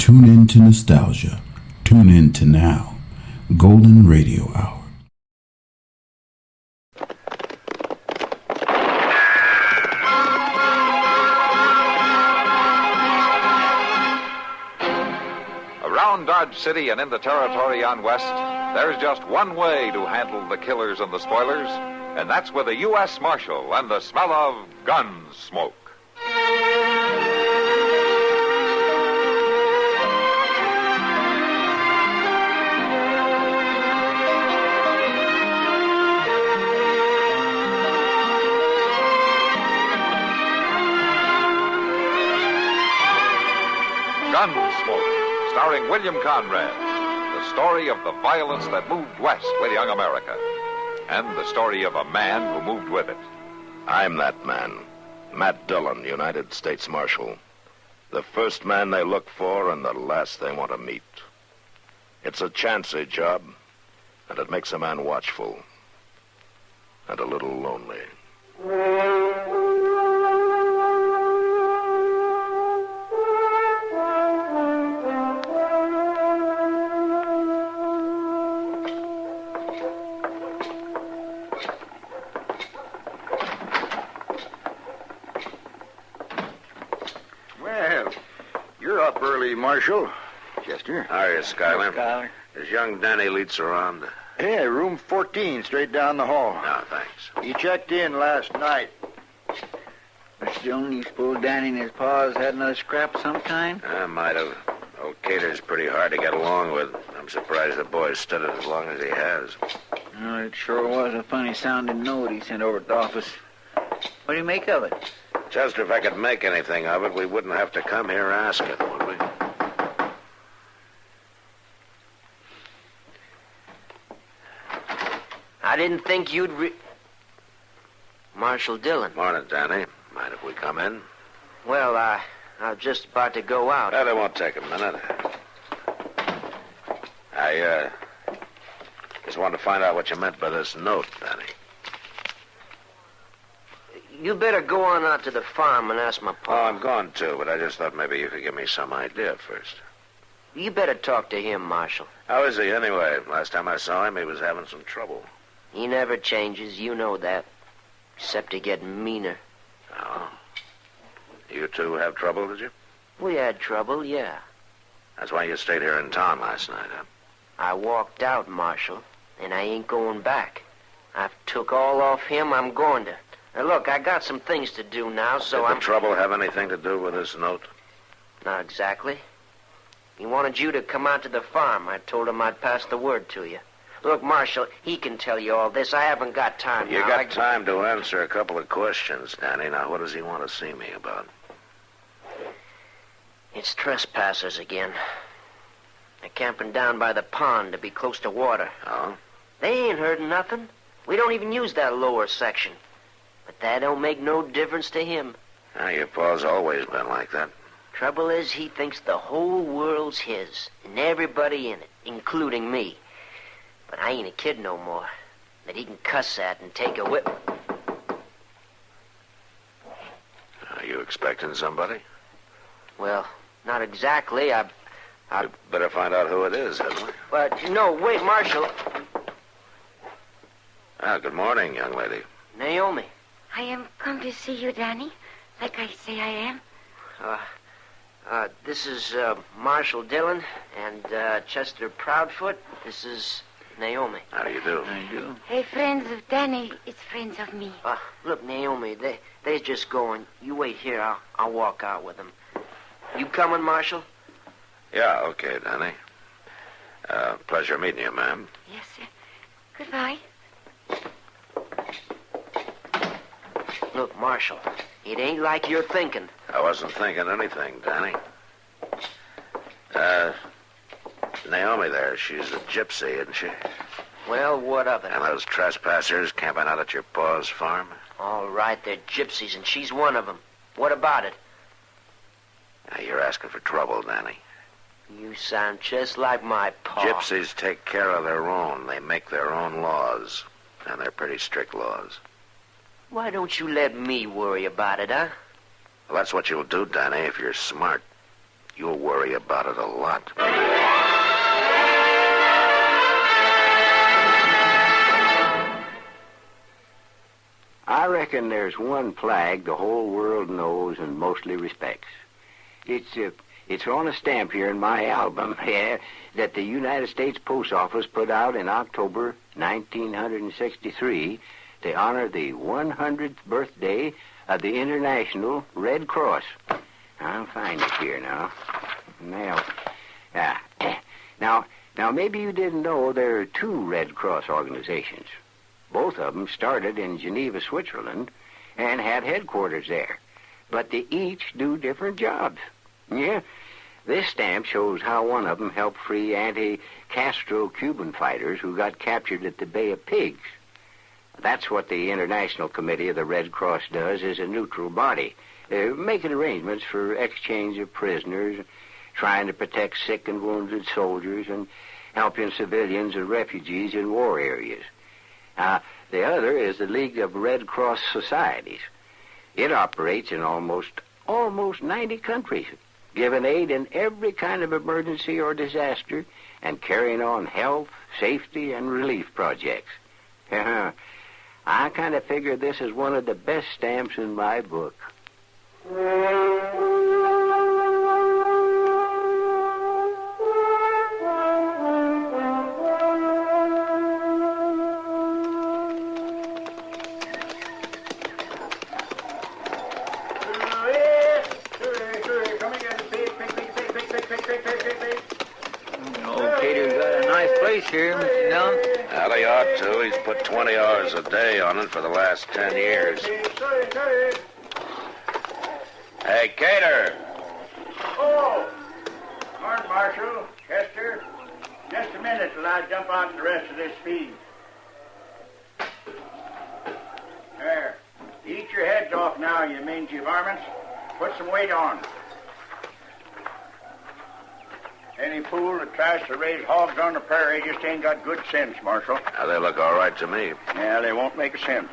Tune in to nostalgia. Tune in to now. Golden Radio Hour. Around Dodge City and in the territory on west, there's just one way to handle the killers and the spoilers, and that's with a U.S. Marshal and the smell of Gunsmoke. Gunsmoke, starring William Conrad, the story of the violence that moved west with young America, and the story of a man who moved with it. I'm that man, Matt Dillon, United States Marshal. The first man they look for and the last they want to meet. It's a chancy job, and it makes a man watchful and a little lonely. Marshal. Chester. How are you, Schuyler? Schuyler. Is young Danny Leeds around? Yeah, room 14, straight down the hall. No, thanks. He checked in last night. Mr. Dillon, you suppose Danny and his pa's had another scrap of some kind? I might have. Old Cater's pretty hard to get along with. I'm surprised the boy stood it as long as he has. Oh, it sure was a funny-sounding note he sent over to the office. What do you make of it? Chester, if I could make anything of it, we wouldn't have to come here asking, would we? I didn't think you'd Marshal Dillon. Morning, Danny. Mind if we come in? Well, I was just about to go out. Well, it won't take a minute. I just wanted to find out what you meant by this note, Danny. You better go on out to the farm and ask my Oh, pa. I'm going to, but I just thought maybe you could give me some idea first. You better talk to him, Marshal. How is he, anyway? Last time I saw him, he was having some trouble. He never changes, you know that. Except to get meaner. Oh. You two have trouble, did you? We had trouble, yeah. That's why you stayed here in town last night, huh? I walked out, Marshal, and I ain't going back. I've took all off him, I'm going to. Now, look, I got some things to do now, so Did the trouble have anything to do with this note? Not exactly. He wanted you to come out to the farm. I told him I'd pass the word to you. Look, Marshal, he can tell you all this. I haven't got time You now. got time to answer a couple of questions, Danny. Now, what does he want to see me about? It's trespassers again. They're camping down by the pond to be close to water. Oh? They ain't heard nothing. We don't even use that lower section. But that don't make no difference to him. Now, your pa's always been like that. Trouble is, he thinks the whole world's his, and everybody in it, including me. But I ain't a kid no more. That he can cuss at and take a whip. Are you expecting somebody? Well, not exactly. I We'd better find out who it is, hadn't we? But, no, wait, Marshal. Ah, good morning, young lady. Naomi. I am come to see you, Danny, like I say I am. This is Marshal Dillon and Chester Proudfoot. This is Naomi. How do you do? I do. Hey, friends of Danny, it's friends of me. Look, Naomi, they're just going. You wait here. I'll walk out with them. You coming, Marshal? Yeah, okay, Danny. Pleasure meeting you, ma'am. Yes, sir. Goodbye. Look, Marshal, it ain't like you're thinking. I wasn't thinking anything, Danny. Naomi there, she's a gypsy, isn't she? Well, what of it? And those trespassers camping out at your pa's farm? All right, they're gypsies, and she's one of them. What about it? Now, you're asking for trouble, Danny. You sound just like my pa. Gypsies take care of their own. They make their own laws. And they're pretty strict laws. Why don't you let me worry about it, huh? Well, that's what you'll do, Danny, if you're smart. you'll worry about it a lot. I reckon there's one flag the whole world knows and mostly respects. It's on a stamp here in my album, yeah, that the United States Post Office put out in October 1963 to honor the 100th birthday of the International Red Cross. I'll find it here now. Now, maybe you didn't know there are two Red Cross organizations. Both of them started in Geneva, Switzerland, and had headquarters there. But they each do different jobs. Yeah, this stamp shows how one of them helped free anti-Castro Cuban fighters who got captured at the Bay of Pigs. That's what the International Committee of the Red Cross does as a neutral body, making arrangements for exchange of prisoners, trying to protect sick and wounded soldiers, and helping civilians and refugees in war areas. The other is the League of Red Cross Societies. It operates in almost 90 countries, giving aid in every kind of emergency or disaster and carrying on health, safety, and relief projects. I kind of figure this is one of the best stamps in my book. Here, Mr. Dillon. Well, he ought to. He's put 20 hours a day on it for the last 10 years. Hey, Cater. Oh! Morning, Marshal. Chester. Just a minute till I jump out the rest of this feed. There. Eat your heads off now, you mangy varmints. Put some weight on. Any fool that tries to raise hogs on the prairie just ain't got good sense, Marshal. Now, they look all right to me. Yeah, they won't make a cent.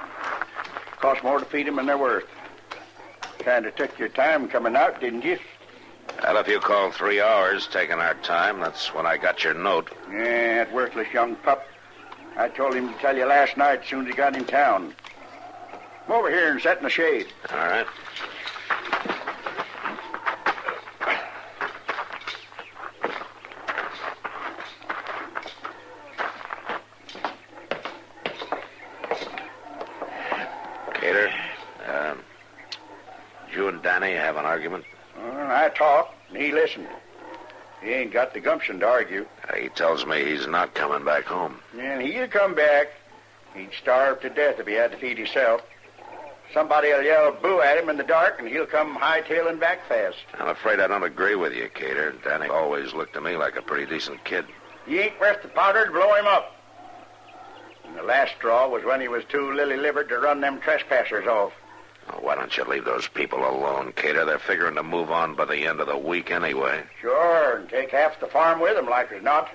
Costs more to feed them than they're worth. Kind of took your time coming out, didn't you? Well, if you call 3 hours taking our time, that's when I got your note. Yeah, that worthless young pup. I told him to tell you last night as soon as he got in town. Come over here and sit in the shade. All right. Cater, you and Danny have an argument? Well, I talked, and he listened. He ain't got the gumption to argue. He tells me he's not coming back home. And he'll come back. He'd starve to death if he had to feed himself. Somebody'll yell boo at him in the dark, and he'll come hightailing back fast. I'm afraid I don't agree with you, Cater. Danny always looked to me like a pretty decent kid. He ain't worth the powder to blow him up. And the last straw was when he was too lily-livered to run them trespassers off. Oh, why don't you leave those people alone, Cater? They're figuring to move on by the end of the week anyway. Sure, and take half the farm with them, like as not.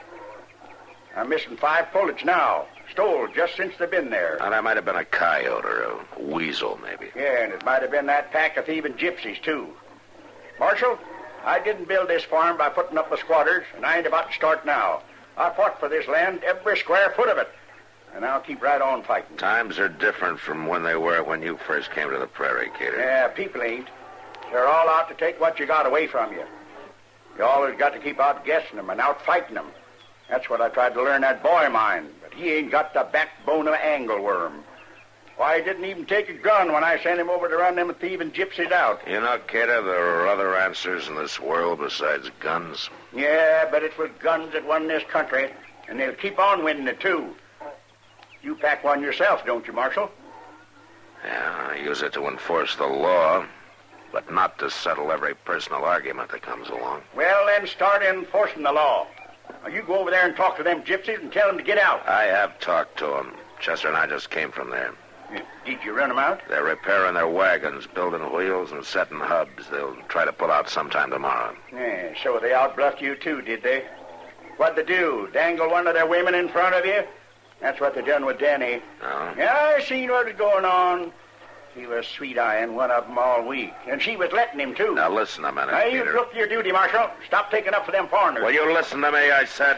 I'm missing 5 pullets now. Stole just since they've been there. Now, that might have been a coyote or a weasel, maybe. Yeah, and it might have been that pack of thieving gypsies, too. Marshal, I didn't build this farm by putting up the squatters, and I ain't about to start now. I fought for this land, every square foot of it. And I'll keep right on fighting. Times are different from when they were when you first came to the prairie, Cater. Yeah, people ain't. They're all out to take what you got away from you. You always got to keep outguessing them and out-fighting them. That's what I tried to learn that boy of mine, but he ain't got the backbone of an angleworm. Why, he didn't even take a gun when I sent him over to run them thieving gypsies out. You know, Cater, there are other answers in this world besides guns. Yeah, but it was guns that won this country, and they'll keep on winning it, too. You pack one yourself, don't you, Marshal? Yeah, I use it to enforce the law, but not to settle every personal argument that comes along. Well, then start enforcing the law. Now, you go over there and talk to them gypsies and tell them to get out. I have talked to them. Chester and I just came from there. Did you run them out? They're repairing their wagons, building wheels, and setting hubs. They'll try to pull out sometime tomorrow. Yeah, so they outbluffed you, too, did they? What'd they do, dangle one of their women in front of you? That's what they done with Danny. Oh? Yeah, I seen what was going on. He was sweet-eyeing one of them all week. And she was letting him, too. Now, listen a minute, Now, you Peter. look to your duty, Marshal. Stop taking up for them foreigners. Will you listen to me, I said?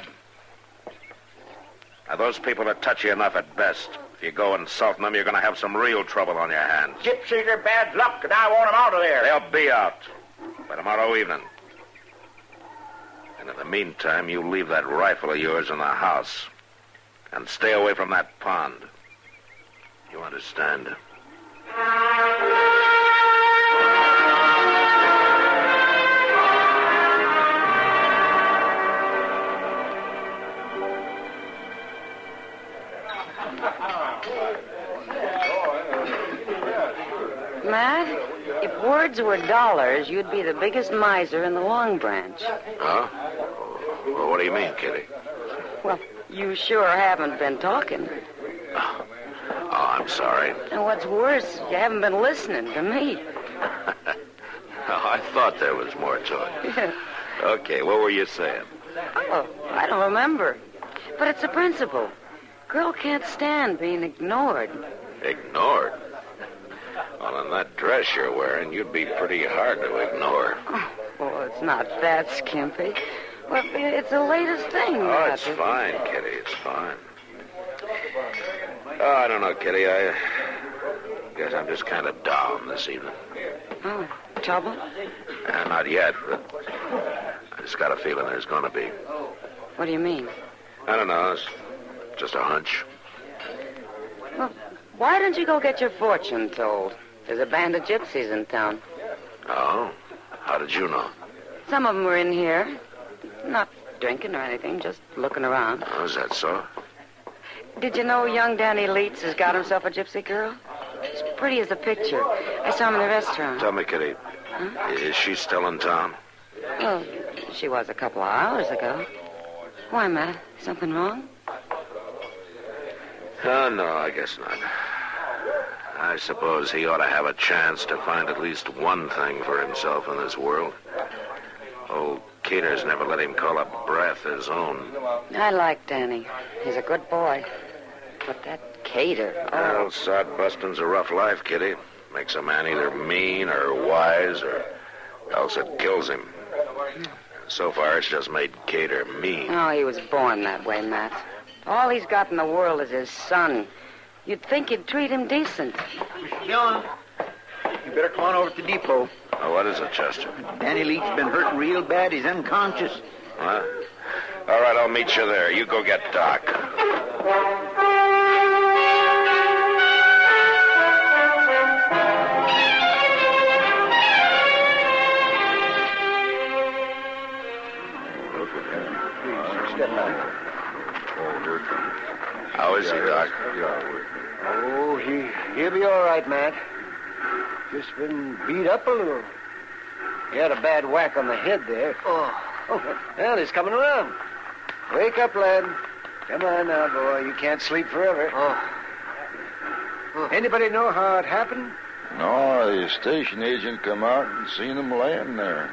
Now, those people are touchy enough at best. If you go insulting them, you're going to have some real trouble on your hands. Gypsies are bad luck, and I want them out of there. They'll be out by tomorrow evening. And in the meantime, you leave that rifle of yours in the house and stay away from that pond. You understand? Matt, if words were dollars, you'd be the biggest miser in the Long Branch. Huh? Well, what do you mean, Kitty? Well, you sure haven't been talking. Oh, I'm sorry. And what's worse, you haven't been listening to me. Oh, I thought there was more to it. Okay, what were you saying? Oh, I don't remember. But it's a principle. Girl can't stand being ignored. Ignored? Well, in that dress you're wearing, you'd be pretty hard to ignore. Oh, well, it's not that skimpy. Well, it's the latest thing. Oh, Matt. it's fine, Kitty. It's fine. Oh, I don't know, Kitty. I guess I'm just kind of down this evening. Oh, trouble? Not yet, but I just got a feeling there's going to be. What do you mean? I don't know. It's just a hunch. Well, why don't you go get your fortune told? There's a band of gypsies in town. Oh? How did you know? Some of them were in here. Not drinking or anything, just looking around. Oh, is that so? Did you know young Danny Leeds has got himself a gypsy girl? As pretty as a picture. I saw him in the restaurant. Tell me, Kitty, is she still in town? Well, she was a couple of hours ago. Why, Matt? Something wrong? Oh, no, I guess not. I suppose he ought to have a chance to find at least one thing for himself in this world. Old Cater's never let him call a breath his own. I like Danny. He's a good boy. But that Cater... Well, sod busting's a rough life, Kitty. Makes a man either mean or wise, or else it kills him. So far, it's just made Cater mean. Oh, he was born that way, Matt. All he's got in the world is his son. You'd think he'd treat him decent. Mr. Dillon, you better come on over to the depot. Oh, what is it, Chester? Danny Leeds been hurting real bad. He's unconscious. Huh? All right, I'll meet you there. You go get Doc. How is he, Doc? Oh, he'll be all right, Matt. Just been beat up a little. He had a bad whack on the head there. Oh, well, he's coming around. Wake up, lad. Come on now, boy. You can't sleep forever. Anybody know how it happened? No, the station agent come out and seen him laying there.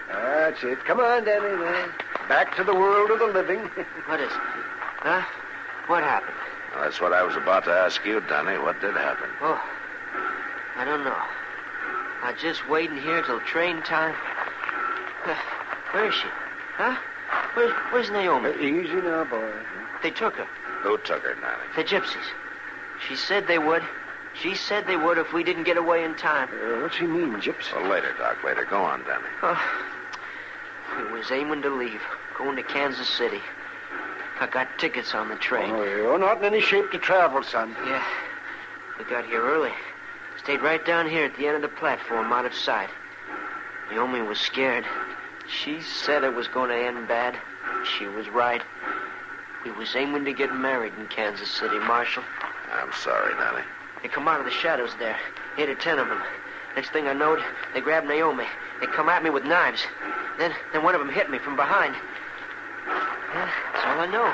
That's it. Come on, Danny, man. Back to the world of the living. What is it? Huh? What happened? Well, that's what I was about to ask you, Danny. What did happen? Oh, I don't know. I'm just waiting here till train time. Where is she? Huh? Where's Naomi? Easy now, boy. They took her. Who took her, Danny? The gypsies. She said they would. She said they would if we didn't get away in time. What's he mean, gypsy? Well, later, Doc, later. Go on, Danny. We was aiming to leave, going to Kansas City. I got tickets on the train. Oh, you're not in any shape to travel, son. Yeah. We got here early. Stayed right down here at the end of the platform, out of sight. Naomi was scared. She said it was going to end bad. She was right. We was aiming to get married in Kansas City, Marshal. I'm sorry, Danny. They come out of the shadows there. 8 or 10 of them. Next thing I knowed, they grabbed Naomi. They come at me with knives. Then one of them hit me from behind. Yeah, that's all I know.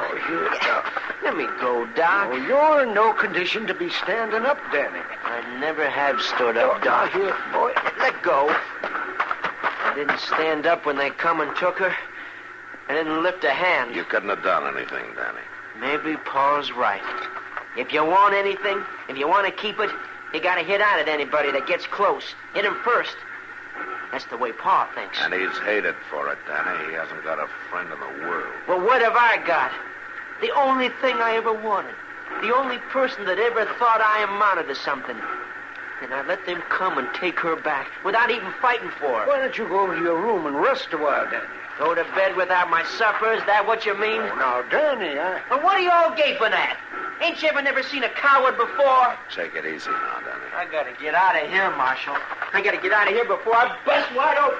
Let me go, Doc. Oh, you're in no condition to be standing up, Danny. I never have stood up, Doc. Here, boy. Let go. I didn't stand up when they come and took her. I didn't lift a hand. You couldn't have done anything, Danny. Maybe Paul's right. If you want anything, if you want to keep it, You gotta hit out at anybody that gets close. Hit him first. That's the way Pa thinks. And he's hated for it, Danny. He hasn't got a friend in the world. Well, what have I got? The only thing I ever wanted. The only person that ever thought I amounted to something. And I let them come and take her back without even fighting for her. Why don't you go over to your room and rest a while, Danny? Go to bed without my supper? Is that what you mean? Oh, now, Danny, Well, what are you all gaping at? Ain't you ever never seen a coward before? Take it easy now, Danny. I gotta get out of here, Marshal. I gotta get out of here before I bust wide open.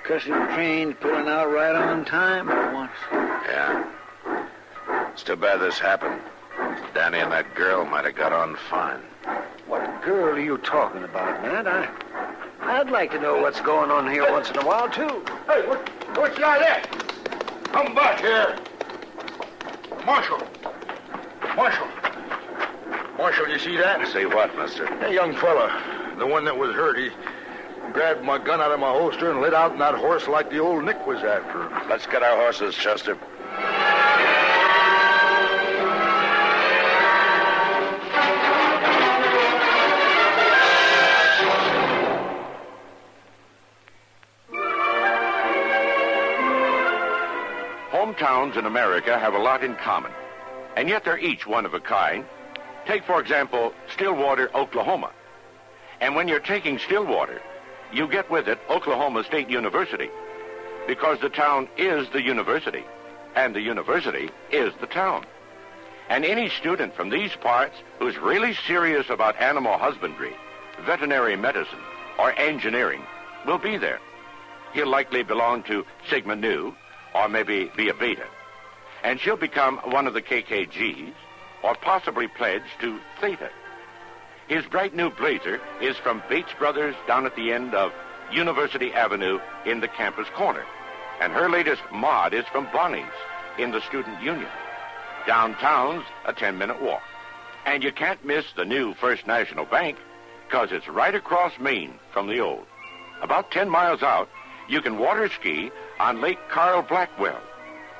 Cussing train's pulling out right on time for once. Yeah. It's too bad this happened. Danny and that girl might have got on fine. what girl are you talking about, Matt? I'd like to know what's going on here once in a while, too. Hey, what's the idea? Come back here. Marshal, You see that? See what, mister? That young fella, the one that was hurt, he grabbed my gun out of my holster and lit out on that horse like the old Nick was after him. Let's get our horses, Chester. Hometowns in America have a lot in common, and yet they're each one of a kind. Take, for example, Stillwater, Oklahoma. And when you're taking Stillwater, you get with it Oklahoma State University, because the town is the university, and the university is the town. And any student from these parts who's really serious about animal husbandry, veterinary medicine, or engineering will be there. He'll likely belong to Sigma Nu, or maybe be a Beta. And she'll become one of the KKGs, or possibly pledge to Theta. His bright new blazer is from Bates Brothers down at the end of University Avenue in the campus corner. And her latest mod is from Bonnie's in the Student Union. Downtown's a 10-minute walk. And you can't miss the new First National Bank, because it's right across Maine from the old. About 10 miles out, you can water ski on Lake Carl Blackwell,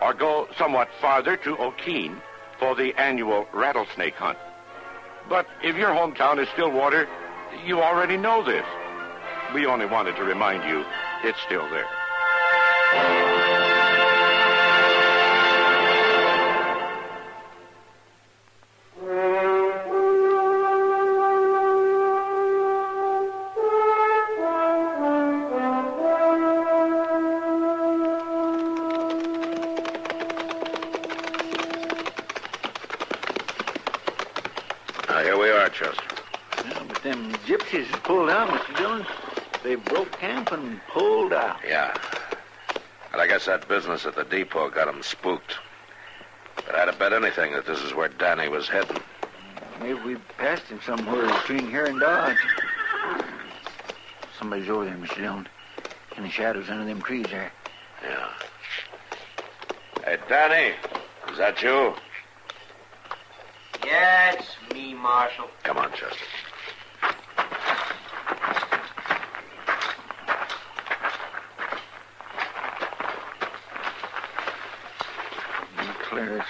or go somewhat farther to O'Keene for the annual rattlesnake hunt. But if your hometown is Stillwater, you already know this. We only wanted to remind you it's still there. Them gypsies has pulled out, Mr. Dillon. They broke camp and pulled out. Yeah. And I guess that business at the depot got them spooked. But I'd have bet anything that this is where Danny was heading. Maybe we passed him somewhere between here and Dodge. Somebody's over there, Mr. Dillon. In the shadows under them trees there. Yeah. Hey, Danny, is that you? Yeah, it's me, Marshal. Come on, Chester. Clear as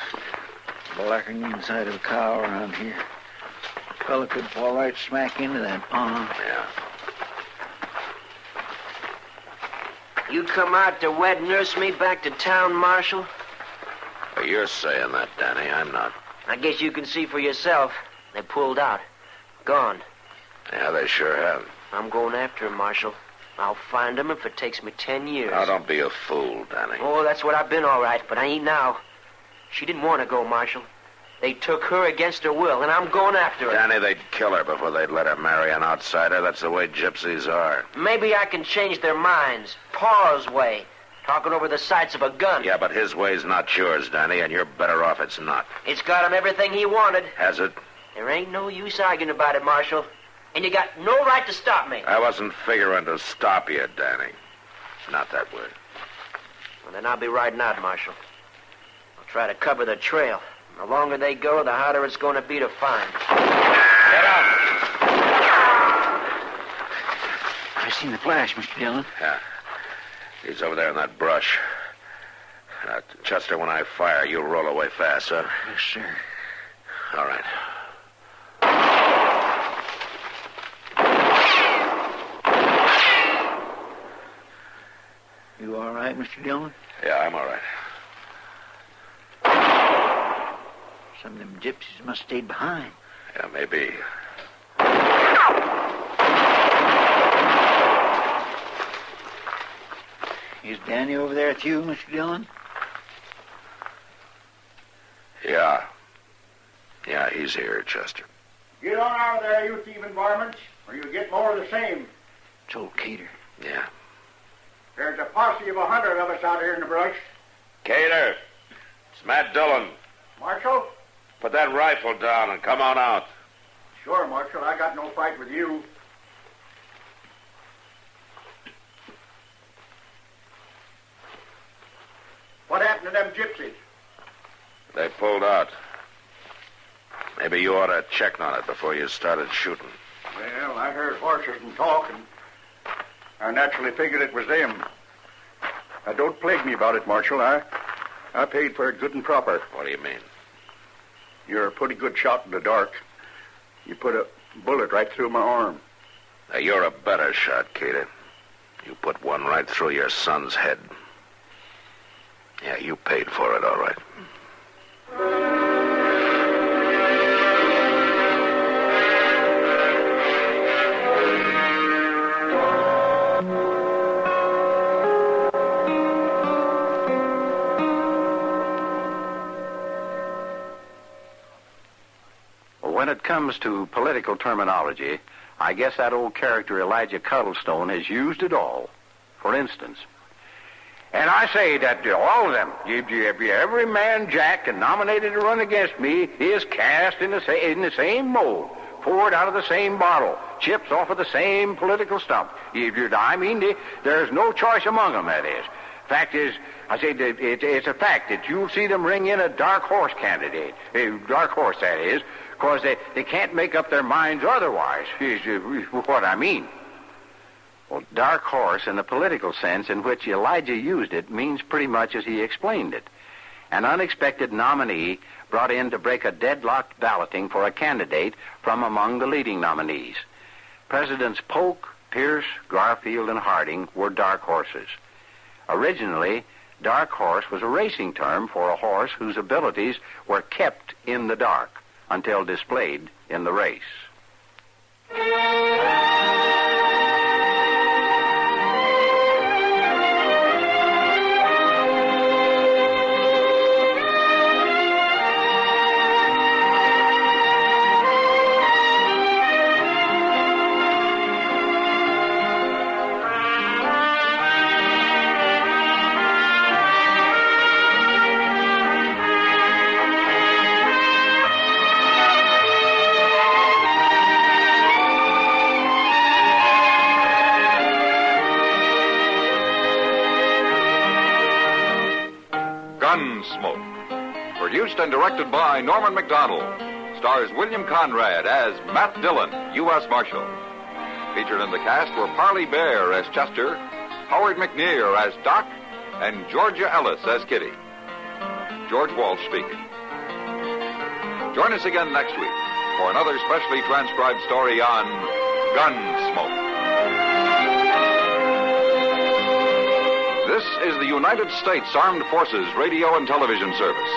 blacking inside of a cow around here. Fella could fall right smack into that pond. Yeah. You come out to wet nurse me back to town, Marshal? Well, you're saying that, Danny. I'm not. I guess you can see for yourself. They pulled out. Gone. Yeah, they sure have. I'm going after him, Marshal. I'll find him if it takes me 10 years. Now, don't be a fool, Danny. Oh, that's what I've been all right, but I ain't now. She didn't want to go, Marshal. They took her against her will, and I'm going after her. Danny, they'd kill her before they'd let her marry an outsider. That's the way gypsies are. Maybe I can change their minds. Pa's way. Talking over the sights of a gun. Yeah, but his way's not yours, Danny, and you're better off it's not. It's got him everything he wanted. Has it? There ain't no use arguing about it, Marshal. And you got no right to stop me. I wasn't figuring to stop you, Danny. Not that way. Well, then I'll be riding out, Marshal. I'll try to cover the trail. The longer they go, the harder it's going to be to find. Get out! I seen the flash, Mr. Dillon. Yeah. He's over there in that brush. Chester, when I fire, you'll roll away fast, huh? Yes, sir. All right. You all right, Mr. Dillon? Yeah, I'm all right. Some of them gypsies must have stayed behind. Yeah, maybe. Is Danny over there with you, Mr. Dillon? Yeah. Yeah, he's here, Chester. Get on out of there, you thieving varmints, or you'll get more of the same. It's old Cater. Yeah. There's a posse of 100 of us out here in the brush. Cater, it's Matt Dillon. Marshal? Put that rifle down and come on out. Sure, Marshal. I got no fight with you. What happened to them gypsies? They pulled out. Maybe you ought to check on it before you started shooting. Well, I heard horses and talk, and I naturally figured it was them. Now, don't plague me about it, Marshal. I paid for it good and proper. What do you mean? You're a pretty good shot in the dark. You put a bullet right through my arm. Now, you're a better shot, Cater. You put one right through your son's head. Yeah, you paid for it, all right. When it comes to political terminology, I guess that old character Elijah Cuddlestone has used it all. For instance, and I say that all of them, every man Jack and nominated to run against me is cast in the same mold, poured out of the same bottle, chips off of the same political stump. There's no choice among them, that is. Fact is, I say that it's a fact that you'll see them ring in a dark horse candidate. A dark horse, that is, because they can't make up their minds otherwise, is what I mean. Well, dark horse, in the political sense in which Elijah used it, means pretty much as he explained it. An unexpected nominee brought in to break a deadlocked balloting for a candidate from among the leading nominees. Presidents Polk, Pierce, Garfield, and Harding were dark horses. Originally, dark horse was a racing term for a horse whose abilities were kept in the dark until displayed in the race. Gunsmoke. Produced and directed by Norman MacDonald. Stars William Conrad as Matt Dillon, U.S. Marshal. Featured in the cast were Parley Bear as Chester, Howard McNear as Doc, and Georgia Ellis as Kitty. George Walsh speaking. Join us again next week for another specially transcribed story on Gunsmoke. This is the United States Armed Forces Radio and Television Service.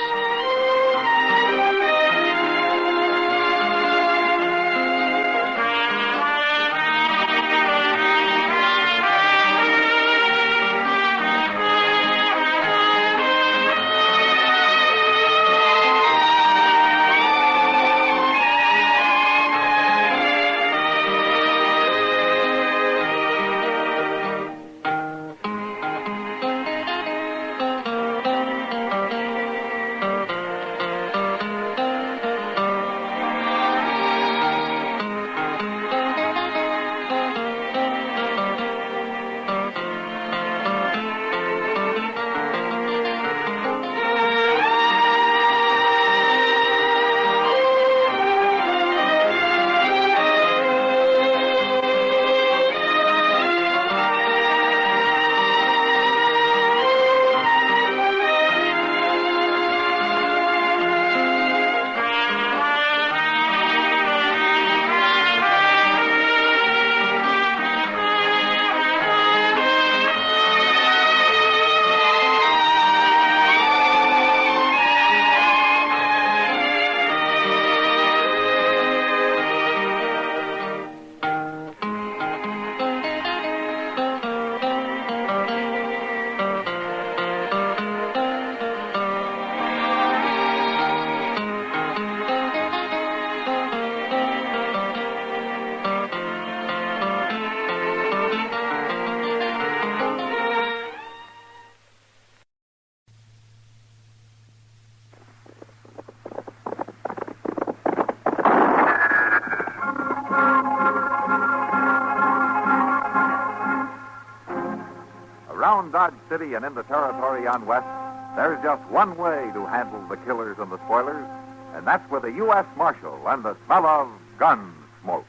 Around Dodge City and in the territory on West, there's just one way to handle the killers and the spoilers, and that's with a U.S. Marshal and the smell of Gunsmoke.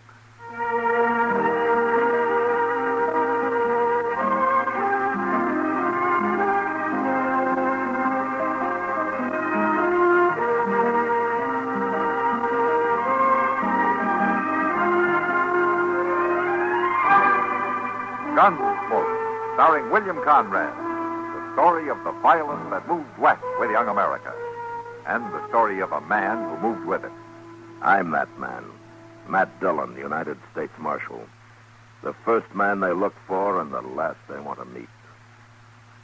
Gunsmoke, starring William Conrad. The story of the violence that moved west with young America. And the story of a man who moved with it. I'm that man. Matt Dillon, United States Marshal. The first man they look for and the last they want to meet.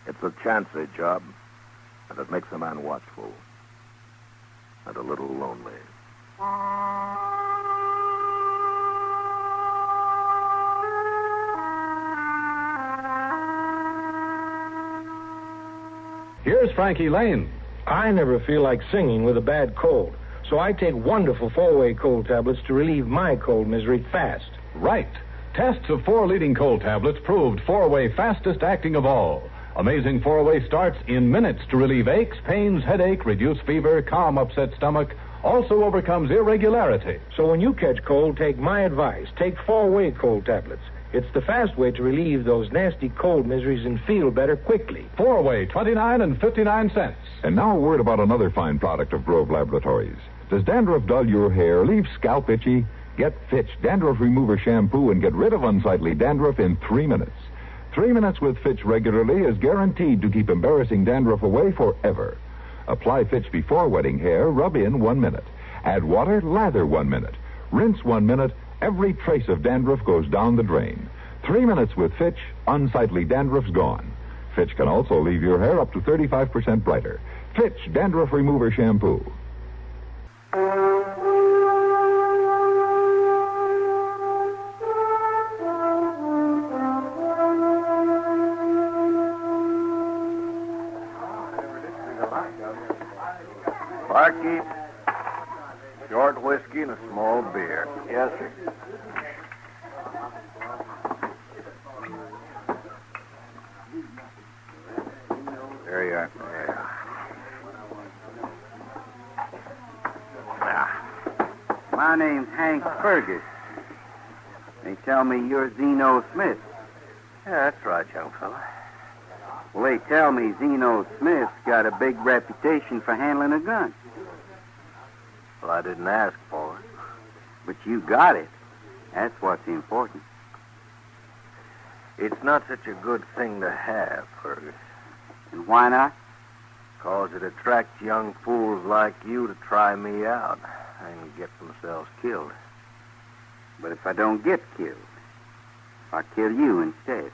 It's a chancy job, and it makes a man watchful. And a little lonely. Here's Frankie Lane. I never feel like singing with a bad cold, so I take wonderful four-way cold tablets to relieve my cold misery fast. Right. Tests of 4 leading cold tablets proved 4-way fastest acting of all. Amazing 4-way starts in minutes to relieve aches, pains, headache, reduce fever, calm upset stomach, also overcomes irregularity. So when you catch cold, take my advice. Take four-way cold tablets. It's the fast way to relieve those nasty cold miseries and feel better quickly. 4-way, 29 and 59 cents. And now a word about another fine product of Grove Laboratories. Does dandruff dull your hair, leave scalp itchy? Get Fitch Dandruff Remover Shampoo and get rid of unsightly dandruff in 3 minutes. 3 minutes with Fitch regularly is guaranteed to keep embarrassing dandruff away forever. Apply Fitch before wetting hair, rub in 1 minute. Add water, lather 1 minute. Rinse 1 minute. Every trace of dandruff goes down the drain. 3 minutes with Fitch, unsightly dandruff's gone. Fitch can also leave your hair up to 35% brighter. Fitch Dandruff Remover Shampoo. Barkeep, short whiskey and a small beer. Yes, sir. There you are. Yeah. My name's Hank Fergus. They tell me you're Zeno Smith. Yeah, that's right, young fella. Well, they tell me Zeno Smith's got a big reputation for handling a gun. Well, I didn't ask for it. But you got it. That's what's important. It's not such a good thing to have, Fergus. And why not? 'Cause it attracts young fools like you to try me out and get themselves killed. But if I don't get killed, I'll kill you instead.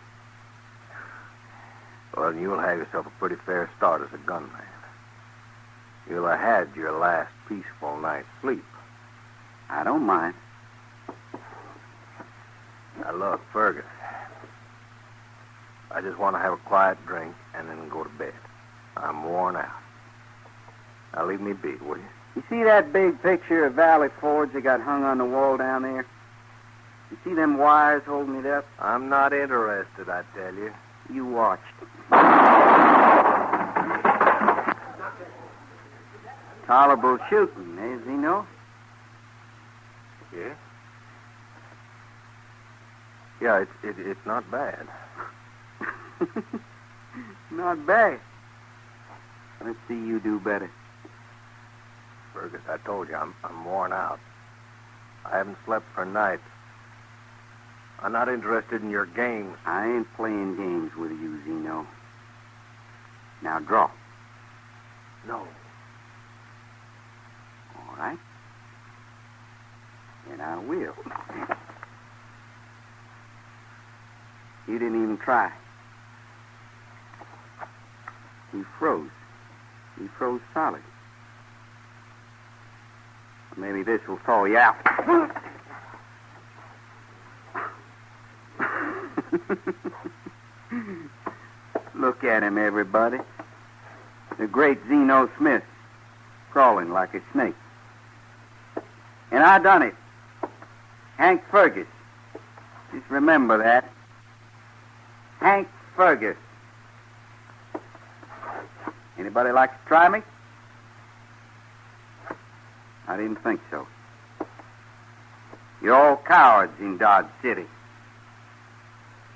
Well, then you'll have yourself a pretty fair start as a gunman. You'll have had your last peaceful night's sleep. I don't mind. Now, look, Fergus. I just want to have a quiet drink and then go to bed. I'm worn out. Now, leave me be, will you? You see that big picture of Valley Forge they got hung on the wall down there? You see them wires holding it up? I'm not interested, I tell you. You watched. Tolerable shooting, eh, Zeno? Yeah? Yeah, it's not bad. Not bad. Let's see you do better. Fergus, I told you, I'm worn out. I haven't slept for nights. I'm not interested in your games. I ain't playing games with you, Zeno. Now draw. No. All right. And I will. You didn't even try. He froze. He froze solid. Maybe this will thaw you out. Look at him, everybody. The great Zeno Smith, crawling like a snake. And I done it. Hank Fergus. Just remember that. Hank Fergus. Anybody like to try me? I didn't think so. You're all cowards in Dodge City.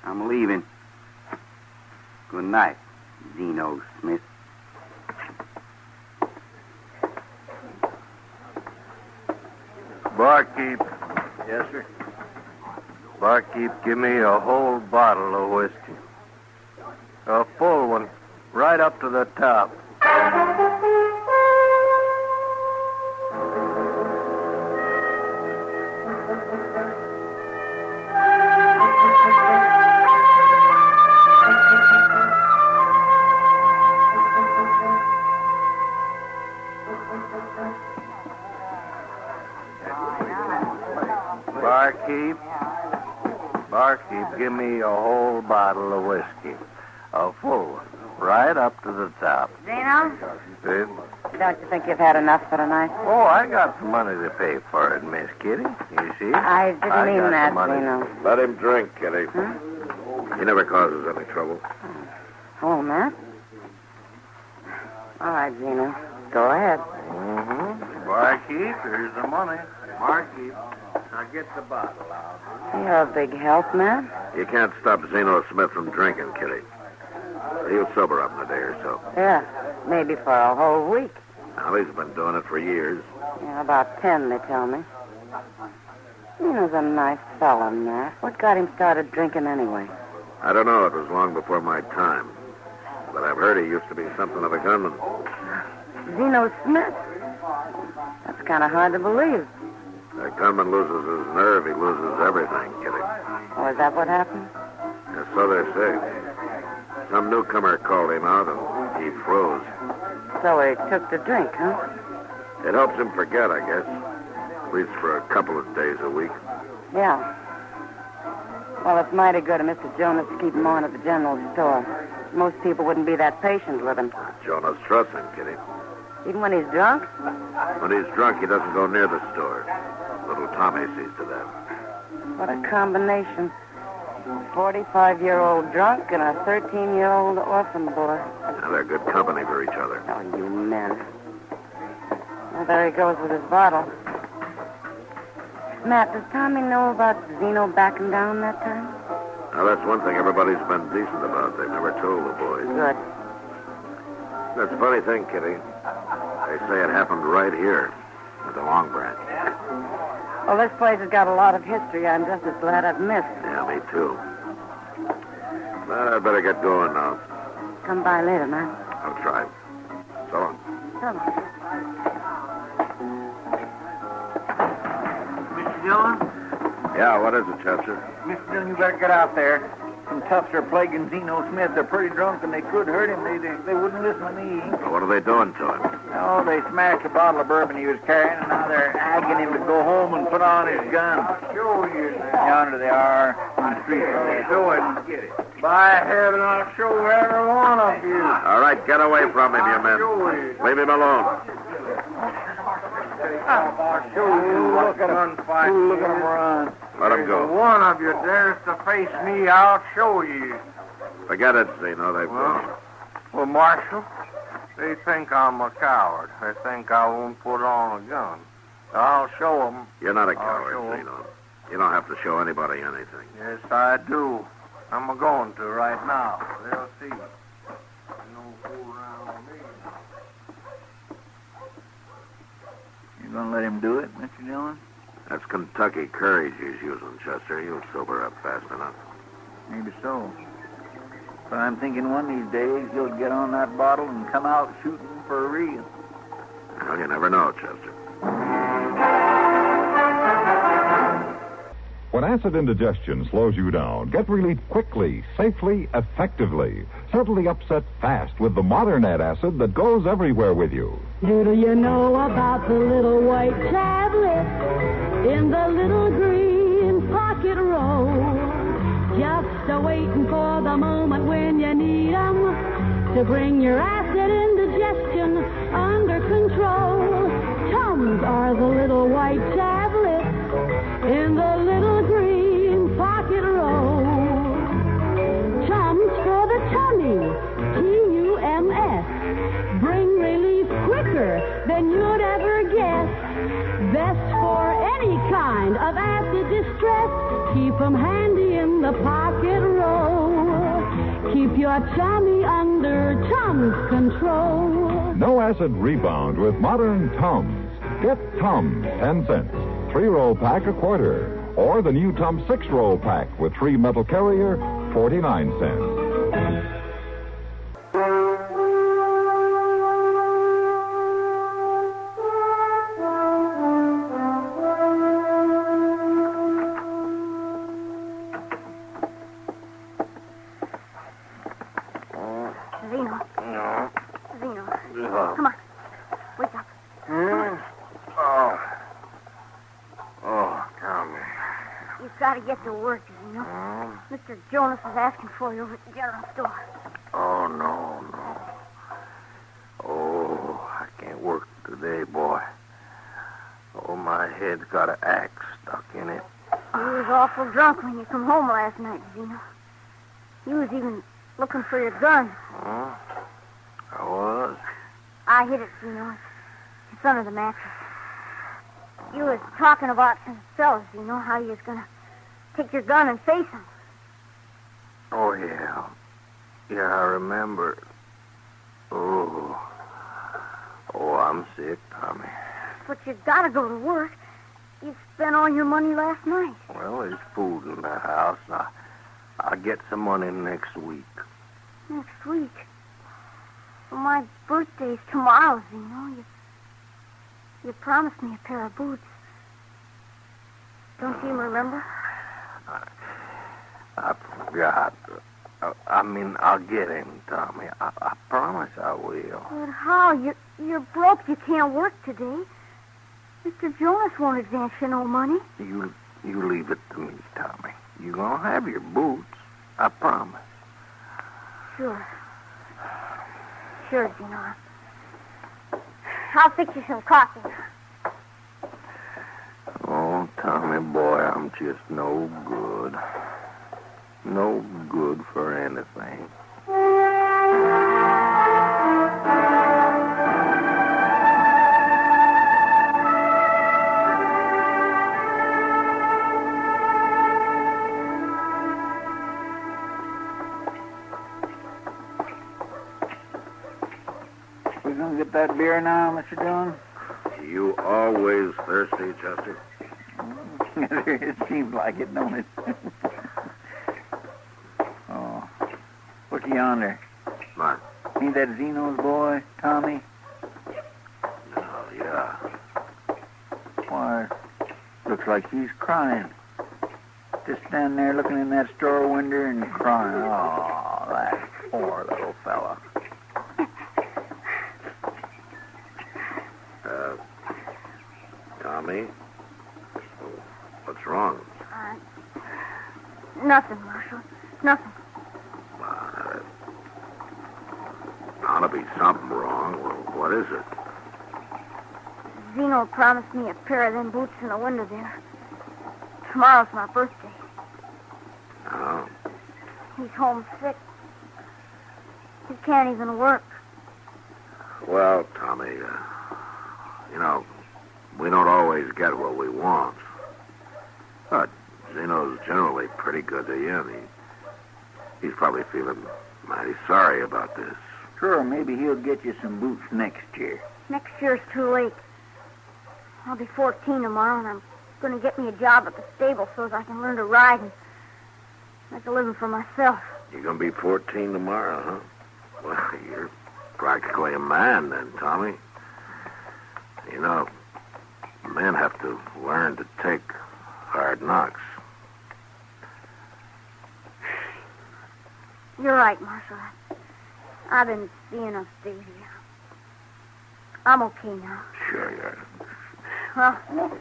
I'm leaving. Good night, Zeno Smith. Barkeep. Yes, sir? Barkeep, give me a whole bottle of whiskey. A full one, right up to the top. Barkeep, give me a whole bottle of whiskey. A full one, right up to the top. Zeno? See? Don't you think you've had enough for tonight? Oh, I got the money to pay for it, Miss Kitty. You see? I didn't mean got that, the money. Zeno. Let him drink, Kitty. He never causes any trouble. Hello, Matt. All right, Zeno. Go ahead. Mm-hmm. Barkeep, here's the money. Barkeep, now get the bottle out. You're a big help, Matt. You can't stop Zeno Smith from drinking, Kitty. He'll sober up in a day or so. Yeah, maybe for a whole week. Now, he's been doing it for years. Yeah, about 10, they tell me. Zeno's a nice fella, Matt. What got him started drinking anyway? I don't know. It was long before my time. But I've heard he used to be something of a gunman. Zeno Smith? That's kind of hard to believe. A gunman loses his nerve, he loses everything, Kitty. Oh, is that what happened? Yes, so they say. Some newcomer called him out, and he froze. So he took to drink, huh? It helps him forget, I guess. At least for a couple of days a week. Yeah. Well, it's mighty good of Mr. Jonas to keep him on at the general store. Most people wouldn't be that patient with him. Jonas trusts him, Kitty. Even when he's drunk? When he's drunk, he doesn't go near the store. Little Tommy sees to that. What a combination. A 45-year-old drunk and a 13-year-old orphan boy. Now, they're good company for each other. Oh, you men. Well, there he goes with his bottle. Matt, does Tommy know about Zeno backing down that time? Now, that's one thing everybody's been decent about. They've never told the boys. Good. That's a funny thing, Kitty. They say it happened right here at the Long Branch. Well, this place has got a lot of history. I'm just as glad I've missed. Yeah, me too. Well, I'd better get going now. Come by later, man. I'll try. So long. So long. Mr. Dillon? Yeah, what is it, Chester? Mr. Dillon, you better get out there. Some toughs are plaguing Zeno Smith. They're pretty drunk, and they could hurt him. They wouldn't listen to me. Well, what are they doing to him? Oh, they smashed a bottle of bourbon he was carrying, and now they're agging him to go home and put on his gun. I'll show you. Yonder they are on the street. Show it. Get it. By heaven, I'll show every one of you. All right, get away from him, you men. Leave him alone. I'll show you. Look at him. Look at him run. Let him go. If one of you dares to face me, I'll show you. Forget it, Zeno. They've Well, Marshal, they think I'm a coward. They think I won't put on a gun. I'll show them. You're not a coward, Zeno. You don't have to show anybody anything. Yes, I do. I'm going to right now. They'll see. No fool around with me. You gonna let him do it, Mr. Dillon? That's Kentucky courage he's using, Chester. He'll sober up fast enough. Maybe so. But I'm thinking one of these days he'll get on that bottle and come out shooting for real. Well, you never know, Chester. When acid indigestion slows you down, get relief quickly, safely, effectively. Subtly upset fast with the modern antacid that goes everywhere with you. Do you know about the little white tablet in the little green pocket roll? Just a-waiting for the moment when you need 'em to bring your acid indigestion under control. Tums are the little white tablets in the little green pocket roll. Tums for the tummy, Tums. than you'd ever guess. Best for any kind of acid distress. Keep 'em handy in the pocket roll. Keep your tummy under Tums control. No acid rebound with modern Tums. Get Tums, 10 cents. 3-roll pack, a quarter. Or the new Tums 6-roll pack with 3 metal carrier, 49 cents. Zeno. Come on. Wake up. Oh, Tommy. You've got to get to work, Zeno. Mr. Jonas is asking for you over at the general store. Oh, no. Oh, I can't work today, boy. Oh, my head's got an axe stuck in it. You was awful drunk when you come home last night, Zeno. You was even looking for your gun. Huh? I was? I hid it, Zeno. It's under the mattress. You was talking about some fellas, Zeno, how you was going to take your gun and face them. Oh, yeah. Yeah, I remember. Oh, I'm sick, Tommy. But you got to go to work. You spent all your money last night. Well, there's food in the house. I'll get some money next week. Next week? Well, my birthday's tomorrow, Zeno. You promised me a pair of boots. Don't you remember? I forgot. I'll get him, Tommy. I promise I will. But how? You're broke. You can't work today. Mr. Jonas won't advance you no money. You leave it to me, Tommy. You're going to have your boots. I promise. Sure, Zeno. I'll fix you some coffee. Oh, Tommy, boy, I'm just no good. No good for anything. We gonna get that beer now, Mr. Dillon? You always thirsty, Chester? It seems like it, don't it? Oh. What's yonder? What? Ain't that Zeno's boy, Tommy? Oh, yeah. Why, looks like he's crying. Just standing there looking in that store window and crying. Oh, that poor little fella. Tommy? What's wrong? Nothing, Marshal. Nothing. Ought to be something wrong. Well, what is it? Zeno promised me a pair of them boots in the window there. Tomorrow's my birthday. Oh. He's homesick. He can't even work. Well, Tommy, we don't always get what we want. But Zeno's generally pretty good to you, and he's probably feeling mighty sorry about this. Sure, maybe he'll get you some boots next year. Next year's too late. I'll be 14 tomorrow, and I'm going to get me a job at the stable so as I can learn to ride and make a living for myself. You're going to be 14 tomorrow, huh? Well, you're practically a man then, Tommy. Men have to learn to take hard knocks. You're right, Marshal. I've been being a baby. I'm okay now. Sure you are. Well,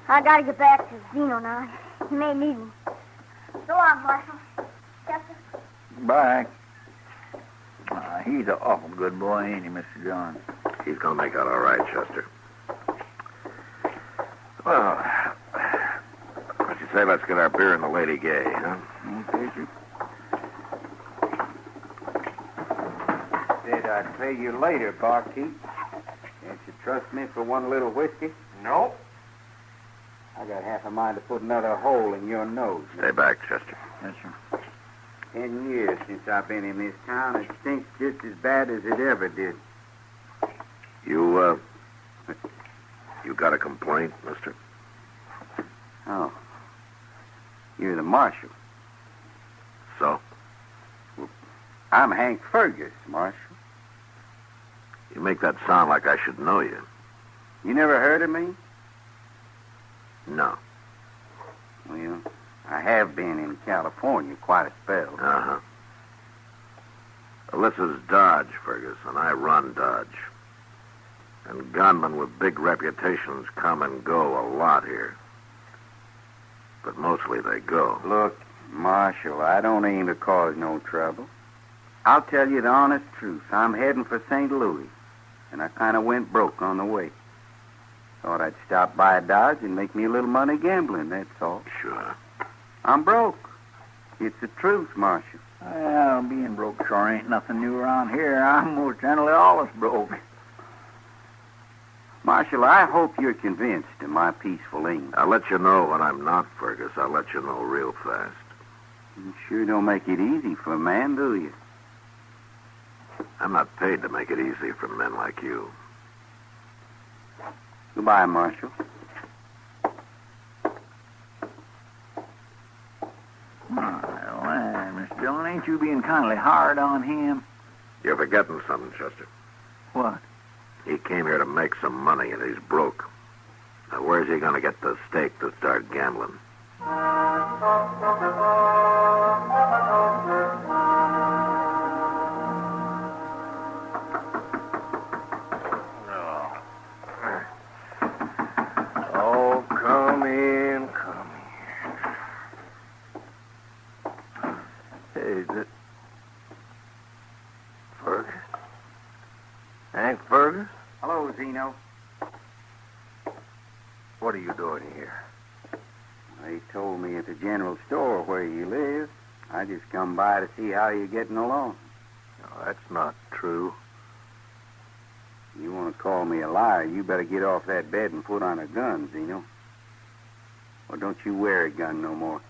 I got to get back to Zeno now. He may need me. So long, Marshal. Chester. Bye. He's an awful good boy, ain't he, Mr. John? He's going to make out all right, Chester. Well, what you say, let's get our beer in the Lady Gay, huh? Okay, sir. Said I'd pay you later, barkeep. It's a trust me for one little whiskey? No. I got half a mind to put another hole in your nose. Stay back, Chester. Yes, sir. 10 years since I've been in this town. It stinks just as bad as it ever did. You got a complaint, mister? Oh. You're the marshal. So? Well, I'm Hank Fergus, Marshal. You make that sound like I should know you. You never heard of me? No. Well, I have been in California quite a spell. Uh-huh. Well, this is Dodge, Fergus, and I run Dodge. And gunmen with big reputations come and go a lot here. But mostly they go. Look, Marshal, I don't aim to cause no trouble. I'll tell you the honest truth. I'm heading for St. Louis, and I kind of went broke on the way. Thought I'd stop by Dodge and make me a little money gambling, that's all. Sure. I'm broke. It's the truth, Marshal. Well, being broke sure ain't nothing new around here. I'm most generally always broke. Marshal, I hope you're convinced of my peaceful aim. I'll let you know when I'm not, Fergus. I'll let you know real fast. You sure don't make it easy for a man, do you? I'm not paid to make it easy for men like you. Goodbye, Marshal. Well, Miss Dillon, ain't you being kindly hard on him? You're forgetting something, Chester. What? He came here to make some money, and he's broke. Now, where's he going to get the stake to start gambling? Oh, come in. Hey, is it Fergus? Hank Fergus? Hello, Zeno. What are you doing here? They told me at the general store where you live. I just come by to see how you're getting along. No, that's not true. You want to call me a liar, you better get off that bed and put on a gun, Zeno. Or don't you wear a gun no more.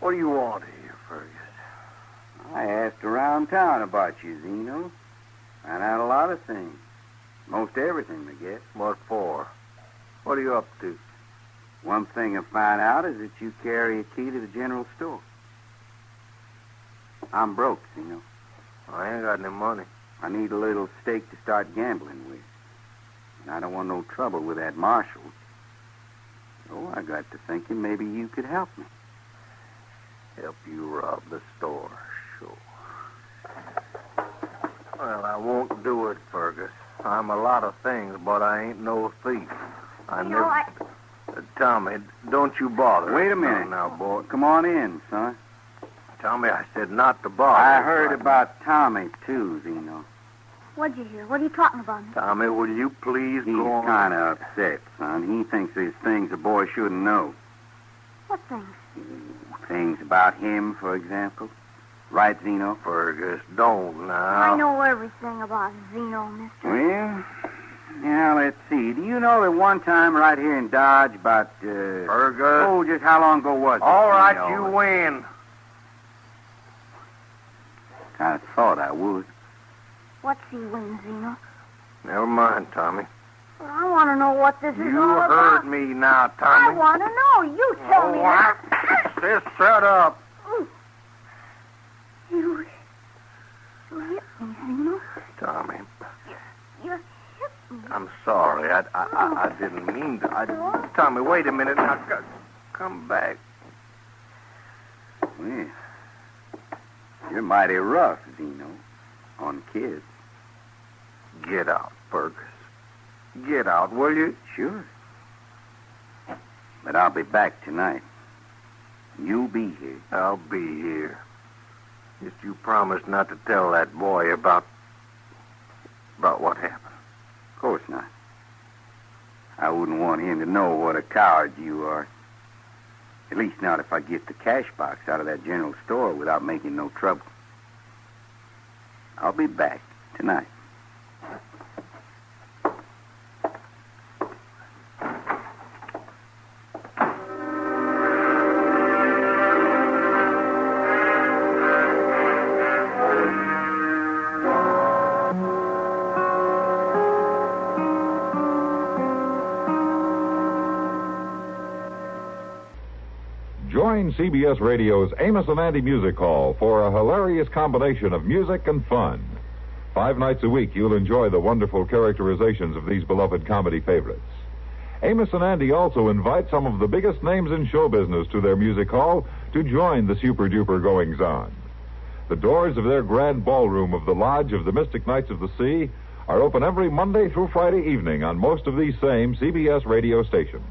What do you want here, Fergus? I asked around town about you, Zeno. Found out a lot of things. Most everything, I guess. What for? What are you up to? One thing I found out is that you carry a key to the general store. I'm broke, Zeno. I ain't got any money. I need a little stake to start gambling with. And I don't want no trouble with that marshal. So I got to thinking maybe you could help me. Help you rob the store, sure. Well, I won't do it, Fergus. I'm a lot of things, but I ain't no thief. Tommy, don't you bother. Wait a minute. Now, boy. Come on in, son. Tommy, I said not to bother. I heard about Tommy, too, Zeno. What'd you hear? What are you talking about? Tommy, will you please He's go on? He's kind of upset, son. He thinks there's things a boy shouldn't know. What things? Things about him, for example. Right, Zeno? Fergus, don't now. I know everything about Zeno, mister. Well, yeah, let's see. Do you know that one time right here in Dodge about, Fergus? Oh, just how long ago was it? All right, Zeno? you win. I thought I would. What's he win, Zeno? Never mind, Tommy. Well, I want to know what this is You all about. heard me now, Tommy. I want to know. You tell me that. Just shut up. You hit me, Zeno. Tommy, You hit me. I'm sorry. I didn't mean to. Tommy, wait a minute. Now, come back. Well, you're mighty rough, Zeno, on kids. Get out, Fergus. Get out, will you? Sure. But I'll be back tonight. You'll be here. I'll be here. Just you promise not to tell that boy about what happened. Of course not. I wouldn't want him to know what a coward you are. At least not if I get the cash box out of that general store without making no trouble. I'll be back tonight. Join CBS Radio's Amos and Andy Music Hall for a hilarious combination of music and fun. 5 nights a week, you'll enjoy the wonderful characterizations of these beloved comedy favorites. Amos and Andy also invite some of the biggest names in show business to their music hall to join the super-duper goings-on. The doors of their grand ballroom of the Lodge of the Mystic Knights of the Sea are open every Monday through Friday evening on most of these same CBS radio stations.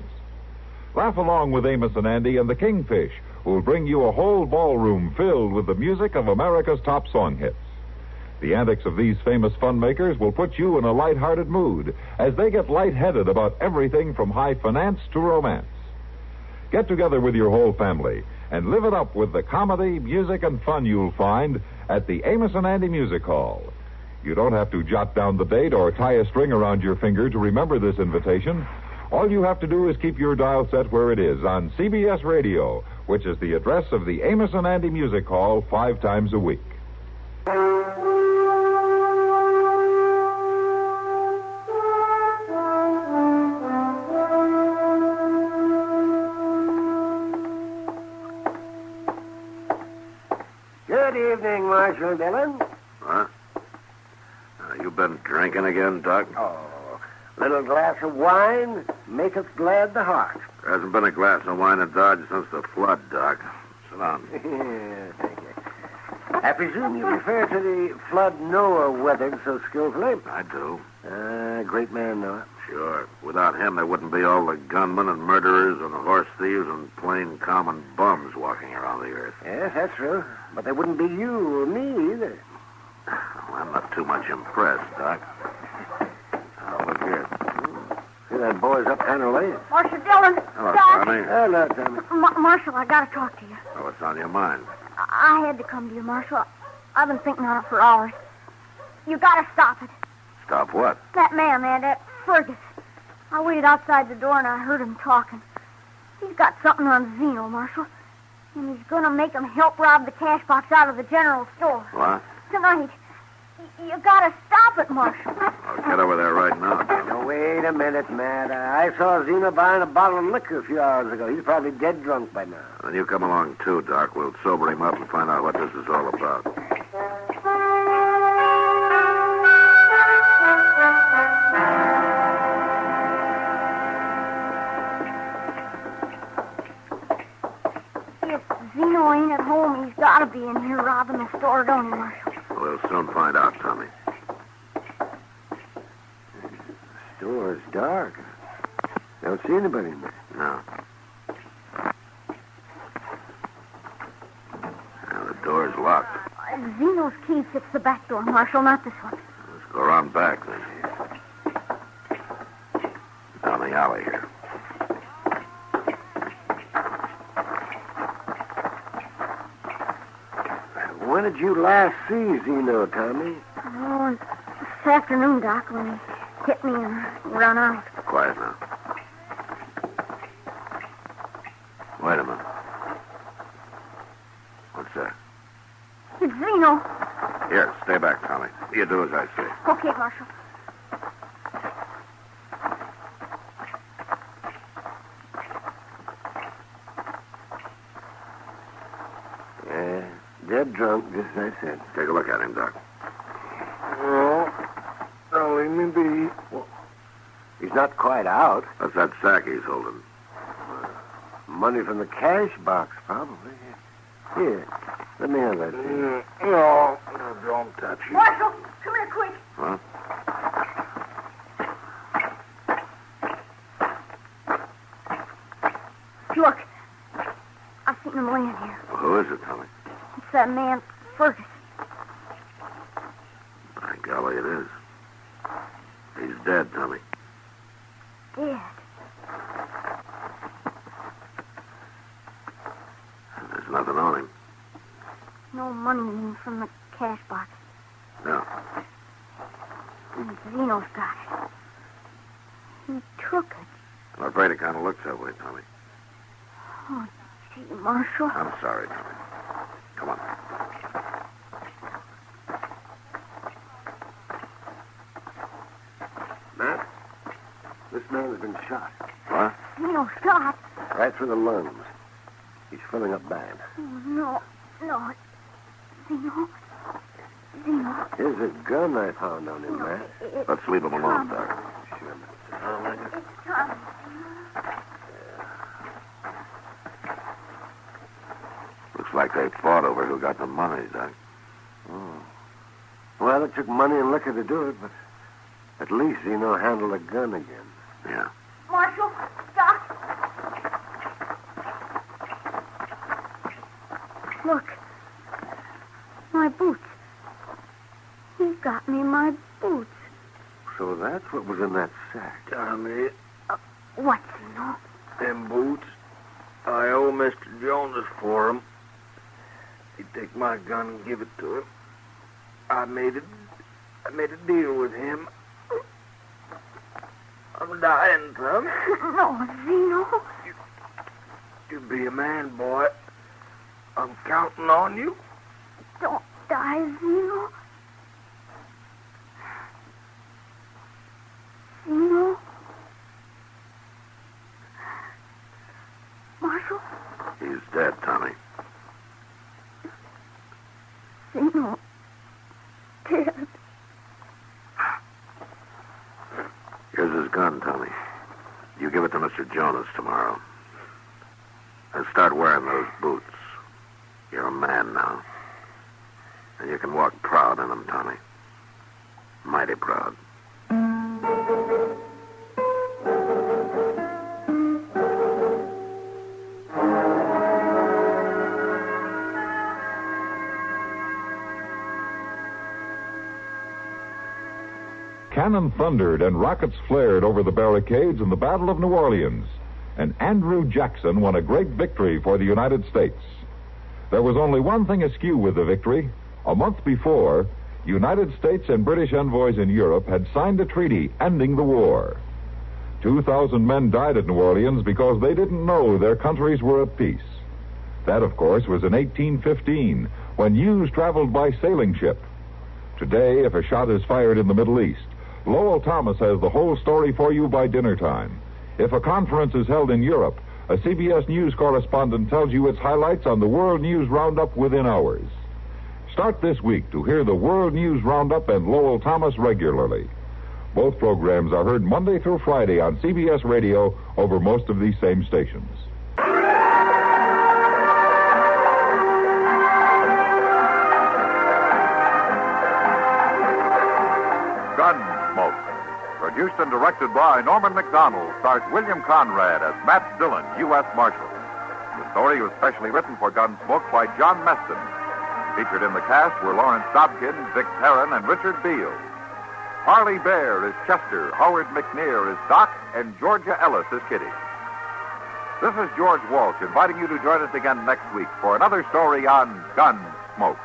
Laugh along with Amos and Andy and the Kingfish, who will bring you a whole ballroom filled with the music of America's top song hits. The antics of these famous fun makers will put you in a light-hearted mood as they get light-headed about everything from high finance to romance. Get together with your whole family and live it up with the comedy, music, and fun you'll find at the Amos and Andy Music Hall. You don't have to jot down the date or tie a string around your finger to remember this invitation. All you have to do is keep your dial set where it is on CBS Radio, which is the address of the Amos and Andy Music Hall 5 times a week. Good evening, Marshal Dillon. Huh? You been drinking again, Doc? Oh, little glass of wine maketh glad the heart. There hasn't been a glass of wine in Dodge since the flood, Doc. Sit down. Yeah, thank you. I presume you refer to the flood Noah weathered so skillfully? I do. Great man, Noah. Sure. Without him, there wouldn't be all the gunmen and murderers and horse thieves and plain common bums walking around the earth. Yes, that's true. But there wouldn't be you or me either. Well, I'm not too much impressed, Doc. Oh, look here. See, that boy's up kind of late. Marshal Dillon. Hello, Doc. Tommy. Hello, Tommy. Marshal, I gotta talk to you. Oh, what's on your mind? I had to come to you, Marshal. I've been thinking on it for hours. You gotta stop it. Stop what? That man, that Fergus. I waited outside the door and I heard him talking. He's got something on Zeno, Marshal. And he's gonna make him help rob the cash box out of the general store. What? Tonight. You gotta stop it, Marshal. I'll get over there right now, Tommy. Now, wait a minute, Matt. I saw Zeno buying a bottle of liquor a few hours ago. He's probably dead drunk by now. Then you come along, too, Doc. We'll sober him up and find out what this is all about. If Zeno ain't at home, he's gotta be in here robbing the store, don't he, Marshal? We'll soon find out, Tommy. The store's dark. Don't see anybody in there. No. Now, the door's locked. Zeno's key fits the back door, Marshal, not this one. Let's go around back, then. Down the alley here. When did you last see Zeno, Tommy? Oh, this afternoon, Doc, when he hit me and run out. Quiet now. Wait a minute. What's that? It's Zeno. Here, stay back, Tommy. You do as I say. Okay, Marshal. Yeah, dead drunk, just as I said. Take a look at him, Doc. Oh, only maybe. Well, he's not quite out. That's that sack he's holding. Money from the cash box, probably. Here, let me have that. No, don't touch it. Marshal, come here quick. Huh? Look, I've seen him laying here. Well, who is it, Tommy? It's that man, Fergus. By golly, it is. He's dead, Tommy. Dead. There's nothing on him. No money from the cash box. No. And Zeno's got it. He took it. I'm afraid it kind of looks that way, Tommy. Oh, gee, Marshal. I'm sorry, Tommy. Come on. Matt, this man's been shot. What? Zeno shot. Right through the lungs. He's filling up bad. Oh, no. Zeno. Here's a gun I found on him, Matt. Let's leave him alone, Doc. Sure, Mr. It's Tommy. Looks like they fought over who got the money, Doc. Oh. Well, it took money and liquor to do it, but at least Zeno handled a gun again. Yeah. Marshal, Doc. Look. My boots. He got me my boots. So that's what was in that sack. Tommy, What, Zeno? them boots, I owe Mr. Jonas for 'em. He'd take my gun and give it to him. I made a deal with him. I'm dying, Tommy. No, Zeno. You be a man, boy. I'm counting on you. Don't die, Zeno. Zeno? Marshal? He's dead, Tommy. Zeno. Dead. Here's his gun, Tommy. You give it to Mr. Jonas tomorrow. And start wearing those boots. You're a man now. And you can walk proud in them, Tommy. Mighty proud. Cannon thundered and rockets flared over the barricades in the Battle of New Orleans, and Andrew Jackson won a great victory for the United States. There was only one thing askew with the victory. A month before, United States and British envoys in Europe had signed a treaty ending the war. 2,000 men died at New Orleans because they didn't know their countries were at peace. That, of course, was in 1815, when news traveled by sailing ship. Today, if a shot is fired in the Middle East, Lowell Thomas has the whole story for you by dinner time. If a conference is held in Europe, a CBS News correspondent tells you its highlights on the World News Roundup within hours. Start this week to hear the World News Roundup and Lowell Thomas regularly. Both programs are heard Monday through Friday on CBS Radio over most of these same stations. Gunsmoke. Produced and directed by Norman McDonald, stars William Conrad as Matt Dillon, U.S. Marshal. The story was specially written for Gunsmoke by John Meston. Featured in the cast were Lawrence Dobkin, Vic Perrin, and Richard Beale. Harley Bear is Chester, Howard McNear is Doc, and Georgia Ellis is Kitty. This is George Walsh inviting you to join us again next week for another story on Gunsmoke.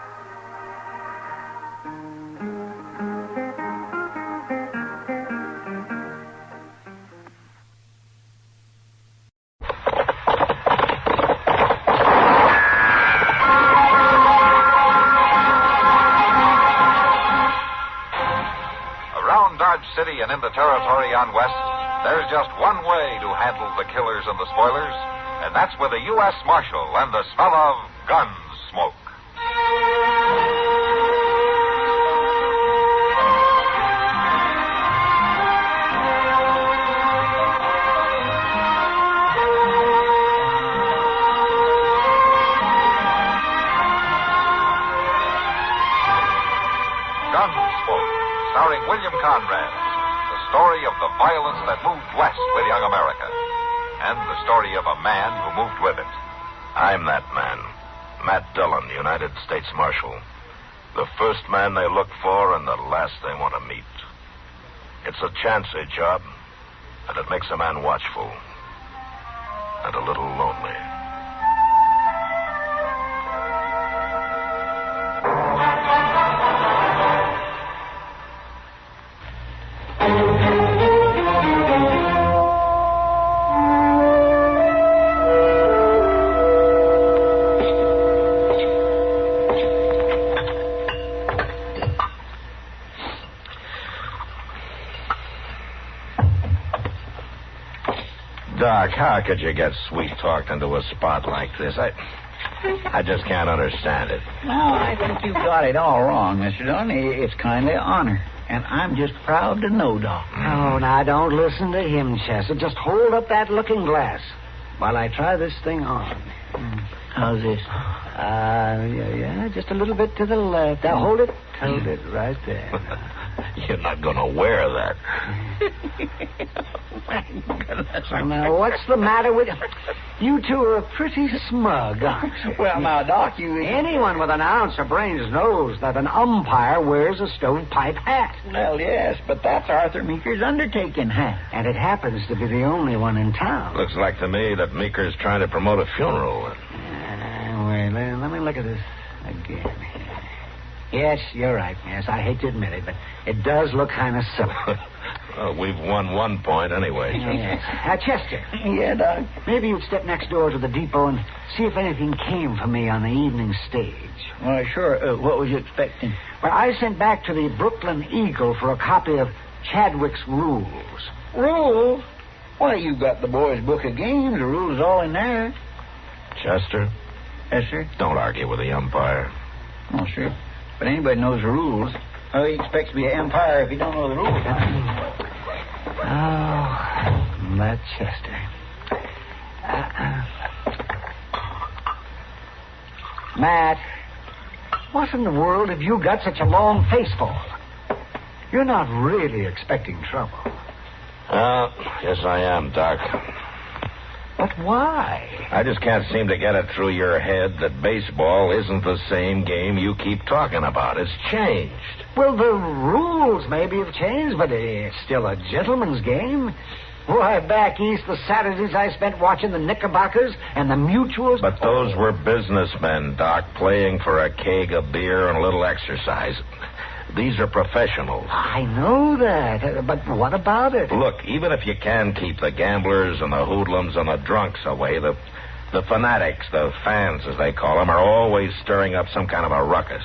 City and in the territory on West, there's just one way to handle the killers and the spoilers, and that's with a U.S. Marshal and the smell of Gunsmoke. Gunsmoke, starring William Conrad. The story of the violence that moved west with young America, and the story of a man who moved with it. I'm that man, Matt Dillon, United States Marshal. The first man they look for and the last they want to meet. It's a chancy job, and it makes a man watchful and a little lonely. Doc, how could you get sweet-talked into a spot like this? I just can't understand it. No, I think you've got it all wrong, Mr. Dillon. It's kindly honor. And I'm just proud to know, Doc. Oh, now, don't listen to him, Chester. Just hold up that looking glass while I try this thing on. How's this? Yeah, just a little bit to the left. Now, hold it right there. You're not going to wear that. Now, what's the matter with you? You two are pretty smug, aren't you? Well, now, Doc, Anyone with an ounce of brains knows that an umpire wears a stovepipe hat. Well, yes, but that's Arthur Meeker's undertaking hat. And it happens to be the only one in town. Looks like to me that Meeker's trying to promote a funeral. Wait, let me look at this again. Yes, you're right, yes. I hate to admit it, but it does look kind of silly. Well, we've won 1 point anyway. Yes. Chester. Yeah, Doc? Maybe you'd step next door to the depot and see if anything came for me on the evening stage. Well, sure. What was you expecting? Well, I sent back to the Brooklyn Eagle for a copy of Chadwick's Rules. Rules? Why, you've got the boys' book of games. The rules all in there. Chester? Yes, sir? Don't argue with the umpire. Oh, sure. But anybody knows the rules. How he expects to be an umpire if he don't know the rules? Oh, Matt Chester. Matt, what in the world have you got such a long face for? You're not really expecting trouble. Yes, I am, Doc. But why? I just can't seem to get it through your head that baseball isn't the same game you keep talking about. It's changed. Well, the rules maybe have changed, but it's still a gentleman's game. Why, back east, the Saturdays I spent watching the Knickerbockers and the Mutuals. But those were businessmen, Doc, playing for a keg of beer and a little exercise. These are professionals. I know that, but what about it? Look, even if you can keep the gamblers and the hoodlums and the drunks away, the fanatics, the fans, as they call them, are always stirring up some kind of a ruckus.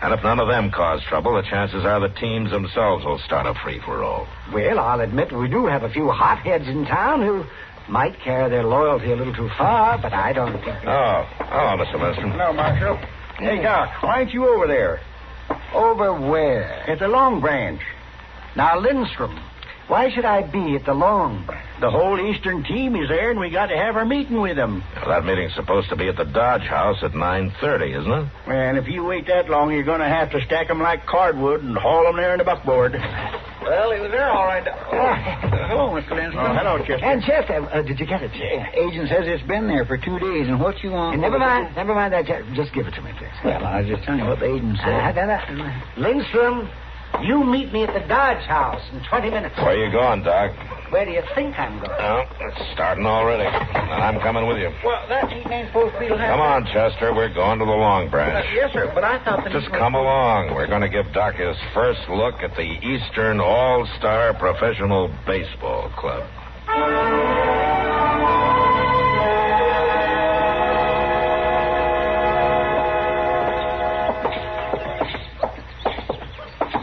And if none of them cause trouble, the chances are the teams themselves will start a free-for-all. Well, I'll admit we do have a few hotheads in town who might carry their loyalty a little too far, but I don't think... Oh, hello, Mr. Lindstrom. Hello, Marshal. Hey, Doc, why ain't you over there? Over where? At the Long Branch. Now, Lindstrom, why should I be at the Long Branch? The whole Eastern team is there, and we got to have our meeting with them. Well, that meeting's supposed to be at the Dodge House at 9:30, isn't it? And if you wait that long, you're going to have to stack them like cardwood and haul them there in the buckboard. Well, he was there all right. Hello, Mr. Lindstrom. Hello, Chester. And Chester, did you get it? Agent says it's been there for 2 days, and what you want... Never mind that. Just give it to me, please. Well, I was just telling you what the agent said. Lindstrom, you meet me at the Dodge House in 20 minutes. Where you going, Doc? Where do you think I'm going? Oh, it's starting already. And I'm coming with you. Well, that meeting ain't supposed to be... Come on, Chester. We're going to the Long Branch. Yes, sir, but I thought that... Just come along. We're going to give Doc his first look at the Eastern All-Star Professional Baseball Club.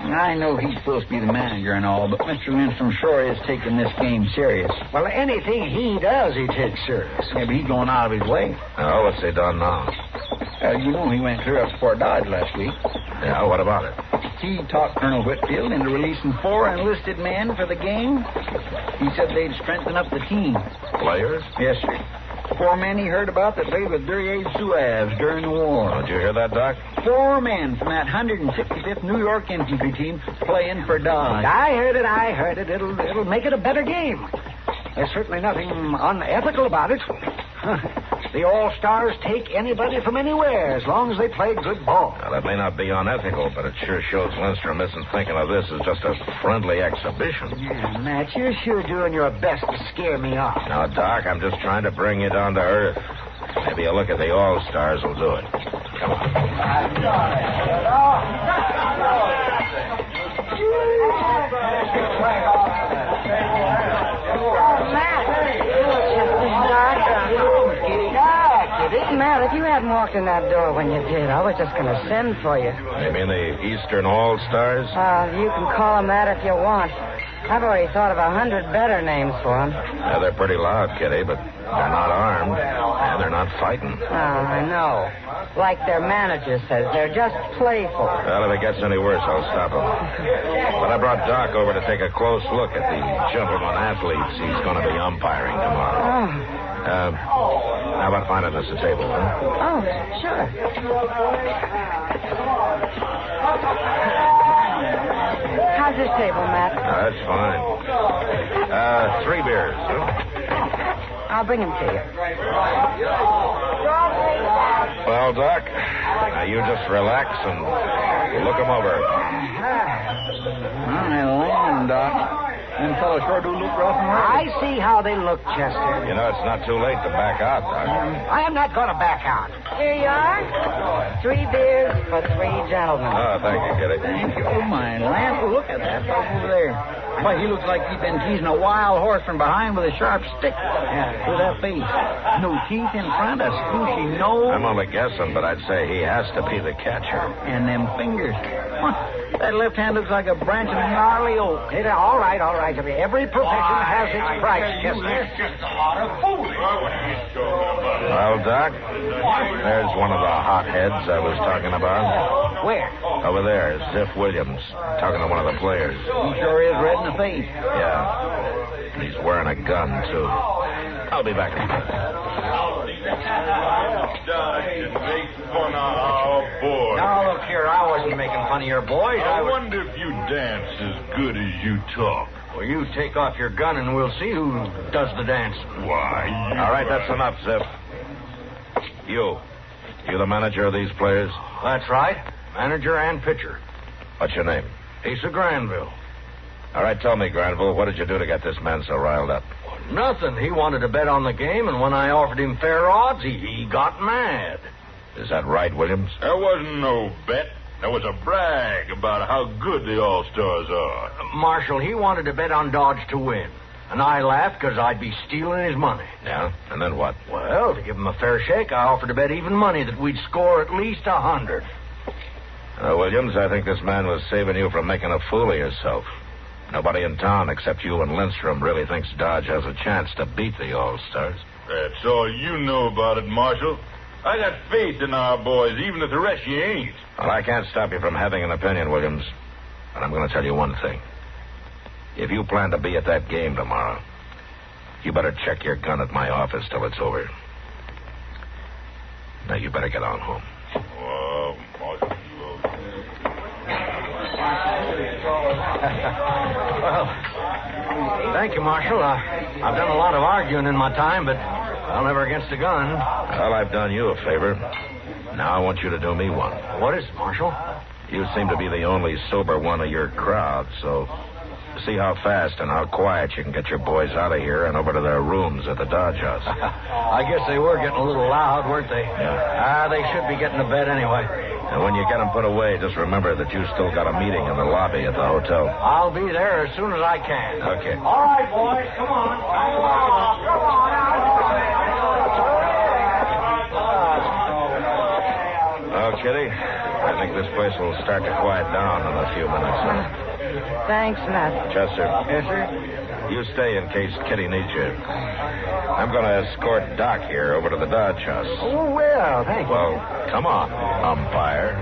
I know he's supposed to be the manager and all, but Mr. Lindstrom sure is taking this game serious. Well, anything he does, he takes serious. Yeah, but he's going out of his way. Oh, what's he done now? You know he went clear up to Fort Dodge last week. Yeah, what about it? He talked Colonel Whitfield into releasing 4 enlisted men for the game. He said they'd strengthen up the team. Players? Yes, sir. 4 men he heard about that played with Duryea Zouaves during the war. Did you hear that, Doc? 4 men from that 165th New York infantry team playing for Dodge. I heard it. It'll make it a better game. There's certainly nothing unethical about it. The All-Stars take anybody from anywhere as long as they play good ball. Now, that may not be unethical, but it sure shows Lindstrom isn't thinking of this as just a friendly exhibition. Yeah, Matt, you're sure doing your best to scare me off. Now, Doc, I'm just trying to bring you down to earth. Maybe a look at the All-Stars will do it. Come on. Matt, if you hadn't walked in that door when you did, I was just going to send for you. You mean the Eastern All-Stars? You can call them that if you want. I've already thought of 100 better names for them. Yeah, they're pretty loud, Kitty, but they're not armed, and they're not fighting. Oh, I know. Like their manager says, they're just playful. Well, if it gets any worse, I'll stop him. But I brought Doc over to take a close look at the gentleman athletes he's going to be umpiring tomorrow. How about finding us a table, huh? Oh, sure. How's this table, Matt? That's fine. 3 beers, huh? I'll bring them to you. Well, Doc, now you just relax and look them over. I land, Doc. Them fellows sure do look rough and ready. I see how they look, Chester. You know, it's not too late to back out, Doc. I am not going to back out. Here you are. 3 beers for 3 gentlemen. Oh, thank you, Kitty. Thank you. Oh, my land. Look at that fellow over there. Why, he looks like he's been teasing a wild horse from behind with a sharp stick. Yeah, with that face. No teeth in front, a squishy nose. I'm only guessing, but I'd say he has to be the catcher. And them fingers. That left hand looks like a branch of gnarly oak. All right. Every profession has its price, Chester. There's just a lot of fooling. Well, Doc, there's one of the hotheads I was talking about. Where? Over there, Ziff Williams, talking to one of the players. He sure is red in the face. Yeah. And he's wearing a gun, too. I'll be back in a minute. Now, look here, I wasn't making fun of your boys. I wonder if you dance as good as you talk. Well, you take off your gun and we'll see who does the dancing. Why, All right, that's enough, Ziff. You the manager of these players? That's right. Manager and pitcher. What's your name? Asa Granville. All right, tell me, Granville, what did you do to get this man so riled up? Nothing. He wanted to bet on the game, and when I offered him fair odds, he got mad. Is that right, Williams? There wasn't no bet. There was a brag about how good the All-Stars are. Marshal, he wanted to bet on Dodge to win. And I laughed because I'd be stealing his money. Yeah? And then what? Well, to give him a fair shake, I offered to bet even money that we'd score at least 100. Williams, I think this man was saving you from making a fool of yourself. Nobody in town except you and Lindstrom really thinks Dodge has a chance to beat the All-Stars. That's all you know about it, Marshal. I got faith in our boys, even if the rest of you ain't. Well, I can't stop you from having an opinion, Williams. But I'm going to tell you one thing. If you plan to be at that game tomorrow, you better check your gun at my office till it's over. Now, you better get on home. Marshal. Well, thank you, Marshal. I've done a lot of arguing in my time, but I'll never against a gun. Well, I've done you a favor. Now I want you to do me one. What is it, Marshal? You seem to be the only sober one of your crowd, so see how fast and how quiet you can get your boys out of here and over to their rooms at the Dodge House. I guess they were getting a little loud, weren't they? Yeah. They should be getting to bed anyway. And when you get them put away, just remember that you still got a meeting in the lobby at the hotel. I'll be there as soon as I can. Okay. All right, boys, come on. Well, Kitty, I think this place will start to quiet down in a few minutes. Thanks, Matt. Chester. Yes, sir? You stay in case Kitty needs you. I'm going to escort Doc here over to the Dodge House. Oh, well, thank you. Well, come on, umpire.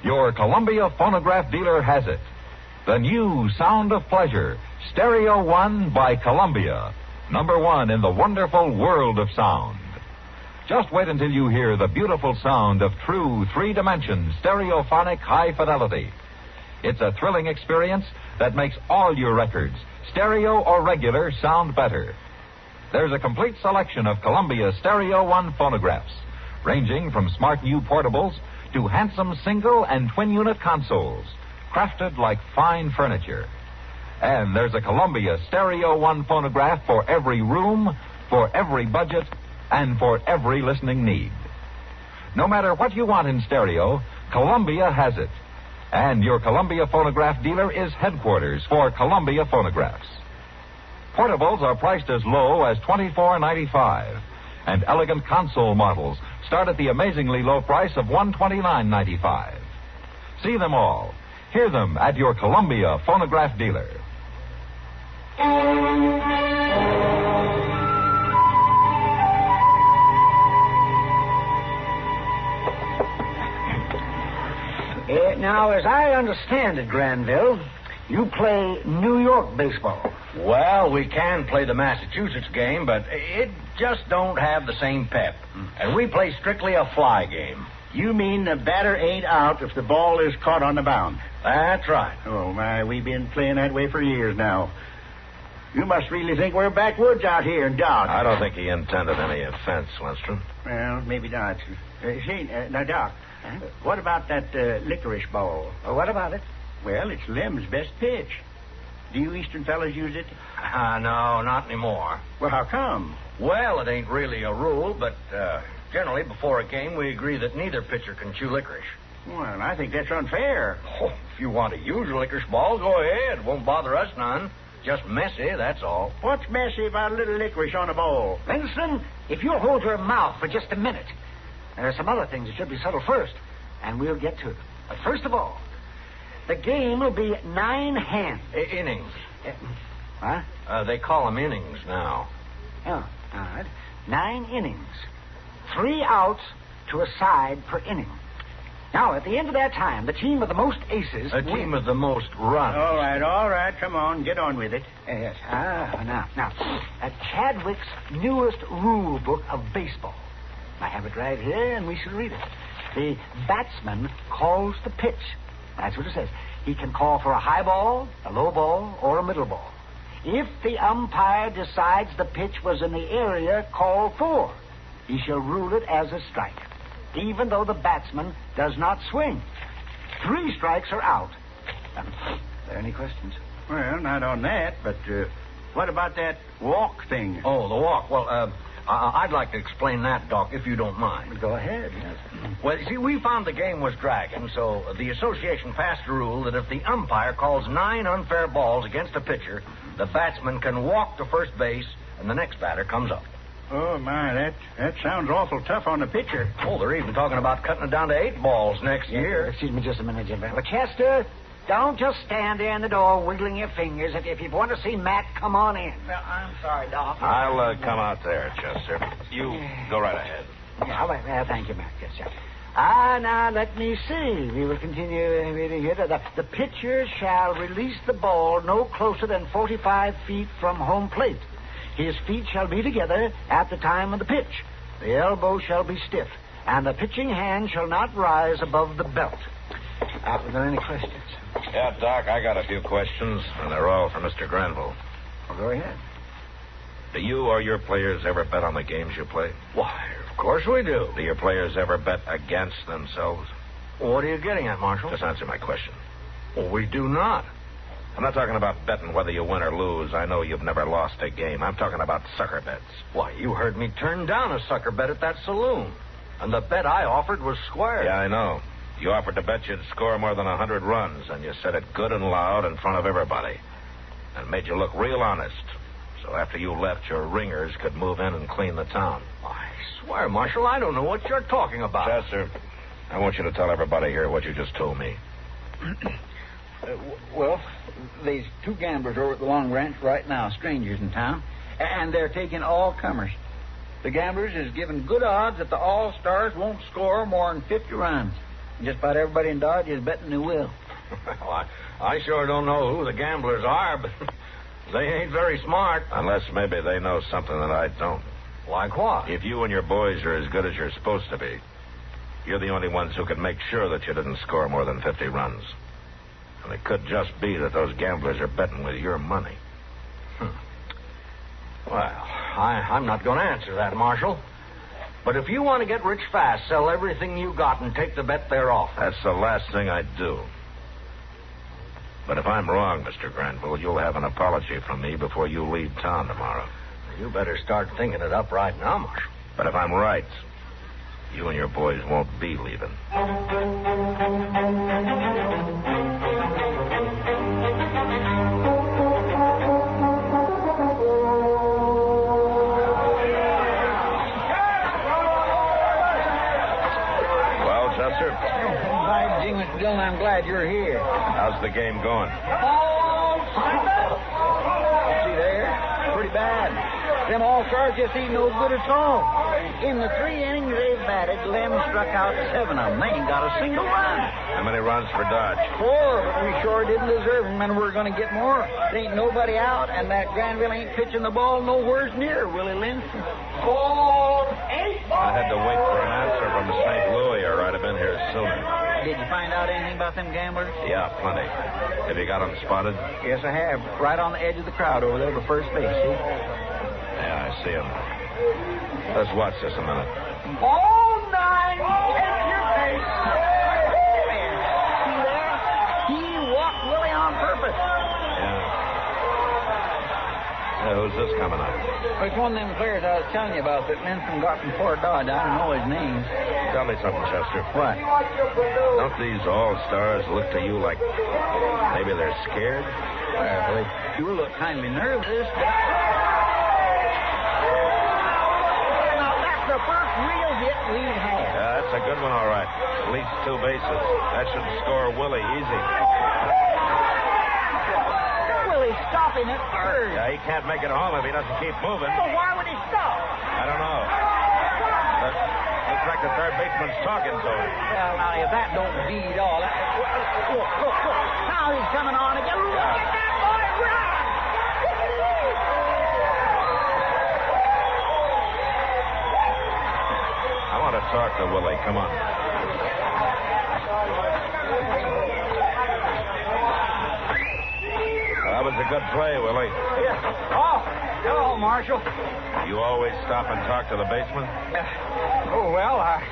Your Columbia phonograph dealer has it. The new Sound of Pleasure, Stereo One by Columbia. #1 in the wonderful world of sound. Just wait until you hear the beautiful sound of true three-dimension stereophonic high fidelity. It's a thrilling experience that makes all your records, stereo or regular, sound better. There's a complete selection of Columbia Stereo One phonographs, ranging from smart new portables to handsome single and twin-unit consoles, crafted like fine furniture. And there's a Columbia Stereo One phonograph for every room, for every budget, and for every listening need. No matter what you want in stereo, Columbia has it. And your Columbia phonograph dealer is headquarters for Columbia phonographs. Portables are priced as low as $24.95. And elegant console models start at the amazingly low price of $129.95. See them all. Hear them at your Columbia phonograph dealer. Now, as I understand it, Granville, you play New York baseball. Well, we can play the Massachusetts game, but it just don't have the same pep. And we play strictly a fly game. You mean the batter ain't out if the ball is caught on the mound? That's right. Oh, my, we've been playing that way for years now. You must really think we're backwoods out here in Dodge. I don't think he intended any offense, Lindstrom. Well, maybe not. Now, Doc, what about that licorice ball? What about it? Well, it's Lem's best pitch. Do you Eastern fellas use it? No, not anymore. Well, how come? Well, it ain't really a rule, but generally before a game we agree that neither pitcher can chew licorice. Well, I think that's unfair. Oh, if you want to use a licorice ball, go ahead. Won't bother us none. Just messy, that's all. What's messy about a little licorice on a ball? Winston, if you'll hold your mouth for just a minute. There are some other things that should be settled first, and we'll get to them. But first of all, the game will be 9 hands. Innings. Huh? They call them innings now. Oh, all right. 9 innings. 3 outs to a side per inning. Now, at the end of that time, the team with the most aces... The team with the most runs. All right. Come on, get on with it. Yes. Now, Chadwick's newest rule book of baseball. I have it right here, and we shall read it. The batsman calls the pitch. That's what it says. He can call for a high ball, a low ball, or a middle ball. If the umpire decides the pitch was in the area called for, he shall rule it as a strike, even though the batsman does not swing. 3 strikes are out. Are there any questions? Well, not on that, but what about that walk thing? Oh, the walk. Well, I'd like to explain that, Doc, if you don't mind. Go ahead, yes. Well, you see, we found the game was dragging, so the association passed a rule that if the umpire calls 9 unfair balls against a pitcher, the batsman can walk to first base, and the next batter comes up. Oh, my, that sounds awful tough on the pitcher. Oh, they're even talking about cutting it down to 8 balls next year. Excuse me just a minute, Jim. Well, Chester, don't just stand there in the door wiggling your fingers. If you want to see Matt, come on in. Well, I'm sorry, Doc. I'll come out there, Chester. You go right ahead. Yeah, well, thank you, Matt. Yes, sir. Now, let me see. We will continue reading here. The pitcher shall release the ball no closer than 45 feet from home plate. His feet shall be together at the time of the pitch. The elbow shall be stiff, and the pitching hand shall not rise above the belt. Are there any questions? Yeah, Doc, I got a few questions, and they're all for Mr. Granville. Well, go ahead. Do you or your players ever bet on the games you play? Why, of course we do. Do your players ever bet against themselves? What are you getting at, Marshal? Just answer my question. Well, we do not. I'm not talking about betting whether you win or lose. I know you've never lost a game. I'm talking about sucker bets. Why, you heard me turn down a sucker bet at that saloon. And the bet I offered was square. Yeah, I know. You offered to bet you'd score more than 100 runs, and you said it good and loud in front of everybody. And made you look real honest. So after you left, your ringers could move in and clean the town. I swear, Marshal, I don't know what you're talking about. Chester, I want you to tell everybody here what you just told me. Well, there's 2 gamblers over at the Long Ranch right now, strangers in town, and they're taking all comers. The gamblers is giving good odds that the All-Stars won't score more than 50 runs. Just about everybody in Dodge is betting they will. Well, I sure don't know who the gamblers are, but they ain't very smart. Unless maybe they know something that I don't. Like what? If you and your boys are as good as you're supposed to be, you're the only ones who can make sure that you didn't score more than 50 runs. And it could just be that those gamblers are betting with your money. Well, I'm not going to answer that, Marshal. But if you want to get rich fast, sell everything you got and take the bet they're off. That's the last thing I'd do. But if I'm wrong, Mr. Granville, you'll have an apology from me before you leave town tomorrow. You better start thinking it up right now, Marshal. But if I'm right, you and your boys won't be leaving. Say, Mr. Dillon, I'm glad you're here. How's the game going? See there? Pretty bad. Them all-stars just ain't no good at all. In the 3 innings they've batted, Lem struck out 7 of them. They ain't got a single run. How many runs for Dodge? 4, but we sure didn't deserve them, and we're going to get more. There ain't nobody out, and that Granville ain't pitching the ball nowheres near Willie Lynch. I had to wait for an answer from St. Louis, or I'd have been here sooner. Did you find out anything about them gamblers? Yeah, plenty. Have you got them spotted? Yes, I have. Right on the edge of the crowd over there to first base, see? Yeah, I see them. Let's watch this a minute. All 9, take your pace. See there? He walked Willie on purpose. Yeah, who's this coming up? It's one of them players I was telling you about that Linson got from Fort Dodge. I don't know his name. Tell me something, Chester. What? Don't these all-stars look to you like maybe they're scared? Well, they sure look kind of nervous. Now, that's the first real hit we've had. Yeah, that's a good one, all right. At least 2 bases. That should score Willie easy. Willie's stopping at third. Yeah, he can't make it home if he doesn't keep moving. Well, why would he stop? I don't know. But looks like the third baseman's talking to him. Well, now, if that don't beat all, look. Now he's coming on again. Look at that boy run! I want to talk to Willie. Come on. That was a good play, Willie. Yeah. Oh, hello, Marshal. You always stop and talk to the baseman?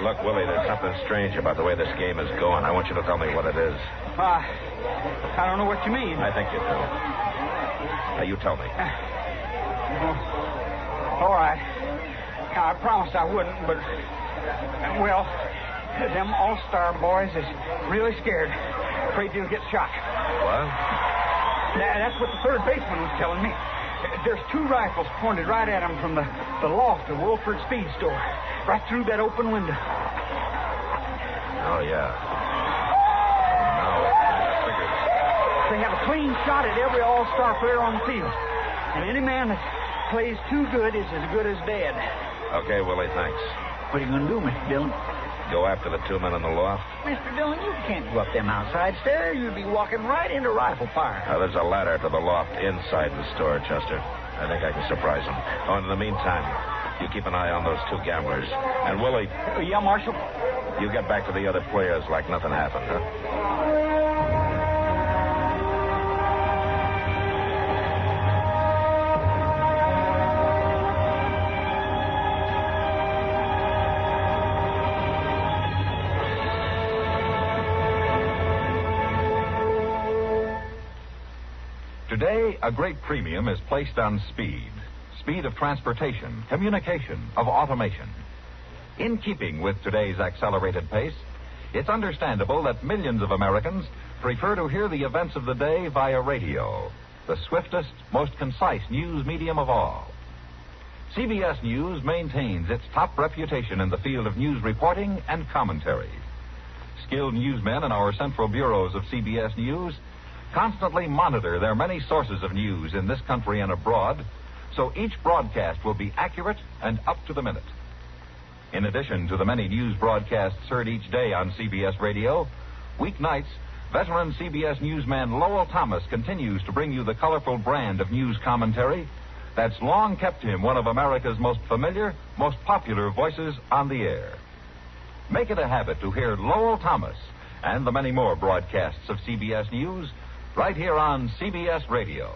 Look, Willie, there's something strange about the way this game is going. I want you to tell me what it is. I don't know what you mean. I think you do. Now, you tell me. All right. I promised I wouldn't, but, well, them all-star boys is really scared. Afraid you'll get shot. What? That's what the third baseman was telling me. There's 2 rifles pointed right at him from the loft of Wolford Speed Store, right through that open window. Oh, yeah. Now it figures. They have a clean shot at every all-star player on the field. And any man that plays too good is as good as dead. Okay, Willie, thanks. What are you going to do, Mr. Dillon? Go after the 2 men in the loft? Mr. Dillon, you can't go up them outside stairs. You'd be walking right into rifle fire. There's a ladder to the loft inside the store, Chester. I think I can surprise them. Oh, and in the meantime, you keep an eye on those 2 gamblers. And, Willie... Yeah, Marshal? You get back to the other players like nothing happened, huh? Today, a great premium is placed on speed. Speed of transportation, communication, of automation. In keeping with today's accelerated pace, it's understandable that millions of Americans prefer to hear the events of the day via radio, the swiftest, most concise news medium of all. CBS News maintains its top reputation in the field of news reporting and commentary. Skilled newsmen in our central bureaus of CBS News constantly monitor their many sources of news in this country and abroad, so each broadcast will be accurate and up to the minute. In addition to the many news broadcasts heard each day on CBS Radio, weeknights, veteran CBS newsman Lowell Thomas continues to bring you the colorful brand of news commentary that's long kept him one of America's most familiar, most popular voices on the air. Make it a habit to hear Lowell Thomas and the many more broadcasts of CBS News right here on CBS Radio.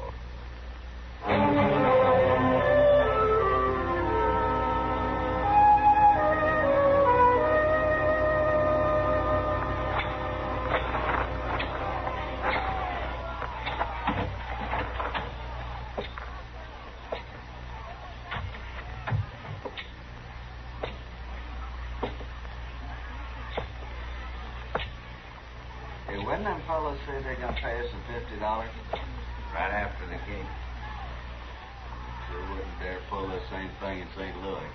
When them fellows say they're going to pay us $50 right after the game, sure wouldn't dare pull this same thing in St. Louis.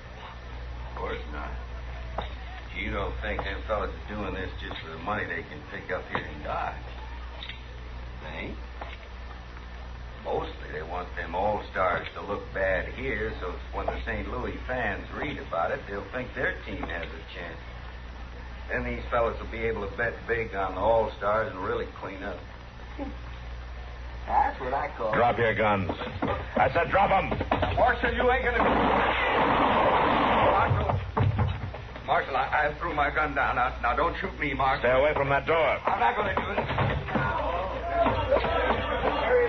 Of course not. You don't think them fellas are doing this just for the money they can pick up here in Dodge? They ain't. Mostly they want them all-stars to look bad here, so when the St. Louis fans read about it, they'll think their team has a chance. Then these fellas will be able to bet big on the all-stars and really clean up. That's what I call Drop your guns. I said drop them. Marshal, you ain't gonna... Marshal, I threw my gun down. Now, don't shoot me, Marshal. Stay away from that door. I'm not gonna do it.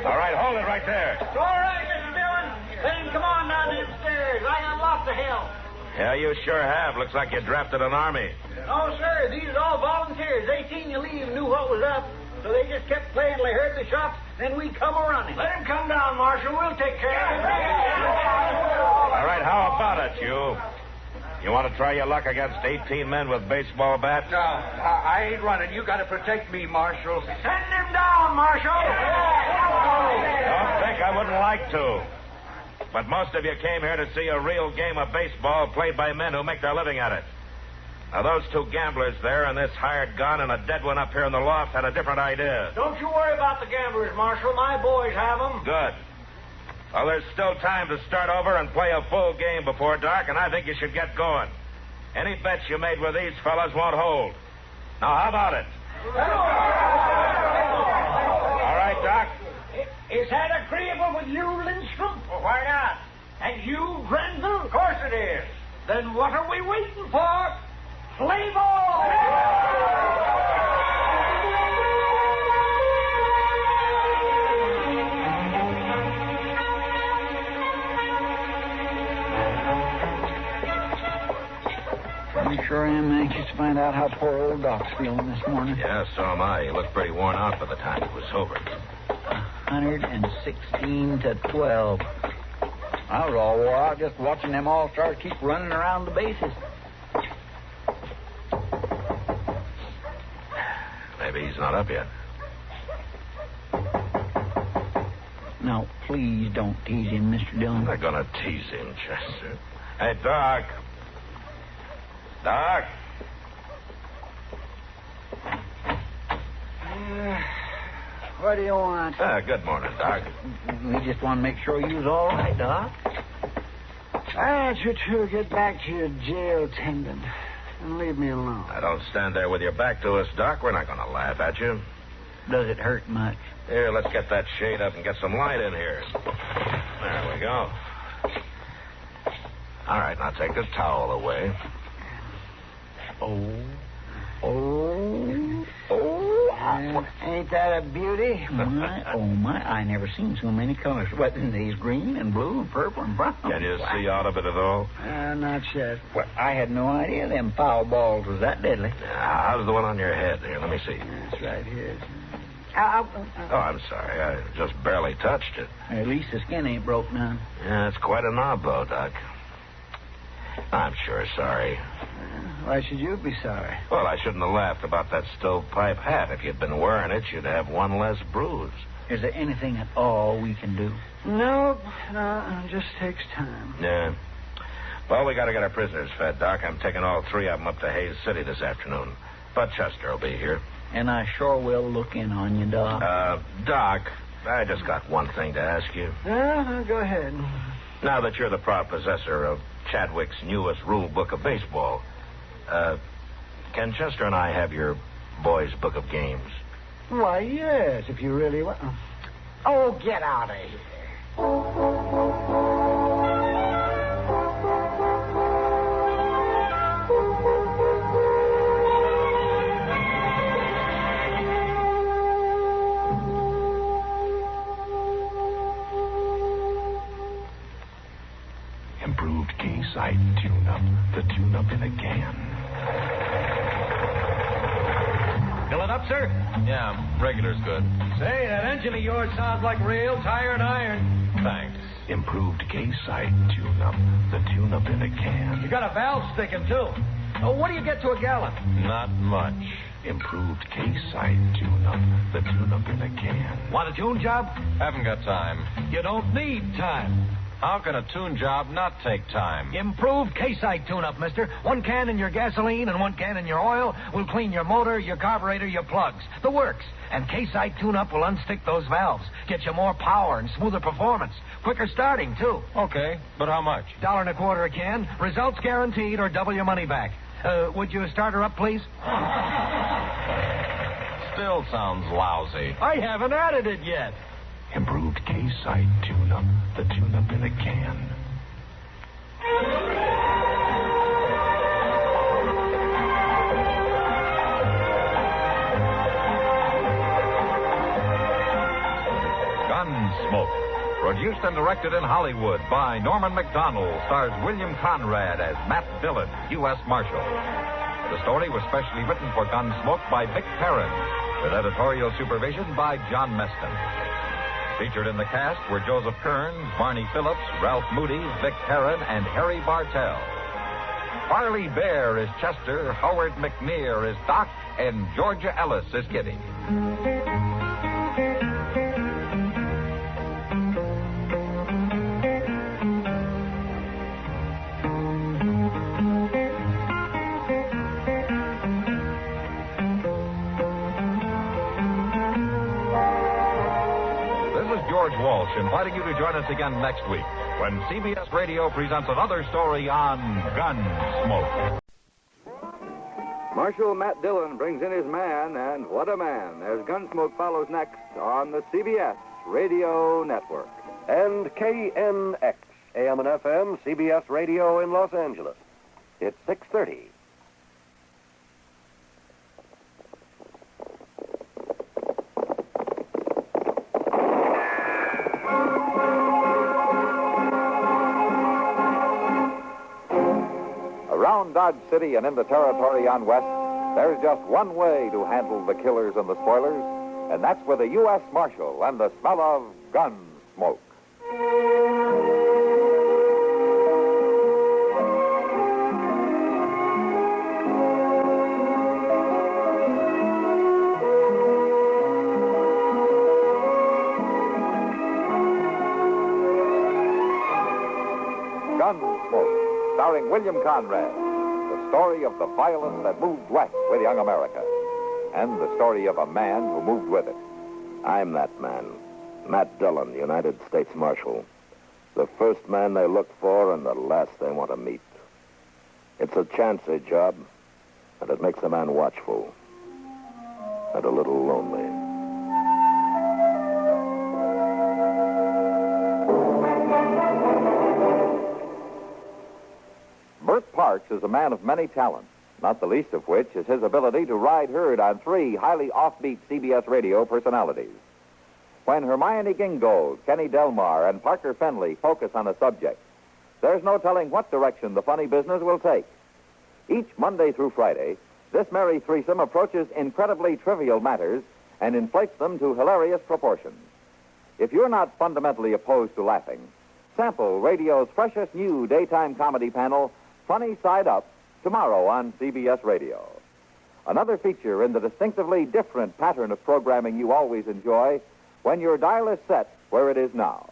All right, hold it right there. It's all right, Mr. Dillon. Then come on down these stairs. I got lots of help. Yeah, you sure have. Looks like you drafted an army. No, sir. These are all volunteers. They seen you leave and knew what was up. So they just kept playing till they heard the shots. Then we come a-running. Let him come down, Marshal. We'll take care of him. All right, how about it, you? You want to try your luck against 18 men with baseball bats? No, I ain't running. You gotta protect me, Marshal. Send him down, Marshal. Don't think I wouldn't like to. But most of you came here to see a real game of baseball played by men who make their living at it. Now, those two gamblers there and this hired gun and a dead one up here in the loft had a different idea. Don't you worry about the gamblers, Marshal. My boys have them. Good. Well, there's still time to start over and play a full game before dark, and I think you should get going. Any bets you made with these fellas won't hold. Now, how about it? All right, Doc. Is that agreeable with you, Lindstrom? Well, why not? And you, Grenville? Of course it is. Then what are we waiting for? Play ball! I sure am anxious to find out how poor old Doc's feeling this morning. Yeah, so am I. He looked pretty worn out by the time he was sober. 116 to 12. I was all wore out just watching them all-stars keep running around the bases. Maybe he's not up yet. Now, please don't tease him, Mr. Dillon. I'm not going to tease him, Chester. Hey, Doc. Doc? What do you want? Good morning, Doc. We just want to make sure you's all right, Doc. I want you to get back to your jail attendant and leave me alone. Now, don't stand there with your back to us, Doc. We're not going to laugh at you. Does it hurt much? Here, let's get that shade up and get some light in here. There we go. All right, now take this towel away. Ain't that a beauty? My, I never seen so many colors. What, these green and blue and purple and brown? Can you see out of it at all? Not yet. Well, I had no idea them foul balls was that deadly. How's the one on your head? Here, let me see. That's right here. Oh, I'm sorry. I just barely touched it. At least the skin ain't broke none. Yeah, it's quite a knob, though, Doc. I'm sure sorry. Why should you be sorry? Well, I shouldn't have laughed about that stovepipe hat. If you'd been wearing it, you'd have one less bruise. Is there anything at all we can do? No, it just takes time. Yeah. Well, we got to get our prisoners fed, Doc. I'm taking all three of them up to Hayes City this afternoon. But Chester will be here. And I sure will look in on you, Doc. Doc, I just got one thing to ask you. Go ahead. Now that you're the proud possessor of Chadwick's newest rule book of baseball, can Chester and I have your boys' book of games? Why, yes, if you really want. Oh, get out of here. Improved K-Site tune-up. The tune-up in a can. Fill it up, sir? Yeah, regular's good. Say, that engine of yours sounds like real tired iron. Thanks. Improved K-Site tune-up. The tune-up in a can. You got a valve sticking, too. Oh, what do you get to a gallon? Not much. Improved K-Site tune-up. The tune-up in a can. Want a tune job? Haven't got time. You don't need time. How can a tune job not take time? Improved K-Site tune-up, mister. 1 can in your gasoline and 1 can in your oil will clean your motor, your carburetor, your plugs. The works. And K-Site tune-up will unstick those valves, get you more power and smoother performance. Quicker starting, too. Okay, but how much? $1.25 a can. Results guaranteed or double your money back. Would you start her up, please? Still sounds lousy. I haven't added it yet. Improved K-Site tune-up. The tune-up in a can. Gunsmoke. Produced and directed in Hollywood by Norman Macdonald. Stars William Conrad as Matt Dillon, U.S. Marshal. The story was specially written for Gunsmoke by Vic Perrin, with editorial supervision by John Meston. Featured in the cast were Joseph Kearns, Barney Phillips, Ralph Moody, Vic Perrin, and Harry Bartell. Farley Bear is Chester, Howard McNear is Doc, and Georgia Ellis is Kitty. Walsh inviting you to join us again next week when CBS Radio presents another story on Gunsmoke. Marshal Matt Dillon brings in his man, and what a man, as Gunsmoke follows next on the CBS Radio Network. And KNX, AM and FM, CBS Radio in Los Angeles. It's 6:30. Around Dodge City and in the territory on West, there's just one way to handle the killers and the spoilers, and that's with a U.S. Marshal and the smell of gun smoke. Gunsmoke, starring William Conrad. The story of the violence that moved west with young America. And the story of a man who moved with it. I'm that man. Matt Dillon, United States Marshal. The first man they look for and the last they want to meet. It's a chancy job, and it makes a man watchful. And a little lonely. Bert Parks is a man of many talents, not the least of which is his ability to ride herd on 3 highly offbeat CBS radio personalities. When Hermione Gingold, Kenny Delmar, and Parker Fenley focus on a subject, there's no telling what direction the funny business will take. Each Monday through Friday, this merry threesome approaches incredibly trivial matters and inflates them to hilarious proportions. If you're not fundamentally opposed to laughing, sample radio's freshest new daytime comedy panel, Funny Side Up, tomorrow on CBS Radio. Another feature in the distinctively different pattern of programming you always enjoy when your dial is set where it is now.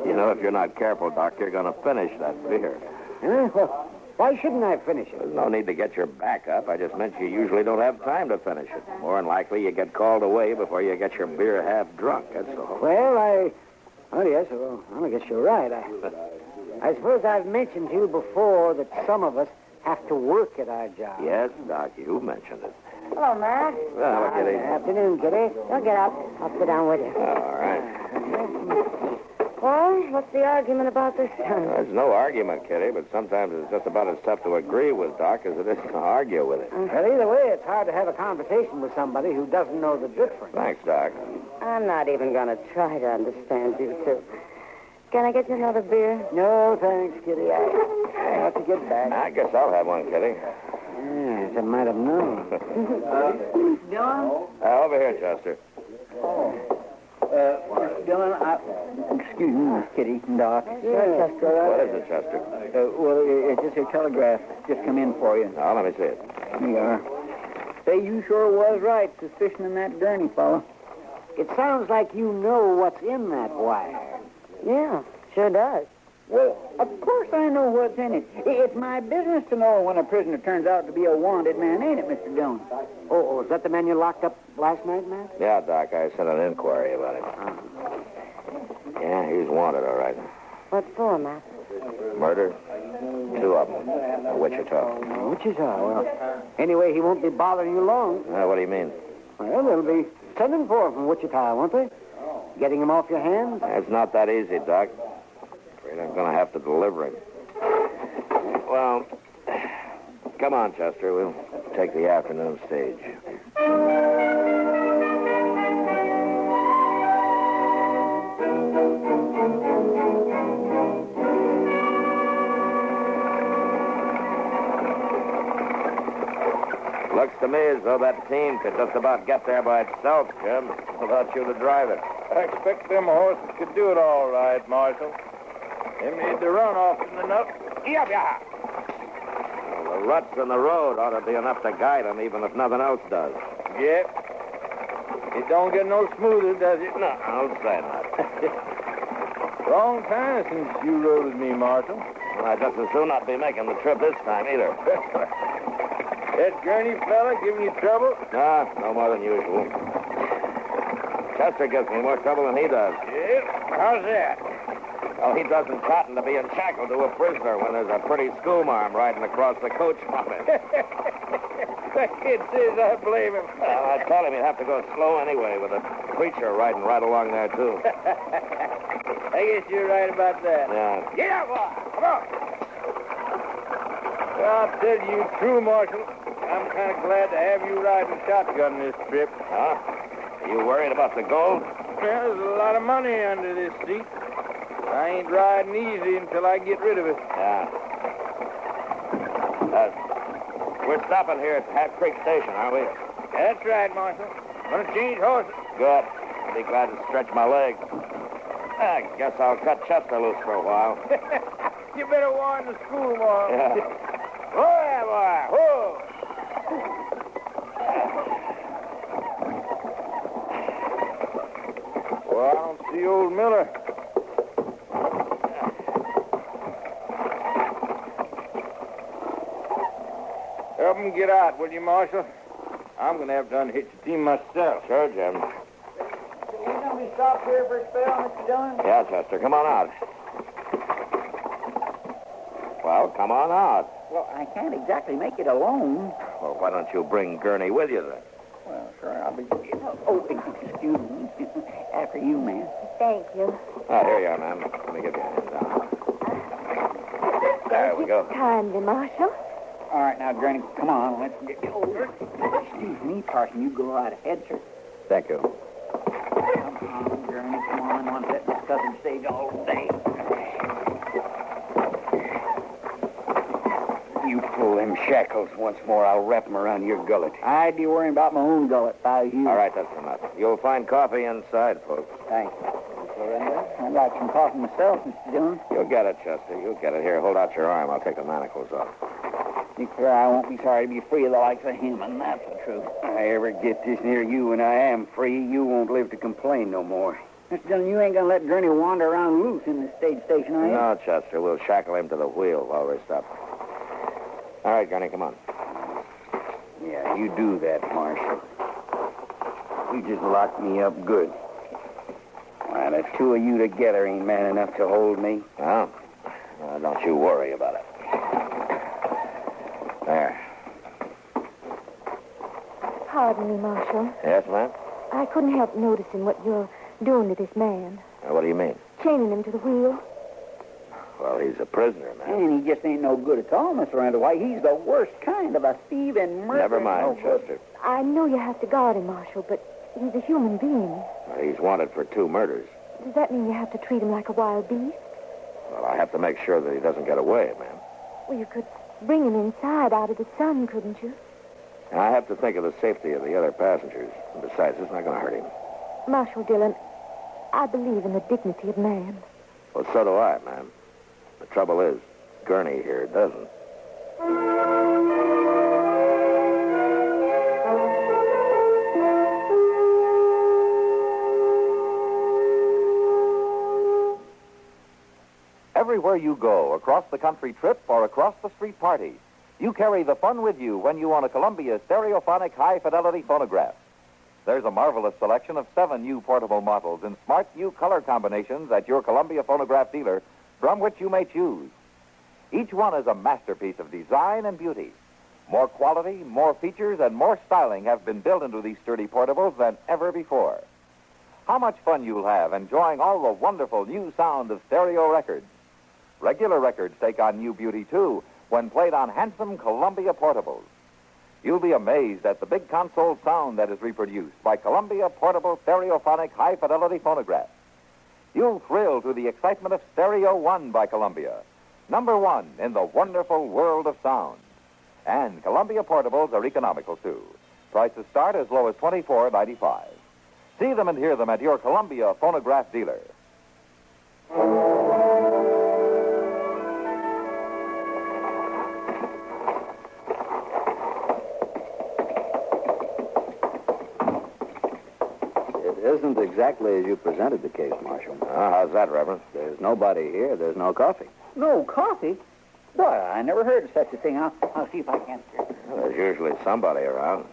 You know, if you're not careful, Doc, you're going to finish that beer. Huh? Well, why shouldn't I finish it? There's no need to get your back up. I just meant you usually don't have time to finish it. More than likely, you get called away before you get your beer half drunk, that's all. Well, yes, well, I guess you're right. I suppose I've mentioned to you before that some of us have to work at our job. Yes, Doc, you mentioned it. Hello, Matt. Well, Kitty. Afternoon, Kitty. Don't get up. I'll sit down with you. All right. Well, what's the argument about this time? There's no argument, Kitty, but sometimes it's just about as tough to agree with Doc as it is to argue with it. Well, either way, it's hard to have a conversation with somebody who doesn't know the difference. Thanks, Doc. I'm not even going to try to understand you two. Can I get you another beer? No, thanks, Kitty. I have to get back. I guess I'll have one, Kitty. Yes, I might have known. Dillon? Over here, Chester. Mr. Dillon, Excuse me, Miss Kitty, Doc. What is it, Chester? Well, it's just a telegraph. Just come in for you. Now, let me see it. Here you are. Say, you sure was right suspicioning that Gurney fellow. It sounds like you know what's in that wire. Yeah, sure does. Well, of course I know what's in it. It's my business to know when a prisoner turns out to be a wanted man, ain't it, Mr. Dillon? Oh, is that the man you locked up last night, Matt? Yeah, Doc, I sent an inquiry about him. Yeah, he's wanted, all right. What for, Matt? Murder? 2 of them. Wichita. Wichita, well, anyway, he won't be bothering you long. What do you mean? Well, they'll be sending for him from Wichita, won't they? Getting him off your hands? It's not that easy, Doc. Afraid I'm going to have to deliver him. Well, come on, Chester. We'll take the afternoon stage. Looks to me as though that team could just about get there by itself, Jim, without you to drive it. I expect them horses could do it all right, Marshal. They made the run often enough. Well, the ruts in the road ought to be enough to guide them, even if nothing else does. Yep. It don't get no smoother, does it? No, don't say that. Long time since you rode with me, Marshal. Well, I'd just as soon not be making the trip this time, either. That Gurney fella giving you trouble? Nah, no more than usual. Chester gives me more trouble than he does. Yep. How's that? Well, he doesn't cotton to being shackled to a prisoner when there's a pretty schoolmarm riding across the coach from him. That kid says I blame him. I told him he'd have to go slow anyway, with a preacher riding right along there, too. I guess you're right about that. Yeah. Get up, boy. Come on. Well, I'll tell you true, Marshal. I'm kind of glad to have you riding shotgun this trip. Huh? Are you worried about the gold? Well, there's a lot of money under this seat. I ain't riding easy until I get rid of it. Yeah. We're stopping here at Hat Creek Station, aren't we? That's right, Marshal. Gonna change horses. Good. I'll be glad to stretch my legs. I guess I'll cut Chester loose for a while. You better warn the school, boy. Yeah. Whoa there, boy. Whoa. Well, I don't see old Miller. Help him get out, will you, Marshal? I'm going to have to unhitch the team myself. Sure, Jim. You gonna be stopped here for a spell, Mr. Dillon? Yeah, Chester, come on out. Well, come on out. Well, I can't exactly make it alone. Well, why don't you bring Gurney with you, then? Well, sure, I'll be... Oh, excuse me. After you, ma'am. Thank you. Oh, here you are, ma'am. Let me give you a hand down. There we go. Kindly, Marshal. All right, now, Gurney, come on. Let's get you over. Excuse me, Parson. You go right ahead, sir. Thank you. Come on, Gurney. Come on. I want to set this southern stage all day. You pull them shackles once more, I'll wrap them around your gullet. I'd be worrying about my own gullet if I was you. All right, that's enough. You'll find coffee inside, folks. Thanks. I'd like some coffee myself, Mr. Dillon. You'll get it, Chester. You'll get it. Here, hold out your arm. I'll take the manacles off. Declare I won't be sorry to be free of the likes of him, and that's the truth. If I ever get this near you and I am free, you won't live to complain no more. Mr. Dillon, you ain't gonna let Gurney wander around loose in this stage station, are you? No, Chester. We'll shackle him to the wheel while we stop. All right, Gurney, come on. Yeah, you do that, Marshal. You just locked me up good. Why, the two of you together ain't man enough to hold me. Well, don't you worry about it. There. Pardon me, Marshal. Yes, ma'am? I couldn't help noticing what you're doing to this man. What do you mean? Chaining him to the wheel. Well, he's a prisoner, man. And he just ain't no good at all, Mr. Randall. Why, he's the worst kind of a thief and murderer. Never mind, Chester. I know you have to guard him, Marshal, but he's a human being. Well, he's wanted for 2 murders. Does that mean you have to treat him like a wild beast? Well, I have to make sure that he doesn't get away, ma'am. Well, you could bring him inside out of the sun, couldn't you? And I have to think of the safety of the other passengers. And besides, it's not going to hurt him. Marshal Dillon, I believe in the dignity of man. Well, so do I, ma'am. The trouble is, Gurney here doesn't. Everywhere you go, across the country trip or across the street party, you carry the fun with you when you own a Columbia stereophonic high-fidelity phonograph. There's a marvelous selection of 7 new portable models in smart new color combinations at your Columbia phonograph dealer, from which you may choose. Each one is a masterpiece of design and beauty. More quality, more features, and more styling have been built into these sturdy portables than ever before. How much fun you'll have enjoying all the wonderful new sound of stereo records. Regular records take on new beauty, too, when played on handsome Columbia portables. You'll be amazed at the big console sound that is reproduced by Columbia portable stereophonic high-fidelity phonographs. You'll thrill to the excitement of Stereo One by Columbia, #1 in the wonderful world of sound. And Columbia portables are economical, too. Prices start as low as $24.95. See them and hear them at your Columbia phonograph dealer. Isn't exactly as you presented the case, Marshal. How's that, Reverend? There's nobody here. There's no coffee. No coffee? Boy, I never heard of such a thing. I'll see if I can. Well, there's usually somebody around.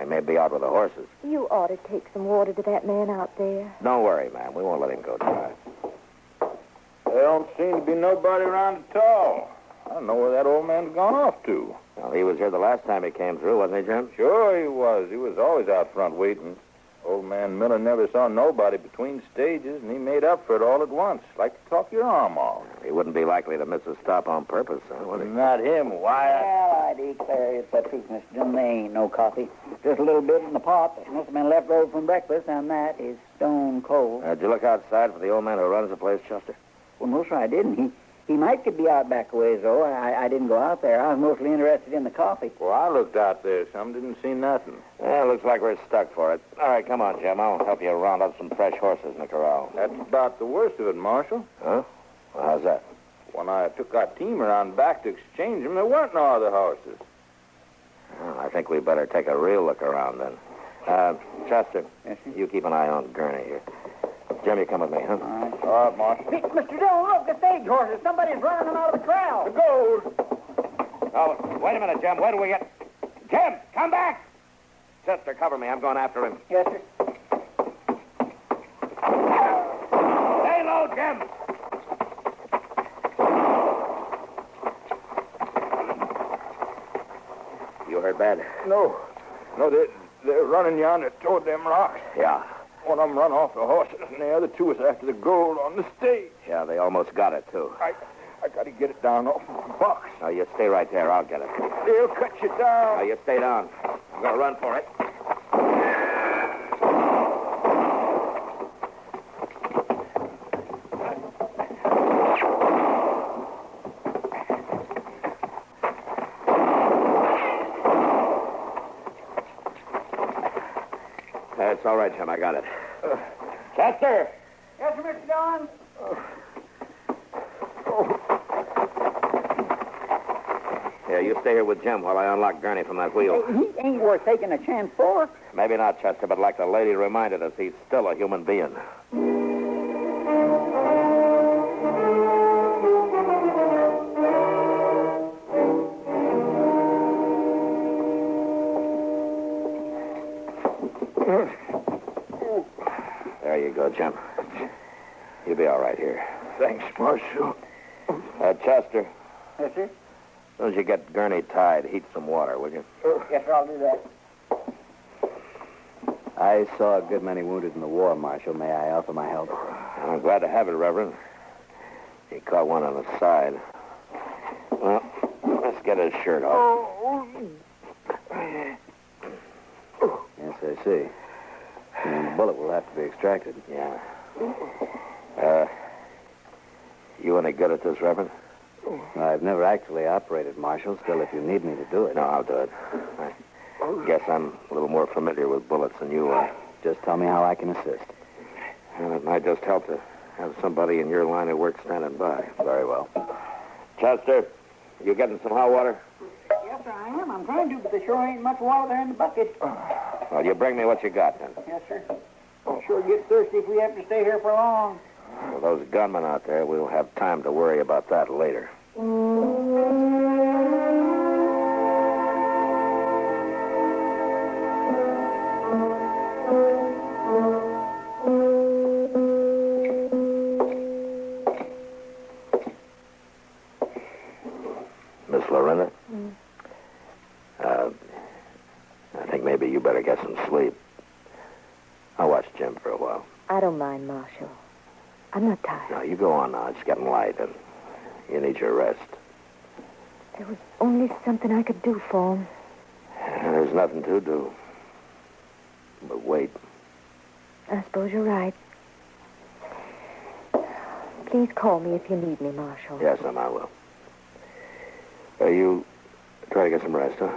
He may be out with the horses. You ought to take some water to that man out there. Don't worry, ma'am. We won't let him go dry. There don't seem to be nobody around at all. I don't know where that old man's gone off to. Well, he was here the last time he came through, wasn't he, Jim? Sure he was. He was always out front waiting. Old man Miller never saw nobody between stages, and he made up for it all at once, like to talk your arm off. He wouldn't be likely to miss a stop on purpose, would he? Not him, Wyatt. Well, I declare it's the truth, Mr. Dillon. There ain't no coffee. Just a little bit in the pot that must have been left over from breakfast, and that is stone cold. Did you look outside for the old man who runs the place, Chester? Well, no, sir, I didn't. He might could be out back a ways, though. I didn't go out there. I was mostly interested in the coffee. Well, I looked out there. Some didn't see nothing. Well, looks like we're stuck for it. All right, come on, Jim. I'll help you round up some fresh horses in the corral. That's about the worst of it, Marshal. Huh? Well, how's that? When I took our team around back to exchange them, there weren't no other horses. Well, I think we better take a real look around then. Chester, yes, you keep an eye on Gurney here. Jim, you come with me, huh? All right, Marshal. Hey, Mr. Dillon, look, the stage horses. Somebody's running them out of the corral. The gold. Oh, wait a minute, Jim. Where do we get... Jim, come back! Chester, cover me. I'm going after him. Yes, sir. Stay low, Jim! You heard bad? No, they're running yonder toward them rocks. Yeah. One of them run off the horses, and the other two is after the gold on the stage. Yeah, they almost got it, too. I got to get it down off the box. Now, you stay right there. I'll get it. They'll cut you down. Now, you stay down. I'm going to run for it. That's all right, Jim. I got it. Chester! Yes, sir, Mr. Dillon. Yeah, you stay here with Jim while I unlock Gurney from that wheel. He ain't worth taking a chance for. Maybe not, Chester, but like the lady reminded us, he's still a human being. There you go, Jim. You'll be all right here. Thanks, Marshal. Chester. Yes, sir. As soon as you get Gurney tied, heat some water, will you? Yes, sir, I'll do that. I saw a good many wounded in the war, Marshal. May I offer my help? I'm glad to have it, Reverend. He caught one on the side. Well, let's get his shirt off. Yes, I see. And the bullet will have to be extracted. Yeah. You any good at this, Reverend? I've never actually operated, Marshal. Still, if you need me to do it. No, I'll do it. I guess I'm a little more familiar with bullets than you are. Just tell me how I can assist. And it might just help to have somebody in your line of work standing by. Very well. Chester, you getting some hot water? Yes, sir, I am. I'm trying to, but there sure ain't much water there in the bucket. Well, you bring me what you got, then. Yes, sir. I'll sure get thirsty if we have to stay here for long. With those gunmen out there, we'll have time to worry about that later. Miss Lorena? I think maybe you better get some sleep. I'll watch Jim for a while. I don't mind, Marshal. I'm not tired. No, you go on now. It's getting light, and you need your rest. There was only something I could do for him. There's nothing to do. But wait. I suppose you're right. Please call me if you need me, Marshal. Yes, I will. You try to get some rest, huh?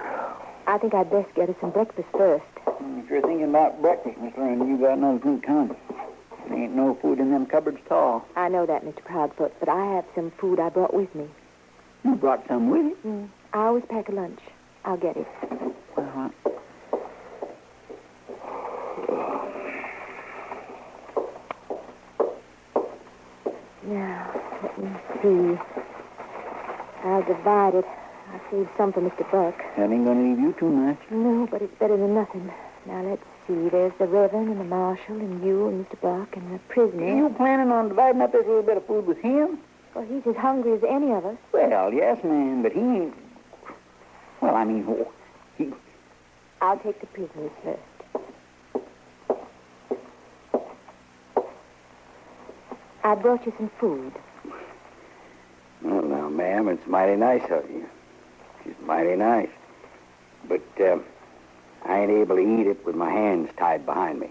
I think I'd best get us some breakfast first. If you're thinking about breakfast, Miss Lorena, you got another food coming. There ain't no food in them cupboards at all. I know that, Mr. Proudfoot, but I have some food I brought with me. You brought some with you? I always pack a lunch. I'll get it. Uh-huh. Now, let me see. I'll divide it. I'll save some for Mr. Buck. That ain't gonna leave you too much. No, but it's better than nothing. Now, let's see. There's the Reverend and the Marshal and you and Mr. Buck and the prisoner. Are you planning on dividing up this little bit of food with him? Well, he's as hungry as any of us. Well, yes, ma'am, but he ain't... Well, I mean, he... I'll take the prisoners first. I brought you some food. Well, now, ma'am, it's mighty nice of you. It's mighty nice. But, I ain't able to eat it with my hands tied behind me.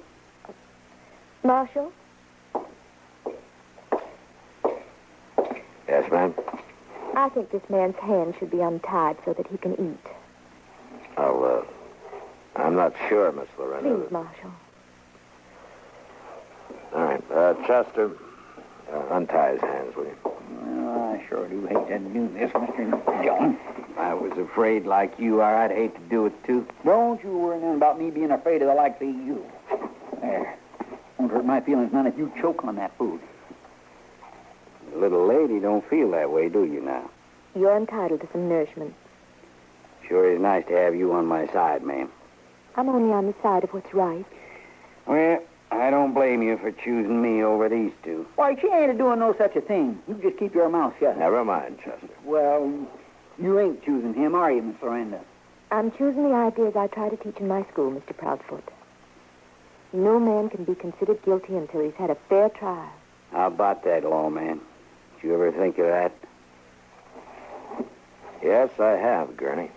Marshal? Yes, ma'am? I think this man's hands should be untied so that he can eat. I'm not sure, Miss Lorena. Please, Marshal. All right. Chester, untie his hands, will you? Well, I sure do hate to do this, Mr. John. I was afraid like you are. I'd hate to do it, too. Don't you worry none about me being afraid of the likes of you. There. Won't hurt my feelings none if you choke on that food. The little lady don't feel that way, do you now? You're entitled to some nourishment. Sure is nice to have you on my side, ma'am. I'm only on the side of what's right. Well, I don't blame you for choosing me over these two. Why, she ain't doing no such a thing. You just keep your mouth shut. Never mind, Chester. Well, you ain't choosing him, are you, Miss Lorena? I'm choosing the ideas I try to teach in my school, Mr. Proudfoot. No man can be considered guilty until he's had a fair trial. How about that, lawman? Did you ever think of that? Yes, I have, Gurney.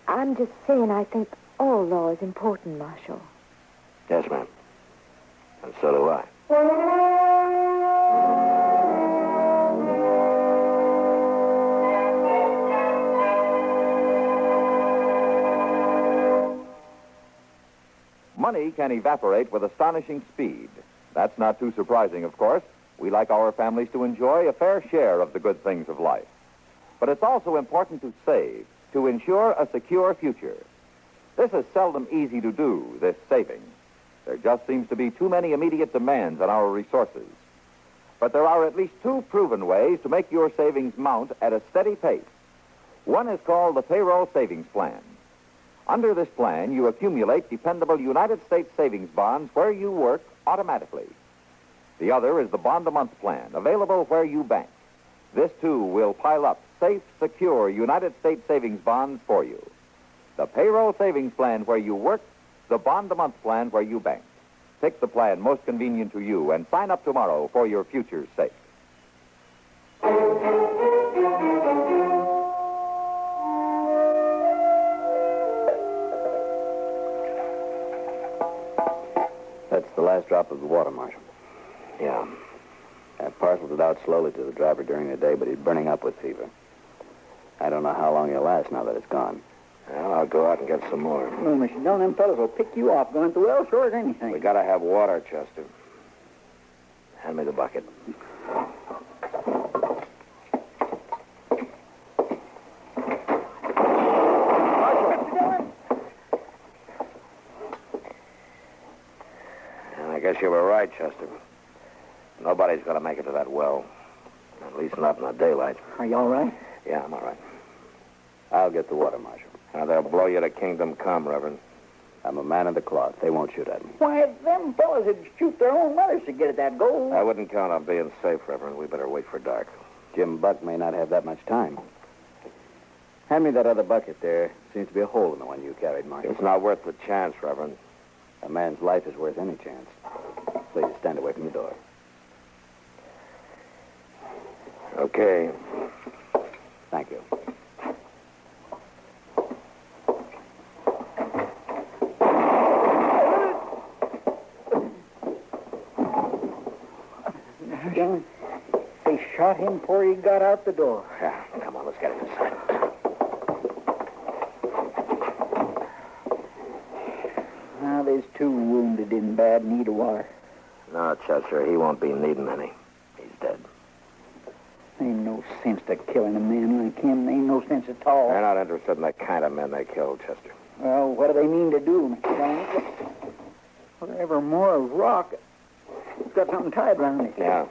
I'm just saying I think all law is important, Marshal. Yes, ma'am. And so do I. Money can evaporate with astonishing speed. That's not too surprising, of course. We like our families to enjoy a fair share of the good things of life. But it's also important to save, to ensure a secure future. This is seldom easy to do, this saving. There just seems to be too many immediate demands on our resources. But there are at least two proven ways to make your savings mount at a steady pace. One is called the Payroll Savings Plan. Under this plan, you accumulate dependable United States savings bonds where you work automatically. The other is the Bond-a-Month Plan, available where you bank. This, too, will pile up safe, secure United States savings bonds for you. The Payroll Savings Plan where you work, the Bond-a-Month Plan where you bank. Pick the plan most convenient to you and sign up tomorrow for your future's sake. That's the last drop of the water, Marshal. Yeah. I parceled it out slowly to the driver during the day, but he's burning up with fever. I don't know how long he'll last now that it's gone. Well, I'll go out and get some more. No, Mr. Dillon, them fellas will pick you off going to the well sure as anything. We gotta have water, Chester. Hand me the bucket. And I guess you were right, Chester. Nobody's gonna make it to that well. At least not in the daylight. Are you all right? Yeah, I'm all right. I'll get the water, Marshal. Now, they'll blow you to kingdom come, Reverend. I'm a man of the cloth. They won't shoot at me. Why, them fellas would shoot their own mothers to get at that gold. I wouldn't count on being safe, Reverend. We better wait for dark. Jim Buck may not have that much time. Hand me that other bucket there. Seems to be a hole in the one you carried, Marshal. It's not worth the chance, Reverend. A man's life is worth any chance. Please stand away from the door. Okay. Thank you. Dillon, they shot him before he got out the door. Yeah, come on, let's get him inside. Now, there's 2 wounded in bad need of water. No, Chester, he won't be needing any. He's dead. Ain't no sense to killing a man like him. Ain't no sense at all. They're not interested in the kind of men they killed, Chester. Well, what do they mean to do, Mr. Dillon? Whatever more of rock, it's got something tied around it. Yeah.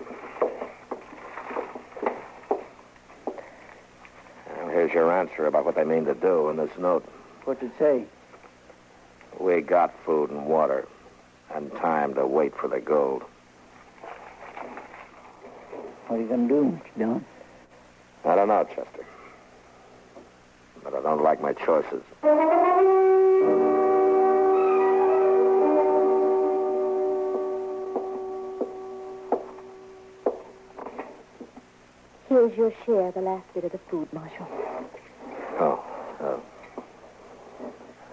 Well, here's your answer about what they mean to do in this note. What's it say? We got food and water and time to wait for the gold. What are you going to do, Mr. Dillon? I don't know, Chester. But I don't like my choices. Here's your share, the last bit of the food, Marshal. Oh.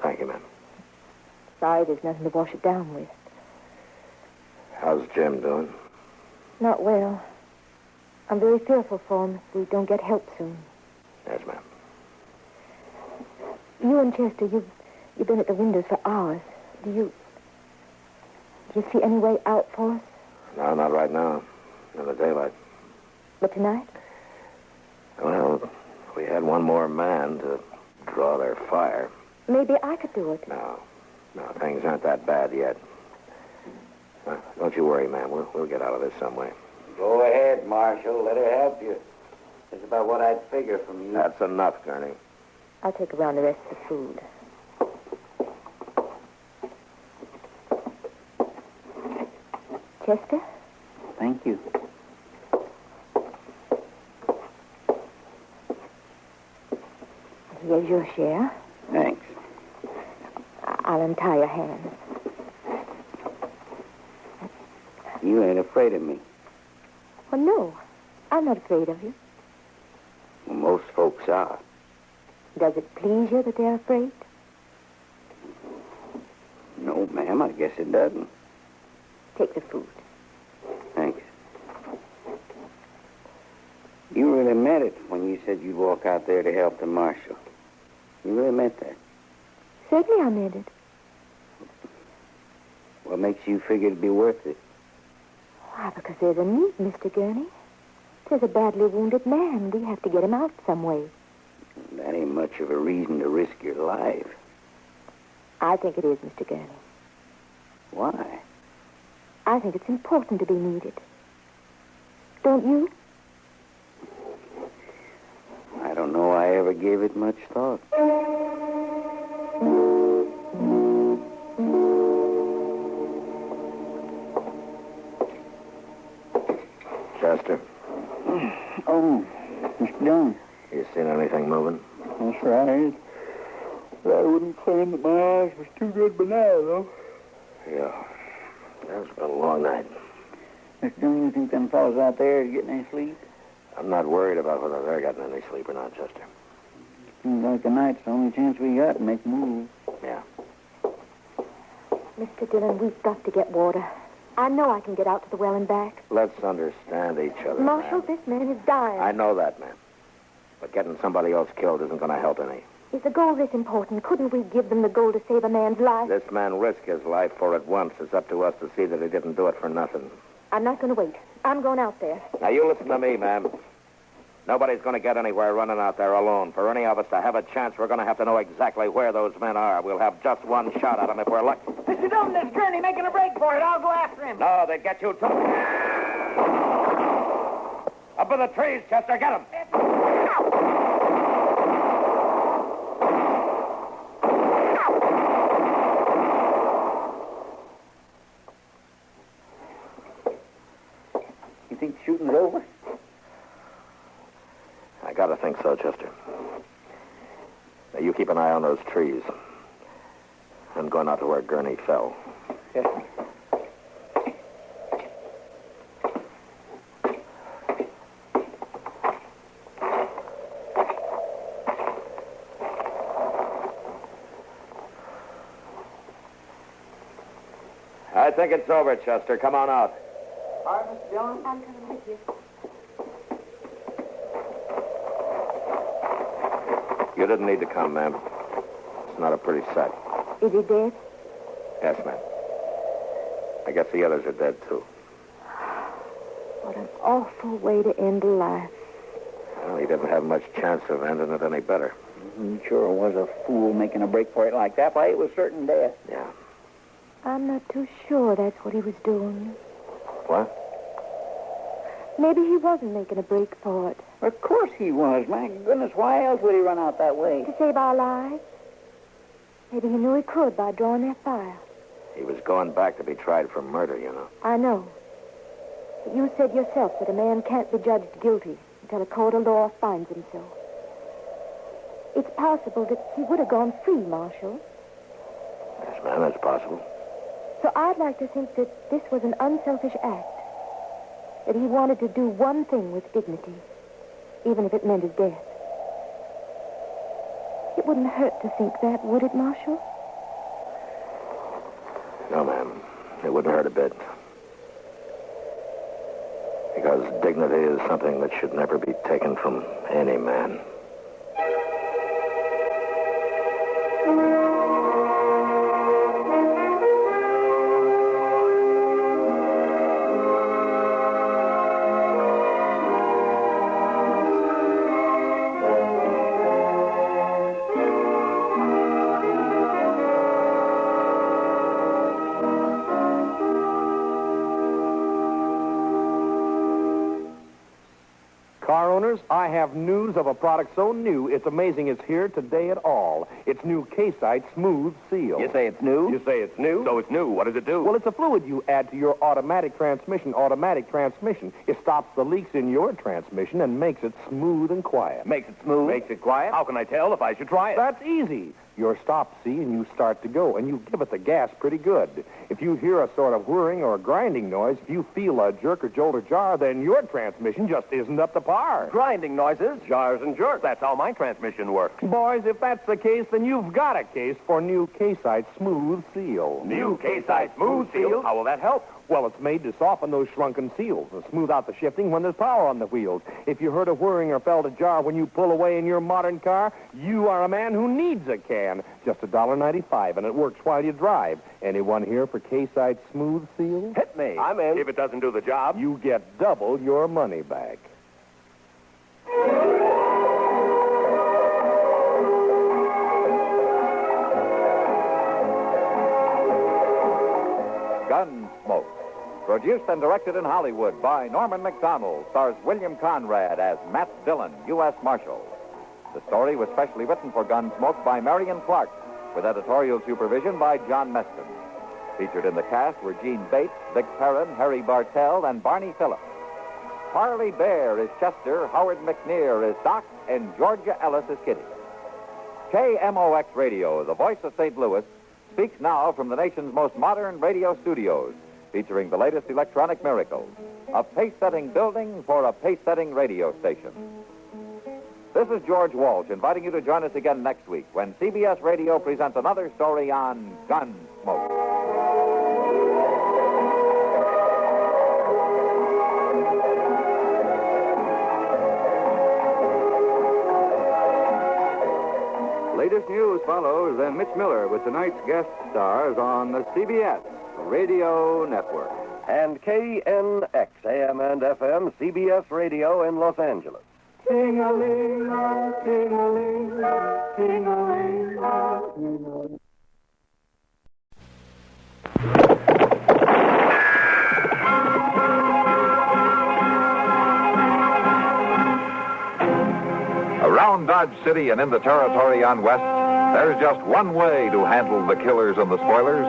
Thank you, ma'am. Sorry there's nothing to wash it down with. How's Jim doing? Not well. I'm very fearful for him if we don't get help soon. Yes, ma'am. You and Chester, you've been at the windows for hours. Do you see any way out for us? No, not right now. In the daylight. But tonight? Well, we had one more man to draw their fire. Maybe I could do it. No, things aren't that bad yet. Don't you worry, ma'am. We'll get out of this some way. Go ahead, Marshal. Let her help you. That's about what I'd figure from you. That's enough, Gurney. I'll take around the rest of the food. Chester? Thank you. Here's your share. Thanks. I'll untie your hands. You ain't afraid of me. Oh, no. I'm not afraid of you. Well, most folks are. Does it please you that they're afraid? No, ma'am, I guess it doesn't. Take the food. Thanks. You really meant it when you said you'd walk out there to help the marshal. You really meant that. Certainly I meant it. What makes you figure it'd be worth it? Why, because there's a need, Mr. Gurney. There's a badly wounded man. We have to get him out some way. That ain't much of a reason to risk your life. I think it is, Mr. Gurney. Why? I think it's important to be needed. Don't you? I don't know I ever gave it much thought. Chester. Oh, Mr. Dillon. You seen anything moving? That's right. But I wouldn't claim that my eyes was too good by now, though. Yeah. It's been a long night. Mr. Dillon, you think them fellas out there are getting any sleep? I'm not worried about whether they're getting any sleep or not, Chester. Seems like the night's the only chance we got to make a move. Yeah. Mr. Dillon, we've got to get water. I know I can get out to the well and back. Let's understand each other, Marshal, ma'am. this man is dying. I know that, ma'am. But getting somebody else killed isn't going to help any. Is the gold this important? Couldn't we give them the gold to save a man's life? This man risked his life for it once. It's up to us to see that he didn't do it for nothing. I'm not going to wait. I'm going out there. Now, you listen to me, ma'am. Nobody's going to get anywhere running out there alone. For any of us to have a chance, we're going to have to know exactly where those men are. We'll have just one shot at them if we're lucky. Mr. Dillon, there's Gurney making a break for it. I'll go after him. No, they'd get you, too. Up in the trees, Chester. Get him. You think shooting's over? I gotta think so, Chester. Now, you keep an eye on those trees. I'm going out to where Gurney fell. Yes. I think it's over, Chester. Come on out. All right, Mr. Dillon. I'm coming with you. You didn't need to come, ma'am. It's not a pretty sight. Is he dead? Yes, ma'am. I guess the others are dead, too. What an awful way to end a life. Well, he didn't have much chance of ending it any better. He sure was a fool making a break for it like that. Why, it was certain death. Yeah. I'm not too sure that's what he was doing. What? Maybe he wasn't making a break for it. Of course he was. My goodness, why else would he run out that way? To save our lives. Maybe he knew he could by drawing that fire. He was going back to be tried for murder, you know. I know. But you said yourself that a man can't be judged guilty until a court of law finds him so. It's possible that he would have gone free, Marshal. Yes, ma'am, it's possible. So I'd like to think that this was an unselfish act. That he wanted to do one thing with dignity, even if it meant his death. It wouldn't hurt to think that, would it, Marshal? No, ma'am. It wouldn't hurt a bit. Because dignity is something that should never be taken from any man. Car owners, I have news of a product so new, it's amazing it's here today at all. It's new K-Site Smooth Seal. You say it's new? You say it's new? So it's new. What does it do? Well, it's a fluid you add to your automatic transmission. It stops the leaks in your transmission and makes it smooth and quiet. Makes it smooth? Makes it quiet? How can I tell if I should try it? That's easy. Your stop, see, and you start to go, and you give it the gas pretty good. If you hear a sort of whirring or a grinding noise, if you feel a jerk or jolt or jar, then your transmission just isn't up to par. Grinding noises, jars and jerks. That's how my transmission works. Boys, if that's the case, then you've got a case for new K-Site Smooth Seal. New K-Site Smooth Seal? How will that help? Well, it's made to soften those shrunken seals and smooth out the shifting when there's power on the wheels. If you heard a whirring or felt a jar when you pull away in your modern car, you are a man who needs a can. Just $1.95, and it works while you drive. Anyone here for K-Site Smooth Seal? Hit me. I'm in. If it doesn't do the job, you get double your money back. Gunsmoke. Produced and directed in Hollywood by Norman Macdonald, stars William Conrad as Matt Dillon, U.S. Marshal. The story was specially written for Gunsmoke by Marion Clark, with editorial supervision by John Meston. Featured in the cast were Gene Bates, Vic Perrin, Harry Bartell, and Barney Phillips. Harley Bear is Chester, Howard McNear is Doc, and Georgia Ellis is Kitty. KMOX Radio, the voice of St. Louis, speaks now from the nation's most modern radio studios, featuring the latest electronic miracles. A pace-setting building for a pace-setting radio station. This is George Walsh inviting you to join us again next week when CBS Radio presents another story on Gunsmoke. and Mitch Miller with tonight's guest stars on the CBS Radio Network. And KNX, AM and FM, CBS Radio in Los Angeles. Ting-a-ling, ting-a-ling, ting-a-ling, ting-a-ling. Around Dodge City and in the territory on West, there's just one way to handle the killers and the spoilers,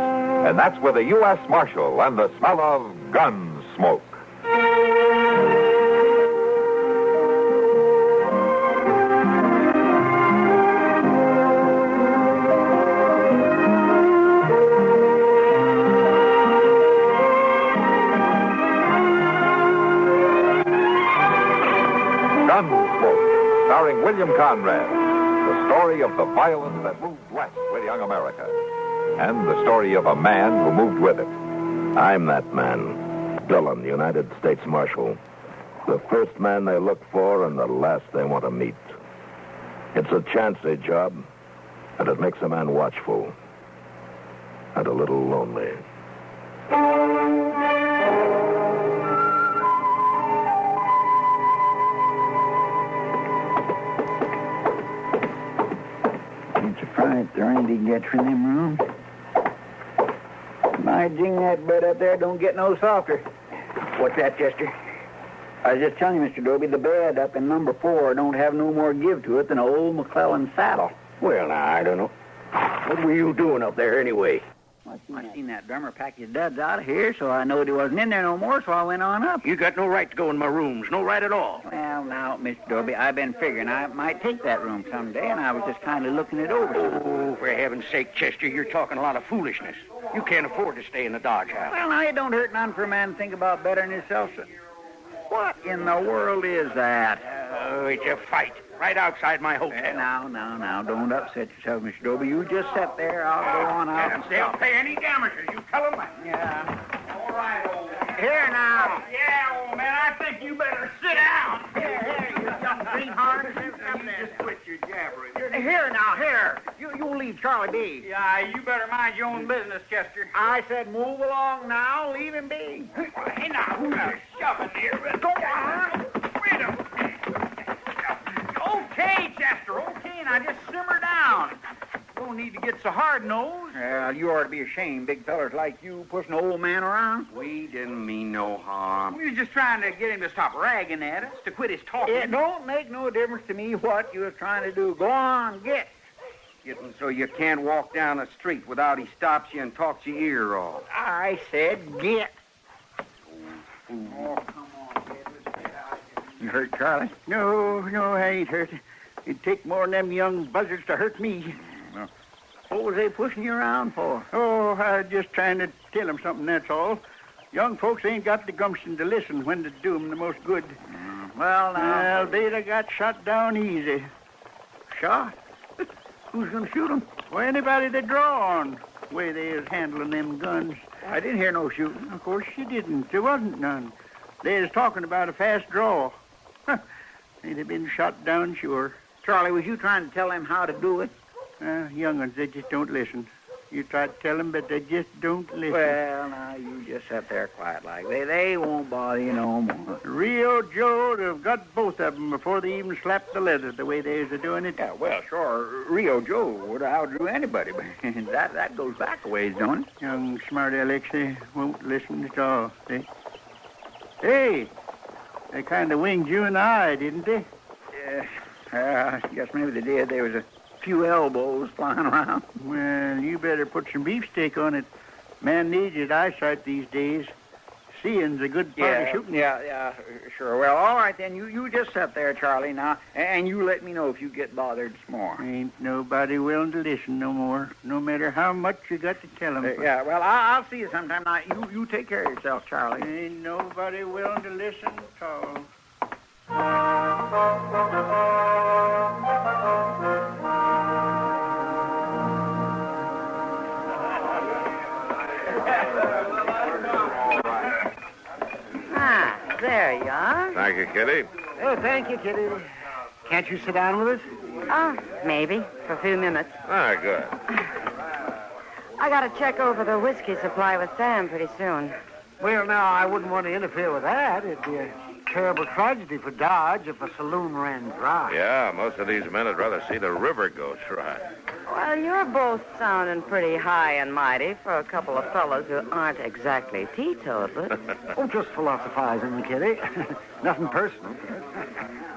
and that's with a U.S. Marshal and the smell of Gunsmoke. Gunsmoke, starring William Conrad, the story of the violence that moved west with young America, and the story of a man who moved with it. I'm that man, Dillon, United States Marshal. The first man they look for and the last they want to meet. It's a chancy job, and it makes a man watchful and a little lonely. It's a fright the rain he gets from them rooms. My jing, that bed up there don't get no softer. What's that, Chester? I was just telling you, Mr. Dobie, the bed up in number 4 don't have no more give to it than an old McClellan saddle. Well, now, I don't know. What were you doing up there anyway? I seen that drummer pack his duds out of here, so I knowed he wasn't in there no more, so I went on up. You got no right to go in my rooms. No right at all. Well, now, Mr. Dobie, I've been figuring I might take that room someday, and I was just kind of looking it over. Oh, for heaven's sake, Chester, you're talking a lot of foolishness. You can't afford to stay in the Dodge House. Well, now, it don't hurt none for a man to think about bettering himself. So what in the world is that? Oh, it's a fight right outside my hotel. Now, don't upset yourself, Mr. Dobie. You just sit there. I'll go on out. And they'll pay any damages. You tell them that. Yeah. All right, old man. Here now. Yeah, old man, I think you better sit down. Here, you young greenheart. Just quit your jabbering. Here now, here. You leave Charlie be. Yeah, you better mind your own business, Chester. I said move along now. Leave him be. Hey, now, who's shoving here? Go on. Wait a minute. Okay, Chester, okay. Now just simmer down. Don't need to get so hard-nosed. Well, you ought to be ashamed, big fellers like you pushing an old man around. We didn't mean no harm. We was just trying to get him to stop ragging at us, to quit his talking. It don't make no difference to me what you was trying to do. Go on, get. Getting so you can't walk down the street without he stops you and talks your ear off. I said get. Oh, come on, kid. Let's get out of here. You hurt Charlie? No, I ain't hurt. It'd take more than them young buzzards to hurt me. Well, what was they pushing you around for? Oh, I was just trying to tell them something, that's all. Young folks ain't got the gumption to listen when to do 'em the most good. Well, now... Well, they'd have got shot down easy. Shot? Who's going to shoot 'em? Well, anybody they draw on, the way they is handling them guns. I didn't hear no shooting. Of course you didn't. There wasn't none. They was talking about a fast draw. They'd have been shot down, sure. Charlie, was you trying to tell them how to do it? Young ones, they just don't listen. You try to tell them, but they just don't listen. Well, now, you just sit there quiet like. They won't bother you no more. Rio Joe would have got both of them before they even slapped the leather the way they was doing it. Yeah, well, sure, Rio Joe would have outdrew anybody, but that goes back a ways, don't it? Young smart Alex, they won't listen at all. Hey, they kind of winged you in the eye, didn't they? Yeah, I guess maybe they did. There was a few elbows flying around. Well, you better put some beefsteak on it. Man needs his eyesight these days. Seeing's a good part of shooting. Yeah, sure. Well, all right, then. You just sit there, Charlie, now, and you let me know if you get bothered some more. Ain't nobody willing to listen no more, no matter how much you got to tell them. Yeah, well, I'll see you sometime. Now, you take care of yourself, Charlie. Ain't nobody willing to listen at all. There you are. Thank you, Kitty. Oh, thank you, Kitty. Can't you sit down with us? Oh, maybe. For a few minutes. Ah, good. I got to check over the whiskey supply with Sam pretty soon. Well, now, I wouldn't want to interfere with that. It'd be a terrible tragedy for Dodge if a saloon ran dry. Yeah, most of these men would rather see the river go dry. Well, you're both sounding pretty high and mighty for a couple of fellas who aren't exactly teetotalers. Oh, just philosophizing, Kitty. Nothing personal.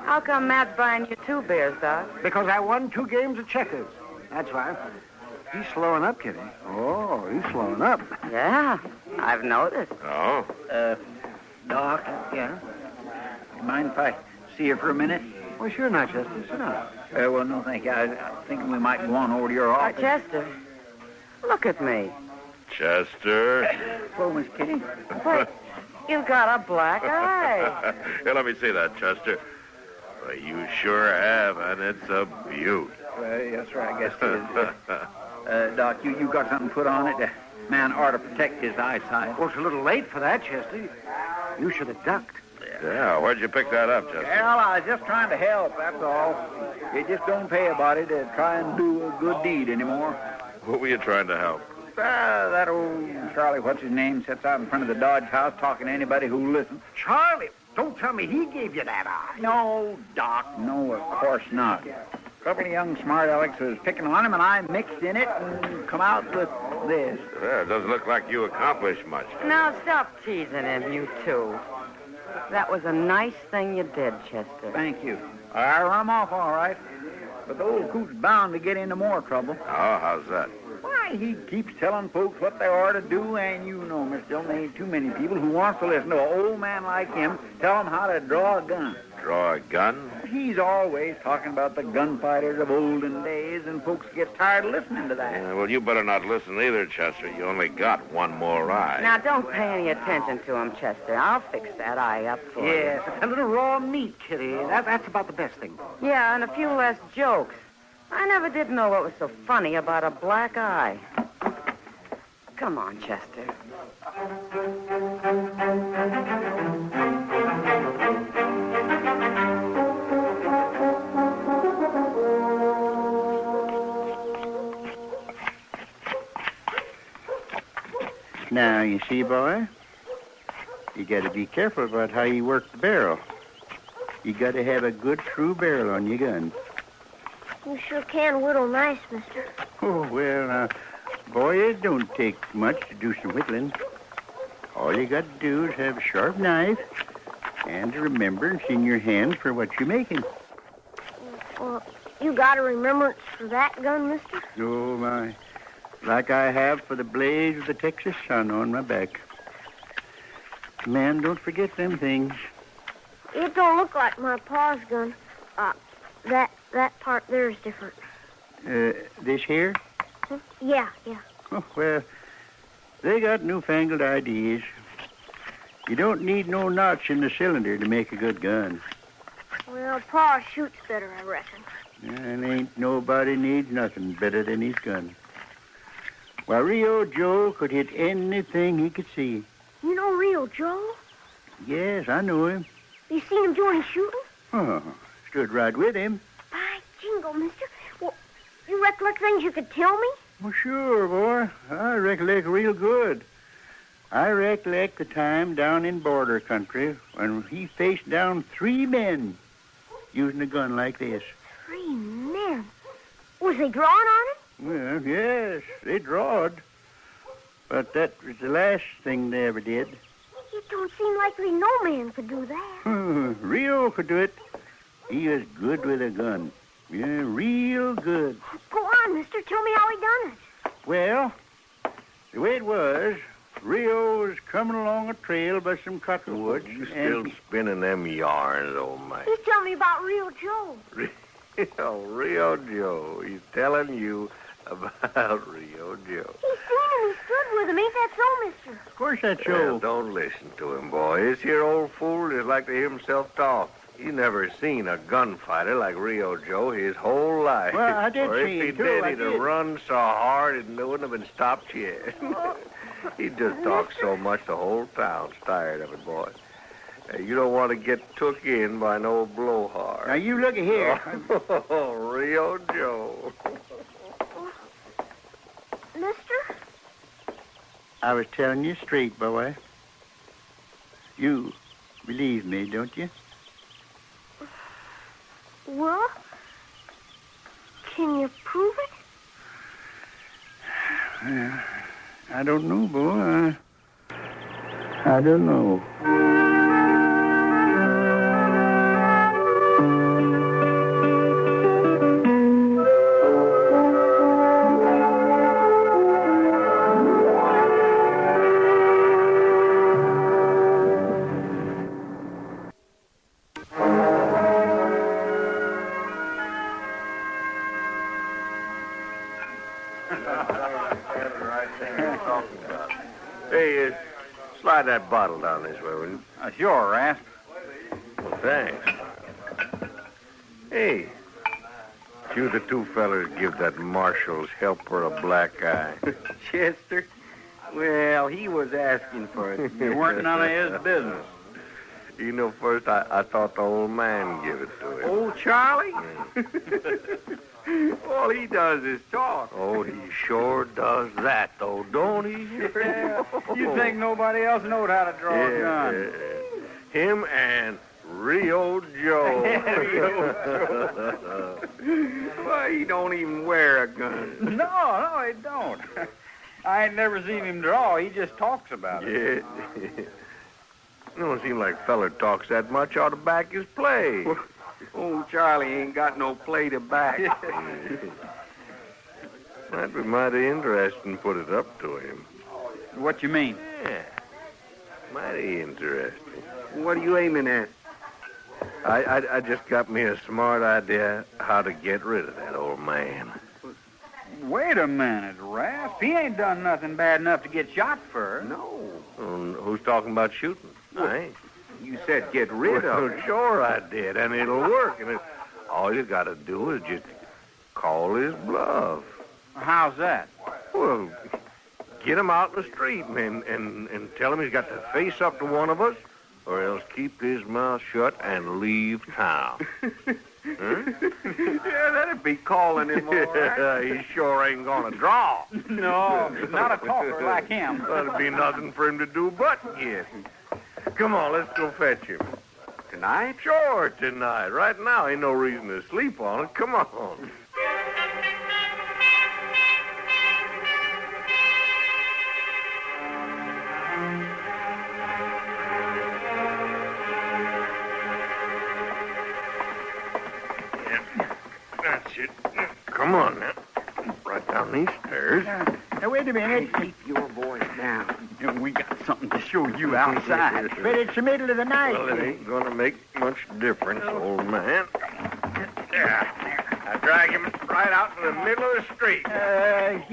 How come Matt's buying you 2 beers, Doc? Because I won 2 games of checkers. That's why. He's slowing up, Kitty. Oh, he's slowing up. Yeah, I've noticed. Oh? Doc? Yeah? You mind if I see you for a minute? Well, sure not, Chester. Sit down. Well, no, thank you. I was thinking we might go on over to your office. Chester, look at me. Chester? Hello, Miss Kitty. But you've got a black eye. Here, let me see that, Chester. Well, you sure have, and it's a beaut. Well, that's right, I guess it is. Doc, you got something put on it? A man ought to protect his eyesight. Well, it's a little late for that, Chester. You should have ducked. Yeah, where'd you pick that up, Chester? Well, I was just trying to help, that's all. It just don't pay a body to try and do a good deed anymore. What were you trying to help? That old Charlie, what's his name, sits out in front of the Dodge house talking to anybody who'll listen. Charlie, don't tell me he gave you that eye. No, Doc, no, of course not. A couple of young smart alecks was picking on him, and I mixed in it and come out with this. Yeah, it doesn't look like you accomplished much. Now, stop teasing him, you two. That was a nice thing you did, Chester. Thank you. I run him off all right. But the old coot's bound to get into more trouble. Oh, how's that? Why, he keeps telling folks what they ought to do, and you know, Mr. Dillon, there ain't too many people who wants to listen to an old man like him tell them how to draw a gun. Draw a gun? He's always talking about the gunfighters of olden days, and folks get tired of listening to that. Yeah, well, you better not listen either, Chester. You only got one more eye. Now, don't pay any attention to him, Chester. I'll fix that eye up for you. Yes, a little raw meat, Kitty. That's about the best thing. Yeah, and a few less jokes. I never did know what was so funny about a black eye. Come on, Chester. Now, you see, boy, you got to be careful about how you work the barrel. You got to have a good, true barrel on your gun. You sure can whittle nice, mister. Oh, well, boy, it don't take much to do some whittling. All you got to do is have a sharp knife and a remembrance in your hand for what you're making. Well, you got a remembrance for that gun, mister? Oh, my. Like I have for the blaze of the Texas sun on my back. Man, don't forget them things. It don't look like my pa's gun. That part there is different. This here? Huh? Yeah. Oh, well, they got newfangled ideas. You don't need no notch in the cylinder to make a good gun. Well, pa shoots better, I reckon. And ain't nobody needs nothing better than his gun. Why, Rio Joe could hit anything he could see. You know Rio Joe? Yes, I know him. You seen him doing shooting? Oh, stood right with him. By jingle, mister. Well, you recollect things you could tell me? Well, sure, boy. I recollect real good. I recollect the time down in border country when he faced down 3 men using a gun like this. 3 men? Was they drawing on him? Well, yes, they drawed. But that was the last thing they ever did. It don't seem likely no man could do that. Rio could do it. He was good with a gun. Yeah, real good. Go on, mister. Tell me how he done it. Well, the way it was, Rio was coming along a trail by some cottonwoods. You still spinning them yarns, old man. He's telling me about Rio Joe. Rio Joe. He's telling you about Rio Joe. He's seen him. He stood with him. Ain't that so, mister? Of course that's so. Well, don't listen to him, boy. This here old fool just like to hear himself talk. He's never seen a gunfighter like Rio Joe his whole life. Well, I did or see if he him, too. did, I he'd did. have run so hard it wouldn't have been stopped yet. He just talks so much the whole town's tired of it, boy. You don't want to get took in by no blowhard. Now, you look here. Oh, Rio Joe. Mister? I was telling you straight, boy. You believe me, don't you? Well, can you prove it? Well, I don't know, boy. I don't know. Hey, slide that bottle down this way, will you? Sure, Rasp. Well, thanks. Hey, you the two fellers give that marshal's helper a black eye. Chester? Well, he was asking for it. It weren't none of his business. You know, first I thought the old man gave it to him. Old Charlie? All he does is talk. Oh, he sure does that, though, don't he? You think nobody else knowed how to draw a gun? Him and Rio Joe. Well, he don't even wear a gun. No, he don't. I ain't never seen him draw. He just talks about it. Yeah. It don't seem like feller talks that much ought to back his play. Well, old Charlie ain't got no play to back. Might be mighty interesting put it up to him. What you mean? Yeah, mighty interesting. What are you aiming at? I just got me a smart idea how to get rid of that old man. Wait a minute, Rasp. He ain't done nothing bad enough to get shot for. No. Who's talking about shooting? Well, I ain't. You said get rid of him. Sure I did, and it'll work. And all you got to do is just call his bluff. How's that? Well, get him out in the street and tell him he's got to face up to one of us, or else keep his mouth shut and leave town. Huh? Yeah, that'd be calling him all right. He sure ain't gonna draw. No, not a talker like him. There'll be nothing for him to do but get. Come on, let's go fetch him. Tonight? Sure, tonight. Right now, ain't no reason to sleep on it. Come on. That's it. Come on now. Right down these stairs. Now, wait a minute. Keep your voice down. We got something to show you outside. But it's the middle of the night. Well, it ain't gonna make much difference, old man. Yeah. I drag him right out in the middle of the street.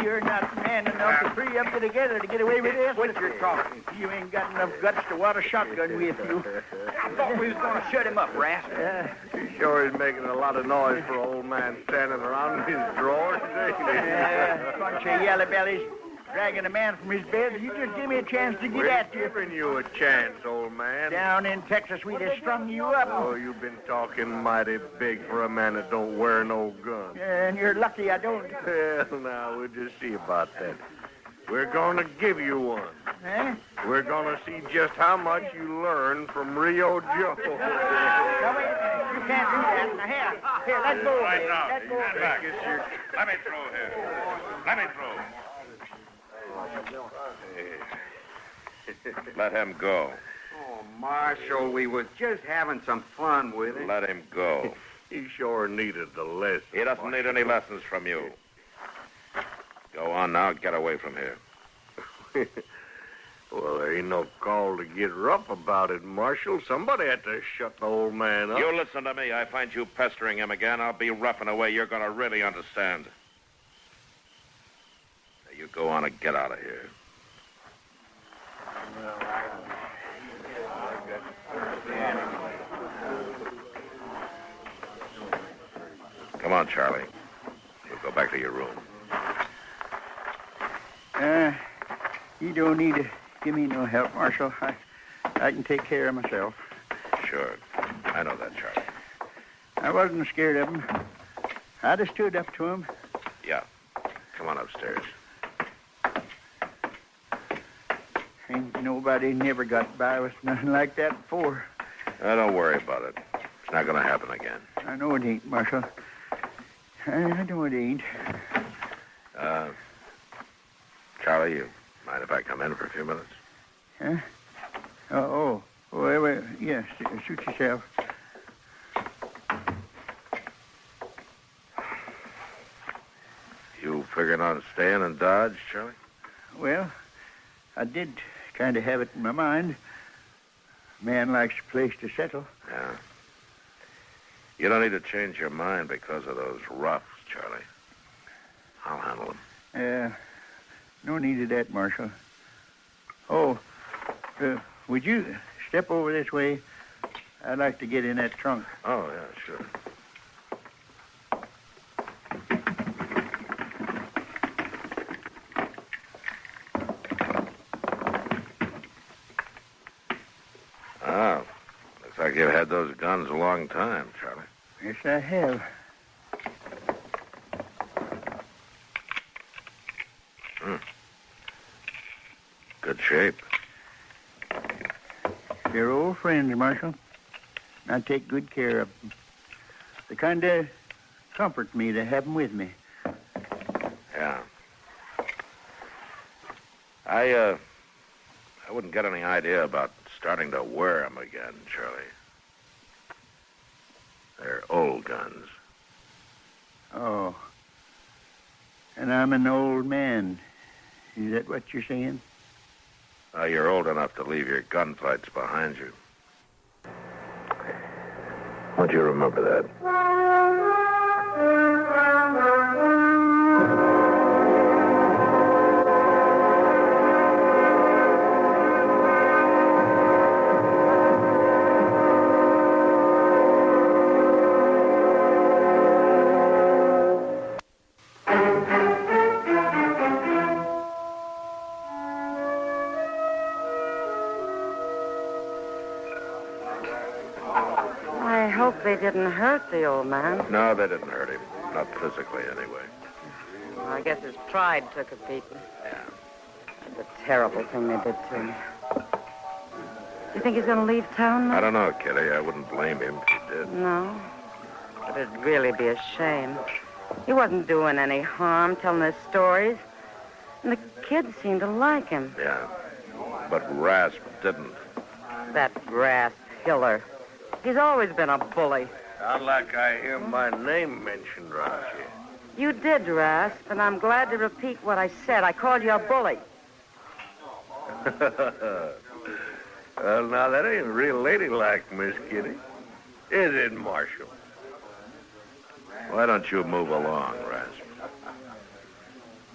You're not man enough to free up together to get away with this. What you're talking? You ain't got enough guts to wad a shotgun with you. I thought we was going to shut him up, Rasp. He sure is making a lot of noise for an old man standing around in his drawers, ain't he? Bunch of yellow bellies dragging a man from his bed. You just give me a chance to get at you. We're giving you a chance, old man. Down in Texas, we'd have strung you up. Oh, you've been talking mighty big for a man that don't wear no gun. And you're lucky I don't. Well, now, we'll just see about that. We're going to give you one. Eh? We're going to see just how much you learn from Rio Joe. Now, wait a minute. You can't do that. Now, here, let's go. Right now. Let's go. Let me throw here. Let me throw. Let him go. Oh, Marshal, we was just having some fun with it. Let him go. He sure needed the lesson. He doesn't need any lessons from you. Go on now. Get away from here. Well, there ain't no call to get rough about it, Marshal. Somebody had to shut the old man up. You listen to me. I find you pestering him again, I'll be rough in a way you're going to really understand. Now, you go on and get out of here. Come on, Charlie. We'll go back to your room. You don't need to give me no help, Marshal. I can take care of myself. Sure. I know that, Charlie. I wasn't scared of him. I'd have stood up to him. Yeah. Come on upstairs. Ain't nobody never got by with nothing like that before. Don't worry about it. It's not going to happen again. I know it ain't, Marshal. I know it ain't. Charlie, you mind if I come in for a few minutes? Huh? Well, yes, suit yourself. You figuring on staying in Dodge, Charlie? Well, I did kind of have it in my mind. Man likes a place to settle. Yeah. You don't need to change your mind because of those roughs, Charlie. I'll handle them. No need of that, Marshal. Oh, would you step over this way? I'd like to get in that trunk. Oh, yeah, sure. Looks like you've had those guns a long time, Charlie. Yes, I have. Good shape. They're old friends, Marshal. I take good care of them. They kind of comfort me to have them with me. Yeah. I wouldn't get any idea about starting to wear them again, Charlie. They're old guns. Oh. And I'm an old man. Is that what you're saying? You're old enough to leave your gunfights behind you. Won't you remember that? I hope they didn't hurt the old man. No, they didn't hurt him. Not physically, anyway. Well, I guess his pride took a beating. Yeah. It's a terrible thing they did to him. You think he's going to leave town now? I don't know, Kitty. I wouldn't blame him if he did. No. But it'd really be a shame. He wasn't doing any harm, telling his stories. And the kids seemed to like him. Yeah. But Rasp didn't. That Rasp Hiller. He's always been a bully. Sound like I hear my name mentioned around here. You did, Rasp, and I'm glad to repeat what I said. I called you a bully. Well, now, that ain't real ladylike, Miss Kitty. Is it, Marshal? Why don't you move along, Rasp?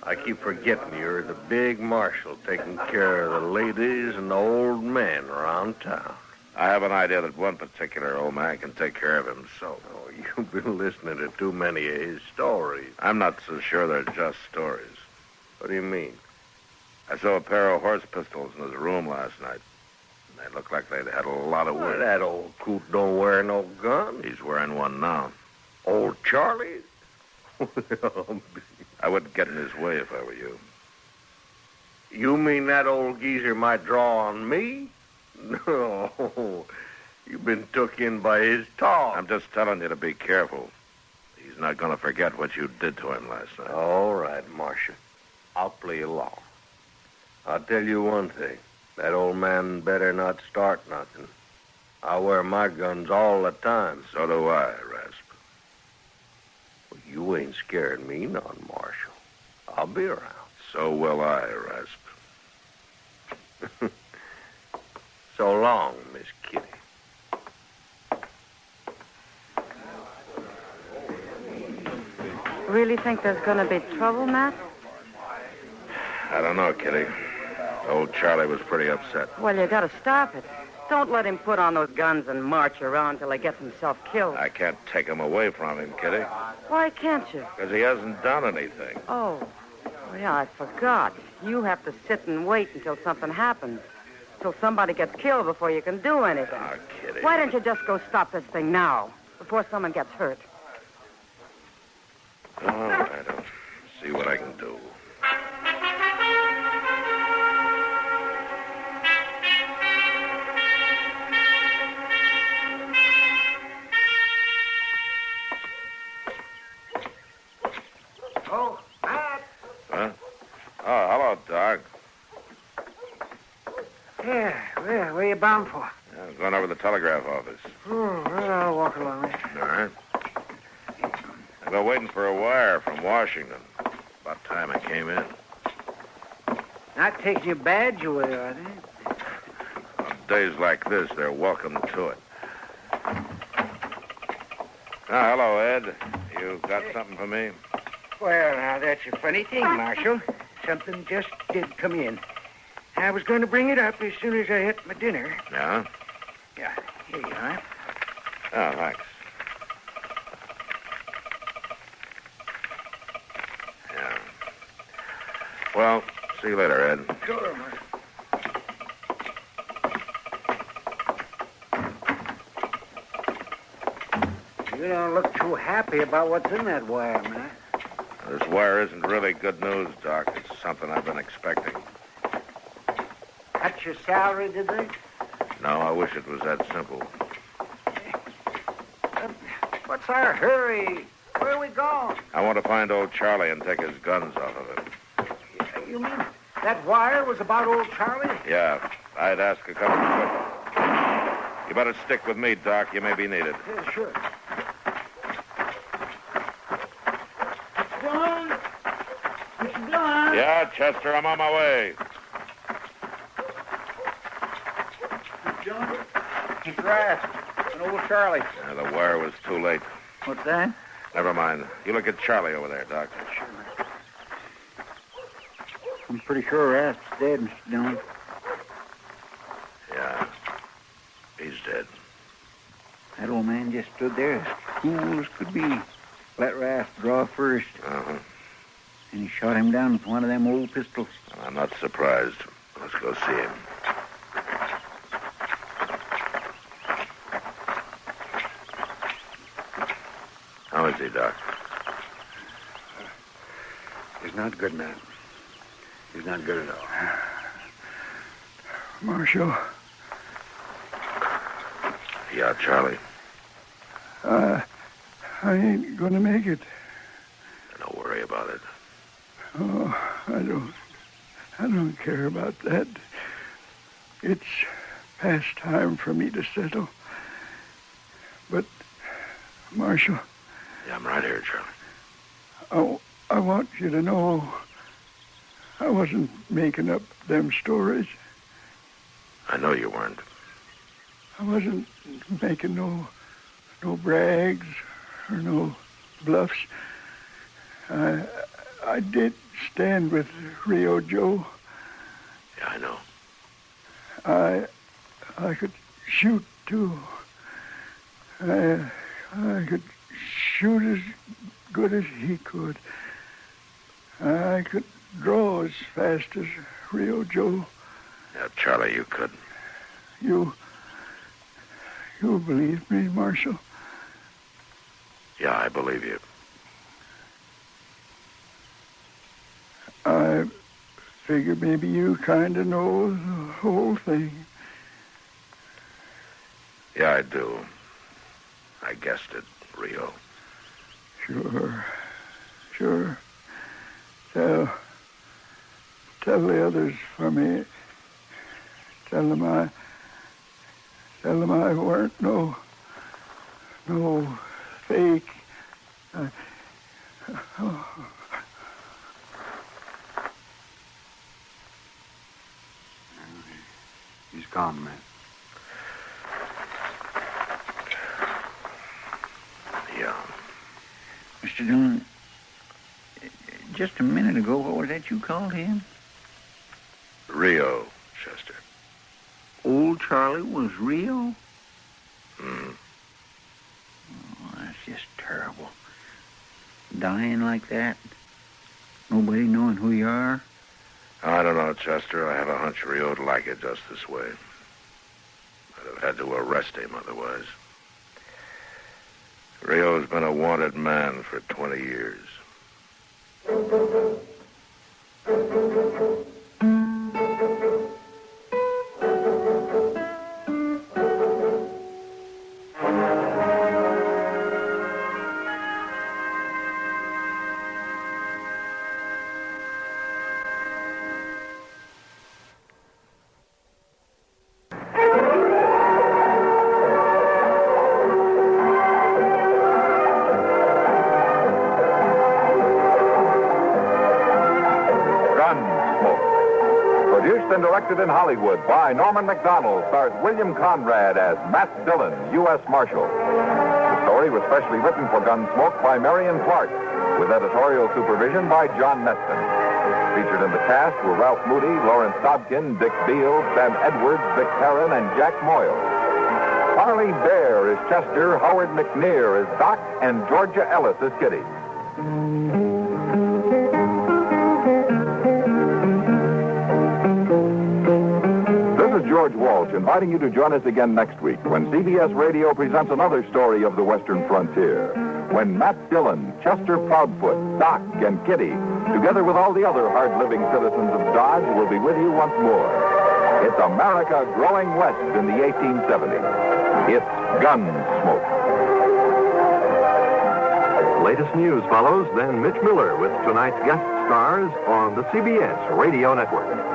I keep forgetting you're the big marshal taking care of the ladies and the old men around town. I have an idea that one particular old man can take care of himself. Oh, you've been listening to too many of his stories. I'm not so sure they're just stories. What do you mean? I saw a pair of horse pistols in his room last night. They looked like they'd had a lot of Well, work. that old coot don't wear no gun. He's wearing one now. Old Charlie? I wouldn't get in his way if I were you. You mean that old geezer might draw on me? No. You've been took in by his talk. I'm just telling you to be careful. He's not going to forget what you did to him last night. All right, Marshal. I'll play along. I'll tell you one thing. That old man better not start nothing. I wear my guns all the time. So do I, Rasp. Well, you ain't scared me none, Marshal. I'll be around. So will I, Rasp. So long, Miss Kitty. Really think there's going to be trouble, Matt? I don't know, Kitty. Old Charlie was pretty upset. Well, you got to stop it. Don't let him put on those guns and march around till he gets himself killed. I can't take him away from him, Kitty. Why can't you? Because he hasn't done anything. Oh, yeah, I forgot. You have to sit and wait until something happens. Till somebody gets killed before you can do anything. Oh, Kitty. Why don't you just go stop this thing now, before someone gets hurt? All right, I'll see what I can do. Yeah, where you bound for? I'm going over to the telegraph office. Oh, well, I'll walk along with you. All right. I've been waiting for a wire from Washington. About time I came in. Not taking your badge away, are they? On days like this, they're welcome to it. Ah, hello, Ed. You got something for me? Well, now, that's a funny thing, Marshal. Something just did come in. I was going to bring it up as soon as I hit my dinner. Yeah? Yeah, here you are. Oh, thanks. Yeah. Well, see you later, Ed. Sure, Marshal. You don't look too happy about what's in that wire, man. This wire isn't really good news, Doc. It's something I've been expecting. Cut your salary, did they? No, I wish it was that simple. What's our hurry? Where are we going? I want to find old Charlie and take his guns off of him. You mean that wire was about old Charlie? Yeah, I'd ask a couple of questions. You better stick with me, Doc. You may be needed. Yeah, sure. Mr. Dillon? Yeah, Chester, I'm on my way. Mr. Dillon? It's Raft and old Charlie. Yeah, the wire was too late. What's that? Never mind. You look at Charlie over there, Doc. Sure. I'm pretty sure Raft's dead, Mr. Dillon. Yeah, he's dead. That old man just stood there as cool as could be. Let Raft draw first. Uh-huh. And he shot him down with one of them old pistols. I'm not surprised. Let's go see him. How is he, Doc? He's not good, man. He's not good at all. Marshal, Yeah, Charlie. I ain't gonna make it. Don't worry about it. Oh, I don't care about that. It's past time for me to settle. But, Marshal. Yeah, I'm right here, Charlie. I want you to know I wasn't making up them stories. I know you weren't. I wasn't making no brags or no bluffs. I did stand with Rio Joe. Yeah, I know. I could shoot too. I could shoot as good as he could. I could draw as fast as Rio Joe. Yeah, Charlie, you could. You believe me, Marshal? Yeah, I believe you. I figure maybe you kind of know the whole thing. Yeah, I do. I guessed it, Rio. Sure. Tell the others for me. Tell them I weren't no fake. He's gone, man. Yeah. Mr. Dillon, just a minute ago, what was that you called him? Rio, Chester. Old Charlie was Rio? Hmm. Oh, that's just terrible. Dying like that. Nobody knowing who you are. I don't know, Chester. I have a hunch Rio'd like it just this way. I'd have had to arrest him otherwise. Rio's been a wanted man for 20 years. directed in Hollywood by Norman Macdonald, stars William Conrad as Matt Dillon, U.S. Marshal. The story was specially written for Gunsmoke by Marion Clark, with editorial supervision by John Neston. Featured in the cast were Ralph Moody, Lawrence Dobkin, Dick Beale, Sam Edwards, Vic Perrin, and Jack Moyle. Harley Bear is Chester, Howard McNear is Doc, and Georgia Ellis is Kitty. This is George Walsh inviting you to join us again next week when CBS Radio presents another story of the Western frontier. When Matt Dillon, Chester Proudfoot, Doc, and Kitty, together with all the other hard-living citizens of Dodge, will be with you once more. It's America growing west in the 1870s. It's Gunsmoke. Latest news follows, then Mitch Miller with tonight's guest stars on the CBS Radio Network.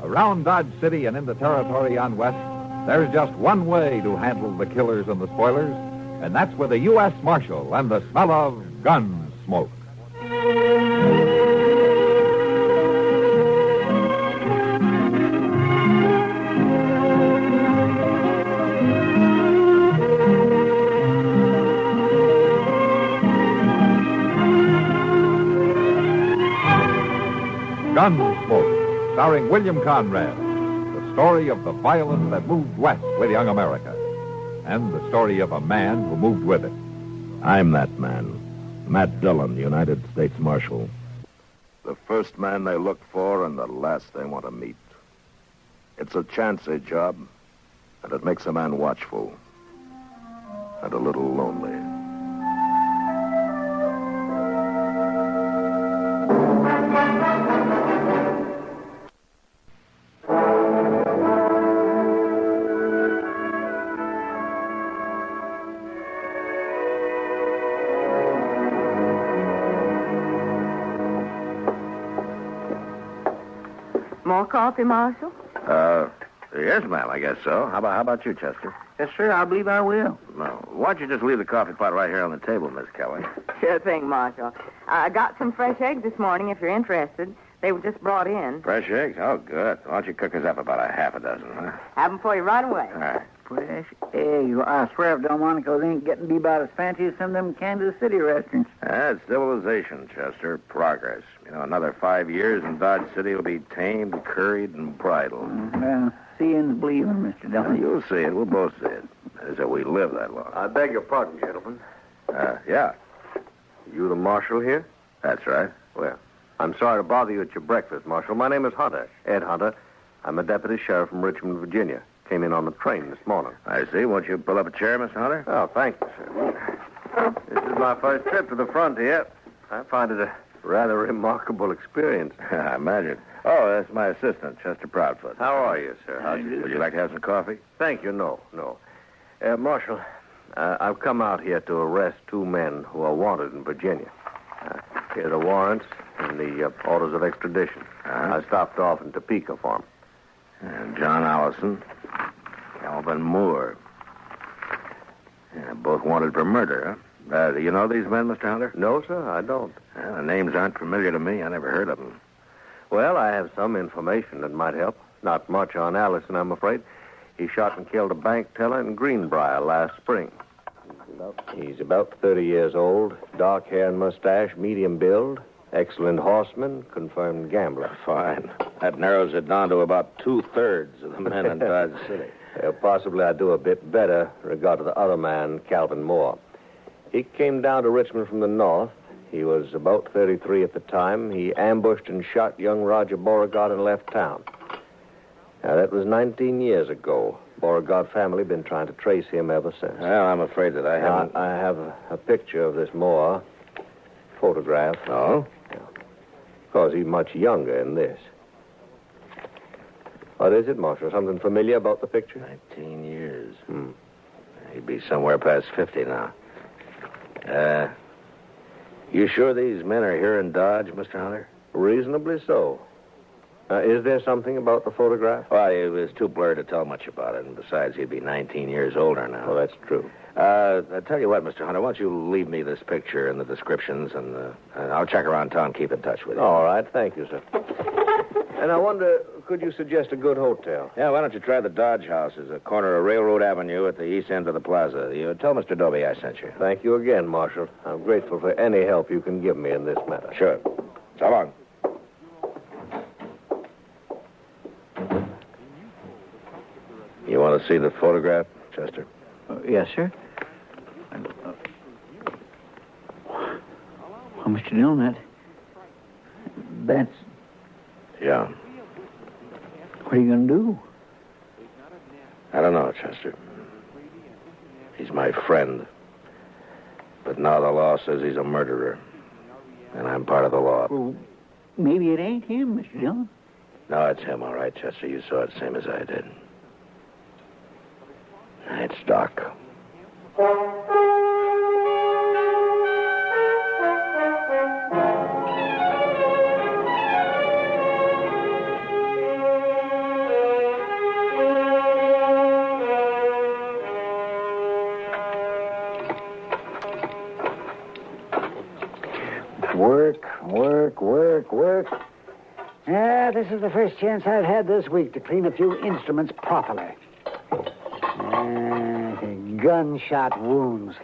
Around Dodge City and in the territory on west, there's just one way to handle the killers and the spoilers, and that's with a U.S. Marshal and the smell of Gunsmoke. Gunsmoke, starring William Conrad, the story of the violence that moved west with young America, and the story of a man who moved with it. I'm that man, Matt Dillon, United States Marshal. The first man they look for and the last they want to meet. It's a chancy job, and it makes a man watchful and a little lonely. More coffee, Marshal? Yes, ma'am, I guess so. How about you, Chester? Yes, sir, I believe I will. No. Why don't you just leave the coffee pot right here on the table, Miss Kelly? Sure thing, Marshal. I got some fresh eggs this morning, if you're interested. They were just brought in. Fresh eggs? Oh, good. Why don't you cook us up about a half a dozen, huh? Have them for you right away. All right. Fresh eggs. I swear if Delmonico's ain't getting to be about as fancy as some of them Kansas City restaurants. That's civilization, Chester. Progress. You know, another 5 years and Dodge City will be tamed, curried, and bridled. Well, seeing's believing, Mr. Dillon. You'll see it. We'll both see it. As if we live that long. I beg your pardon, gentlemen. Yeah. You the marshal here? That's right. Well, I'm sorry to bother you at your breakfast, Marshal. My name is Hunter, Ed Hunter. I'm a deputy sheriff from Richmond, Virginia. Came in on the train this morning. I see. Won't you pull up a chair, Mr. Hunter? Oh, thank you, sir. This is my first trip to the frontier. I find it a rather remarkable experience. I imagine. Oh, that's my assistant, Chester Proudfoot. How are you, sir? Would you like to have some coffee? Thank you. No. Marshal, I've come out here to arrest two men who are wanted in Virginia. Here are the warrants and the orders of extradition. I stopped off in Topeka for them. And John Allison, Calvin Moore. Yeah, both wanted for murder, huh? Do you know these men, Mr. Hunter? No, sir, I don't. The names aren't familiar to me. I never heard of them. Well, I have some information that might help. Not much on Allison, I'm afraid. He shot and killed a bank teller in Greenbrier last spring. He's about 30 years old, dark hair and mustache, medium build, excellent horseman, confirmed gambler. Fine. That narrows it down to about 2/3 of the men in Dodge City. Possibly I'd do a bit better in regard to the other man, Calvin Moore. He came down to Richmond from the north. He was about 33 at the time. He ambushed and shot young Roger Beauregard and left town. Now, that was 19 years ago. Beauregard family been trying to trace him ever since. Well, I'm afraid that I haven't... I have a picture of this Moore. Photograph. Oh? Yeah. Of course, he's much younger in this. What is it, Marshal? Something familiar about the picture? 19 years. He'd be somewhere past 50 now. You sure these men are here in Dodge, Mr. Hunter? Reasonably so. Is there something about the photograph? Well, it was too blurred to tell much about it, and besides, he'd be 19 years older now. Well, that's true. I tell you what, Mr. Hunter, why don't you leave me this picture and the descriptions, and I'll check around town, keep in touch with you. All right, thank you, sir. And I wonder, could you suggest a good hotel? Yeah, why don't you try the Dodge House? It's a corner of Railroad Avenue at the east end of the plaza. You tell Mr. Dobie I sent you. Thank you again, Marshal. I'm grateful for any help you can give me in this matter. Sure. So long. You want to see the photograph, Chester? Yes, sir. Oh, Mr. Dillon, that's... Yeah. What are you going to do? I don't know, Chester. He's my friend. But now the law says he's a murderer. And I'm part of the law. Well, maybe it ain't him, Mr. Dillon. No, it's him, all right, Chester. You saw it same as I did. It's Doc. Work. Yeah, this is the first chance I've had this week to clean a few instruments properly. Gunshot wounds.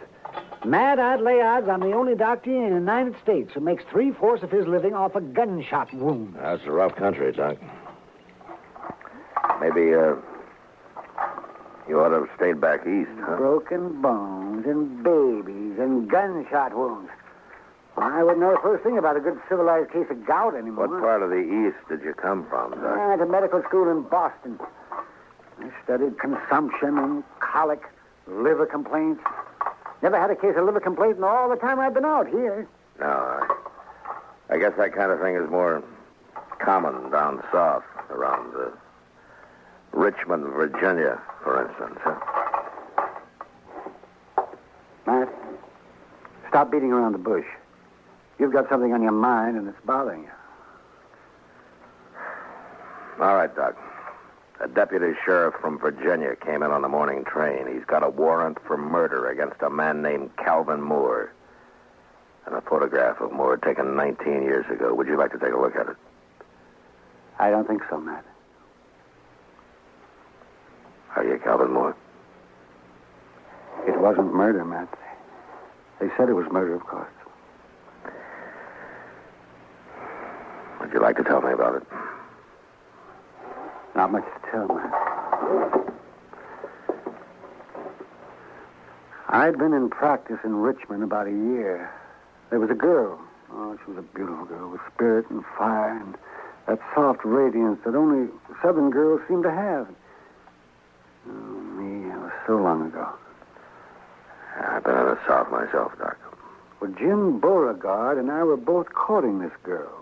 Matt, I'd lay odds I'm the only doctor in the United States who makes 3/4 of his living off a gunshot wound. That's a rough country, Doc. Maybe, you ought to have stayed back east, huh? Broken bones and babies and gunshot wounds. I wouldn't know the first thing about a good civilized case of gout anymore. What part of the east did you come from, Doc? I went to medical school in Boston. I studied consumption and colic, liver complaints. Never had a case of liver complaint in all the time I've been out here. No, I guess that kind of thing is more common down south, around Richmond, Virginia, for instance. Huh? Matt, stop beating around the bush. You've got something on your mind, and it's bothering you. All right, Doc. A deputy sheriff from Virginia came in on the morning train. He's got a warrant for murder against a man named Calvin Moore. And a photograph of Moore taken 19 years ago. Would you like to take a look at it? I don't think so, Matt. Are you Calvin Moore? It wasn't murder, Matt. They said it was murder, of course. Would you like to tell me about it? Not much to tell, Matt. I'd been in practice in Richmond about a year. There was a girl. Oh, she was a beautiful girl with spirit and fire and that soft radiance that only Southern girls seem to have. Oh, me, it was so long ago. I've been in the South myself, Doc. Well, Jim Beauregard and I were both courting this girl.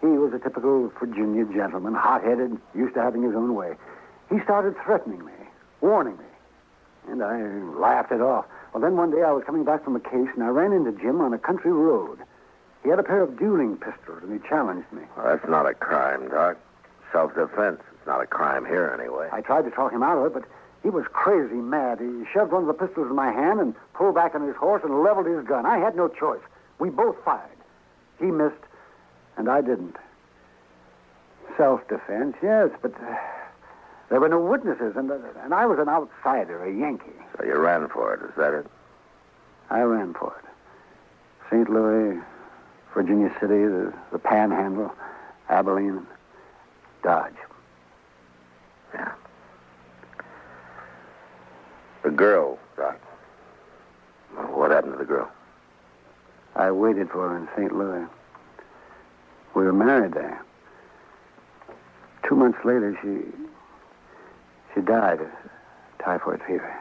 He was a typical Virginia gentleman, hot-headed, used to having his own way. He started threatening me, warning me, and I laughed it off. Well, then one day I was coming back from a case, and I ran into Jim on a country road. He had a pair of dueling pistols, and he challenged me. Well, that's not a crime, Doc. Self-defense. It's not a crime here, anyway. I tried to talk him out of it, but he was crazy mad. He shoved one of the pistols in my hand and pulled back on his horse and leveled his gun. I had no choice. We both fired. He missed, and I didn't. Self-defense, yes, but there were no witnesses, and I was an outsider, a Yankee. So you ran for it, is that it? I ran for it. St. Louis, Virginia City, the Panhandle, Abilene, Dodge. Yeah. The girl, Doc. What happened to the girl? I waited for her in St. Louis. We were married there. 2 months later, she died of typhoid fever.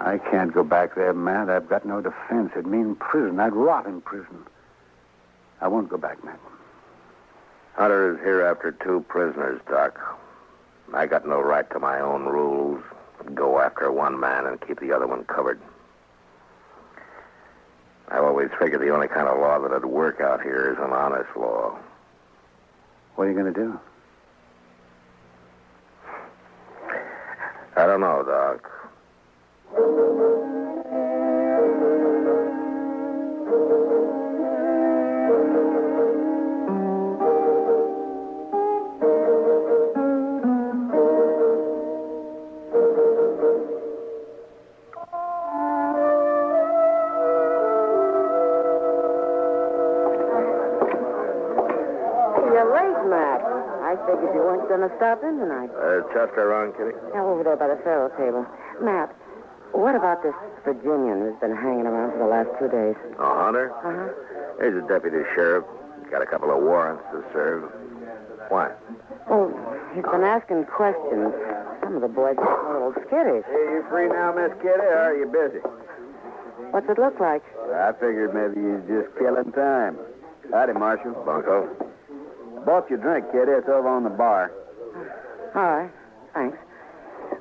I can't go back there, Matt. I've got no defense. It'd mean prison. I'd rot in prison. I won't go back, Matt. Hunter is here after 2 prisoners, Doc. I got no right to my own rules. Go after one man and keep the other one covered. I've always figured the only kind of law that'd work out here is an honest law. What are you going to do? I don't know, Doc. You're late, Matt. I figured you weren't going to stop in tonight. Chester around, Kitty? Now, over there by the faro table. Matt, what about this Virginian who's been hanging around for the last 2 days? Oh, Hunter? Uh-huh. He's a deputy sheriff. Got a couple of warrants to serve. Why? Well, he's been asking questions. Some of the boys are a little skittish. Hey, you free now, Miss Kitty, or are you busy? What's it look like? I figured maybe you're just killing time. Howdy, Marshal. Bunko. Bought you a drink, Kitty. It's over on the bar. All right. Thanks.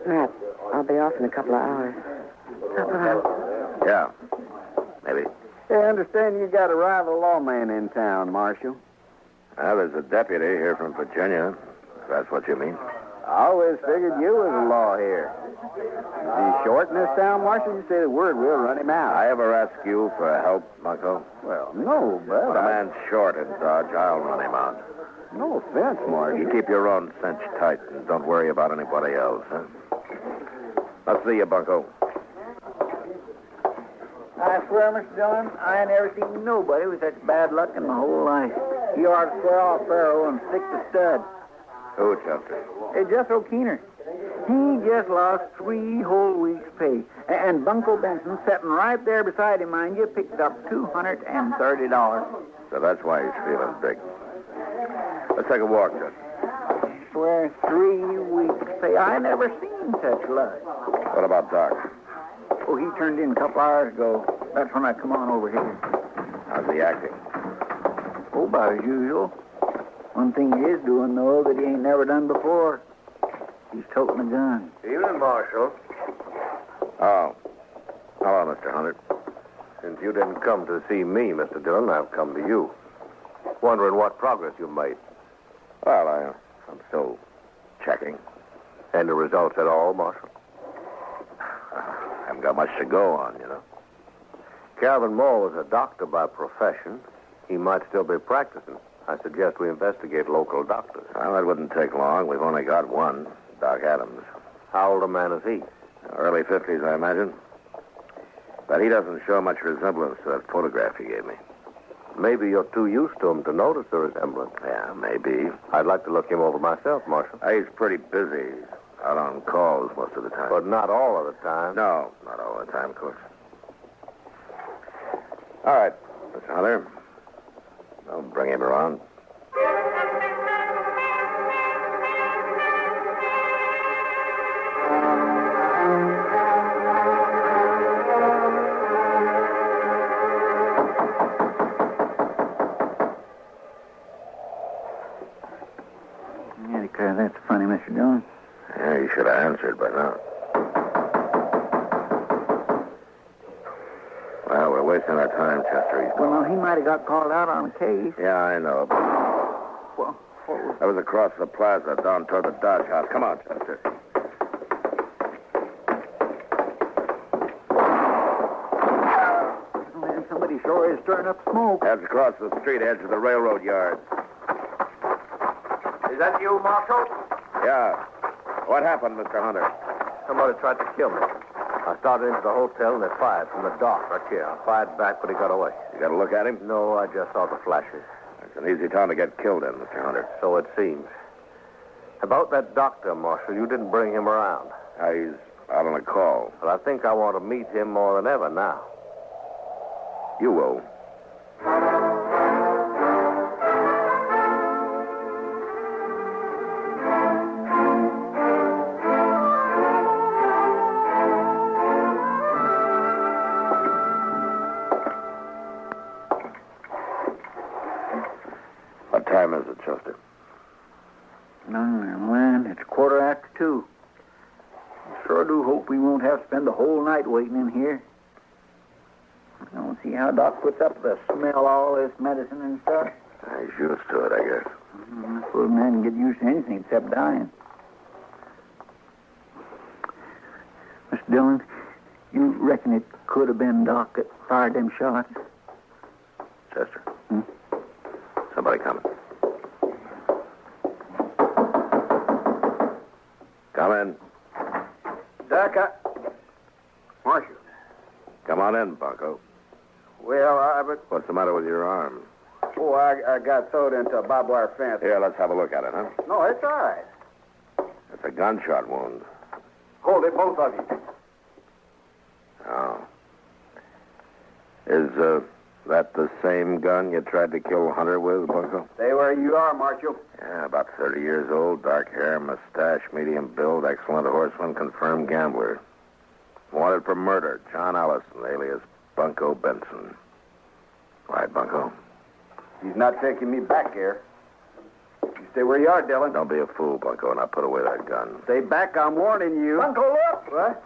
Matt, I'll be off in a couple of hours. Couple of hours. Yeah. Maybe. Hey, I understand you got a rival lawman in town, Marshal. Well, there's a deputy here from Virginia, if that's what you mean. I always figured you was the law here. Is he short in this town, Marshal? You say the word, we'll run him out. I ever ask you for help, Bunko? Well, no, but When a man's short in Dodge, I'll run him out. No offense, Marshal. You keep your own cinch tight and don't worry about anybody else, huh? I'll see you, Bunko. I swear, Mr. Dillon, I ain't never seen nobody with such bad luck in my whole life. He ought to swear off Faro and stick to stud. Who, Chester? Hey, Jethro Keener. He just lost 3 whole weeks' pay. And Bunko Benson, sitting right there beside him, mind you, picked up $230. So that's why he's feeling big. Let's take a walk, Chester. I swear, 3 weeks' pay. I never seen such luck. What about Doc? Oh, he turned in a couple hours ago. That's when I come on over here. How's he acting? Oh, about as usual. One thing he is doing, though, that he ain't never done before. He's toting a gun. Evening, Marshal. Oh. Hello, Mr. Hunter. Since you didn't come to see me, Mr. Dillon, I've come to you. Wondering what progress you've made. Well, I'm still checking. And the results at all, Marshal? Haven't got much to go on, you know. Calvin Moore was a doctor by profession. He might still be practicing. I suggest we investigate local doctors. Well, that wouldn't take long. We've only got one, Doc Adams. How old a man is he? Early 50s, I imagine. But he doesn't show much resemblance to that photograph you gave me. Maybe you're too used to him to notice the resemblance. Yeah, maybe. I'd like to look him over myself, Marshal. He's pretty busy. Out on calls most of the time. But not all of the time. No, not all the time, of course. All right, Mr. Hunter. I'll bring him around. Yeah, declare that's funny, Mr. Dillon. Yeah, you should have answered by now. Well, we're wasting our time, Chester. Well, no, he might have got called out on a case. Yeah, I know. Well, what was... I was across the plaza down toward the Dodge House. Come on, Chester. Man, somebody sure is stirring up smoke. That's across the street, edge of the railroad yard. Is that you, Marshal? Yeah. What happened, Mr. Hunter? Somebody tried to kill me. I started into the hotel and they fired from the dark right here. I fired back, but he got away. You got a look at him? No, I just saw the flashes. It's an easy town to get killed in, Mr. Hunter. So it seems. About that doctor, Marshal, you didn't bring him around. He's out on a call. But I think I want to meet him more than ever now. You will. What time is it, Chester? No, man, it's 2:15. I sure do hope we won't have to spend the whole night waiting in here. I don't see See how Doc puts up with the smell of all this medicine and stuff? He's used to it, I guess. I suppose men get used to anything except dying. Mr. Dillon, you reckon it could have been Doc that fired them shots? Chester. Somebody coming. Come in. Doc, Marshal. Come on in, Bunko. Well, What's the matter with your arm? Oh, I got sewed into a barbed wire fence. Here, let's have a look at it, huh? No, it's all right. It's a gunshot wound. Hold it, both of you. Oh. Is that the same gun you tried to kill Hunter with, Bunko? Stay where you are, Marshal. Yeah, about 30 years old, dark hair, mustache, medium build, excellent horseman, confirmed gambler. Wanted for murder, John Allison, alias Bunko Benson. Right, Bunko? He's not taking me back here. You stay where you are, Dillon. Don't be a fool, Bunko, and I'll put away that gun. Stay back, I'm warning you. Bunko, look! What?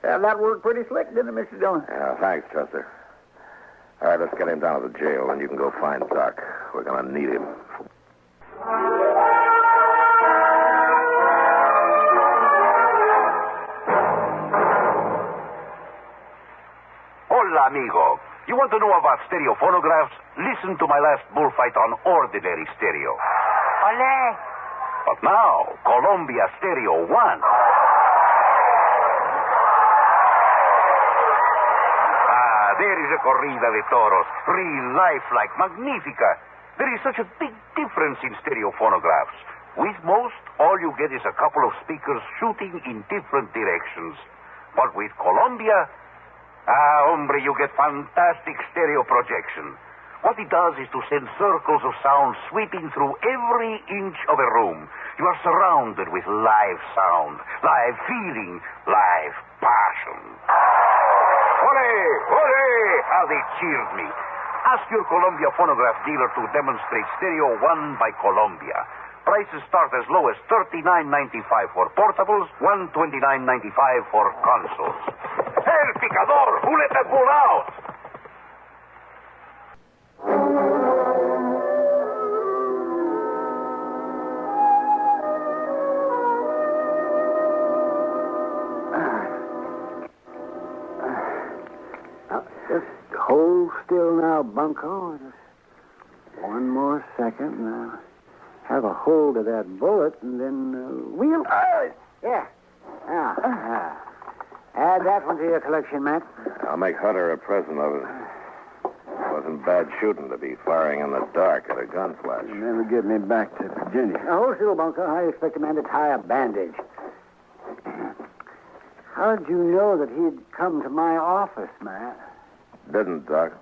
That worked pretty slick, didn't it, Mr. Dillon? Yeah, thanks, Chester. All right, let's get him down to the jail, and you can go find Doc. We're going to need him. Hola, amigo. You want to know about stereo phonographs? Listen to my last bullfight on ordinary stereo. Ole. But now, Columbia Stereo 1. There is a corrida de toros, real lifelike, magnifica. There is such a big difference in stereo phonographs. With most, all you get is a couple of speakers shooting in different directions. But with Columbia, hombre, you get fantastic stereo projection. What it does is to send circles of sound sweeping through every inch of a room. You are surrounded with live sound, live feeling, live passion. Hooray! Hooray! How they cheered me. Ask your Columbia phonograph dealer to demonstrate Stereo 1 by Columbia. Prices start as low as $39.95 for portables, $129.95 for consoles. El Picador! Who let that bull out? Hold still now, Bunko. Just one more second, and I'll have a hold of that bullet, and then wheel. Yeah. Add that one to your collection, Matt. I'll make Hunter a present of it. It wasn't bad shooting to be firing in the dark at a gun flash. You'll never get me back to Virginia. Now, hold still, Bunko. How do you expect a man to tie a bandage? How'd you know that he'd come to my office, Matt? Didn't, Doc.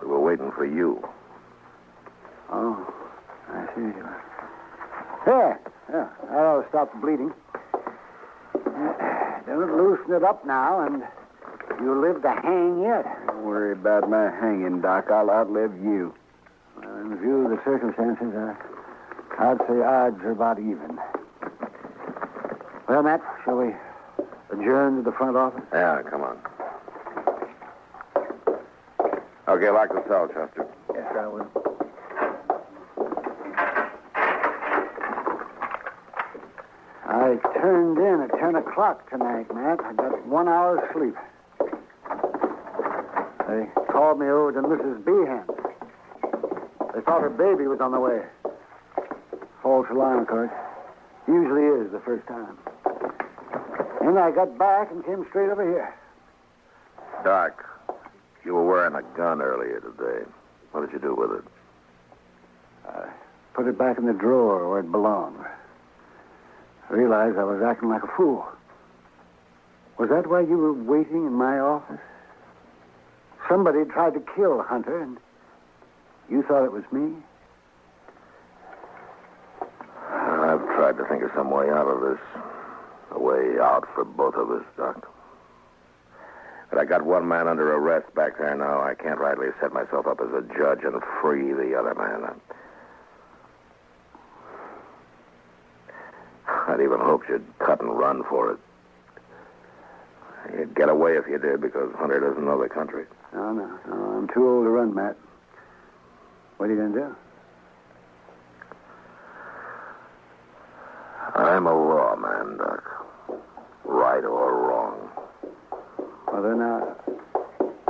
We were waiting for you. Oh, I see. There. Yeah, that'll stop the bleeding. Don't loosen it up now, and you'll live to hang yet. Don't worry about my hanging, Doc. I'll outlive you. Well, in view of the circumstances, I'd say odds are about even. Well, Matt, shall we adjourn to the front office? Yeah, come on. Okay, lock the cell, Chester. Yes, I will. I turned in at 10 o'clock tonight, Matt. I got 1 hour's sleep. They called me over to Mrs. Behan. They thought her baby was on the way. False alarm, of course. Usually is the first time. And I got back and came straight over here. Doc, you were wearing a gun earlier today. What did you do with it? I put it back in the drawer where it belonged. I realized I was acting like a fool. Was that why you were waiting in my office? Somebody tried to kill Hunter, and you thought it was me? I've tried to think of some way out of this. A way out for both of us, Doc. But I got one man under arrest back there now. I can't rightly set myself up as a judge and free the other man. I'd even hoped you'd cut and run for it. You'd get away if you did, because Hunter doesn't know the country. No. I'm too old to run, Matt. What are you going to do? I'm a lawman, Doc. Right or wrong. Well, then,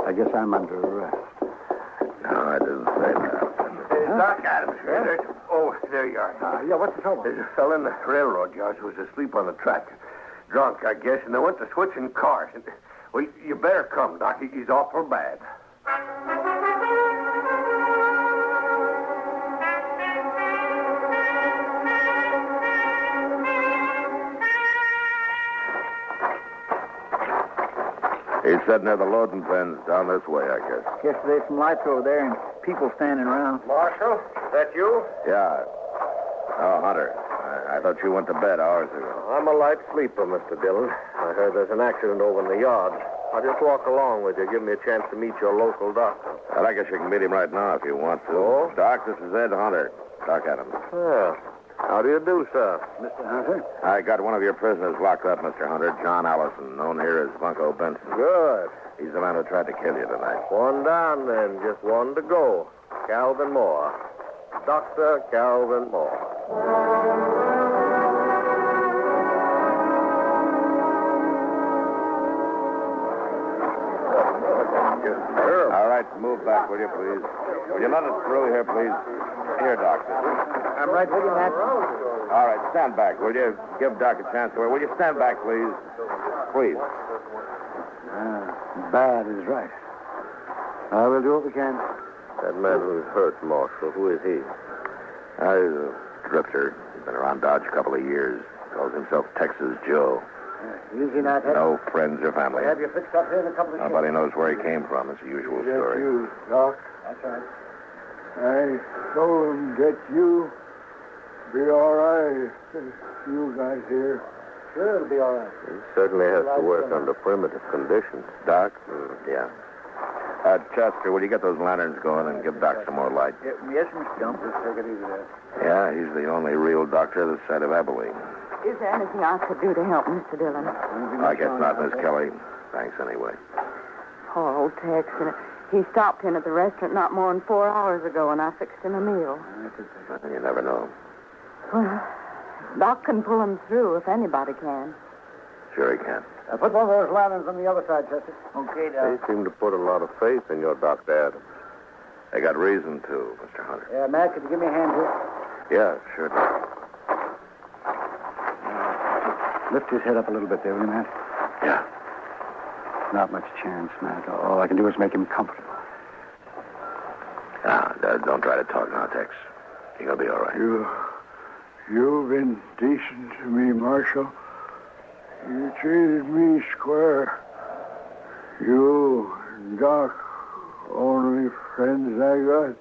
I guess I'm under arrest. No, I didn't say that. Doc Adams here. Oh, there you are. Yeah, what's the trouble? There's a fellow in the railroad yards who was asleep on the track. Drunk, I guess, and they went to switching cars. Well, you better come, Doc. He's awful bad. He's sitting near the loading pens down this way, I guess. Guess there's some lights over there and people standing around. Marshal, that you? Yeah. Oh, Hunter. I thought you went to bed hours ago. I'm a light sleeper, Mr. Dillon. I heard there's an accident over in the yard. I'll just walk along with you. Give me a chance to meet your local doctor. Well, I guess you can meet him right now if you want to. Oh? Doc, this is Ed Hunter. Doc Adams. Well, how do you do, sir? Mr. Hunter? I got one of your prisoners locked up, Mr. Hunter, John Allison, known here as Bunko Benson. Good. He's the man who tried to kill you tonight. One down, then. Just one to go. Calvin Moore. Dr. Calvin Moore. All right, move back, will you, please? Will you let us through here, please? Here, Doctor. I'm right with you, Matt. All right, stand back, will you? Give Doc a chance to... Will you stand back, please? Please. Bad is right. We'll do what we can. That man who's hurt, Marshal, who is he? He's a drifter. He's been around Dodge a couple of years. Calls himself Texas Joe. Easy now, Ted. No friends or family. We'll have you fixed up here in a couple of days. Nobody knows where he came from. It's the usual story. You, Doc. That's right. I told him that you be all right. You guys here. Sure, it'll be all right. He certainly has to work under primitive conditions. Doc? Yeah. Chester, will you get those lanterns going and give Doc some more light? Yes, Mr. Dump. Just take it easy there. Yeah, he's the only real doctor this side of Abilene. Is there anything I could do to help, Mr. Dillon? I guess not, Miss Kelly. Thanks anyway. Poor old Tex. He stopped in at the restaurant not more than 4 hours ago, and I fixed him a meal. You never know. Well, Doc can pull him through if anybody can. Sure he can. Put one of those lanterns on the other side, Chester. Okay, They Doc. seem to put a lot of faith in your Dr. Adams. They got reason to, Mr. Hunter. Yeah, Matt, could you give me a hand here? Yeah, sure. Lift his head up a little bit there, will you, Matt? Yeah. Not much chance, Matt. All I can do is make him comfortable. Don't try to talk now, Tex. You're going to be all right. You've been decent to me, Marshal. You treated me square. You and Doc, only friends I got.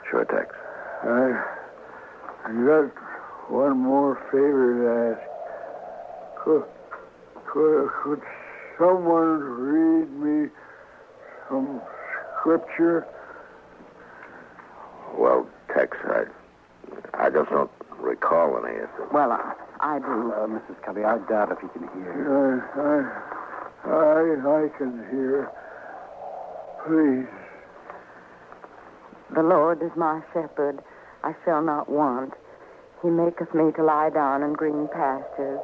Sure, Tex. I got one more favor to ask. Could someone read me some scripture? Well, Tex, I just don't recall any of it. Well, I do. Mrs. Kelly, I doubt if he can hear. I can hear. Please. The Lord is my shepherd. I shall not want. He maketh me to lie down in green pastures.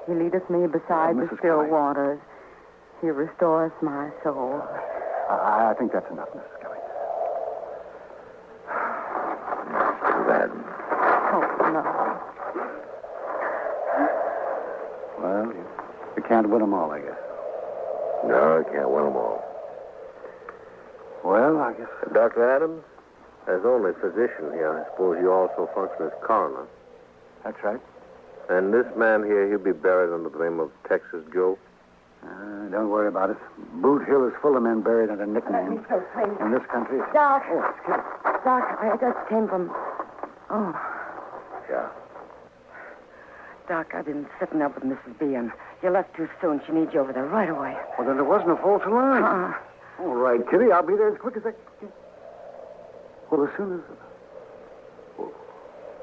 He leadeth me beside the still Kelly. waters. He restoreth my soul. I think that's enough, Mrs. Kelly. Too bad. Oh, no. Well, you can't win them all, I guess. No, I can't win them all. Well, I guess... Dr. Adams, as only physician here, I suppose you also function as coroner. That's right. And this man here, he'll be buried under the name of Texas Joe? Don't worry about it. Boot Hill is full of men buried under nicknames. In this country... Doc. Oh, excuse me. Doc, I just came from... Oh. Yeah. Doc, I've been sitting up with Mrs. B, and you left too soon. She needs you over there right away. Well, then there wasn't a false alarm. All right, Kitty, I'll be there as quick as I can. Well, as soon as...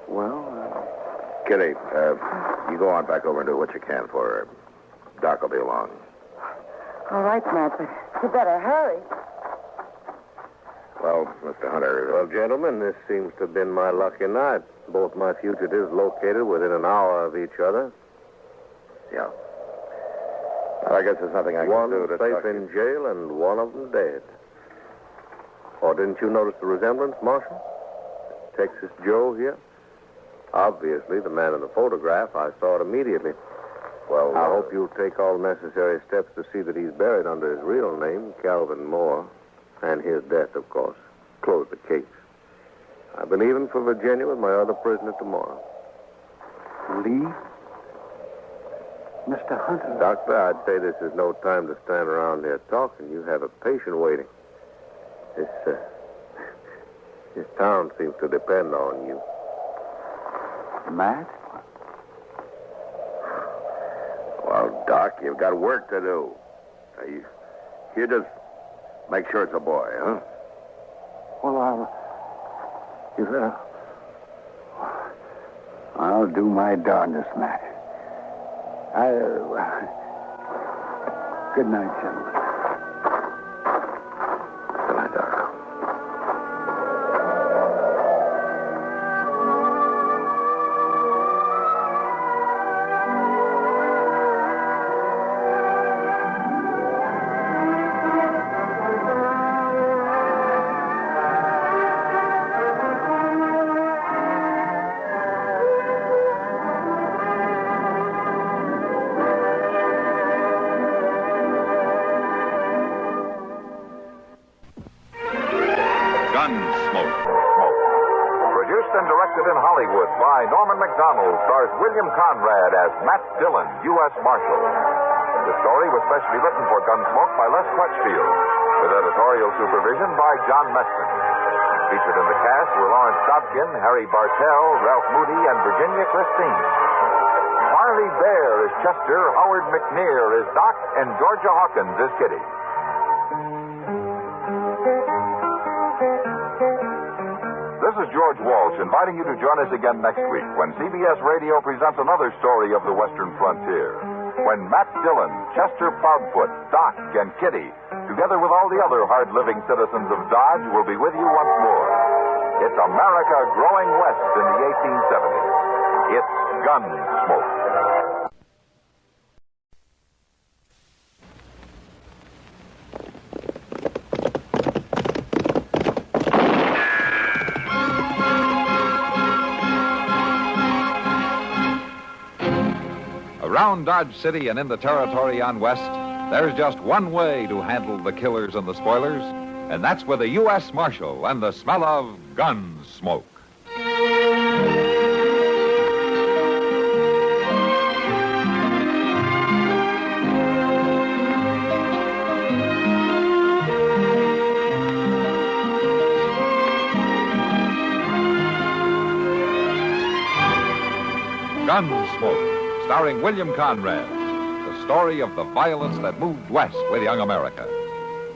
Well, Kitty, you go on back over and do what you can for her. Doc will be along. All right, Matt, but you better hurry. Well, Mr. Hunter. Well, gentlemen, this seems to have been my lucky night. Both my fugitives located within an hour of each other. Yeah. Well, I guess there's nothing I can One do to safe in jail and one of them dead. Or didn't you notice the resemblance, Marshal? Texas Joe here? Obviously, the man in the photograph. I saw it immediately. Well, I hope you'll take all necessary steps to see that he's buried under his real name, Calvin Moore, and his death, of course. Close the case. I'll be leaving for Virginia with my other prisoner tomorrow. Leave? Mr. Hunter. Doctor, I'd say this is no time to stand around here talking. You have a patient waiting. This town seems to depend on you. Matt? Well, Doc, you've got work to do. You just make sure it's a boy, huh? Well, I'll do my darndest, Matt. Good night, gentlemen. Good night, Doc. Gunsmoke. Produced and directed in Hollywood by Norman McDonald, stars William Conrad as Matt Dillon, U.S. Marshal. The story was specially written for Gunsmoke by Les Crutchfield, with editorial supervision by John Meston. Featured in the cast were Lawrence Dobkin, Harry Bartell, Ralph Moody, and Virginia Christine. Marley Bear is Chester, Howard McNear is Doc, and Georgia Hawkins is Kitty. This is George Walsh inviting you to join us again next week when CBS Radio presents another story of the Western frontier. When Matt Dillon, Chester Proudfoot, Doc, and Kitty, together with all the other hard-living citizens of Dodge, will be with you once more. It's America growing west in the 1870s. It's Gunsmoke. Around Dodge City and in the territory on west, there's just one way to handle the killers and the spoilers, and that's with a U.S. Marshal and the smell of gun smoke. Gunsmoke, starring William Conrad, the story of the violence that moved west with young America,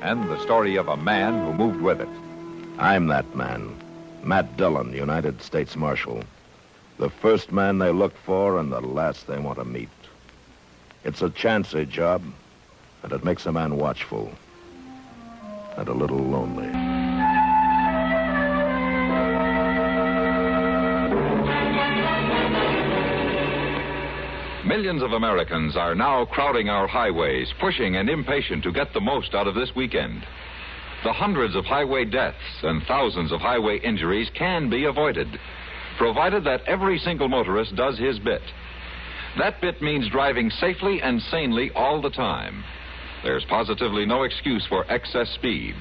and the story of a man who moved with it. I'm that man, Matt Dillon, United States Marshal. The first man they look for and the last they want to meet. It's a chancy job, and it makes a man watchful and a little lonely. Millions of Americans are now crowding our highways, pushing and impatient to get the most out of this weekend. The hundreds of highway deaths and thousands of highway injuries can be avoided, provided that every single motorist does his bit. That bit means driving safely and sanely all the time. There's positively no excuse for excess speed.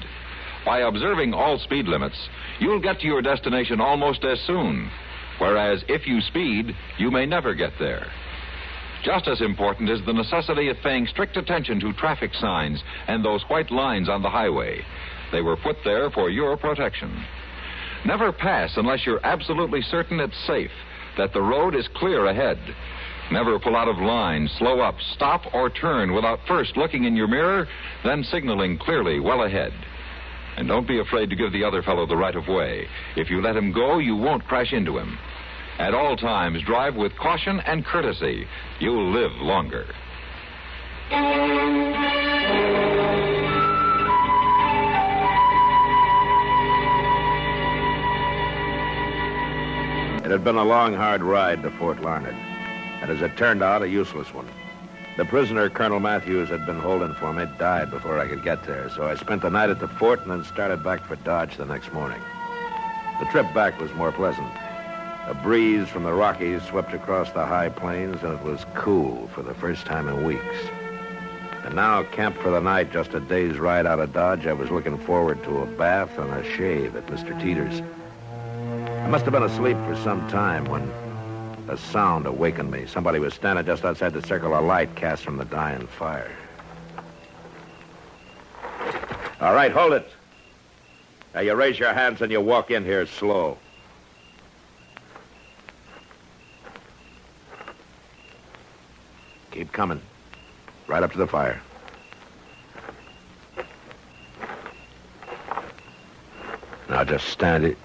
By observing all speed limits, you'll get to your destination almost as soon, whereas if you speed, you may never get there. Just as important is the necessity of paying strict attention to traffic signs and those white lines on the highway. They were put there for your protection. Never pass unless you're absolutely certain it's safe, that the road is clear ahead. Never pull out of line, slow up, stop, or turn without first looking in your mirror, then signaling clearly well ahead. And don't be afraid to give the other fellow the right of way. If you let him go, you won't crash into him. At all times, drive with caution and courtesy. You'll live longer. It had been a long, hard ride to Fort Larned, and as it turned out, a useless one. The prisoner Colonel Matthews had been holding for me died before I could get there, so I spent the night at the fort and then started back for Dodge the next morning. The trip back was more pleasant. A breeze from the Rockies swept across the high plains, and it was cool for the first time in weeks. And now, camped for the night, just a day's ride out of Dodge, I was looking forward to a bath and a shave at Mr. Teeter's. I must have been asleep for some time when a sound awakened me. Somebody was standing just outside the circle of light cast from the dying fire. All right, hold it. Now, you raise your hands and you walk in here slow. Keep coming. Right up to the fire. Now, just stand it.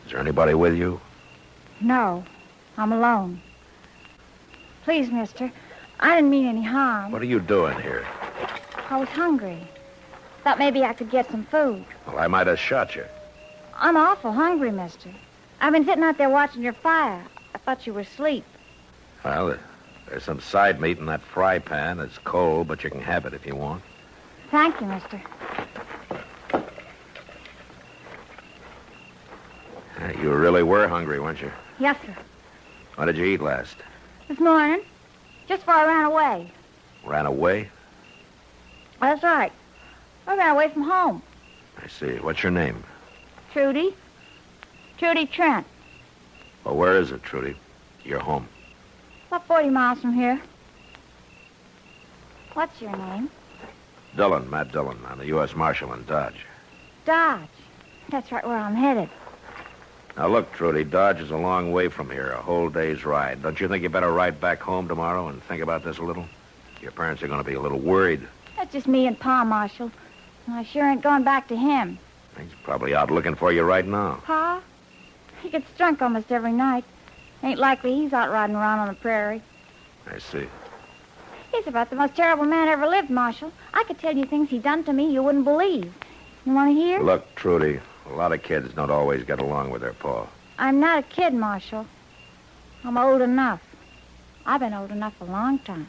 Is there anybody with you? No, I'm alone. Please, mister, I didn't mean any harm. What are you doing here? I was hungry. Thought maybe I could get some food. Well, I might have shot you. I'm awful hungry, mister. I've been sitting out there watching your fire. I thought you were asleep. Well, there's some side meat in that fry pan. It's cold, but you can have it if you want. Thank you, mister. You really were hungry, weren't you? Yes, sir. What did you eat last? This morning, just before I ran away. Ran away? That's right. I ran away from home. I see. What's your name? Trudy. Trudy Trent. Well, where is it, Trudy? Your home. About 40 miles from here. What's your name? Dillon, Matt Dillon. I'm the U.S. Marshal in Dodge. Dodge. That's right where I'm headed. Now, look, Trudy, Dodge is a long way from here, a whole day's ride. Don't you think you better ride back home tomorrow and think about this a little? Your parents are going to be a little worried. That's just me and Pa, Marshal. I sure ain't going back to him. He's probably out looking for you right now. Pa? He gets drunk almost every night. Ain't likely he's out riding around on the prairie. I see. He's about the most terrible man ever lived, Marshal. I could tell you things he done to me you wouldn't believe. You want to hear? Look, Trudy, a lot of kids don't always get along with their pa. I'm not a kid, Marshal. I'm old enough. I've been old enough a long time.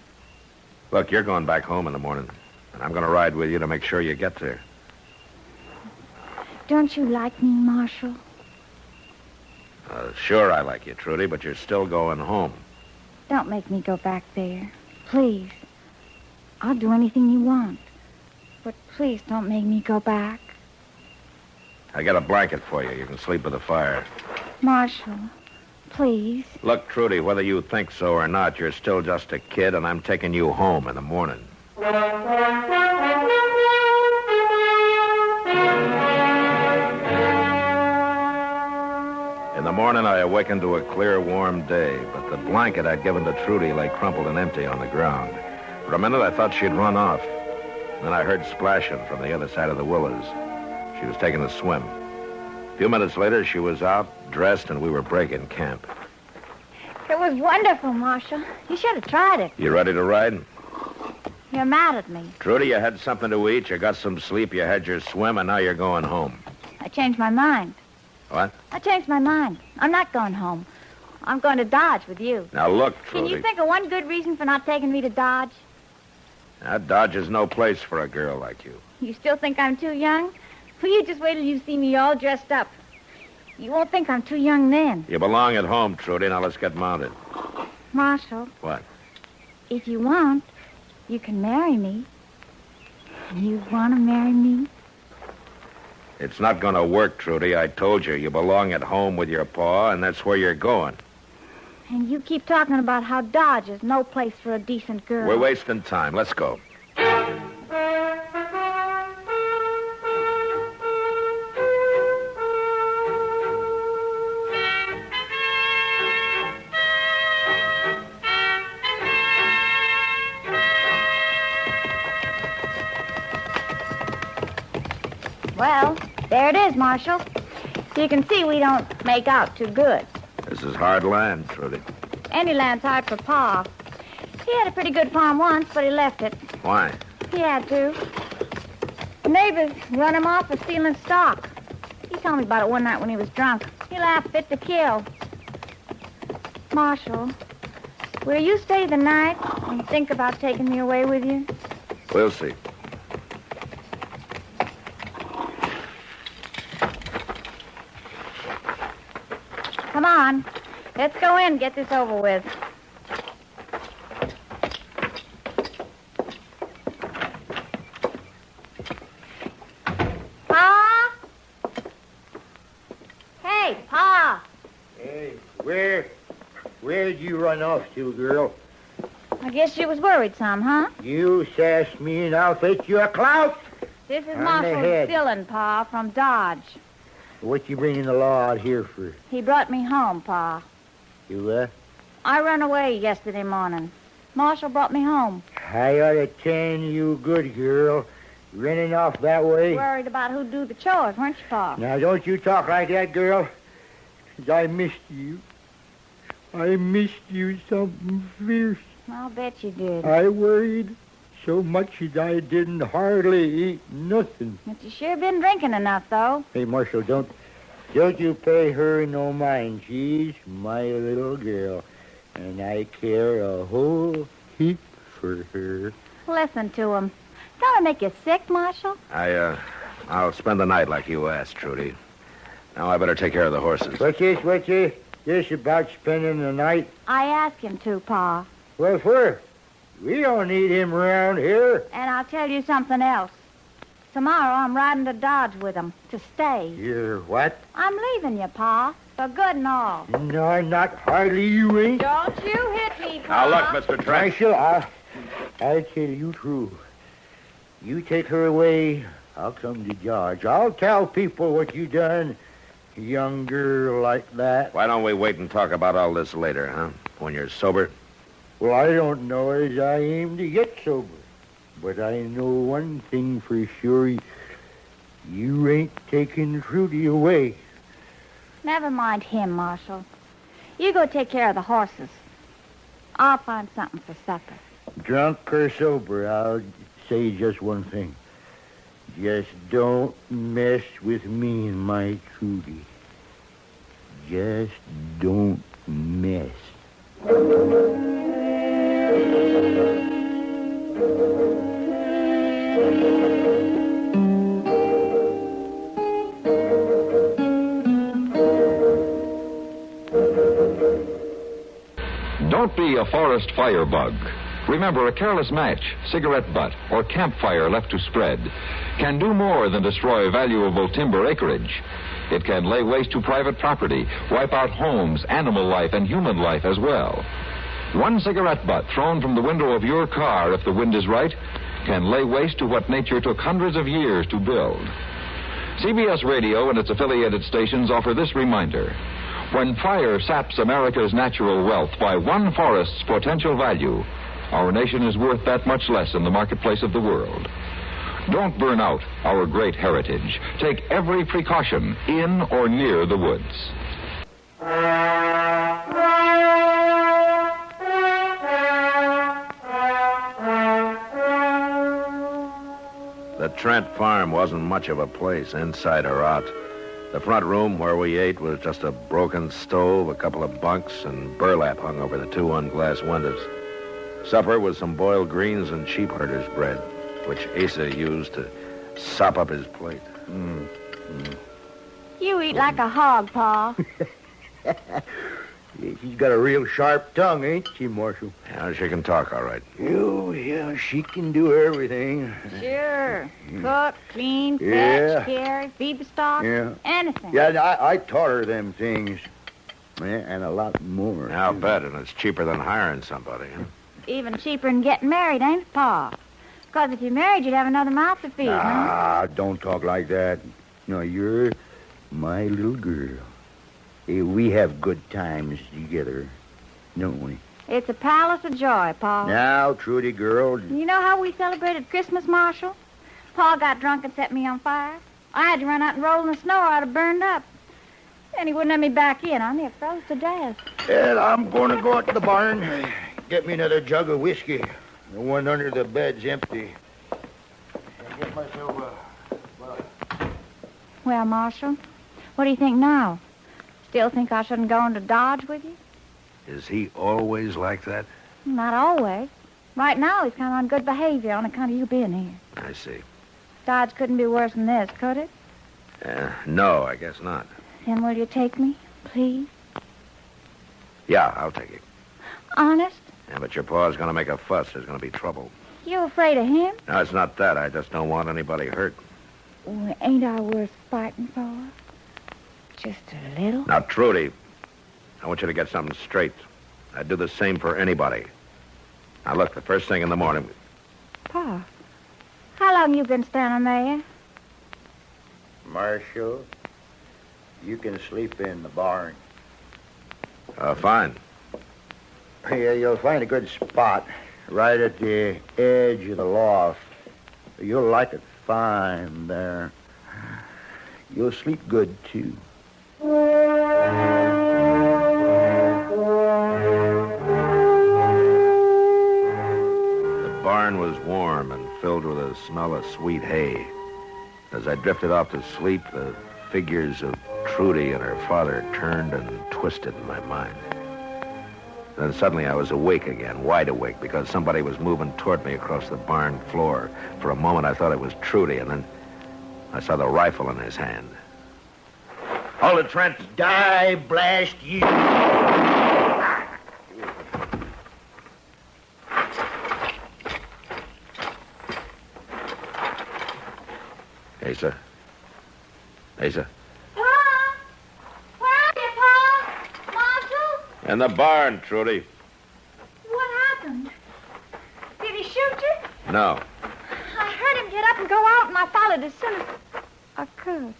Look, you're going back home in the morning, and I'm going to ride with you to make sure you get there. Don't you like me, Marshal? Sure I like you, Trudy, but you're still going home. Don't make me go back there. Please. I'll do anything you want. But please don't make me go back. I got a blanket for you. You can sleep by the fire. Marshal, please. Look, Trudy, whether you think so or not, you're still just a kid, and I'm taking you home in the morning. In the morning, I awakened to a clear, warm day, but the blanket I'd given to Trudy lay crumpled and empty on the ground. For a minute, I thought she'd run off. Then I heard splashing from the other side of the willows. She was taking a swim. A few minutes later, she was out, dressed, and we were breaking camp. It was wonderful, Marshal. You should have tried it. You ready to ride? You're mad at me. Trudy, you had something to eat, you got some sleep, you had your swim, and now you're going home. I changed my mind. What? I changed my mind. I'm not going home. I'm going to Dodge with you. Now, look, Trudy. Can you think of one good reason for not taking me to Dodge? Now, Dodge is no place for a girl like you. You still think I'm too young? Well, you just wait till you see me all dressed up. You won't think I'm too young then. You belong at home, Trudy. Now, let's get mounted. Marshal. What? If you want, you can marry me. You want to marry me? It's not going to work, Trudy. I told you. You belong at home with your pa, and that's where you're going. And you keep talking about how Dodge is no place for a decent girl. We're wasting time. Let's go. Well, there it is, Marshal. So you can see we don't make out too good. This is hard land, Trudy. Any land's hard for Pa. He had a pretty good farm once, but he left it. Why? He had to. The neighbors run him off for stealing stock. He's told me about it one night when he was drunk. He laughed fit to kill. Marshal, will you stay the night and think about taking me away with you? We'll see. Come on. Let's go in and get this over with. Pa? Hey, Pa. Hey, where'd you run off to, girl? I guess you was worried some, huh? You sass me and I'll fetch you a clout. This is On the Marshal head. Dillon, Pa, from Dodge. What you bringing the law out here for? He brought me home, Pa. You what? I run away yesterday morning. Marshal brought me home. I ought to tend you good, girl. Running off that way. Worried about who'd do the chores, weren't you, Pa? Now, don't you talk like that, girl. 'Cause I missed you. I missed you something fierce. I'll bet you did. I worried so much that I didn't hardly eat nothing. But you sure been drinking enough, though. Hey, Marshal, don't you pay her no mind. She's my little girl, and I care a whole heap for her. Listen to him. Don't it make you sick, Marshal? I'll spend the night like you asked, Trudy. Now I better take care of the horses. What's this about spending the night? I asked him to, Pa. Well, where? We don't need him around here. And I'll tell you something else. Tomorrow I'm riding to Dodge with him to stay. You're what? I'm leaving you, Pa, for good and all. No, not hardly you ain't. Don't you hit me, Pa. Now look, Mr. Trent. Marshal, I'll tell you true. You take her away, I'll come to Dodge. I'll tell people what you done. Young girl like that. Why don't we wait and talk about all this later, huh? When you're sober? Well, I don't know as I aim to get sober. But I know one thing for sure. You ain't taking Trudy away. Never mind him, Marshal. You go take care of the horses. I'll find something for supper. Drunk or sober, I'll say just one thing. Just don't mess with me and my Trudy. Just don't mess. Don't be a forest firebug. Remember, a careless match, cigarette butt, or campfire left to spread can do more than destroy valuable timber acreage. It can lay waste to private property, wipe out homes, animal life, and human life as well. One cigarette butt thrown from the window of your car, if the wind is right, can lay waste to what nature took hundreds of years to build. CBS Radio and its affiliated stations offer this reminder. When fire saps America's natural wealth by one forest's potential value, our nation is worth that much less in the marketplace of the world. Don't burn out our great heritage. Take every precaution in or near the woods. The Trent farm wasn't much of a place, inside or out. The front room where we ate was just a broken stove, a couple of bunks, and burlap hung over the two unglassed windows. Supper was some boiled greens and sheep herder's bread, which Asa used to sop up his plate. You eat like a hog, Pa. She's got a real sharp tongue, ain't she, Marshal? Yeah, she can talk all right. Yeah, she can do everything. Sure. Cook, clean, Yeah. fetch, carry, feed the stock. Yeah. Anything. Yeah, I taught her them things. Yeah, and a lot more. I'll bet, and it's cheaper than hiring somebody. Huh? Even cheaper than getting married, ain't it, Pa? Because if you married, you'd have another mouth to feed, huh? Ah, don't talk like that. No, you're my little girl. Hey, we have good times together, don't we? It's a palace of joy, Pa. Now, Trudy, girl. You know how we celebrated Christmas, Marshal? Pa got drunk and set me on fire. I had to run out and roll in the snow or I'd have burned up. Then he wouldn't let me back in. I near froze to death. Well, I'm going to go out to the barn. Get me another jug of whiskey. The one under the bed's empty. And get myself a... Well, Marshal, What do you think now? Still think I shouldn't go into Dodge with you? Is he always like that? Not always. Right now, he's kind of on good behavior on account of you being here. I see. Dodge couldn't be worse than this, could it? No, I guess not. Then will you take me, please? Yeah, I'll take it. Honest? Yeah, but your pa's going to make a fuss. There's going to be trouble. You afraid of him? No, it's not that. I just don't want anybody hurt. Well, ain't I worth fighting for? Just a little? Now, Trudy, I want you to get something straight. I'd do the same for anybody. Now, look, the first thing in the morning... Pa, how long you been standing there? Marshal, you can sleep in the barn. Fine. Yeah, you'll find a good spot right at the edge of the loft. You'll like it fine there. You'll sleep good, too. The barn was warm and filled with a smell of sweet hay. As I drifted off to sleep, the figures of Trudy and her father turned and twisted in my mind. Then suddenly I was awake again, wide awake, because somebody was moving toward me across the barn floor. For a moment I thought it was Trudy, and then I saw the rifle in his hand. Hold it, Trent. Die, blast you. Asa. Asa. Pa! Where are you, Pa? Marshal? In the barn, Trudy. What happened? Did he shoot you? No. I heard him get up and go out, and I followed as soon as I could.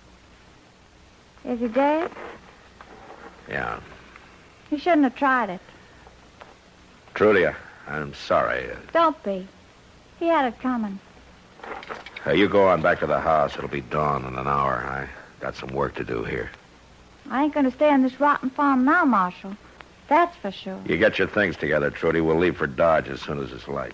Is he dead? Yeah. You shouldn't have tried it. Trudy, I'm sorry. Don't be. He had it coming. You go on back to the house. It'll be dawn in an hour. I got some work to do here. I ain't going to stay on this rotten farm now, Marshal. That's for sure. You get your things together, Trudy. We'll leave for Dodge as soon as it's light.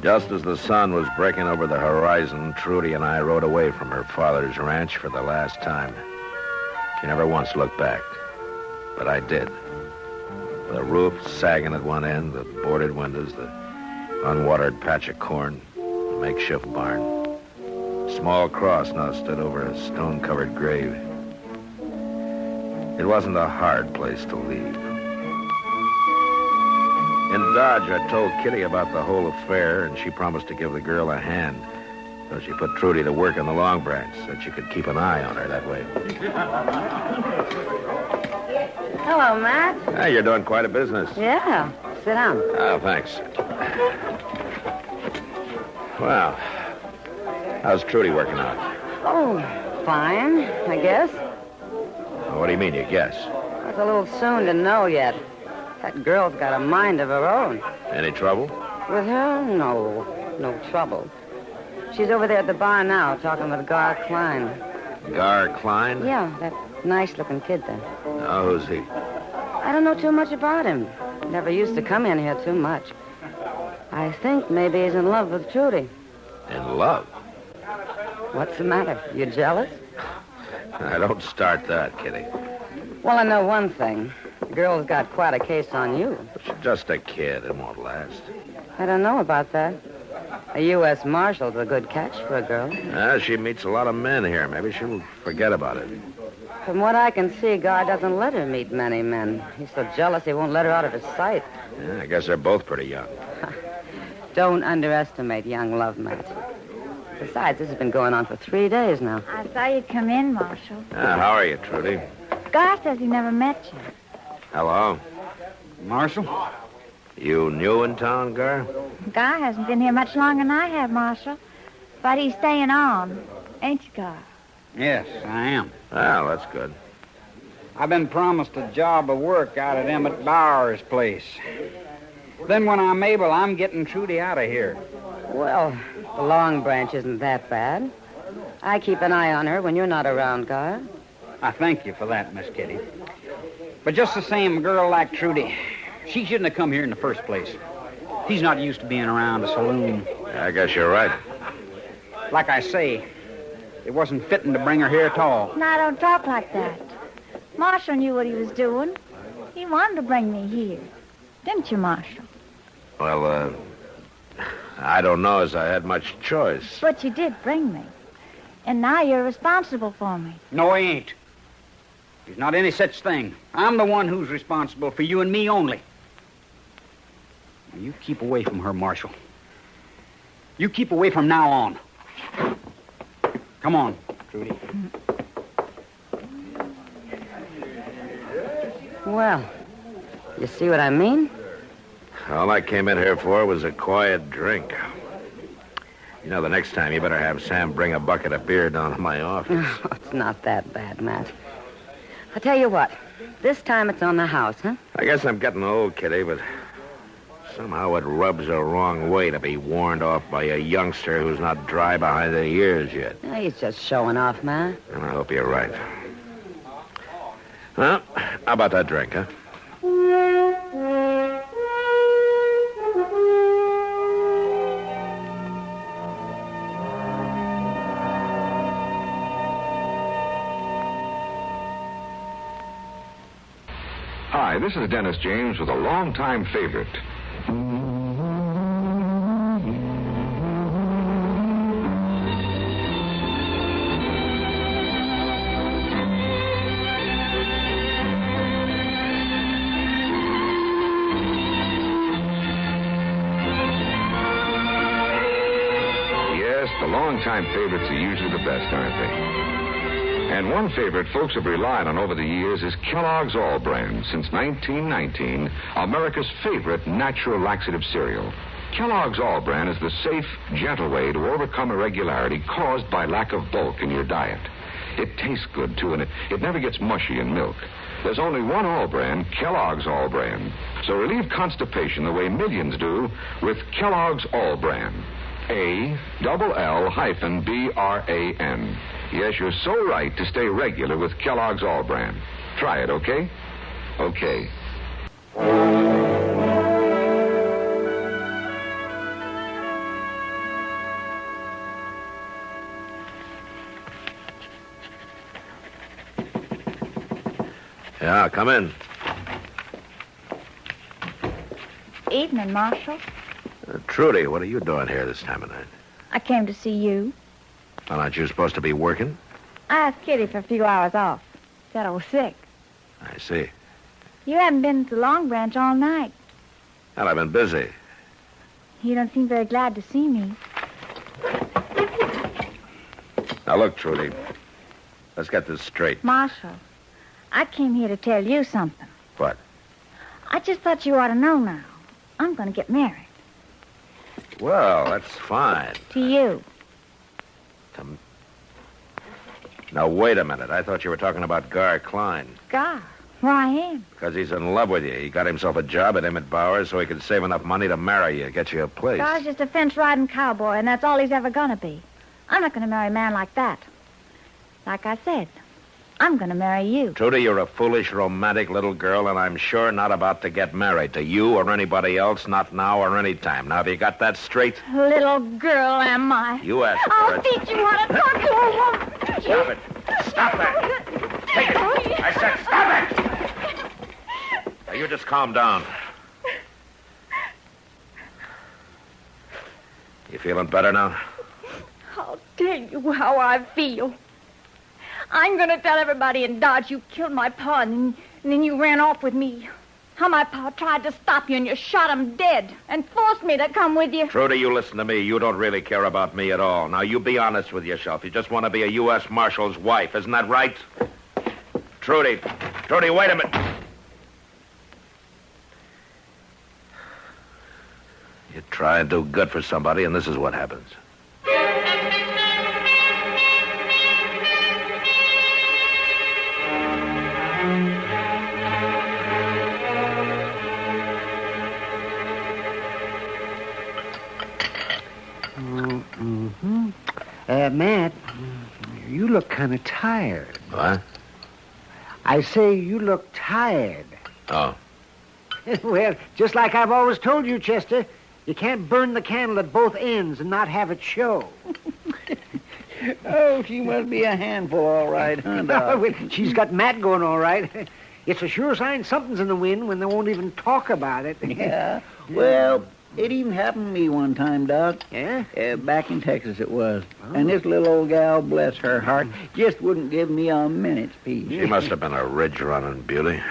Just as the sun was breaking over the horizon, Trudy and I rode away from her father's ranch for the last time. She never once looked back, but I did. The roof sagging at one end, the boarded windows, the unwatered patch of corn, the makeshift barn. A small cross now stood over a stone-covered grave. It wasn't a hard place to leave. In Dodge, I told Kitty about the whole affair, and she promised to give the girl a hand. So she put Trudy to work in the Long Branch, so she could keep an eye on her that way. Hello, Matt. Hey, you're doing quite a business. Yeah. Sit down. Oh, thanks. Well, how's Trudy working out? Oh, fine, I guess. What do you mean, you guess? It's a little soon to know yet. That girl's got a mind of her own. Any trouble? With her? No trouble. She's over there at the bar now, talking with Gar Klein. Gar Klein? Yeah, that nice-looking kid there. Oh, who's he? I don't know too much about him. Never used to come in here too much. I think maybe he's in love with Trudy. In love? What's the matter? You jealous? I don't start that, Kitty. Well, I know one thing. The girl's got quite a case on you. She's just a kid. It won't last. I don't know about that. A U.S. Marshal's a good catch for a girl. She meets a lot of men here. Maybe she'll forget about it. From what I can see, Gar doesn't let her meet many men. He's so jealous he won't let her out of his sight. Yeah, I guess they're both pretty young. Don't underestimate young love, Matt. Besides, this has been going on for 3 days now. I saw you come in, Marshal. How are you, Trudy? Gar says he never met you. Hello. Marshal? You new in town, Gar? Gar hasn't been here much longer than I have, Marshal. But he's staying on. Ain't you, Gar? Yes, I am. Well, that's good. I've been promised a job of work out at Emmett Bauer's place. Then when I'm able, I'm getting Trudy out of here. Well, the Long Branch isn't that bad. I keep an eye on her when you're not around, Gar. I thank you for that, Miss Kitty. But just the same, a girl like Trudy, She shouldn't have come here in the first place. She's not used to being around a saloon. I guess you're right. Like I say, it wasn't fitting to bring her here at all. Now, don't talk like that. Marshal knew what he was doing. He wanted to bring me here. Didn't you, Marshal? Well, I don't know as I had much choice. But you did bring me. And now you're responsible for me. No, he ain't. There's not any such thing. I'm the one who's responsible for you and me only. Now, you keep away from her, Marshal. You keep away from now on. Come on, Trudy. Well, you see what I mean? All I came in here for was a quiet drink. You know, the next time you better have Sam bring a bucket of beer down to my office. Oh, it's not that bad, Matt. I'll tell you what. This time it's on the house, huh? I guess I'm getting old, Kitty, but somehow it rubs the wrong way to be warned off by a youngster who's not dry behind the ears yet. Yeah, he's just showing off, Matt. And I hope you're right. Well, how about that drink, huh? Hi, this is Dennis James with a longtime favorite. Yes, the longtime favorites are usually the best, aren't they? And one favorite folks have relied on over the years is Kellogg's All Brand. Since 1919, America's favorite natural laxative cereal. Kellogg's All Brand is the safe, gentle way to overcome irregularity caused by lack of bulk in your diet. It tastes good, too, and it never gets mushy in milk. There's only one All Brand, Kellogg's All Brand. So relieve constipation the way millions do with Kellogg's All Brand. ALL-BRAN. Yes, you're so right to stay regular with Kellogg's All Brand. Try it, okay? Okay. Yeah, come in. Evening, Marshal. Trudy, what are you doing here this time of night? I came to see you. Well, aren't you supposed to be working? I asked Kitty for a few hours off. Said I was sick. I see. You haven't been to Long Branch all night. Well, I've been busy. You don't seem very glad to see me. Now, look, Trudy. Let's get this straight. Marshal, I came here to tell you something. What? I just thought you ought to know now. I'm going to get married. Well, that's fine. To you. Now, wait a minute. I thought you were talking about Gar Klein. Gar? Well, I am. Because he's in love with you. He got himself a job at Emmett Bowers so he could save enough money to marry you, get you a place. Gar's just a fence-riding cowboy, and that's all he's ever going to be. I'm not going to marry a man like that. Like I said, I'm going to marry you. Trudy, you're a foolish, romantic little girl, and I'm sure not about to get married to you or anybody else, not now or any time. Now, have you got that straight? Little girl, am I? You asked for I'll it. teach you how to talk to a woman. Stop it. Stop that. Take it. I said stop it. Now, you just calm down. You feeling better now? I'll tell you how I feel. I'm going to tell everybody in Dodge you killed my pa, and then you ran off with me. How my pa tried to stop you, and you shot him dead and forced me to come with you. Trudy, you listen to me. You don't really care about me at all. Now, you be honest with yourself. You just want to be a U.S. Marshal's wife. Isn't that right? Trudy, wait a minute. You try and do good for somebody, and this is what happens. Matt, you look kind of tired. What? I say you look tired. Oh. Well, just like I've always told you, Chester, you can't burn the candle at both ends and not have it show. Oh, she must be a handful, all right, huh, Doc? Well, she's got Matt going all right. It's a sure sign something's in the wind when they won't even talk about it. Yeah. Well, it even happened to me one time, Doc. Yeah? Back in Texas it was. Oh. And this little old gal, bless her heart, just wouldn't give me a minute's peace. She must have been a ridge-running beauty.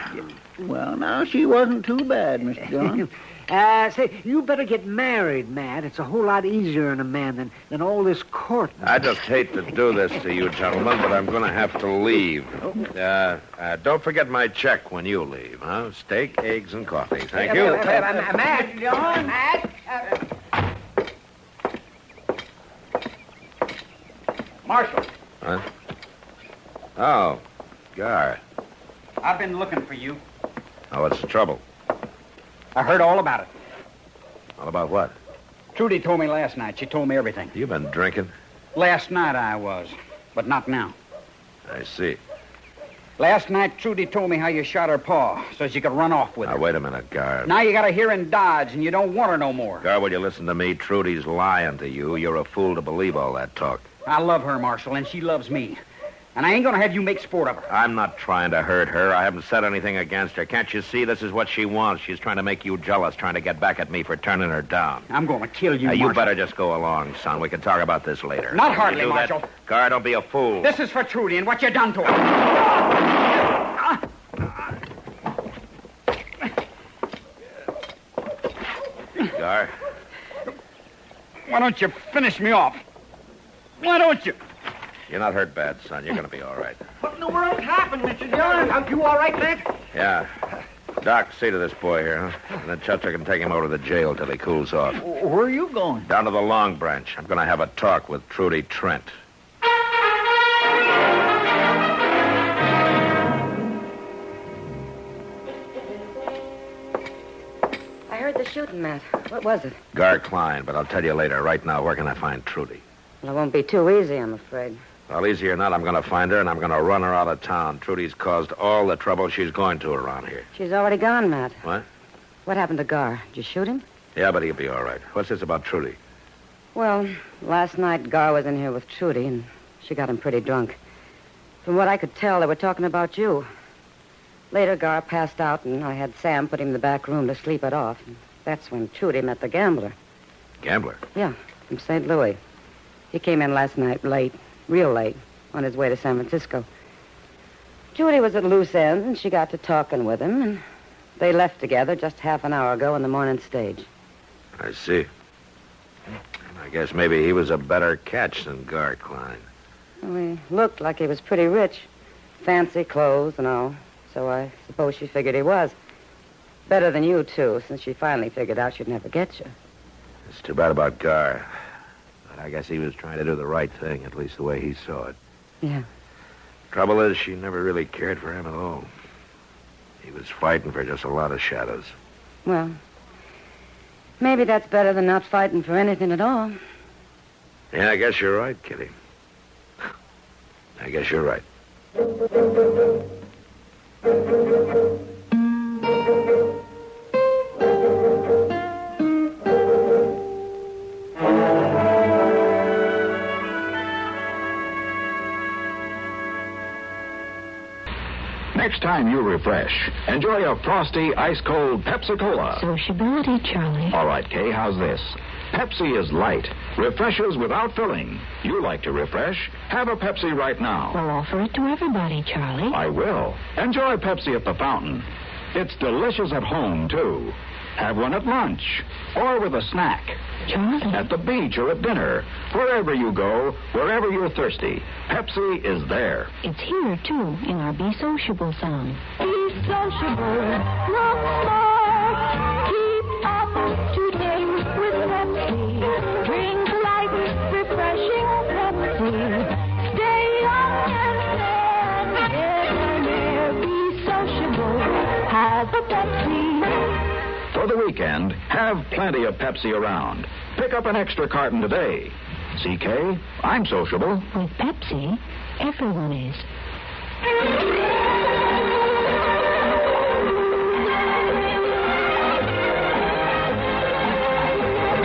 Well, now, she wasn't too bad, Mr. Dillon. Say, you better get married, Matt. It's a whole lot easier on a man than all this court. I just hate to do this to you, gentlemen, but I'm going to have to leave. Don't forget my check when you leave, huh? Steak, eggs, and coffee. Thank you. Matt, Dillon. Matt. Marshal. Huh? Oh, Gar. I've been looking for you. Oh, what's the trouble? I heard all about it. All about what? Trudy told me last night. She told me everything. You been drinking? Last night I was, but not now. I see. Last night, Trudy told me how you shot her paw so she could run off with her. Now, wait a minute, Gar. Now you got her here in Dodge, and you don't want her no more. Gar, will you listen to me? Trudy's lying to you. You're a fool to believe all that talk. I love her, Marshal, and she loves me. And I ain't going to have you make sport of her. I'm not trying to hurt her. I haven't said anything against her. Can't you see this is what she wants? She's trying to make you jealous, trying to get back at me for turning her down. I'm going to kill you, Now, Marshal. you better just go along, son. We can talk about this later. Not hardly, Marshal. That? Gar, don't be a fool. This is for Trudy and what you done to her. Gar? Why don't you finish me off? Why don't you? You're not hurt bad, son. You're going to be all right. What in the world happened, Mr. Dillon? Are you all right, Matt? Yeah. Doc, see to this boy here, huh? And then Chester can take him over to the jail till he cools off. Where are you going? Down to the Long Branch. I'm going to have a talk with Trudy Trent. I heard the shooting, Matt. What was it? Gar Klein, but I'll tell you later. Right now, where can I find Trudy? Well, it won't be too easy, I'm afraid. Well, easy or not, I'm going to find her, and I'm going to run her out of town. Trudy's caused all the trouble she's going to around here. She's already gone, Matt. What? What happened to Gar? Did you shoot him? Yeah, but he'll be all right. What's this about Trudy? Well, last night Gar was in here with Trudy, and she got him pretty drunk. From what I could tell, they were talking about you. Later, Gar passed out, and I had Sam put him in the back room to sleep it off. And that's when Trudy met the gambler. Gambler? Yeah, from St. Louis. He came in last night late, real late, on his way to San Francisco. Trudy was at loose ends, and she got to talking with him, and they left together just half an hour ago on the morning stage. I see. I guess maybe he was a better catch than Gar Klein. Well, he looked like he was pretty rich. Fancy clothes and all. So I suppose she figured he was. Better than you, too, since she finally figured out she'd never get you. It's too bad about Gar. But I guess he was trying to do the right thing, at least the way he saw it. Yeah. Trouble is, she never really cared for him at all. He was fighting for just a lot of shadows. Well, maybe that's better than not fighting for anything at all. Yeah, I guess you're right, Kitty. I guess you're right. Next time you refresh, enjoy a frosty, ice-cold Pepsi-Cola. Sociability, Charlie. All right, Kay, how's this? Pepsi is light, refreshes without filling. You like to refresh? Have a Pepsi right now. We'll offer it to everybody, Charlie. I will. Enjoy Pepsi at the fountain. It's delicious at home, too. Have one at lunch or with a snack. Charlie. At the beach or at dinner. Wherever you go, wherever you're thirsty, Pepsi is there. It's here, too, in our Be Sociable song. Be sociable, look smart, keep up to date with Pepsi. Drink light, refreshing Pepsi. Stay young and debonair. Be sociable, have a Pepsi. For the weekend, have plenty of Pepsi around. Pick up an extra carton today. CK, I'm sociable. With Pepsi, everyone is.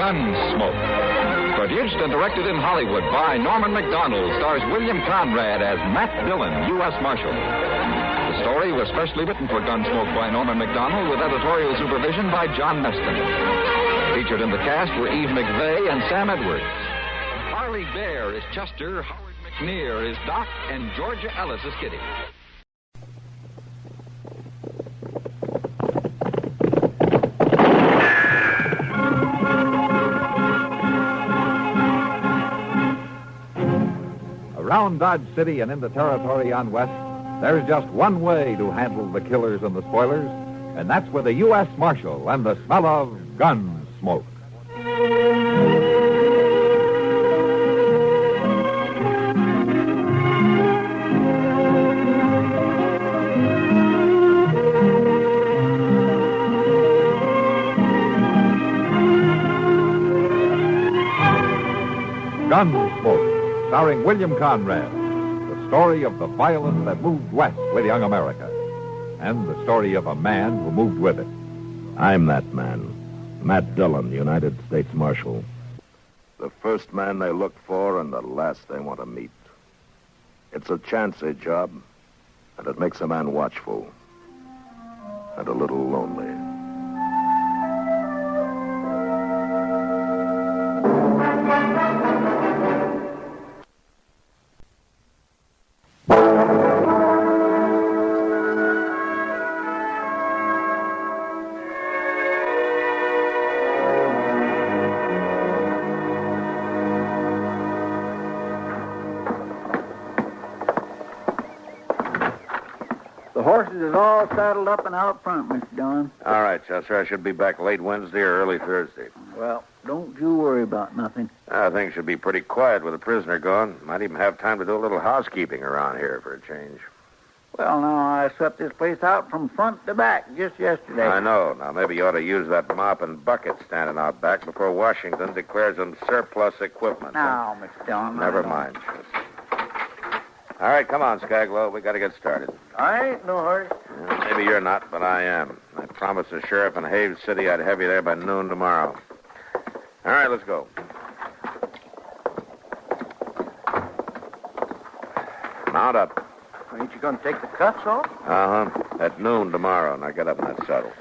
Gunsmoke. Produced and directed in Hollywood by Norman McDonald, stars William Conrad as Matt Dillon, U.S. Marshal. The story was specially written for Gunsmoke by Norman McDonald with editorial supervision by John Meston. Featured in the cast were Eve McVeigh and Sam Edwards. Harley Bear is Chester, Howard McNear is Doc, and Georgia Ellis is Kitty. Around Dodge City and in the territory on West, there's just one way to handle the killers and the spoilers, and that's with a U.S. Marshal and the smell of Gunsmoke. Gunsmoke, starring William Conrad. The story of the violence that moved west with young America. And the story of a man who moved with it. I'm that man. Matt Dillon, United States Marshal. The first man they look for and the last they want to meet. It's a chancy job, and it makes a man watchful. And a little lonely. The horses is all saddled up and out front, Mr. Dillon. All right, Chester. I should be back late Wednesday or early Thursday. Well, don't you worry about nothing. Things should be pretty quiet with the prisoner gone. Might even have time to do a little housekeeping around here for a change. Well, now, I swept this place out from front to back just yesterday. I know. Now, maybe you ought to use that mop and bucket standing out back before Washington declares them surplus equipment. Now, Mr. Dillon. Never mind, Chester. All right, come on, Skaglow. We got to get started. I ain't no hurry. Maybe you're not, but I am. I promised the sheriff in Haves City I'd have you there by noon tomorrow. All right, let's go. Mount up. Ain't you going to take the cuffs off? Uh-huh. At noon tomorrow, and I get up in that saddle.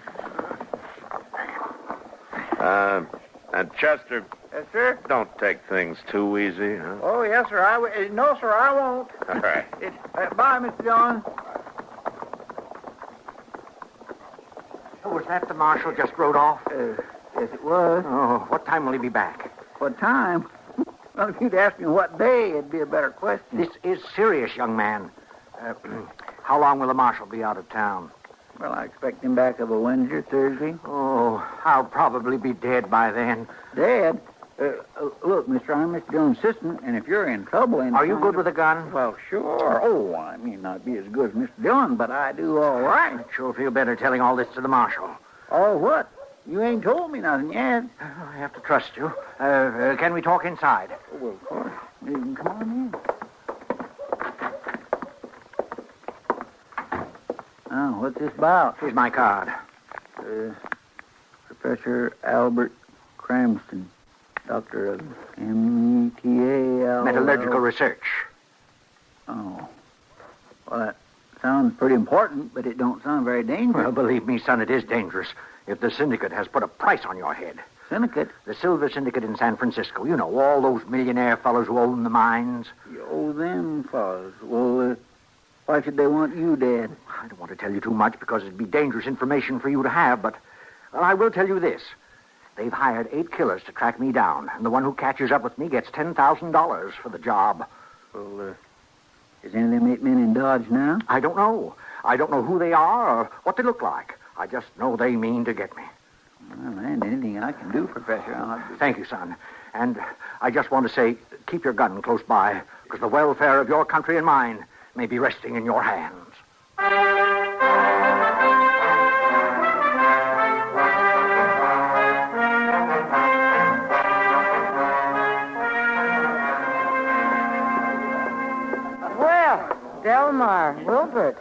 And Chester... Yes, sir? Don't take things too easy, huh? Oh, yes, sir. No, sir, I won't. All right. Bye, Mr. Dillon. Was that the marshal just rode off? Yes, it was. Oh, what time will he be back? What time? Well, if you'd asked me what day, it'd be a better question. This is serious, young man. How long will the marshal be out of town? Well, I expect him back of a Wednesday, Thursday. Oh, I'll probably be dead by then. Dead? Look, mister, I'm Mr. Dillon's assistant, and if you're in trouble... Are you good with a gun? Well, sure. Oh, I may not be as good as Mr. Dillon, but I do all right. I sure feel better telling all this to the marshal. Oh, what? You ain't told me nothing yet. I have to trust you. Can we talk inside? Oh, well, of course. You can come on in. Now, what's this about? Here's my card. Professor Albert Cramston, doctor of META... Metallurgical research. Oh. Well, that sounds pretty important, but it don't sound very dangerous. Well, believe me, son, it is dangerous. If the syndicate has put a price on your head. Syndicate? The Silver Syndicate in San Francisco. You know, all those millionaire fellows who own the mines. You owe them fellows. Well, why should they want you dead? I don't want to tell you too much because it'd be dangerous information for you to have, but well, I will tell you this. They've hired 8 killers to track me down, and the one who catches up with me gets $10,000 for the job. Well, is any of them 8 men in Dodge now? I don't know. I don't know who they are or what they look like. I just know they mean to get me. Well, man, anything I can do, Professor, I'll do. Thank you, son. And I just want to say, keep your gun close by, because the welfare of your country and mine may be resting in your hands. Well, Delmar, Wilbert.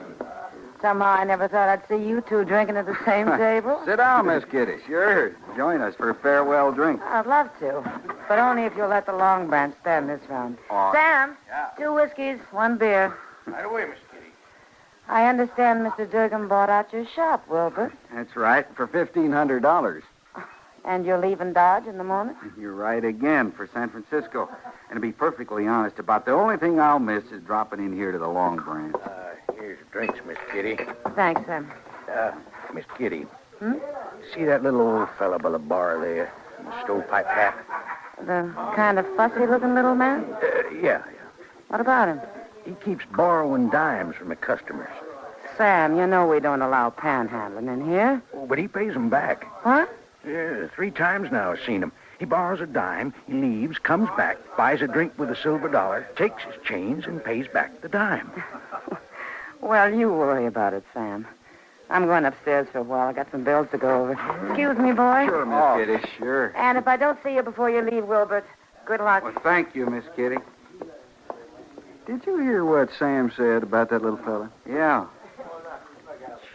Somehow I never thought I'd see you two drinking at the same table. Sit down, Miss Kitty. Sure. Join us for a farewell drink. I'd love to, but only if you'll let the Long Branch stand this round. Oh. Sam, Yeah. 2 whiskeys, 1 beer. Right away, Miss Kitty. I understand Mr. Durgan bought out your shop, Wilbur. That's right, for $1,500. And you're leaving Dodge in the morning? You're right again, for San Francisco. And to be perfectly honest, about the only thing I'll miss is dropping in here to the Long Branch. Here's your drinks, Miss Kitty. Thanks, Sam. Miss Kitty. See that little old fella by the bar there? In the stovepipe hat? The kind of fussy-looking little man? Yeah. What about him? He keeps borrowing dimes from the customers. Sam, you know we don't allow panhandling in here. Oh, but he pays them back. What? Yeah, 3 times now I've seen him. He borrows a dime, he leaves, comes back, buys a drink with a silver dollar, takes his change, and pays back the dime. Well, you worry about it, Sam. I'm going upstairs for a while. I got some bills to go over. Excuse me, boy. Sure, Miss Kitty, sure. And if I don't see you before you leave, Wilbert, good luck. Well, thank you, Miss Kitty. Did you hear what Sam said about that little fella? Yeah.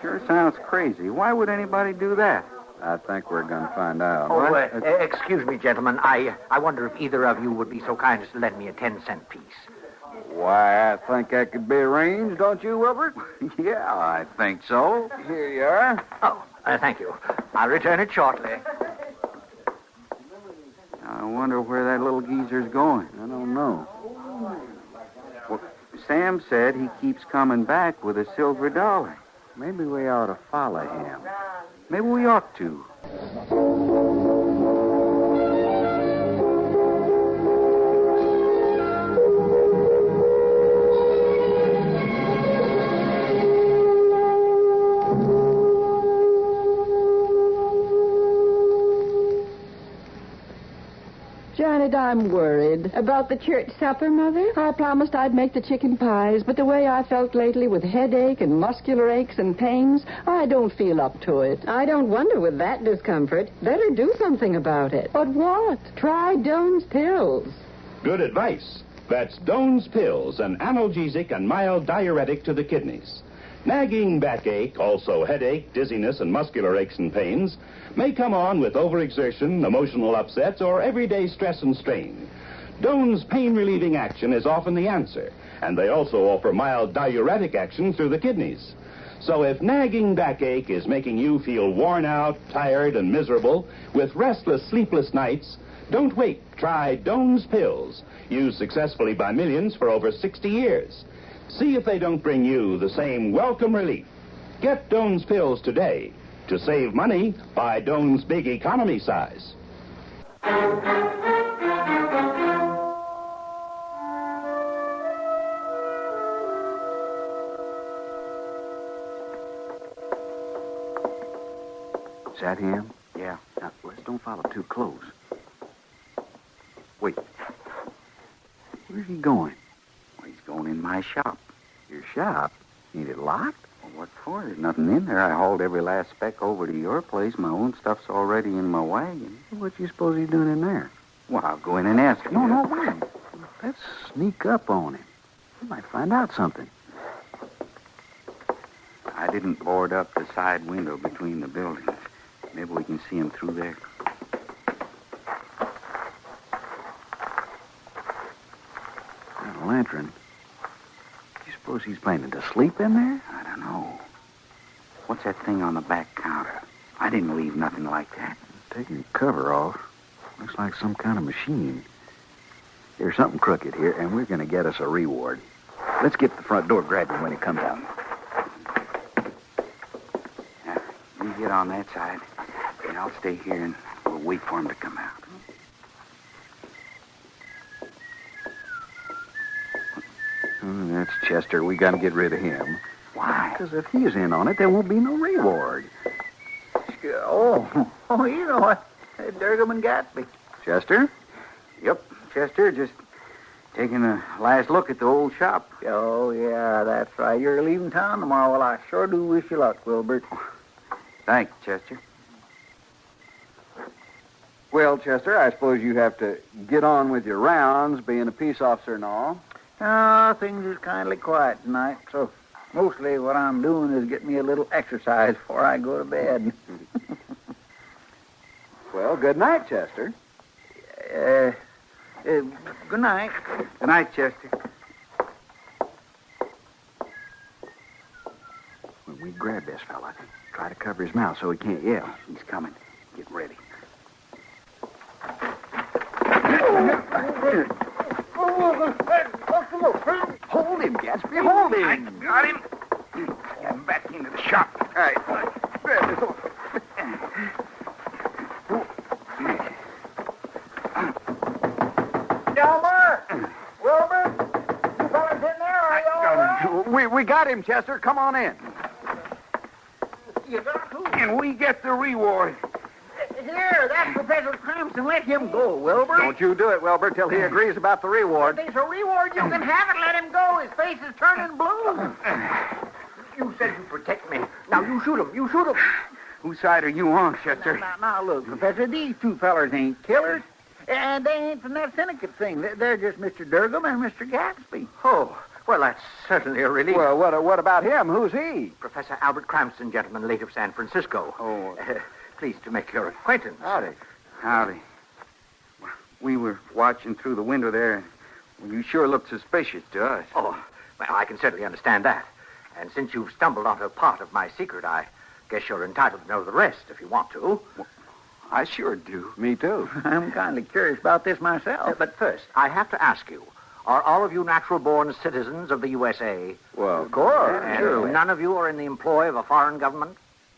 Sure sounds crazy. Why would anybody do that? I think we're going to find out. Excuse me, gentlemen. I wonder if either of you would be so kind as to lend me a 10-cent piece. Why, I think that could be arranged, don't you, Wilbert? Yeah, I think so. Here you are. Oh, thank you. I'll return it shortly. I wonder where that little geezer's going. I don't know. Well, Sam said he keeps coming back with a silver dollar. Maybe we ought to follow him. Maybe we ought to. Janet, I'm worried. About the church supper, Mother? I promised I'd make the chicken pies, but the way I felt lately with headache and muscular aches and pains, I don't feel up to it. I don't wonder with that discomfort. Better do something about it. But what? Try Doan's pills. Good advice. That's Doan's Pills, an analgesic and mild diuretic to the kidneys. Nagging backache, also headache, dizziness, and muscular aches and pains may come on with overexertion, emotional upsets, or everyday stress and strain. Doan's pain-relieving action is often the answer, and they also offer mild diuretic action through the kidneys. So if nagging backache is making you feel worn out, tired, and miserable, with restless, sleepless nights, don't wait. Try Doan's Pills, used successfully by millions for over 60 years. See if they don't bring you the same welcome relief. Get Doan's Pills today. To save money, buy Doan's Big Economy size. Is that him? Yeah. Now, let's don't follow too close. Wait. Where's he going? Well, he's going in my shop. Your shop? Ain't it locked? Well, what for? There's nothing in there. I hauled every last speck over to your place. My own stuff's already in my wagon. What do you suppose he's doing in there? Well, I'll go in and ask him. No, wait. Let's sneak up on him. We might find out something. I didn't board up the side window between the buildings. Maybe we can see him through there. That lantern. You suppose he's planning to sleep in there? I don't know. What's that thing on the back counter? I didn't leave nothing like that. Taking the cover off. Looks like some kind of machine. There's something crooked here, and we're going to get us a reward. Let's get the front door grabbing when it comes out. Now, you get on that side, and I'll stay here, and we'll wait for him to come out. Oh, that's Chester. We got to get rid of him. Why? Because if he's in on it, there won't be no reward. Oh, you know what? Durgaman got me. Chester? Yep, Chester. Just taking a last look at the old shop. Oh, yeah, that's right. You're leaving town tomorrow. Well, I sure do wish you luck, Wilbert. Thanks, Chester. Well, Chester, I suppose you have to get on with your rounds, being a peace officer and all. Oh, things is kindly quiet tonight, so Mostly what I'm doing is getting me a little exercise before I go to bed. Well, good night, Chester. Good night. Good night, Chester. When we grab this fella, try to cover his mouth so he can't yell. He's coming. Get ready. Hold him, Gatsby. Hold him. I got him. Get him back into the shop. All right. Grab this over. Delmer! Wilbur! You fellas in there? Are you all right? We got him, Chester. Come on in. You got who? And we get the reward. Here, that's Professor Crampton. Let him go, Wilbur. Don't you do it, Wilbur, till he agrees about the reward. If there's a reward, you can have it. Let him go. His face is turning blue. You said you'd protect me. Now, you shoot him. You shoot him. Whose side are you on, Chester? Now, look, Professor, these two fellers ain't killers. And they ain't from that syndicate thing. They're just Mr. Durgam and Mr. Gatsby. Oh, well, that's certainly a relief. Well, what about him? Who's he? Professor Albert Cranston, gentleman, late of San Francisco. Oh. Pleased to make your acquaintance. Howdy. We were watching through the window there. Well, you sure looked suspicious to us. Oh, well, I can certainly understand that. And since you've stumbled onto part of my secret, I guess you're entitled to know the rest if you want to. Well, I sure do. Me too. I'm kind of curious about this myself. But first, I have to ask you, are all of you natural-born citizens of the USA? Well, of course. And surely. none of you are in the employ of a foreign government?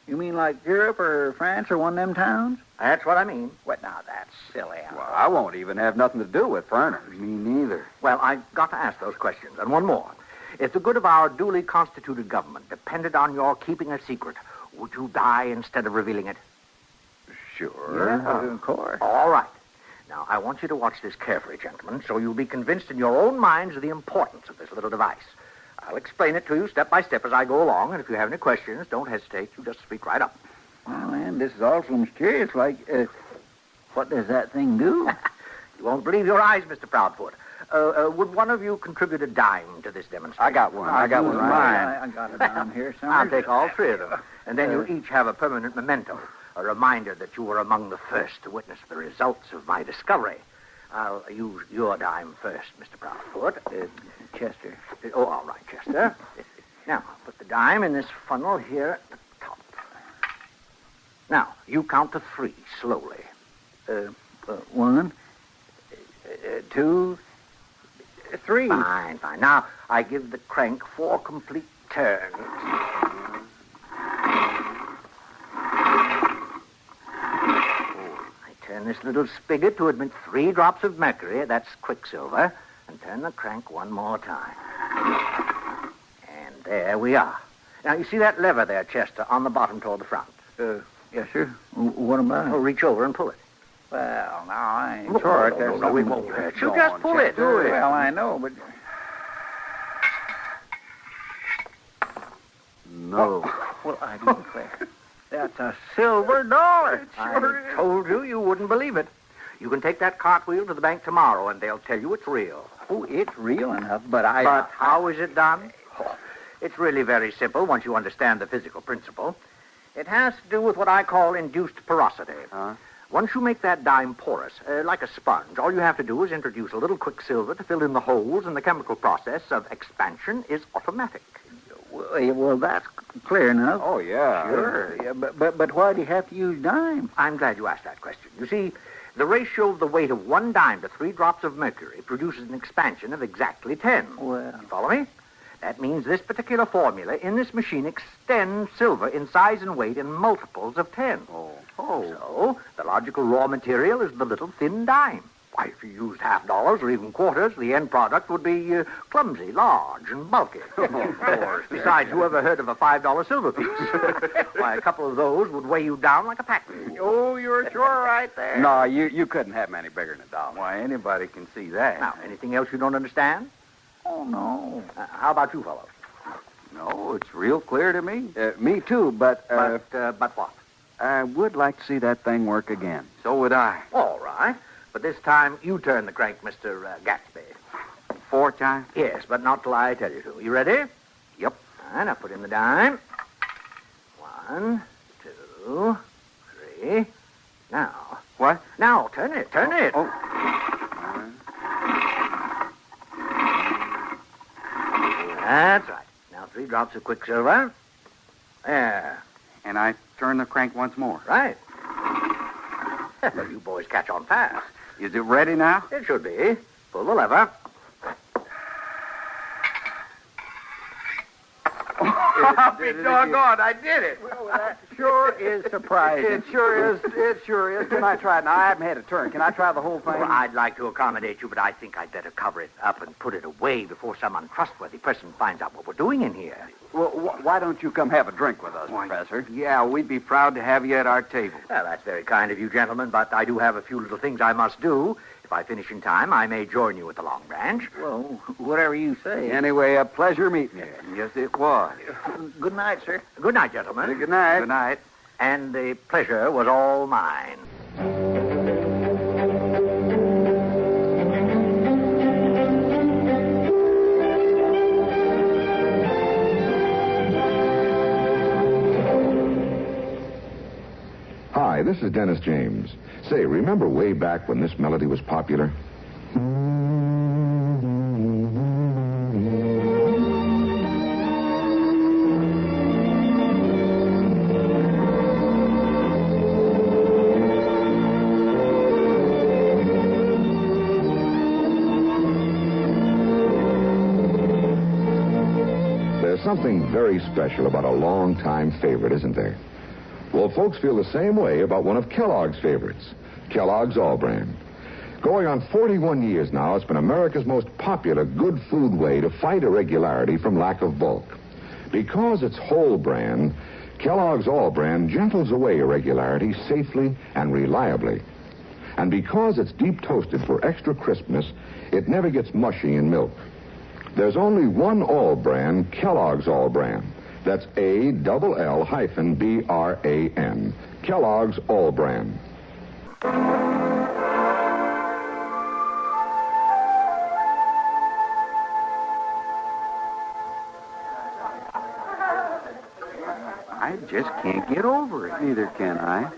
You mean like Europe or France or one of them towns? That's what I mean. What, now, that's silly. Well, I won't even have nothing to do with foreigners. Me neither. Well, I've got to ask those questions. And one more. If the good of our duly constituted government depended on your keeping a secret, would you die instead of revealing it? Sure. Yeah, of course. All right. Now, I want you to watch this carefully, gentlemen, so you'll be convinced in your own minds of the importance of this little device. I'll explain it to you step by step as I go along, and if you have any questions, don't hesitate. You just speak right up. Well, man, this is all so mysterious. Like, what does that thing do? You won't believe your eyes, Mr. Proudfoot. Would one of you contribute a dime to this demonstration? I got one. I got one. I got it down here somewhere. I'll take all three of them, and then you each have a permanent memento, a reminder that you were among the first to witness the results of my discovery. I'll use your dime first, Mr. Proudfoot. Chester. Oh, all right, Chester. Now, put the dime in this funnel here at the top. Now, you count to three, slowly. 1, 2, 3. Fine. Now, I give the crank 4 complete turns. I turn this little spigot to admit 3 drops of mercury, that's quicksilver, and turn the crank one more time. And there we are. Now, you see that lever there, Chester, on the bottom toward the front? Yes, sir. What about it? Oh, reach over and pull it. Well, now, I ain't sure. No, it won't hurt you. Just pull it. Do it. Well, I know, but... No. Well, I declare. That's a silver dollar. I told you you wouldn't believe it. You can take that cartwheel to the bank tomorrow, and they'll tell you it's real. Oh, it's real enough, but But how is it done? Oh, it's really very simple once you understand the physical principle. It has to do with what I call induced porosity. Once you make that dime porous, like a sponge, all you have to do is introduce a little quicksilver to fill in the holes, and the chemical process of expansion is automatic. Well, that's clear enough. Oh, yeah. Sure. Yeah, but why do you have to use dimes? I'm glad you asked that question. You see, the ratio of the weight of 1 dime to 3 drops of mercury produces an expansion of exactly 10. Well... You follow me? That means this particular formula in this machine extends silver in size and weight in multiples of 10. Oh. So, the logical raw material is the little thin dime. Why, if you used half dollars or even quarters, the end product would be clumsy, large, and bulky. Of course. Besides, who ever heard of a $5 silver piece? Why, a couple of those would weigh you down like a pack mule. Oh, you're sure right there. No, you couldn't have many bigger than $1. Why, anybody can see that. Now, anything else you don't understand? Oh, no. How about you fellows? No, it's real clear to me. Me too, but... But what? I would like to see that thing work again. So would I. All right. But this time, you turn the crank, Mr. Gatsby. 4 times? Yes, but not till I tell you to. You ready? Yep. right, I'll put in the dime. 1, 2, 3. Now. What? Now, turn it. Oh. That's right. Now 3 drops of quicksilver. There. And I turn the crank once more. Right. You boys catch on fast. Is it ready now? It should be. Pull the lever. I'll be doggone, I did it. Well, that sure is surprising. It sure is. Can I try it now? I haven't had a turn. Can I try the whole thing? Well, I'd like to accommodate you, but I think I'd better cover it up and put it away before some untrustworthy person finds out what we're doing in here. Well, why don't you come have a drink with us, Professor? Yeah, we'd be proud to have you at our table. Well, that's very kind of you, gentlemen, but I do have a few little things I must do. If I finish in time, I may join you at the Long Branch. Well, whatever you say. Anyway, a pleasure meeting you. Yes, it was. Good night, sir. Good night, gentlemen. Good night. Good night. And the pleasure was all mine. Hi, this is Dennis James. Say, remember way back when this melody was popular? There's something very special about a long-time favorite, isn't there? Well, folks feel the same way about one of Kellogg's favorites, Kellogg's All Brand. Going on 41 years now, it's been America's most popular good food way to fight irregularity from lack of bulk. Because it's whole brand, Kellogg's All Brand gentles away irregularity safely and reliably. And because it's deep toasted for extra crispness, it never gets mushy in milk. There's only one All Brand, Kellogg's All Brand. That's ALL-BRAN. Kellogg's All Brand. I just can't get over it. Neither can I.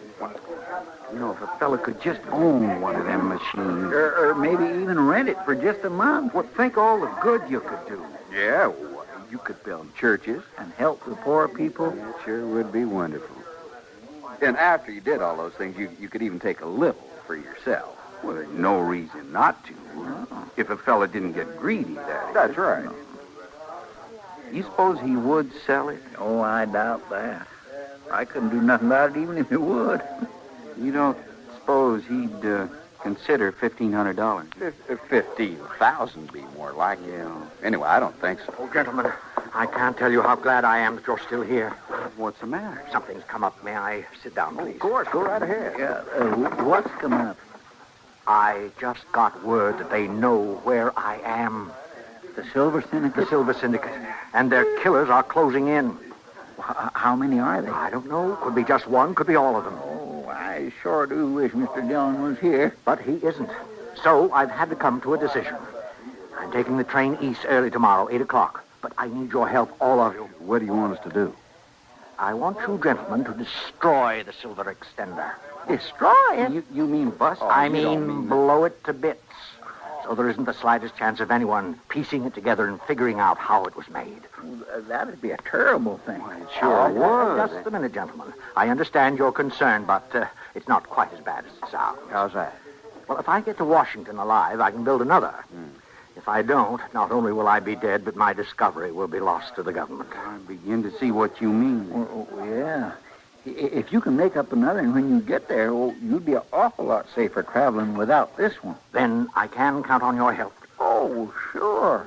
You know, if a fella could just own one of them machines. Or maybe even rent it for just a month. Well, think all the good you could do. Yeah, well, you could build churches and help the poor people. It sure would be wonderful. And after you did all those things, you could even take a little for yourself. Well, there's no reason not to. If a fella didn't get greedy, that is. That's right. You suppose he would sell it? Oh, I doubt that. I couldn't do nothing about it even if he would. You don't suppose he'd consider $1,500? 15,000 be more like it. Yeah. Anyway, I don't think so. Oh, gentlemen, I can't tell you how glad I am that you're still here. What's the matter? Something's come up. May I sit down, please? Of course. Go right ahead. Yeah. What's coming up? I just got word that they know where I am. The Silver Syndicate? The Silver Syndicate. And their killers are closing in. How many are they? I don't know. Could be just one. Could be all of them. Oh, I sure do wish Mr. Dillon was here. But he isn't. So I've had to come to a decision. I'm taking the train east early tomorrow, 8 o'clock. But I need your help, all of you. What do you want us to do? I want you gentlemen to destroy the Silver Extender. Destroy it? You mean bust? I mean blow it to bits. So there isn't the slightest chance of anyone piecing it together and figuring out how it was made. That'd be a terrible thing. Well, it sure would. Just a minute, gentlemen. I understand your concern, but it's not quite as bad as it sounds. How's that? Well, if I get to Washington alive, I can build another. If I don't, not only will I be dead, but my discovery will be lost to the government. I begin to see what you mean. Yeah. If you can make up another, and when you get there, you'd be an awful lot safer traveling without this one. Then I can count on your help. Oh, sure.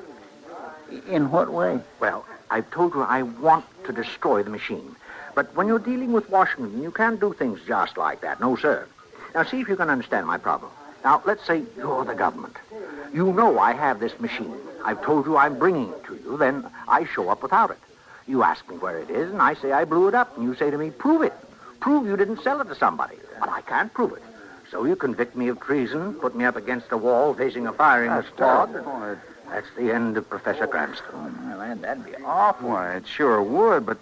In what way? Well, I've told you I want to destroy the machine. But when you're dealing with Washington, you can't do things just like that. No, sir. Now, see if you can understand my problem. Now, let's say you're the government. You know I have this machine. I've told you I'm bringing it to you. Then I show up without it. You ask me where it is, and I say I blew it up. And you say to me, prove it. Prove you didn't sell it to somebody. But I can't prove it. So you convict me of treason, put me up against a wall facing a firing squad. That's the end of Professor Cranston. Oh, my lad, that'd be awful. Why, it sure would, but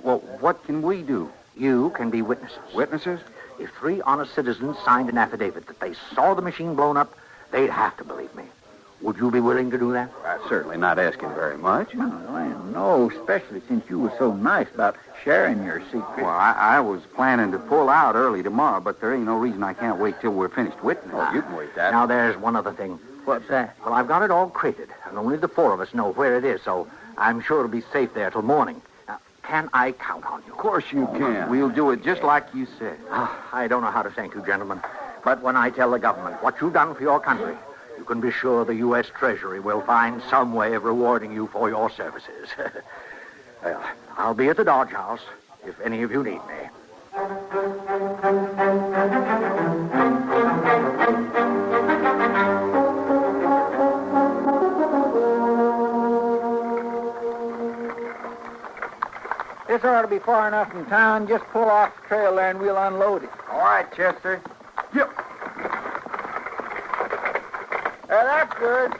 what can we do? You can be witnesses. Witnesses? If 3 honest citizens signed an affidavit that they saw the machine blown up, they'd have to believe me. Would you be willing to do that? That's certainly not asking very much. No, especially since you were so nice about sharing your secret. Well, I was planning to pull out early tomorrow, but there ain't no reason I can't wait till we're finished witnessing. Oh, you can wait that. Now, there's one other thing. What's that? Well, I've got it all crated, and only the 4 of us know where it is, so I'm sure it'll be safe there till morning. Now, can I count on you? Of course you can. We'll do it just like you said. I don't know how to thank you, gentlemen, but when I tell the government what you've done for your country, you can be sure the U.S. Treasury will find some way of rewarding you for your services. Well, I'll be at the Dodge House if any of you need me. This ought to be far enough from town. Just pull off the trail there and we'll unload it. All right, Chester. Yep. That's good.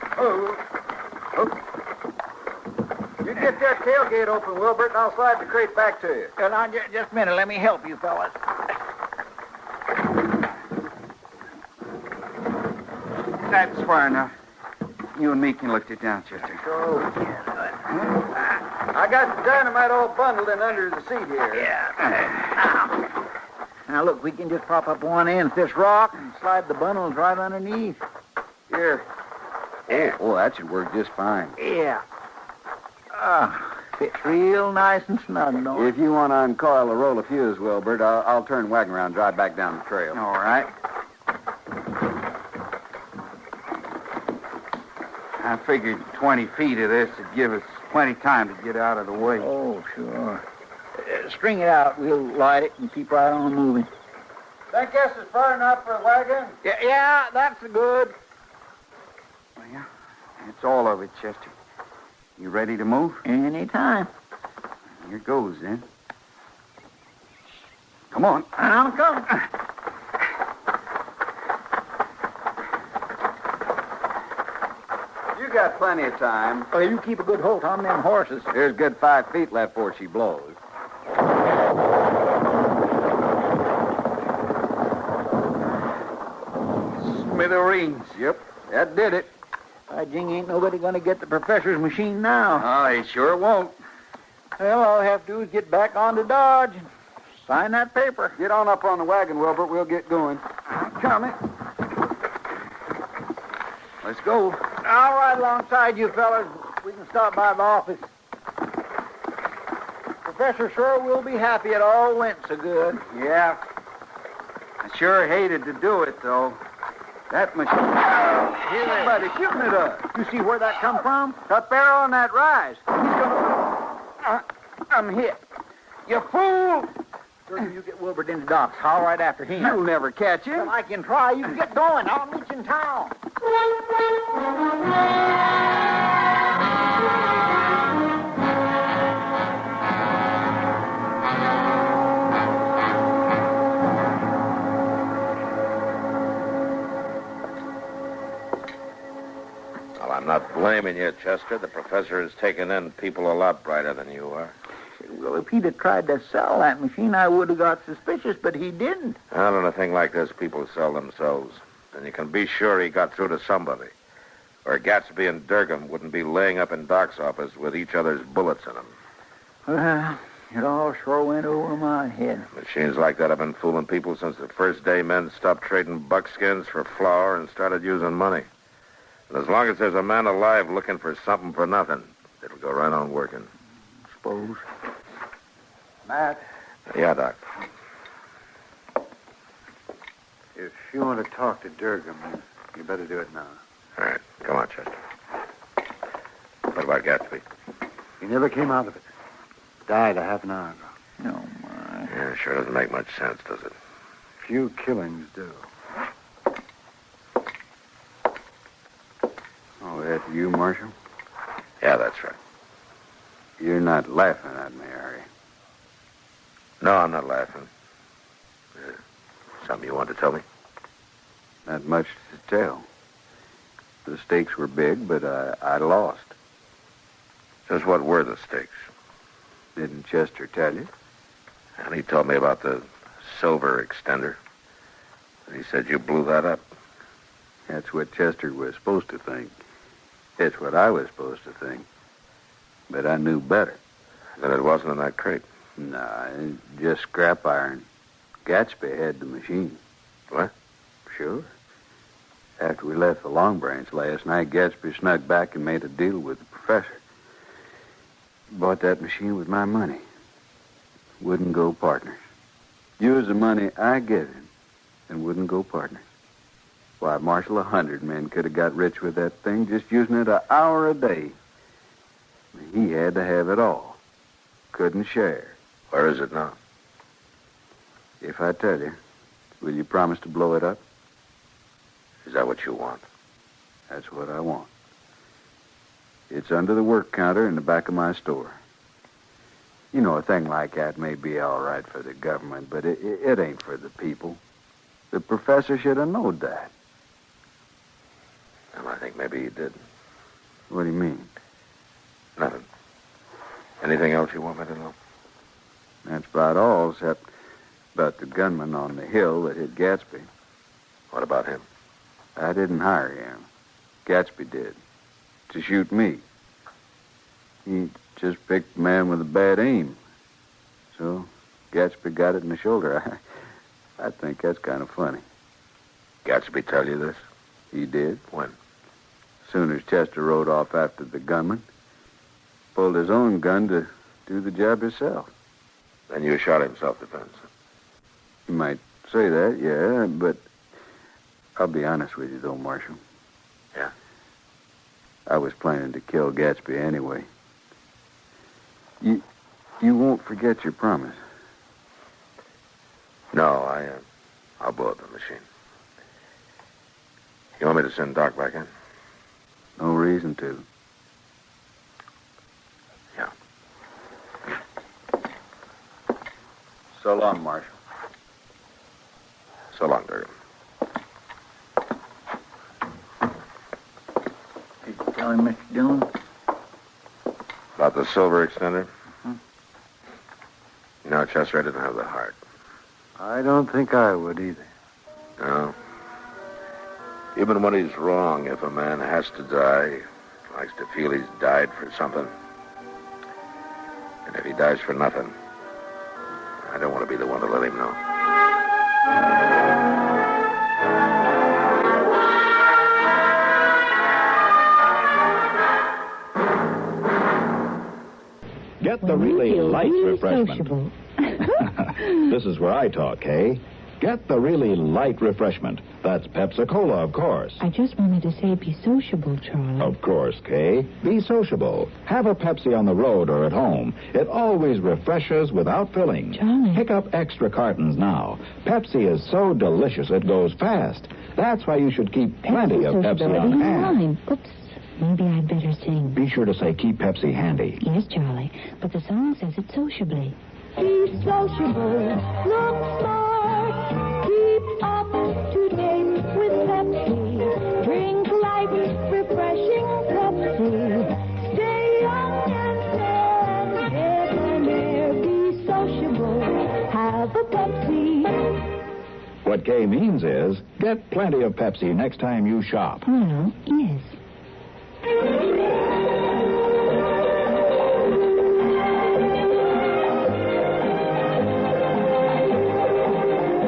You get that tailgate open, Wilbert, and I'll slide the crate back to you. Well, now, just a minute. Let me help you, fellas. That's far enough. You and me can lift it down, Chester. So we can. I got the dynamite all bundled in under the seat here. Yeah. Now, look, we can just prop up one end of this rock and slide the bundles right underneath. Here. Oh, that should work just fine. Yeah. Fits real nice and snug, don't it? If you want to uncoil the roll of fuse, Wilbert, I'll turn wagon around and drive back down the trail. All right. I figured 20 feet of this would give us plenty of time to get out of the way. Oh, sure. String it out. We'll light it and keep right on moving. Think this is far enough for a wagon? Yeah, that's good. Well, it's all of it, Chester. You ready to move? Anytime. Here goes, then. Come on. I'm coming. You got plenty of time. Oh, you keep a good hold on them horses. There's a good 5 feet left before she blows. Smithereens. Yep, that did it. By jing, ain't nobody going to get the professor's machine now. Oh, he sure won't. Well, all I have to do is get back on to Dodge and sign that paper. Get on up on the wagon, Wilbert. We'll get going. Coming. Let's go. I'll ride alongside you fellas. We can stop by the office. Professor sure will be happy it all went so good. Yeah. I sure hated to do it, though. That machine... Here's somebody shooting at us. You see where that come from? Up there on that rise. He's gonna... I'm hit. You fool! Sure, you get Wilbert into Doc's. I'll right after him. You'll never catch him. Well, I can try. You get going. I'll meet you in town. Well, I'm not blaming you, Chester. The professor has taken in people a lot brighter than you are. Well, if he'd have tried to sell that machine, I would have got suspicious, but he didn't. Out on a thing like this, people sell themselves. And you can be sure he got through to somebody. Or Gatsby and Durgam wouldn't be laying up in Doc's office with each other's bullets in them. Well, it all sure went over my head. Machines like that have been fooling people since the first day men stopped trading buckskins for flour and started using money. And as long as there's a man alive looking for something for nothing, it'll go right on working. Suppose. Matt? Yeah, Doc. If you want to talk to Durgam, you better do it now. All right. Come on, Chester. What about Gatsby? He never came out of it. Died a half an hour ago. Oh, my. Yeah, sure doesn't make much sense, does it? Few killings do. Oh, that you, Marshal? Yeah, that's right. You're not laughing at me, are you? No, I'm not laughing. Something you want to tell me? Not much to tell. The stakes were big, but I lost. Just what were the stakes? Didn't Chester tell you? And he told me about the silver extender. He said you blew that up. That's what Chester was supposed to think. It's what I was supposed to think. But I knew better. Then it wasn't in that crate. Nah, just scrap iron. Gatsby had the machine. What? Sure. After we left the Long Branch last night, Gatsby snuck back and made a deal with the professor. Bought that machine with my money. Wouldn't go partners. Used the money I gave him and wouldn't go partners. Why, Marshal, 100 men could have got rich with that thing just using it an hour a day. He had to have it all. Couldn't share. Where is it now? If I tell you, will you promise to blow it up? Is that what you want? That's what I want. It's under the work counter in the back of my store. You know, a thing like that may be all right for the government, but it ain't for the people. The professor should have known that. Well, I think maybe he did. What do you mean? Nothing. Anything else you want me to know? That's about all, except about the gunman on the hill that hit Gatsby. What about him? I didn't hire him. Gatsby did. To shoot me. He just picked a man with a bad aim. So Gatsby got it in the shoulder. I think that's kind of funny. Gatsby tell you this? He did. When? Soon as Chester rode off after the gunman. Pulled his own gun to do the job himself. Then you shot him self-defense. You might say that, yeah, but I'll be honest with you, though, Marshal. Yeah? I was planning to kill Gatsby anyway. You won't forget your promise. No, I'll blow up the machine. You want me to send Doc back in? No reason to. Yeah. So long, Marshal. So long, Durgan. Did you tell him, Mr. Dillon? About the silver extender? You know, Chester, I didn't have the heart. I don't think I would either. No. Even when he's wrong, if a man has to die, he likes to feel he's died for something. And if he dies for nothing, I don't want to be the one to let him know. Get the really light refreshment. This is where I talk, Kay. Get the really light refreshment. That's Pepsi-Cola, of course. I just wanted to say be sociable, Charlie. Of course, Kay. Be sociable. Have a Pepsi on the road or at home. It always refreshes without filling. Charlie. Pick up extra cartons now. Pepsi is so delicious it goes fast. That's why you should keep plenty of Pepsi on hand. Mine. Oops. Maybe I'd better sing. Be sure to say keep Pepsi handy. Yes, Charlie. But the song says it sociably. Be sociable, look smart, keep up to date with Pepsi. Drink light, refreshing Pepsi. Stay young and fair, debonair. Be sociable, have a Pepsi. What Kay means is get plenty of Pepsi next time you shop. Well, yes.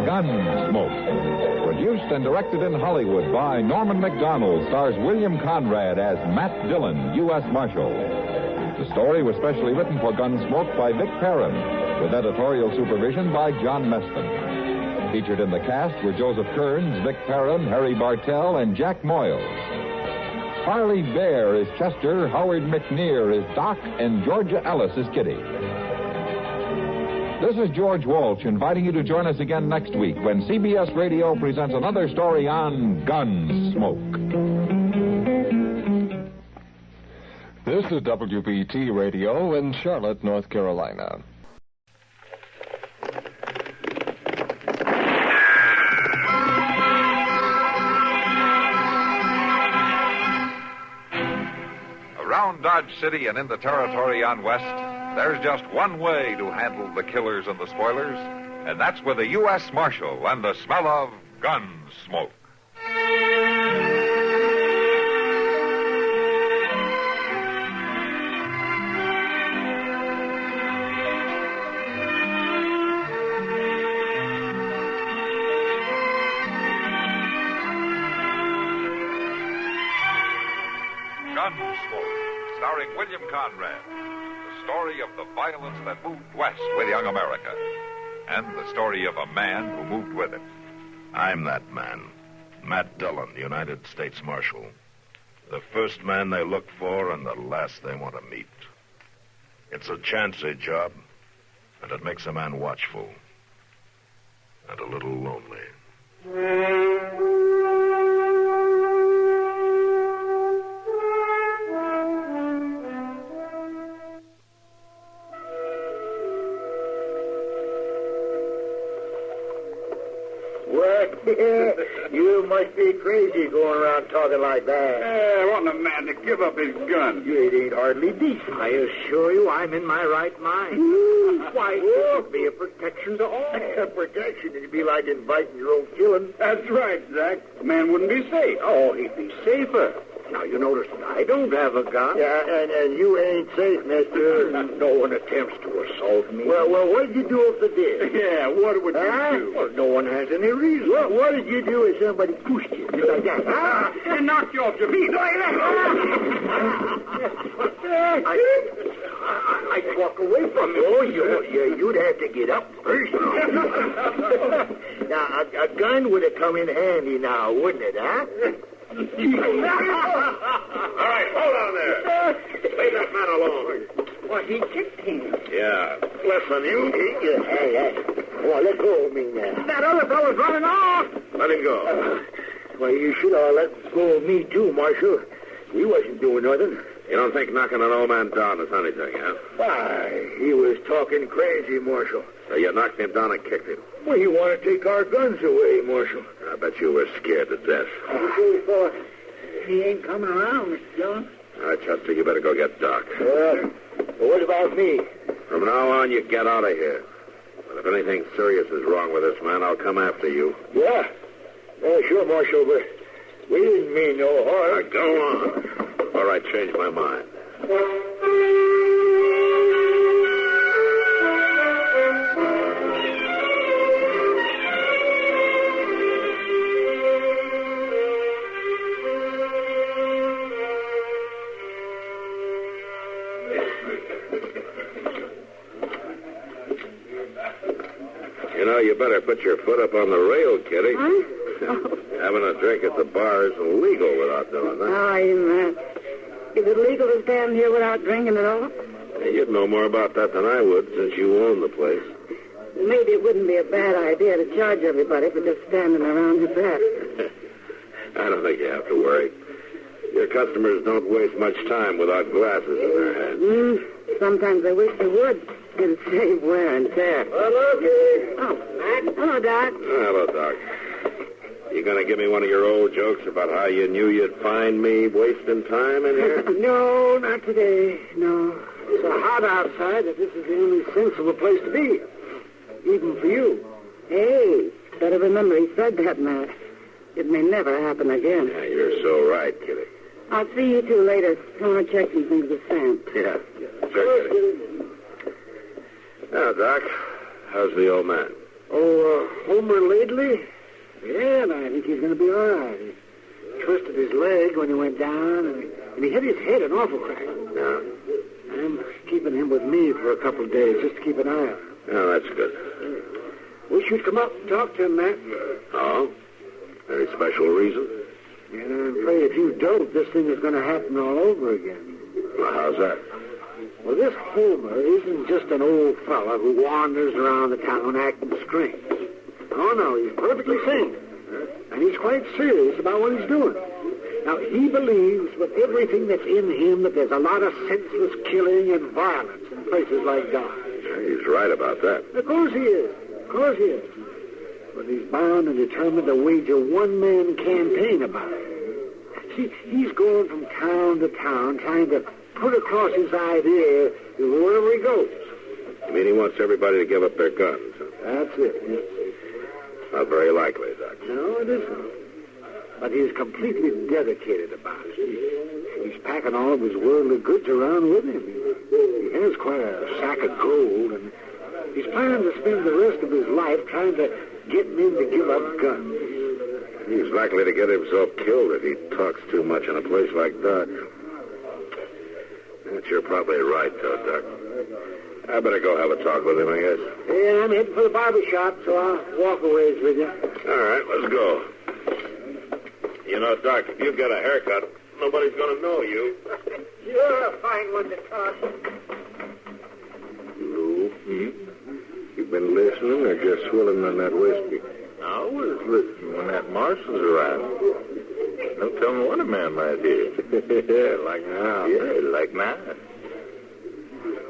Gunsmoke. Produced and directed in Hollywood by Norman McDonald, stars William Conrad as Matt Dillon, U.S. Marshal. The story was specially written for Gunsmoke by Vic Perrin, with editorial supervision by John Meston. Featured in the cast were Joseph Kearns, Vic Perrin, Harry Bartell, and Jack Moyles. Harley Bear is Chester, Howard McNear is Doc, and Georgia Ellis is Kitty. This is George Walsh inviting you to join us again next week when CBS Radio presents another story on Gunsmoke. This is WBT Radio in Charlotte, North Carolina. Around Dodge City and in the territory on West, there's just one way to handle the killers and the spoilers, and that's with a U.S. Marshal and the smell of Gunsmoke. Gunsmoke, starring William Conrad. The story of the violence that moved west with young America. And the story of a man who moved with it. I'm that man. Matt Dillon, United States Marshal. The first man they look for and the last they want to meet. It's a chancy job, and it makes a man watchful. And a little lonely. You must be crazy going around talking like that. I want a man to give up his gun. It ain't hardly decent. I assure you I'm in my right mind. Why, it would be a protection to all. A protection? It'd be like inviting your own killing. That's right, Zach. The man wouldn't be safe. Oh, he'd be safer. Now, you notice I don't have a gun. Yeah, and you ain't safe, mister. No one attempts to assault me. Well, what'd you do if they did? Yeah, what would you do? Well, no one has any reason. Well, what did you do if somebody pushed you? Just like that. And knocked you off your feet. I'd walk away from you. Oh, you'd have to get up first. Now, a gun would have come in handy now, wouldn't it, huh? All right, hold on there. Leave that man alone. Well, he kicked him. Yeah. Listen, you. Hey. Well, let go of me now. That other fellow's running off. Let him go. Well, you should have let go of me, too, Marshal. We wasn't doing nothing. You don't think knocking an old man down is anything, huh? Why, he was talking crazy, Marshal. So you knocked him down and kicked him? Well, he wanted to take our guns away, Marshal. I bet you were scared to death. You thought he ain't coming around, Mr. Dillon? All right, Chester, you better go get Doc. Well, what about me? From now on, you get out of here. But if anything serious is wrong with this man, I'll come after you. Yeah. Sure, Marshal, but we didn't mean no harm. Go on. All right, change my mind. You know, you better put your foot up on the rail, Kitty. Huh? Having a drink at the bar is illegal without doing that. Oh, isn't that? Is it legal to stand here without drinking at all? Hey, you'd know more about that than I would, since you own the place. Maybe it wouldn't be a bad idea to charge everybody for just standing around with that. I don't think you have to worry. Your customers don't waste much time without glasses in their hands. Sometimes I wish they would. It'd save wear and tear. Hello, Kitty. Oh, hello, Doc. Hello, Doc. You gonna give me one of your old jokes about how you knew you'd find me wasting time in here? No, not today. No. It's so hot outside that this is the only sensible place to be. Even for you. Hey, better remember he said that, Matt. It may never happen again. Yeah, you're so right, Kitty. I'll see you two later. I want to check some things with Sam. Yeah, sure, Kitty. Now, Doc, how's the old man? Homer lately? Yeah, I think he's going to be all right. He twisted his leg when he went down, and he hit his head an awful crack. Yeah. I'm keeping him with me for a couple of days just to keep an eye on him. Oh, that's good. Wish you'd come up and talk to him, Matt. Oh? Any special reason? Yeah, I'm afraid if you don't, this thing is going to happen all over again. Well, how's that? Well, this Homer isn't just an old fella who wanders around the town acting strange. Oh, no, he's perfectly sane. And he's quite serious about what he's doing. Now, he believes with everything that's in him that there's a lot of senseless killing and violence in places like Dodge. Yeah, he's right about that. Of course he is. Of course he is. But he's bound and determined to wage a one-man campaign about it. See, he's going from town to town trying to put across his idea wherever he goes. You mean he wants everybody to give up their guns? Huh? That's it. Not very likely, Doc. No, it isn't. But he's completely dedicated about it. He's packing all of his worldly goods around with him. He has quite a sack of gold, and he's planning to spend the rest of his life trying to get men to give up guns. He's likely to get himself killed if he talks too much in a place like that. But you're probably right, though, Doc. I better go have a talk with him, I guess. Yeah, I'm heading for the barber shop, so I'll walk a ways with you. All right, let's go. You know, Doc, if you get a haircut, nobody's going to know you. You're a fine one to talk. Lou, you've been listening or just swilling on that whiskey? I was listening when that marshal's around. Don't tell me what a man might hear. Like now. Yeah, like now.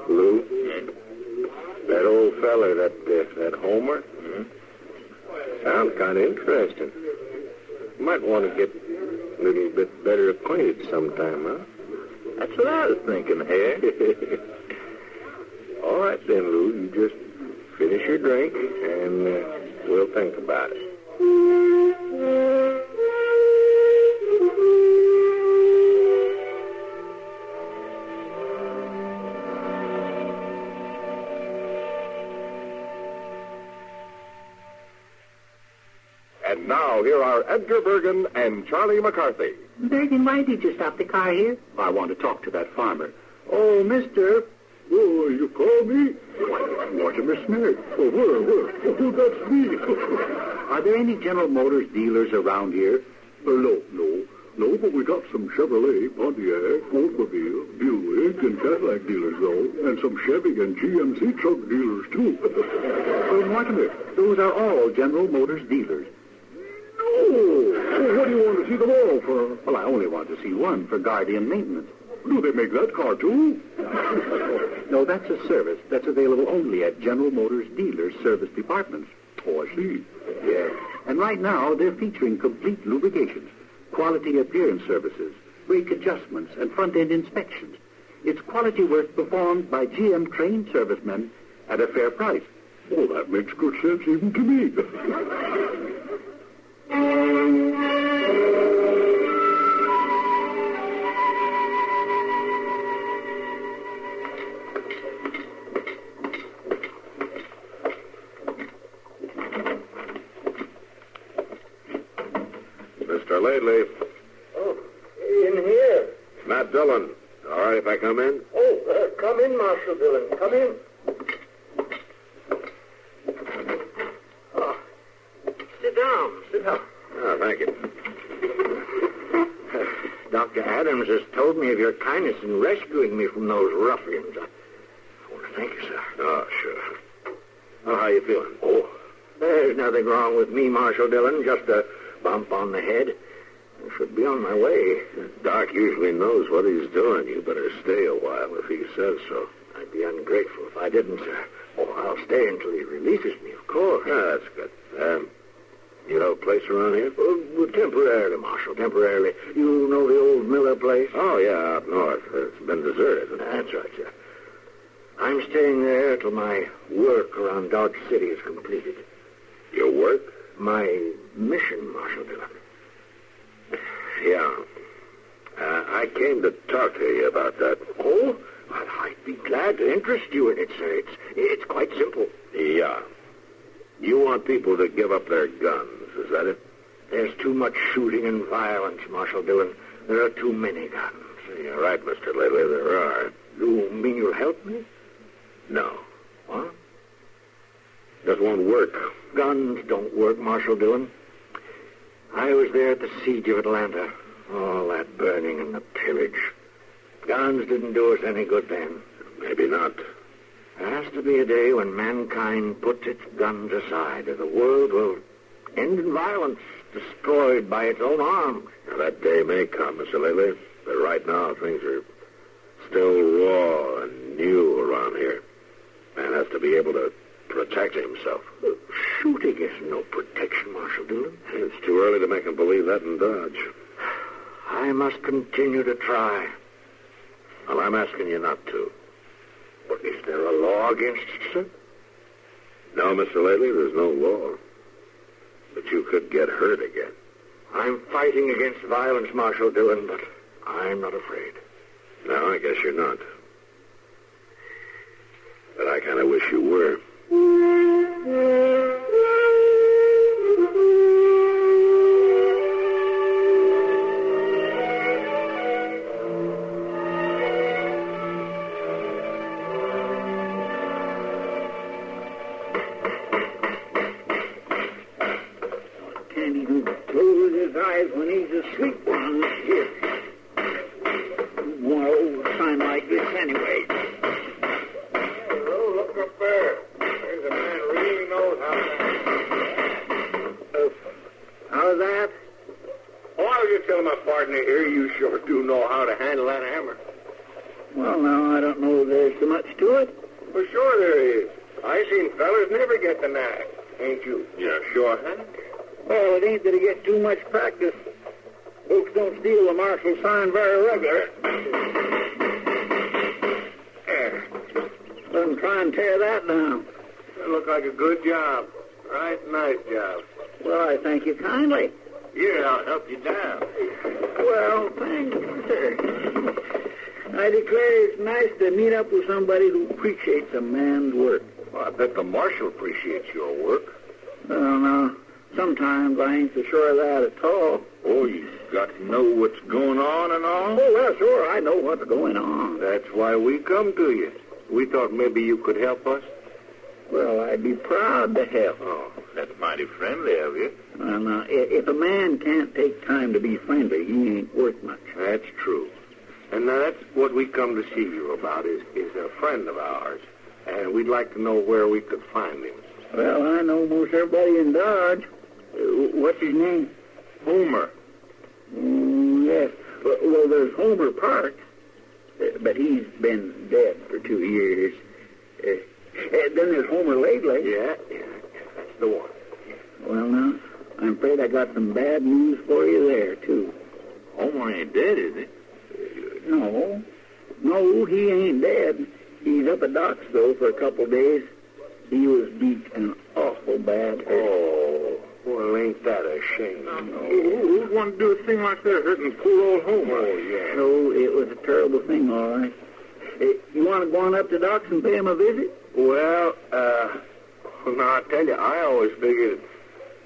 Lou, that old feller, that Homer, sounds kind of interesting. You might want to get a little bit better acquainted sometime, huh? That's what I was thinking, Harry. All right, then, Lou, you just finish your drink, and we'll think about it. And now, here are Edgar Bergen and Charlie McCarthy. Bergen, why did you stop the car here? I want to talk to that farmer. Oh, mister. Oh, you call me? Mortimer Smith. Oh, where? Oh, that's me. Are there any General Motors dealers around here? No, but we got some Chevrolet, Pontiac, Oldsmobile, Buick, and Cadillac dealers, though, and some Chevy and GMC truck dealers, too. Well, Mortimer, those are all General Motors dealers. Oh, what do you want to see them all for? Well, I only want to see one for guardian maintenance. Do they make that car, too? No, that's a service that's available only at General Motors dealers' service departments. Oh, I see. Yeah. And right now, they're featuring complete lubrications, quality appearance services, brake adjustments, and front-end inspections. It's quality work performed by GM-trained servicemen at a fair price. Oh, that makes good sense even to me. Mr. Laidley. Oh, in here. Matt Dillon. All right if I come in? Oh, come in, Marshal Dillon. Come in. Sit down. Oh, thank you. Dr. Adams has told me of your kindness in rescuing me from those ruffians. I want to thank you, sir. Oh, sure. Oh, how you feeling? Oh, there's nothing wrong with me, Marshal Dillon. Just a bump on the head. I should be on my way. Doc usually knows what he's doing. You better stay a while if he says so. I'd be ungrateful if I didn't, sir. Oh, I'll stay until he releases me, of course. That's good. You have a place around here? Well, temporarily, Marshal, temporarily. You know the old Miller place? Oh, yeah, up north. It's been deserted. That's right, sir. I'm staying there till my work around Dodge City is completed. Your work? My mission, Marshal Dillon. Yeah. I came to talk to you about that. Oh? Well, I'd be glad to interest you in it, sir. It's quite simple. Yeah. You want people to give up their guns, is that it? There's too much shooting and violence, Marshal Dillon. There are too many guns. You're right, Mr. Laidley, there are. You mean you'll help me? No. What? Just won't work. Guns don't work, Marshal Dillon. I was there at the siege of Atlanta. All that burning and the pillage. Guns didn't do us any good then. Maybe not. There has to be a day when mankind puts its guns aside, or the world will end in violence, destroyed by its own arms. Now, that day may come, Mr. Laidley, but right now things are still raw and new around here. Man has to be able to protect himself. Shooting is no protection, Marshal Dillon. It's too early to make him believe that in Dodge. I must continue to try. Well, I'm asking you not to. But is there a law against it, sir? No, Mr. Lately, there's no law. But you could get hurt again. I'm fighting against violence, Marshal Dillon, but I'm not afraid. No, I guess you're not. But I kind of wish you were. Can't even close his eyes when he's asleep on here. One old sign like this anyway. Oh, look up there. There's a man really knows how to... How's that? Oh, I was just telling my partner here, you sure do know how to handle that hammer. Well, now, I don't know if there's so much to it. For sure there is. I seen fellas never get the knack. Ain't you? Yeah, sure, huh? Well, it ain't that he gets too much practice. Folks don't steal the marshal sign very regular. There. Let them try and tear that down. That looked like a good job. Right, nice job. Well, I thank you kindly. Here, I'll help you down. Well, thanks, sir. I declare it's nice to meet up with somebody who appreciates a man's work. Well, I bet the marshal appreciates your work. Well, now, sometimes I ain't so sure of that at all. Oh, you got to know what's going on and all? Oh, well, sure, I know what's going on. That's why we come to you. We thought maybe you could help us. Well, I'd be proud to help. Oh, that's mighty friendly of you. Well, now, if a man can't take time to be friendly, he ain't worth much. That's true. And that's what we come to see you about, is a friend of ours. And we'd like to know where we could find him. Well, I know most everybody in Dodge. What's his name? Homer. Yes. Well, there's Homer Parks, but he's been dead for 2 years. Then there's Homer Lately. Yeah, that's the one. Well, now, I'm afraid I got some bad news for you there, too. Homer ain't dead, is he? No, he ain't dead. He's up at Doc's, though, for a couple of days. He was beat an awful bad hurt. Oh, well, ain't that a shame? Who'd want to do a thing like that, hurting poor old Homer? Oh, yeah. No, it was a terrible thing, all right. You want to go on up to Doc's and pay him a visit? Well, now, I tell you, I always figured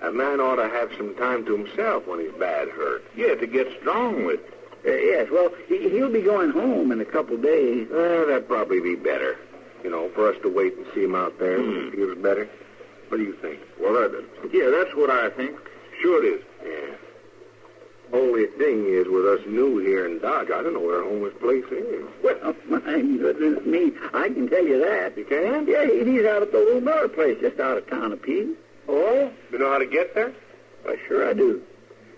a man ought to have some time to himself when he's bad hurt. Yeah, to get strong with. Yes, well, he'll be going home in a couple of days. That'd probably be better. You know, for us to wait and see him out there when he feels better. What do you think? Well, yeah, that's what I think. Sure it is. Yeah. Only thing is, with us new here in Dodge, I don't know where Homer's place is. Well, my goodness me, I can tell you that. You can? Yeah, he's out at the little bar place just out of town of Pease. Oh? You know how to get there? Why, sure I do.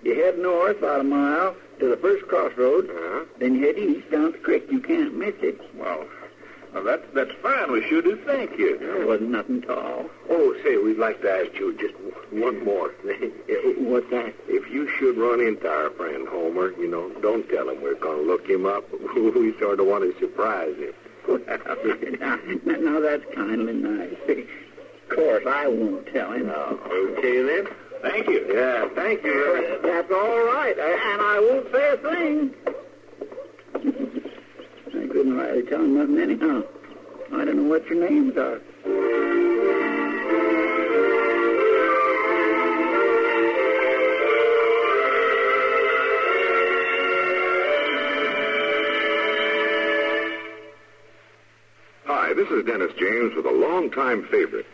You head north about a mile to the first crossroads, then you head east down the creek. You can't miss it. Well, that's fine. We sure do thank you. There wasn't nothing at all. Oh, say, we'd like to ask you just one more thing. What's that? If you should run into our friend Homer, you know, don't tell him we're going to look him up. We sort of want to surprise him. Now, that's kindly nice. Of course, I won't tell him. Okay, then. Thank you. Yeah, thank you. That's all right. And I won't say a thing. I couldn't rightly tell him nothing anyhow. I don't know what your names are. Hi, this is Dennis James with a longtime favorite.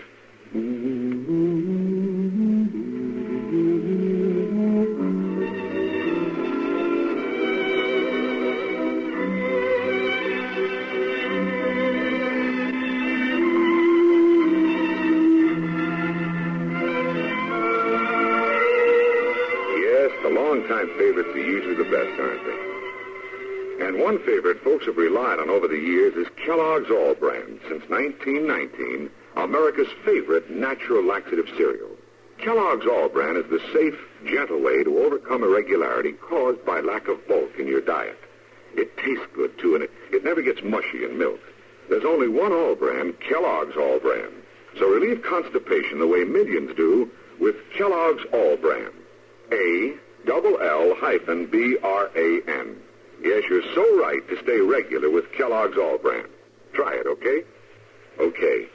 Longtime favorites are usually the best, aren't they? And one favorite folks have relied on over the years is Kellogg's All Brand. Since 1919, America's favorite natural laxative cereal. Kellogg's All Brand is the safe, gentle way to overcome irregularity caused by lack of bulk in your diet. It tastes good, too, and it never gets mushy in milk. There's only one All Bran, Kellogg's All Bran. So relieve constipation the way millions do with Kellogg's All Bran. ALL-BRAN. Yes, you're so right to stay regular with Kellogg's All Bran. Try it, okay? Okay.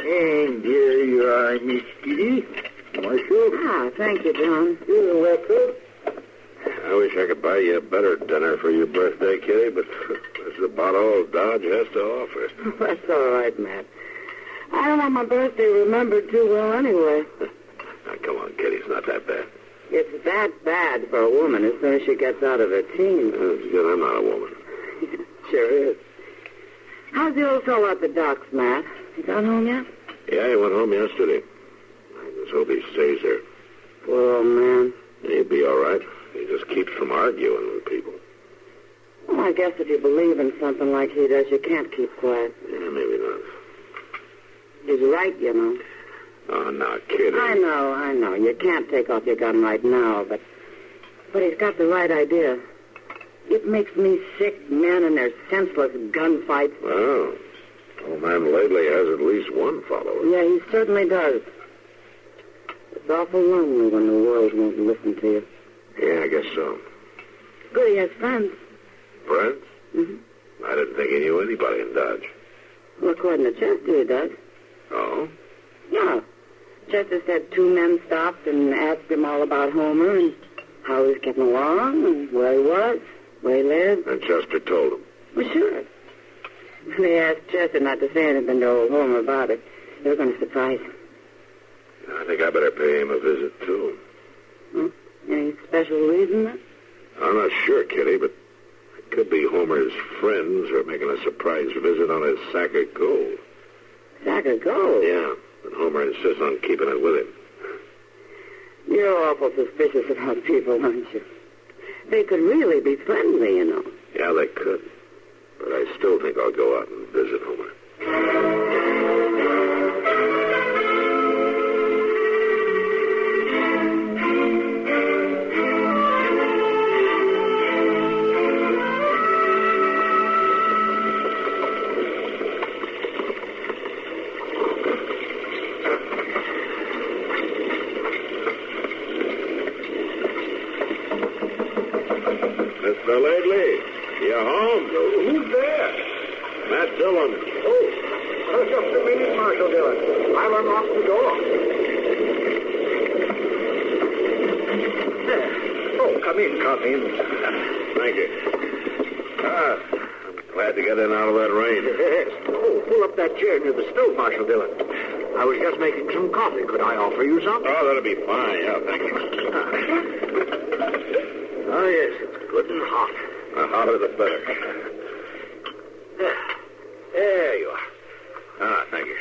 And there you are, Miss Kitty. Marshal. Ah, thank you, John. You're welcome. I wish I could buy you a better dinner for your birthday, Kitty, but this is about all Dodge has to offer. That's all right, Matt. I don't want my birthday remembered too well anyway. Now, come on, Kitty, it's not that bad. It's that bad for a woman as soon as she gets out of her teens. Good, I'm not a woman. Sure is. How's the old fellow at the docks, Matt? He got home yet? Yeah, he went home yesterday. I just hope he stays there. Poor old man. He'll be all right. He just keeps from arguing with people. Well, I guess if you believe in something like he does, you can't keep quiet. Yeah, maybe not. He's right, you know. Oh, now, Kitty. I know. You can't take off your gun right now, but he's got the right idea. It makes me sick, men and their senseless gunfights. Well, old man lately has at least one follower. Yeah, he certainly does. It's awful lonely when the world won't listen to you. Yeah, I guess so. Good, he has friends. Friends? Mm-hmm. I didn't think he knew anybody in Dodge. Well, according to Chester, he does. Oh? Yeah. Chester said 2 men stopped and asked him all about Homer and how he was getting along and where he was, where he lived. And Chester told him. Well, sure. They asked Chester not to say anything to old Homer about it. They were going to surprise him. I think I better pay him a visit, too. Any special reason, then? I'm not sure, Kitty, but it could be Homer's friends are making a surprise visit on his sack of gold. Sack of gold? Yeah, and Homer insists on keeping it with him. You're awful suspicious about people, aren't you? They could really be friendly, you know. Yeah, they could. But I still think I'll go out and visit Homer. Mr. Lately, you home? Who's there? Matt Dillon. Oh, just a minute, Marshal Dillon. I'll unlock the door. There. Oh, come in. Thank you. I'm glad to get in out of that rain. Yes. Oh, pull up that chair near the stove, Marshal Dillon. I was just making some coffee. Could I offer you some? Oh, that'll be fine. Yeah, thank you. Oh, yes, it's good and hot. The hotter the better. There you are. Thank you.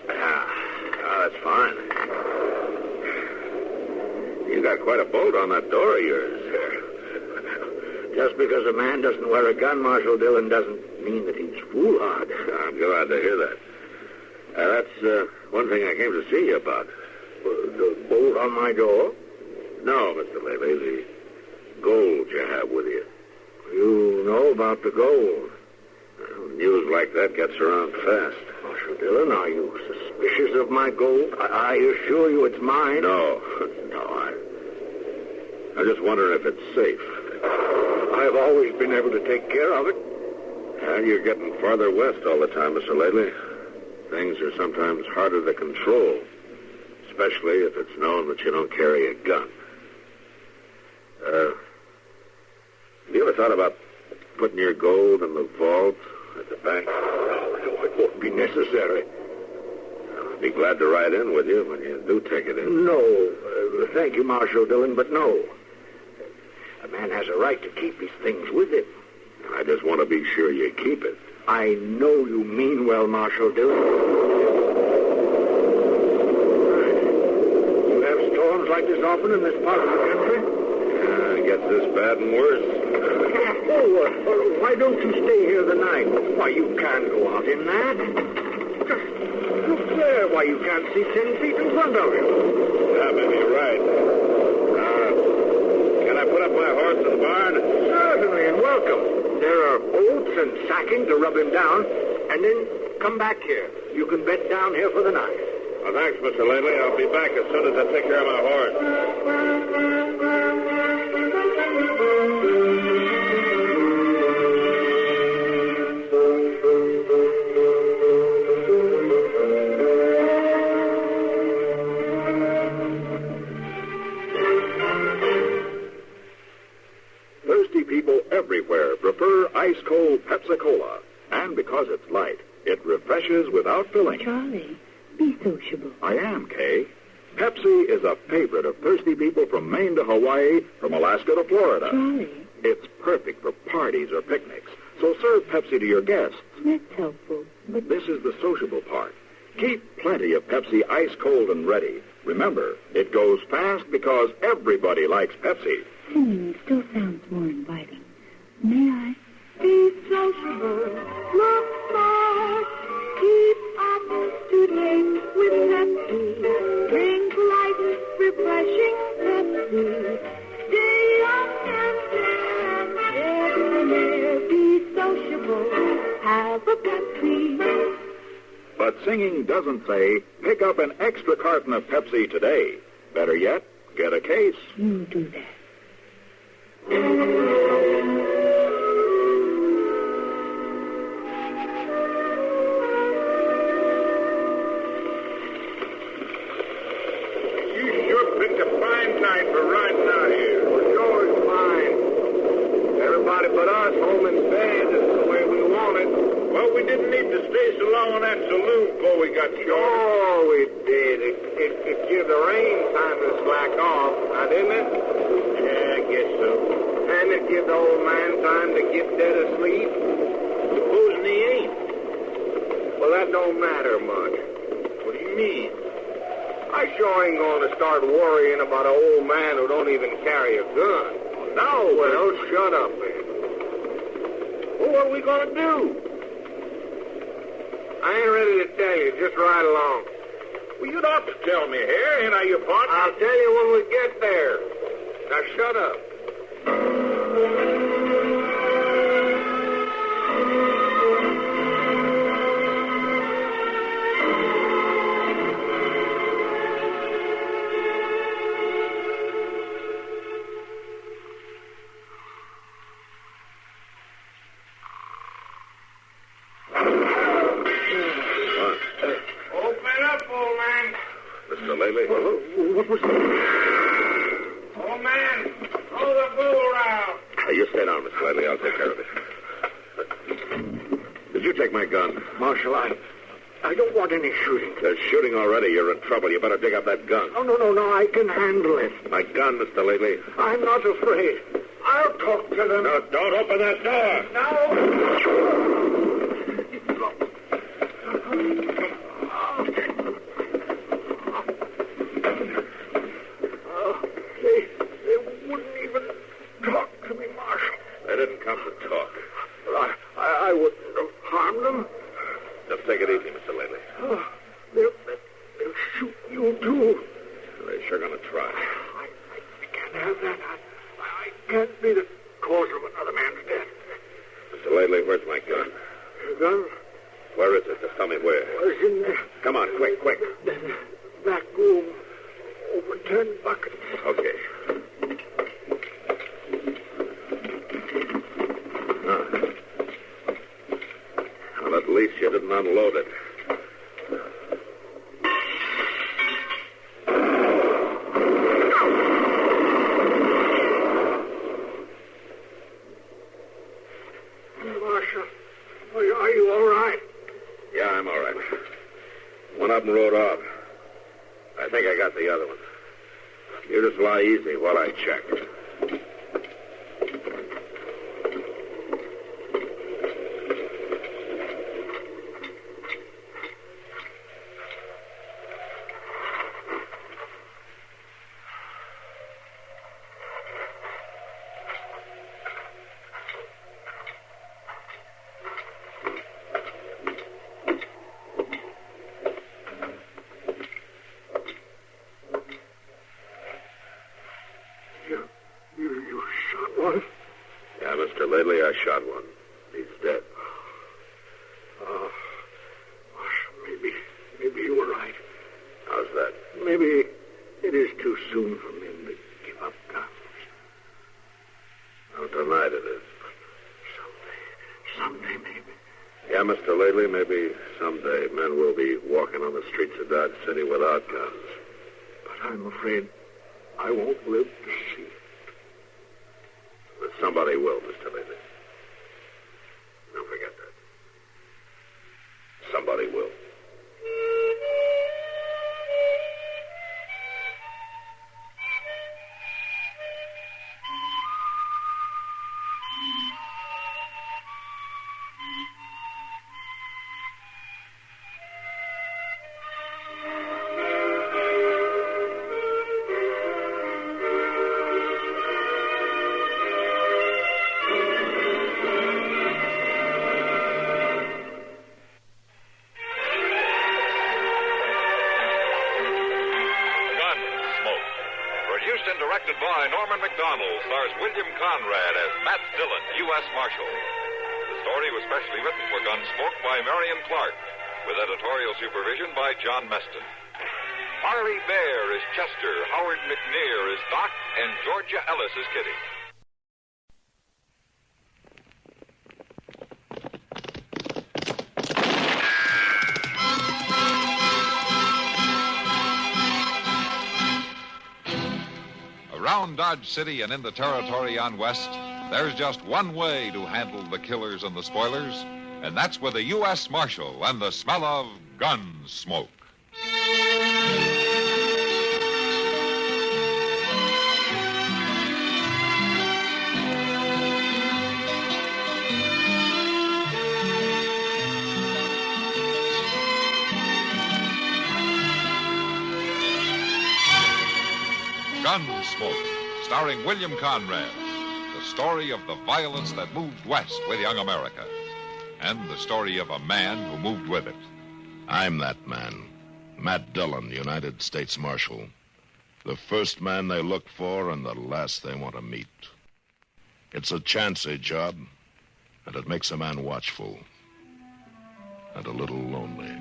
That's fine. You got quite a bolt on that door of yours there. Just because a man doesn't wear a gun, Marshal Dillon, doesn't mean that he's foolhardy. I'm glad to hear that. That's one thing I came to see you about. The bolt on my door? No, Mr. Lately, the gold you have with you. You know about the gold? Well, news like that gets around fast. Marshal Dillon, are you suspicious of my gold? I assure you it's mine. No, I'm just wondering if it's safe. I've always been able to take care of it. Well, you're getting farther west all the time, Mr. Lately. Things are sometimes harder to control, especially if it's known that you don't carry a gun. Have you ever thought about putting your gold in the vault at the bank? No, it won't be necessary. I'll be glad to ride in with you when you do take it in. No, thank you, Marshal Dillon, but no. A man has a right to keep his things with him. I just want to be sure you keep it. I know you mean well, Marshal Dillon. You have storms like this often in this part of the country? It gets this bad and worse. Why don't you stay here the night? Why, you can't go out in that. Just look there. Why, you can't see 10 feet in front of you. Yeah, maybe you're right. Can I put up my horse in the barn? Certainly, and welcome. There are oats and sacking to rub him down, and then come back here. You can bed down here for the night. Well, thanks, Mr. Lately. I'll be back as soon as I take care of my horse. Thirsty people everywhere prefer ice-cold Pepsi-Cola. And because it's light, it refreshes without filling. Charlie, be sociable. I am, Kay. Pepsi is a favorite of thirsty people from Maine to Hawaii, from Alaska to Florida. Charlie, It's perfect for parties or picnics. So serve Pepsi to your guests. that's helpful. But This is the sociable part. Keep plenty of Pepsi ice-cold and ready. Remember, it goes fast because everybody likes Pepsi. singing still sounds more inviting. May I? Be sociable, look smart, keep up to date with Pepsi. Drink light, refreshing Pepsi. Stay young and fair and debonair. Be sociable, have a Pepsi. But singing doesn't say, pick up an extra carton of Pepsi today. Better yet, get a case. You do that. You sure picked a fine night for riding out here. Well, sure it's fine. Everybody but us home in bed is the way we want it. Well, we didn't need to stay so long on that saloon before we got short. Oh, we did. It gave the rain time to slack off, now didn't it? Yeah, I guess so. And it give the old man time to get dead asleep. Supposing he ain't. Well, that don't matter much. What do you mean? I sure ain't going to start worrying about an old man who don't even carry a gun. No, Well, shut up, man. Well, what are we going to do? I ain't ready to tell you. Just ride along. well, you'd ought to tell me here. Ain't I your partner? I'll tell you when we get there. Now, shut up. Open up, old man. Mr. Lately? What was that? Old man, throw the bull around. You stay down, Mr. Lately. I'll take care of it. Did you take my gun? Marshal, I don't want any shooting. There's shooting already. You're in trouble. You better dig up that gun. No, I can handle it. My gun, Mr. Lately. I'm not afraid. I'll talk to them. No, don't open that door. They wouldn't even talk to me, Marshal. They didn't come to talk. But I wouldn't have harmed them. Just take it easy, Mr. Lately. They'll shoot you, too. They're sure going to try. I can't have that. I can't be the cause of another man's death. Mr. Lately, where's my gun? Your gun Where is it? Just tell me where. was in the Come on, quick. back room. Over 10 buckets. Okay. Well, at least you didn't unload it. Marshal, are you all right? Yeah, I'm all right. One of them rode off. I think I got the other one. You just lie easy while I check. Mr. Lately, I shot one. He's dead. Oh, maybe you were right. How's that? Maybe it is too soon for men to give up guns. Well, tonight it is. Someday maybe. Yeah, Mr. Lately, maybe someday men will be walking on the streets of Dodge City without guns. But I'm afraid I won't live to see it. But somebody will, Mr. Lately. Don't forget that. Somebody will. Directed by Norman McDonald, stars William Conrad as Matt Dillon, U.S. Marshal. The story was specially written for Gunsmoke by Marion Clark, with editorial supervision by John Meston. Harley Bear is Chester, Howard McNear is Doc, and Georgia Ellis is Kitty. Around Dodge City and in the territory on West, there's just one way to handle the killers and the spoilers, and that's with a U.S. Marshal and the smell of Gunsmoke. Gunsmoke, starring William Conrad, the story of the violence that moved west with young America, and the story of a man who moved with it. I'm that man, Matt Dillon, United States Marshal. The first man they look for and the last they want to meet. It's a chancy job, and it makes a man watchful and a little lonely.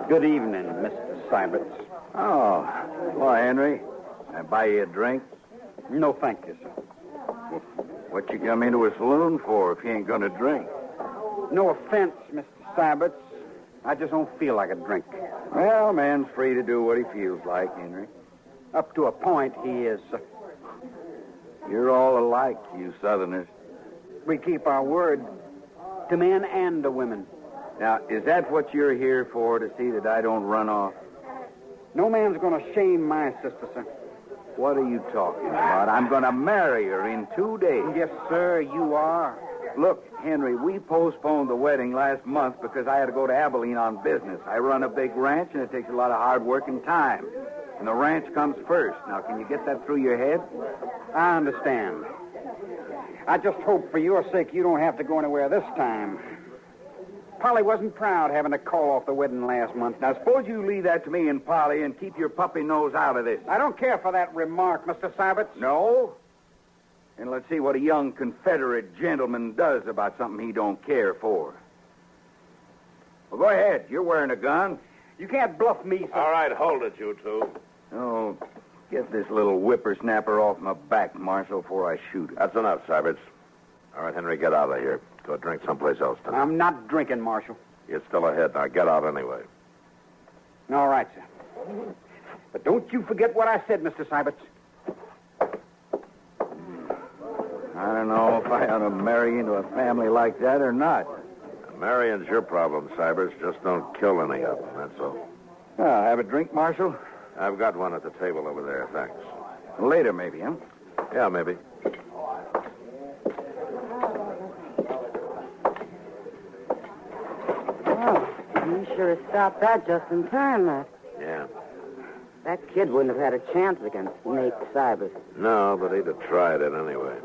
Good evening, Mr. Syberts. Oh, why, Henry? Can I buy you a drink? No, thank you, sir. What you come into a saloon for if you ain't gonna drink? No offense, Mr. Syberts. I just don't feel like a drink. Well, man's free to do what he feels like, Henry. Up to a point, he is, sir. You're all alike, you Southerners. We keep our word to men and to women. Now, is that what you're here for, to see that I don't run off? No man's going to shame my sister, sir. What are you talking about? I'm going to marry her in 2 days. Yes, sir, you are. Look, Henry, we postponed the wedding last month because I had to go to Abilene on business. I run a big ranch, and it takes a lot of hard work and time. And the ranch comes first. Now, can you get that through your head? I understand. I just hope for your sake you don't have to go anywhere this time. Polly wasn't proud having to call off the wedding last month. Now, suppose you leave that to me and Polly and keep your puppy nose out of this. I don't care for that remark, Mr. Syberts. No? And let's see what a young Confederate gentleman does about something he don't care for. Well, go ahead. You're wearing a gun. You can't bluff me, sir. All right, hold it, you two. Oh, get this little whippersnapper off my back, Marshal, before I shoot him. That's enough, Syberts. All right, Henry, get out of here. Go drink someplace else tonight. I'm not drinking, Marshal. You're still ahead. Now get out anyway. All right, sir. But don't you forget what I said, Mr. Syberts. I don't know if I ought to marry into a family like that or not. Marrying's your problem, Syberts. Just don't kill any of them, that's all. Have a drink, Marshal? I've got one at the table over there, thanks. Later, maybe, huh? Yeah, maybe. You sure stopped that just in time, Matt. Yeah. That kid wouldn't have had a chance against Nate Cybers. No, but he'd have tried it anyway.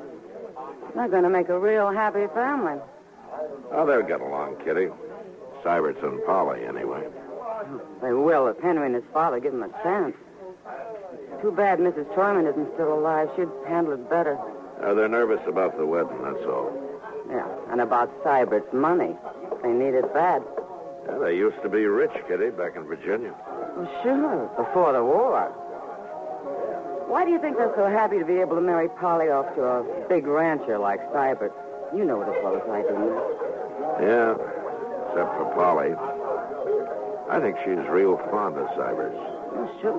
They're going to make a real happy family. Oh, they'll get along, Kitty. Syberts and Polly, anyway. They will if Henry and his father give them a chance. Too bad Mrs. Troyman isn't still alive. She'd handle it better. They're nervous about the wedding, that's all. Yeah, and about Sybert's money. They need it bad. Yeah, they used to be rich, Kitty, back in Virginia. Well, sure, before the war. Why do you think they're so happy to be able to marry Polly off to a big rancher like Sybert? You know what a fellow's like, don't you? Yeah, except for Polly. I think she's real fond of Sybert. Well, sure.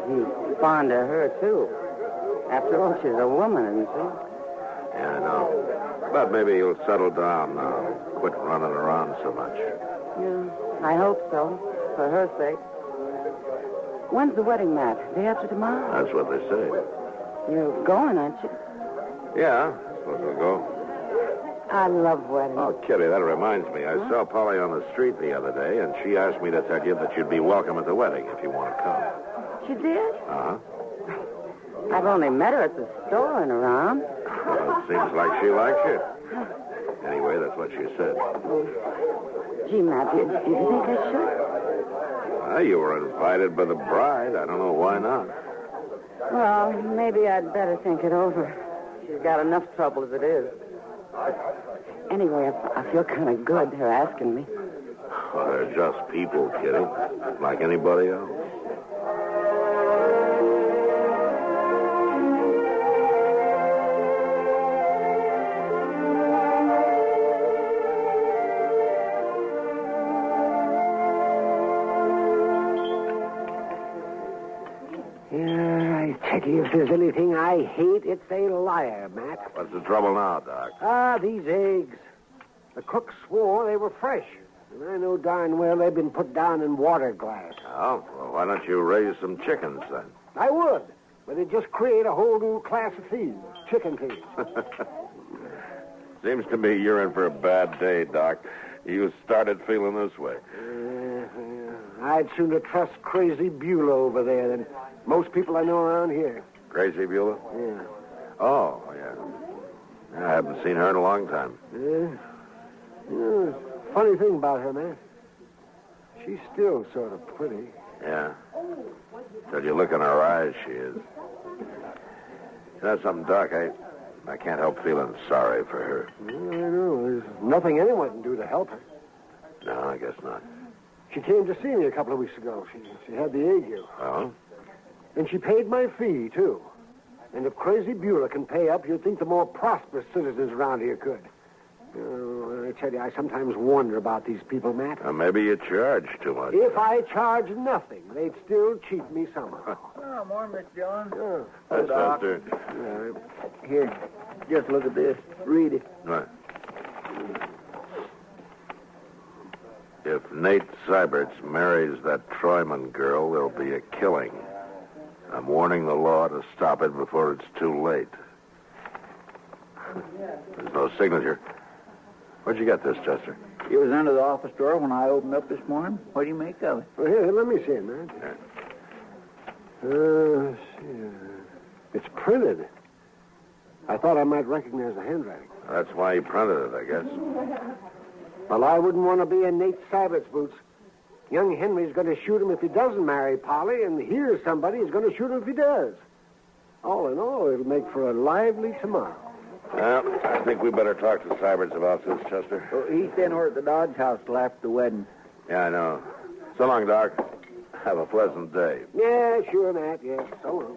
He's fond of her, too. After all, she's a woman, isn't she? Yeah, I know. But maybe he'll settle down now. Quit running around so much. Yeah, I hope so. For her sake. When's the wedding, Matt? Day after tomorrow? That's what they say. You're going, aren't you? Yeah, I suppose we'll go. I love weddings. Oh, Kitty, that reminds me. I saw Polly on the street the other day, and she asked me to tell you that you'd be welcome at the wedding if you want to come. She did? Uh-huh. I've only met her at the store and around. Well, it seems like she likes you. Anyway, that's what she said. Gee, Matt, do you think I should? You were invited by the bride. I don't know why not. Well, maybe I'd better think it over. She's got enough trouble as it is. But anyway, I feel kind of good, her asking me. Well, they're just people, Kitty. Like anybody else. If there's anything I hate, it's a liar, Matt. What's the trouble now, Doc? These eggs. The cook swore they were fresh. And I know darn well they've been put down in water glass. Oh, well, why don't you raise some chickens, then? I would, but it'd just create a whole new class of thieves. Chicken thieves. Seems to me you're in for a bad day, Doc. You started feeling this way. I'd sooner trust Crazy Beulah over there than most people I know around here. Crazy Beulah? Yeah. Oh, yeah. I haven't seen her in a long time. Yeah. Funny thing about her, man. She's still sort of pretty. Yeah. Till you look in her eyes, she is. You know something, Doc? I can't help feeling sorry for her. I know. There's nothing anyone can do to help her. No, I guess not. She came to see me a couple of weeks ago. She had the ague. Oh? And she paid my fee, too. And if Crazy Beulah can pay up, you'd think the more prosperous citizens around here could. I tell you, I sometimes wonder about these people, Matt. Maybe you charge too much. If I charge nothing, they'd still cheat me somehow. Oh, morning, Miss John. Yeah. That's Doc. Here, just look at this. Read it. Right. If Nate Syberts marries that Troyman girl, there'll be a killing. I'm warning the law to stop it before it's too late. There's no signature. Where'd you get this, Chester? It was under the office drawer when I opened up this morning. What do you make of it? Well, here, let me see it, man. Let's see. It's printed. I thought I might recognize the handwriting. That's why he printed it, I guess. Well, I wouldn't want to be in Nate Sybert's boots. Young Henry's going to shoot him if he doesn't marry Polly, and here's somebody who's going to shoot him if he does. All in all, it'll make for a lively tomorrow. Well, I think we better talk to Syberts about this, Chester. Well, he's staying over at the Dodge house till after the wedding. Yeah, I know. So long, Doc. Have a pleasant day. Yeah, sure, Matt. Yeah, so long.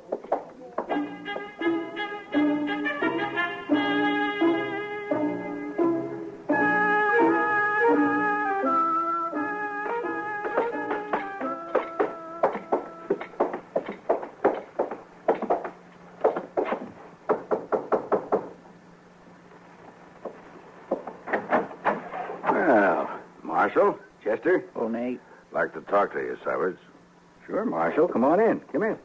Marshal, Chester. Oh, Nate. Like to talk to you, Syberts. Sure, Marshal. Come on in. Come in.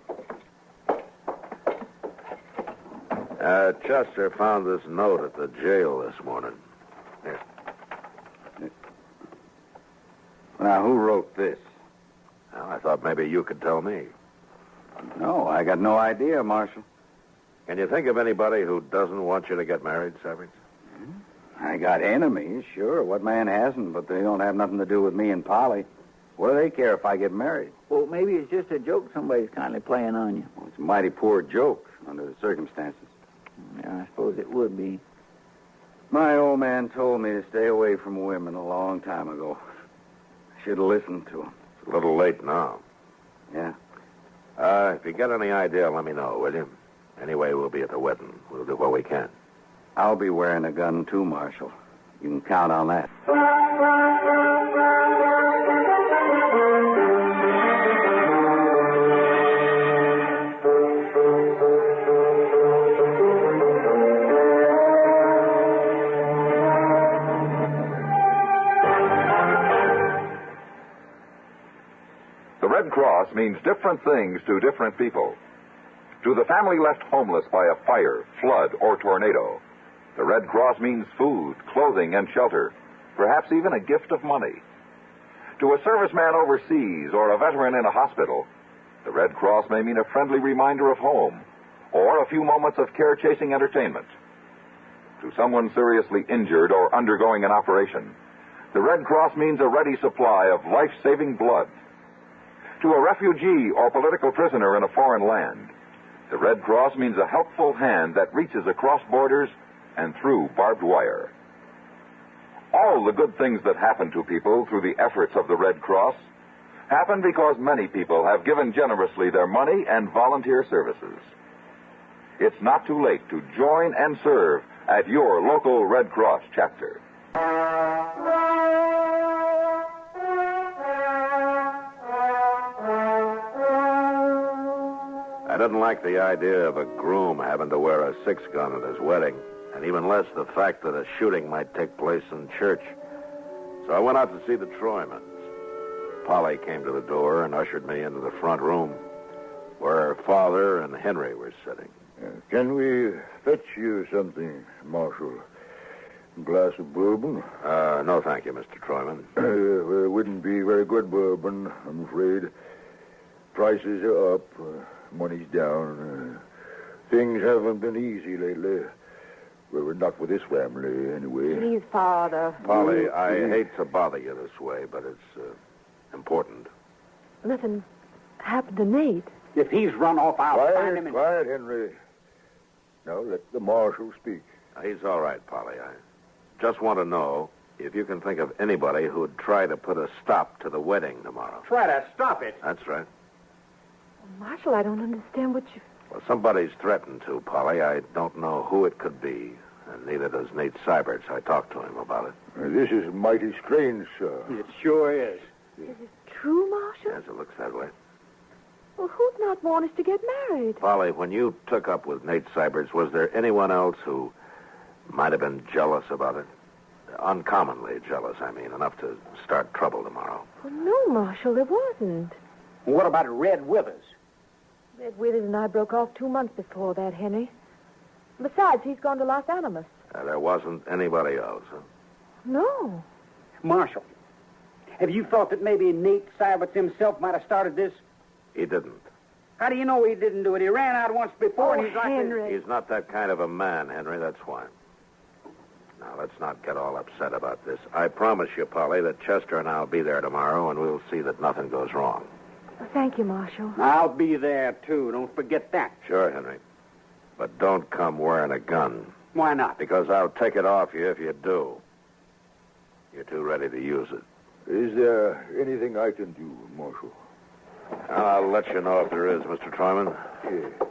Chester found this note at the jail this morning. Here. Now, who wrote this? Well, I thought maybe you could tell me. No, I got no idea, Marshal. Can you think of anybody who doesn't want you to get married, Severance? I got enemies, sure. What man hasn't? But they don't have nothing to do with me and Polly. What do they care if I get married? Well, maybe it's just a joke somebody's kindly playing on you. Well, it's a mighty poor joke under the circumstances. Yeah, I suppose it would be. My old man told me to stay away from women a long time ago. I should have listened to him. It's a little late now. Yeah. If you get any idea, let me know, will you? Anyway, we'll be at the wedding. We'll do what we can. I'll be wearing a gun, too, Marshal. You can count on that. The Red Cross means different things to different people. To the family left homeless by a fire, flood, or tornado, the Red Cross means food, clothing, and shelter, perhaps even a gift of money. To a serviceman overseas or a veteran in a hospital, the Red Cross may mean a friendly reminder of home or a few moments of care-chasing entertainment. To someone seriously injured or undergoing an operation, the Red Cross means a ready supply of life-saving blood. To a refugee or political prisoner in a foreign land, the Red Cross means a helpful hand that reaches across borders and through barbed wire. All the good things that happen to people through the efforts of the Red Cross happen because many people have given generously their money and volunteer services. It's not too late to join and serve at your local Red Cross chapter. I didn't like the idea of a groom having to wear a 6-gun at his wedding, and even less the fact that a shooting might take place in church. So I went out to see the Troymans. Polly came to the door and ushered me into the front room, where her father and Henry were sitting. Can we fetch you something, Marshal? A glass of bourbon? No, thank you, Mr. Troyman. Well, it wouldn't be very good bourbon, I'm afraid. Prices are up. Money's down. Things haven't been easy lately. Well, not with this family, anyway. Please, Father. Polly, I hate to bother you this way, but it's important. Nothing happened to Nate. If he's run off, I'll find him. Quiet, Henry. Now let the marshal speak. He's all right, Polly. I just want to know if you can think of anybody who'd try to put a stop to the wedding tomorrow. Try to stop it? That's right. Marshal, I don't understand what you... Well, somebody's threatened to, Polly. I don't know who it could be, and neither does Nate Seiberts. I talked to him about it. This is mighty strange, sir. It sure is. Is it true, Marshal? Yes, it looks that way. Well, who'd not want us to get married? Polly, when you took up with Nate Seiberts, was there anyone else who might have been jealous about it? Uncommonly jealous, I mean, enough to start trouble tomorrow. Well, no, Marshal, there wasn't. What about Red Withers? Red Withers and I broke off 2 months before that, Henry. Besides, he's gone to Los Animas. There wasn't anybody else, huh? No. Marshal, have you thought that maybe Nate Seiberts himself might have started this? He didn't. How do you know he didn't do it? He ran out once before, and he's like... Henry. He's not that kind of a man, Henry, that's why. Now, let's not get all upset about this. I promise you, Polly, that Chester and I'll be there tomorrow, and we'll see that nothing goes wrong. Well, thank you, Marshal. I'll be there, too. Don't forget that. Sure, Henry. But don't come wearing a gun. Why not? Because I'll take it off you if you do. You're too ready to use it. Is there anything I can do, Marshal? I'll let you know if there is, Mr. Troyman. Yes.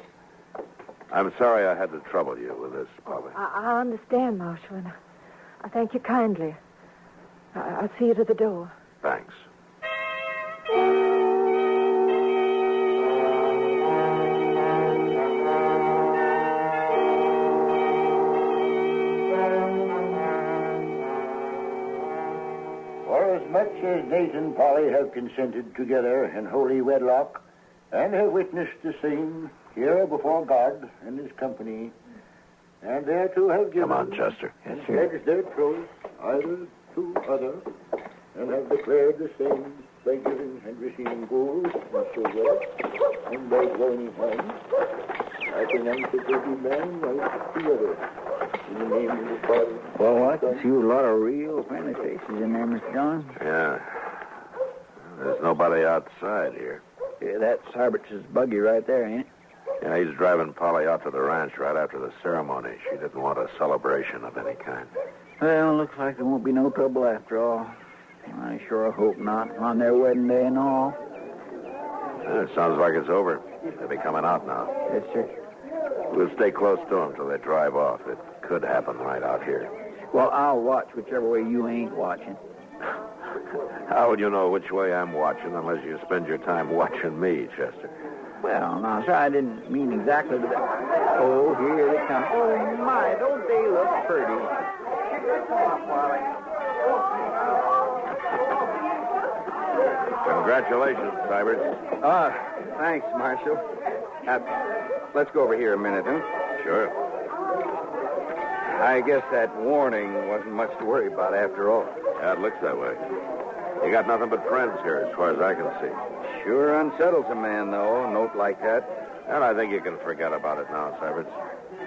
I'm sorry I had to trouble you with this, Polly. I understand, Marshal, and I thank you kindly. I'll see you to the door. Thanks. For as much as Nate and Polly have consented together in holy wedlock and have witnessed the same here before God and his company, and thereto have given... Come on, Chester. And pledged their troth either to other, and have declared the same banking and receiving gold, Mr. West, and by joining hands, I pronounce the guilty man like the other. In the name of the Father. Well, I can see a lot of real friendly faces in there, Mr. Dillon. Yeah. There's nobody outside here. Yeah, that's Sybert's buggy right there, ain't it? Yeah, he's driving Polly out to the ranch right after the ceremony. She didn't want a celebration of any kind. Well, looks like there won't be no trouble after all. I sure hope not, on their wedding day and all. It sounds like it's over. They'll be coming out now. Yes, sir. We'll stay close to them till they drive off. It could happen right out here. Well, I'll watch whichever way you ain't watching. How would you know which way I'm watching unless you spend your time watching me, Chester? Well, now, sir, I didn't mean exactly that. Oh, here they come. Oh, my, don't they look pretty? Congratulations, Cybert. Thanks, Marshal. Let's go over here a minute, huh? Sure. I guess that warning wasn't much to worry about after all. Yeah, it looks that way. You got nothing but friends here, as far as I can see. Sure unsettles a man, though, a note like that. And I think you can forget about it now, Cybert.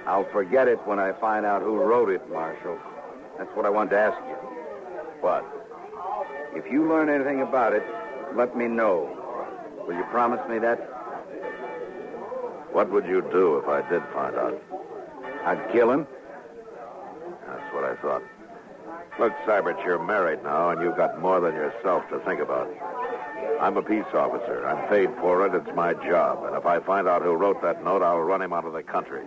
I'll forget it when I find out who wrote it, Marshal. That's what I wanted to ask you. What? If you learn anything about it, let me know. Will you promise me that? What would you do if I did find out? I'd kill him. That's what I thought. Look, Cybert, you're married now, and you've got more than yourself to think about. I'm a peace officer. I'm paid for it. It's my job. And if I find out who wrote that note, I'll run him out of the country.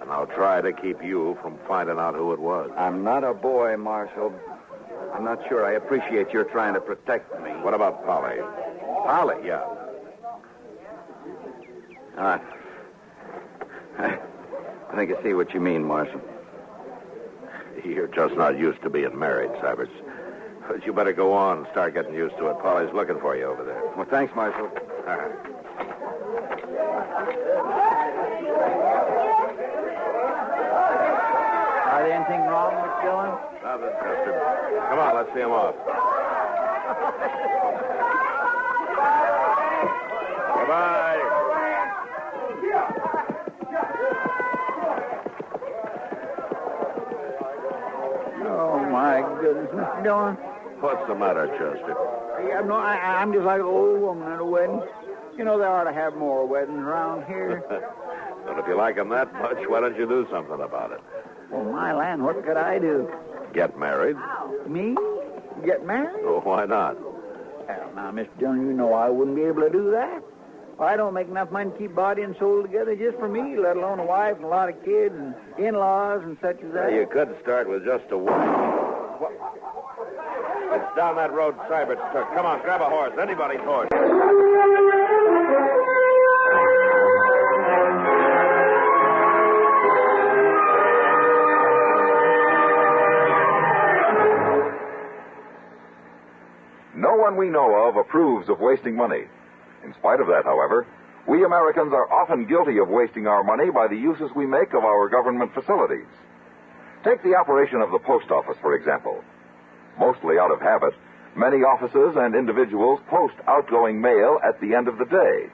And I'll try to keep you from finding out who it was. I'm not a boy, Marshal. I'm not sure I appreciate your trying to protect me. What about Polly? Polly? Yeah. I think I see what you mean, Marshal. You're just not used to being married, Cybert. But you better go on and start getting used to it. Polly's looking for you over there. Well, thanks, Marshal. All right. Are there anything wrong with Dillon? Nothing, Chester. Come on, let's see him off. Goodbye. Oh, my goodness, Mr. Dillon. What's the matter, Chester? Yeah, no, I'm just like an old woman at a wedding. You know, they ought to have more weddings around here. Well, if you like him that much, why don't you do something about it? Well, my land, what could I do? Get married? Me? Get married? Oh, why not? Well, now, Mr. Dillon, you know I wouldn't be able to do that. I don't make enough money to keep body and soul together just for me, let alone a wife and a lot of kids and in-laws and such as that. Well, you could start with just a wife. It's down that road Cybert took. Come on, grab a horse. Anybody's horse. No one we know of approves of wasting money. In spite of that, however, we Americans are often guilty of wasting our money by the uses we make of our government facilities. Take the operation of the post office, for example. Mostly out of habit, many offices and individuals post outgoing mail at the end of the day.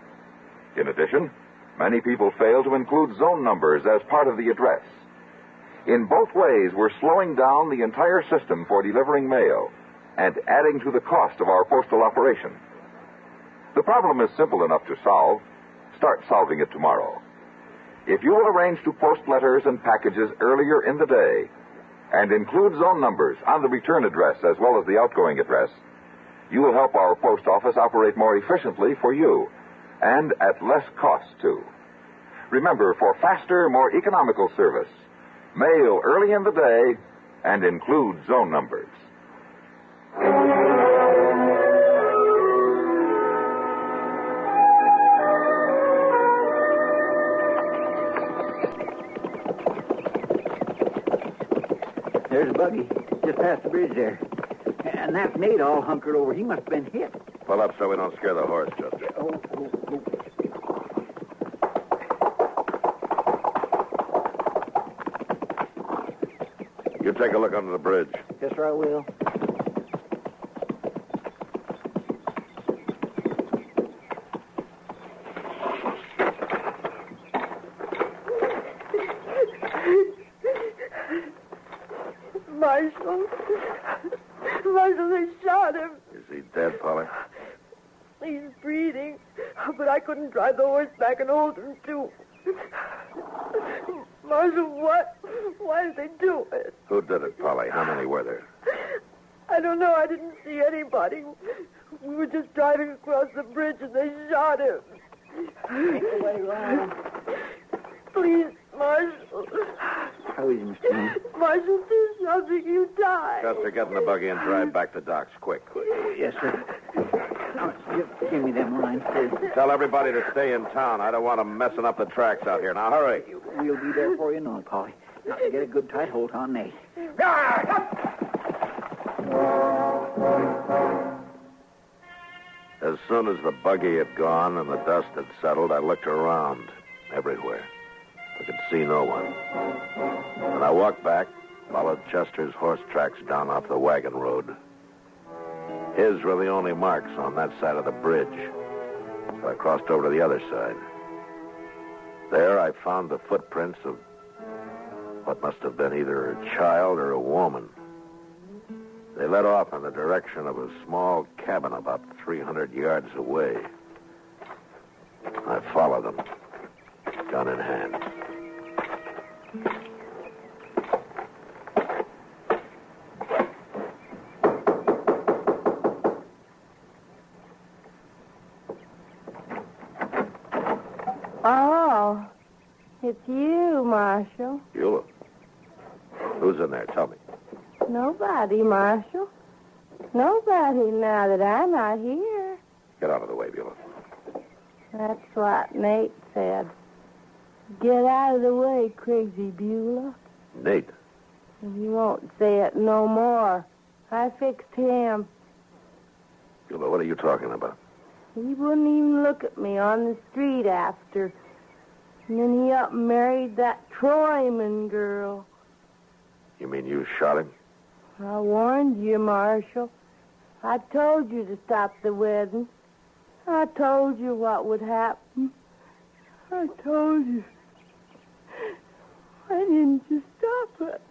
In addition, many people fail to include zone numbers as part of the address. In both ways, we're slowing down the entire system for delivering mail and adding to the cost of our postal operation. The problem is simple enough to solve. Start solving it tomorrow. If you will arrange to post letters and packages earlier in the day and include zone numbers on the return address as well as the outgoing address, you will help our post office operate more efficiently for you and at less cost, too. Remember, for faster, more economical service, mail early in the day and include zone numbers. There's a buggy just past the bridge there. And that Nate all hunkered over. He must have been hit. Pull up so we don't scare the horse, Chester. Oh. You take a look under the bridge. Yes, sir, I will. Marshal. Marshal, they shot him. Is he dead, Polly? He's breathing. But I couldn't drive the horse back and hold him, too. Marshal, what? Why did they do it? Who did it, Polly? How many were there? I don't know. I didn't see anybody. We were just driving across the bridge and they shot him. Take the way round. Please, Marshal. How is he, Mr. Dillon? Marshal, do something. You die. Chester, get in the buggy and drive back to docks, quick. Yes, sir. Now, give me them lines, please. Tell everybody to stay in town. I don't want them messing up the tracks out here. Now, hurry. We'll be there before you know it, Polly. Now, get a good tight hold on Nate. As soon as the buggy had gone and the dust had settled, I looked around everywhere. I could see no one. And I walked back, followed Chester's horse tracks down off the wagon road. His were the only marks on that side of the bridge. So I crossed over to the other side. There I found the footprints of what must have been either a child or a woman. They led off in the direction of a small cabin about 300 yards away. I followed them, gun in hand. Oh, it's you, Marshal. Beulah. Who's in there? Tell me. Nobody, Marshal. Nobody now that I'm not here. Get out of the way, Beulah. That's what Nate said. Get out of the way, crazy Beulah. Nate. You won't say it no more. I fixed him. Beulah, what are you talking about? He wouldn't even look at me on the street after. And then he up and married that Troyman girl. You mean you shot him? I warned you, Marshal. I told you to stop the wedding. I told you what would happen. I told you. Why didn't you stop it?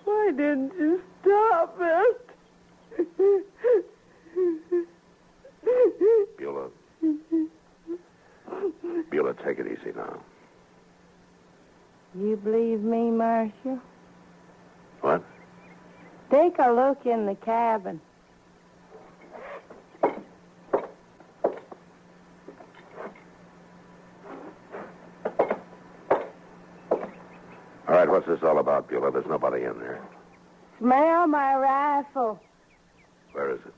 Why didn't you stop it? Beulah. Beulah, take it easy now. You believe me, Marshal? What? Take a look in the cabin. All right, what's this all about, Beulah? There's nobody in there. Smell my rifle. Where is it?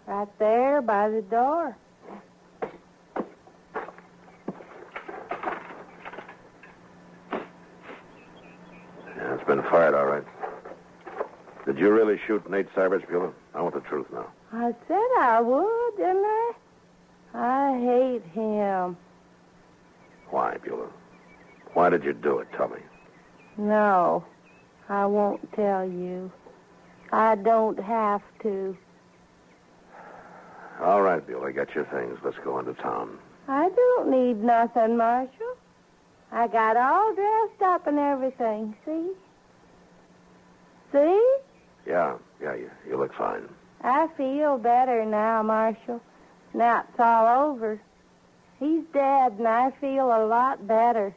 Right there by the door. Yeah, it's been fired, all right. Did you really shoot Nate Savage, Beulah? I want the truth now. I said I would, didn't I? I hate him. Why, Beulah? Why did you do it? Tell me. No, I won't tell you. I don't have to. All right, Beulah, get your things. Let's go into town. I don't need nothing, Marshal. I got all dressed up and everything, see? See? Yeah, you look fine. I feel better now, Marshal. Now it's all over. He's dead, and I feel a lot better.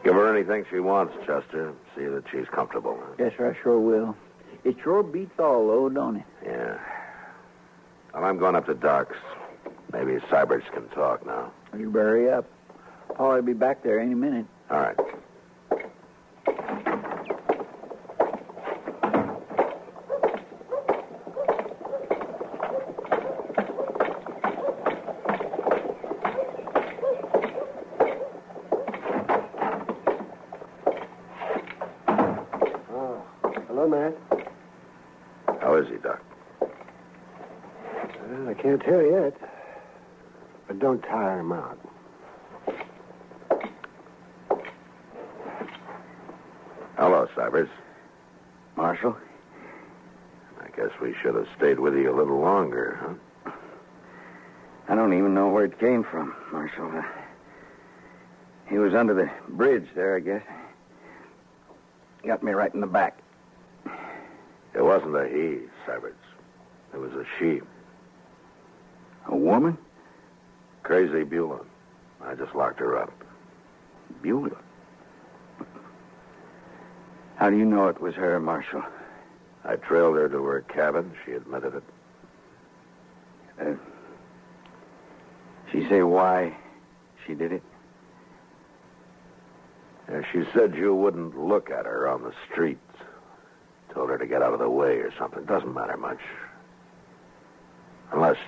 Give her anything she wants, Chester. See that she's comfortable. Yes, sir, I sure will. It sure beats all, though, don't it? Yeah. Well, I'm going up to docks. Maybe Cybers can talk now. You better hurry up. Paul will be back there any minute. All right. Hello, Matt. How is he, Doc? I can't tell yet. But don't tire him out. Hello, Cybers. Marshal? I guess we should have stayed with you a little longer, huh? I don't even know where it came from, Marshal. He was under the bridge there, I guess. Got me right in the back. It wasn't a he, Cybers. It was a she. A woman? Crazy Beulah. I just locked her up. Beulah? How do you know it was her, Marshal? I trailed her to her cabin. She admitted it. She say why she did it? Yeah, she said you wouldn't look at her on the street. Told her to get out of the way or something. Doesn't matter much. Unless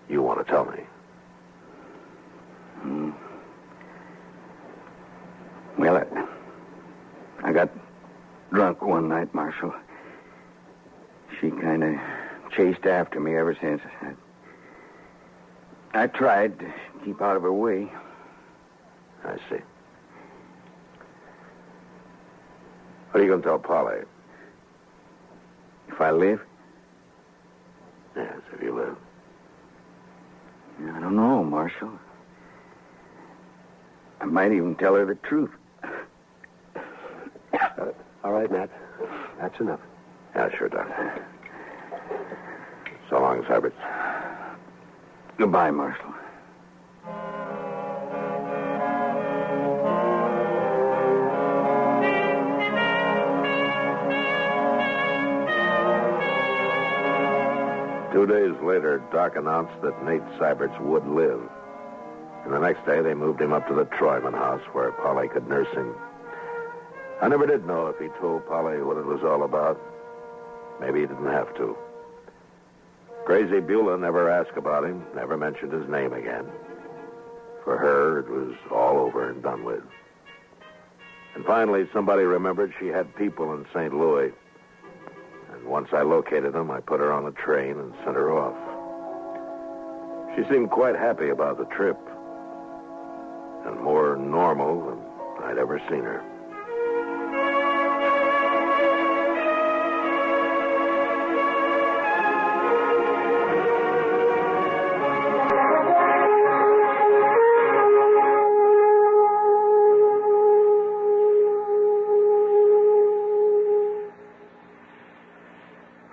you want to tell me. Well, I got drunk one night, Marshal. She kind of chased after me ever since. I tried to keep out of her way. I see. What are you going to tell Polly? If I live? Yes, if you live. I don't know, Marshal. I might even tell her the truth. All right, Matt. That's enough. Yeah, sure, Doc. So long, Cybers. Goodbye, Marshal. 2 days later, Doc announced that Nate Syberts would live. And the next day, they moved him up to the Troyman house where Polly could nurse him. I never did know if he told Polly what it was all about. Maybe he didn't have to. Crazy Beulah never asked about him, never mentioned his name again. For her, it was all over and done with. And finally, somebody remembered she had people in St. Louis. And once I located them, I put her on a train and sent her off. She seemed quite happy about the trip. And more normal than I'd ever seen her.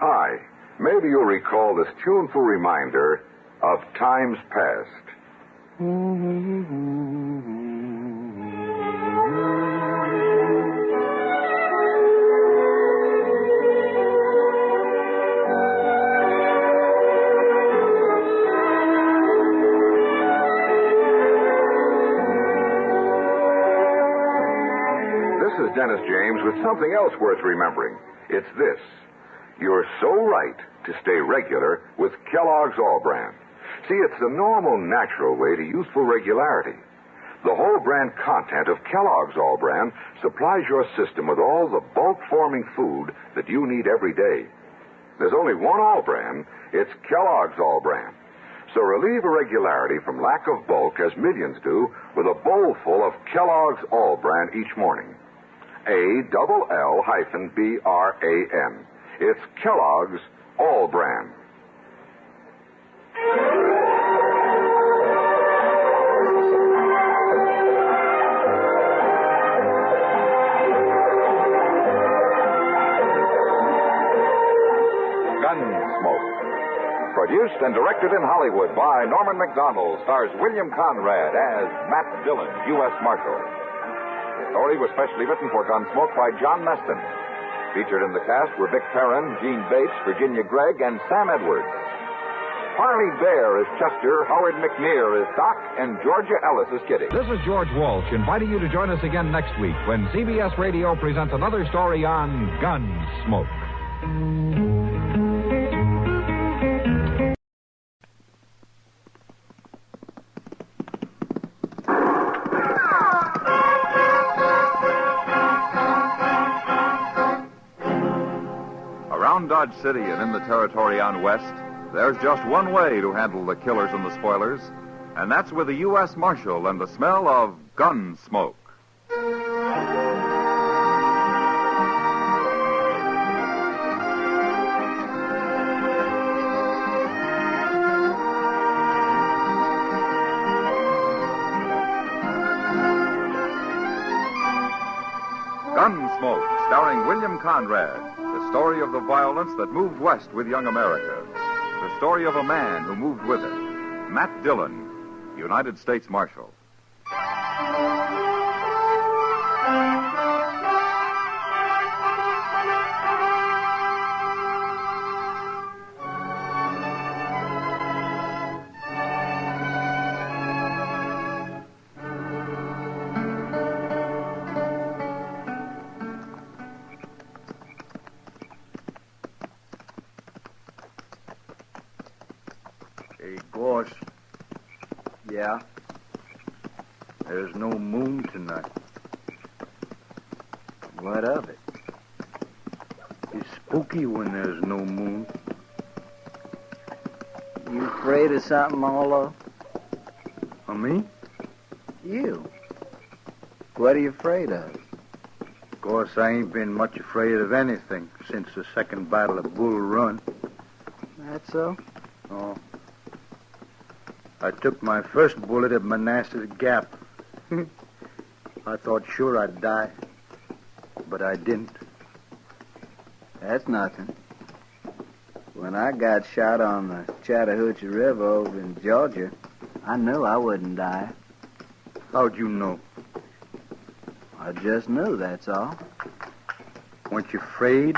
Hi. Maybe you'll recall this tuneful reminder of times past. This is Dennis James with something else worth remembering. It's this. You're so right to stay regular with Kellogg's All Brand. See, it's the normal, natural way to useful regularity. The whole brand content of Kellogg's All Brand supplies your system with all the bulk-forming food that you need every day. There's only one All Brand. It's Kellogg's All Brand. So relieve irregularity from lack of bulk, as millions do, with a bowl full of Kellogg's All Brand each morning. ALL-BRAN. It's Kellogg's All Brand. Gunsmoke. Produced and directed in Hollywood by Norman Macdonald, stars William Conrad as Matt Dillon, U.S. Marshal. The story was specially written for Gunsmoke by John Meston. Featured in the cast were Vic Perrin, Gene Bates, Virginia Gregg, and Sam Edwards. Harley Bear is Chester, Howard McNear is Doc, and Georgia Ellis is Kitty. This is George Walsh inviting you to join us again next week when CBS Radio presents another story on Gunsmoke. Around Dodge City and in the territory on West, there's just one way to handle the killers and the spoilers, and that's with a U.S. Marshal and the smell of gun smoke. Gunsmoke, starring William Conrad. The story of the violence that moved west with young America. The story of a man who moved with it. Matt Dillon, United States Marshal. Hey, Gorse. Yeah? There's no moon tonight. What of it? It's spooky when there's no moon. You afraid of something, Olo? Me? You. What are you afraid of? Of course, I ain't been much afraid of anything since the second battle of Bull Run. That so? Oh. I took my first bullet at Manassas Gap. I thought sure I'd die, but I didn't. That's nothing. When I got shot on the Chattahoochee River over in Georgia, I knew I wouldn't die. How'd you know? I just knew, that's all. Weren't you afraid?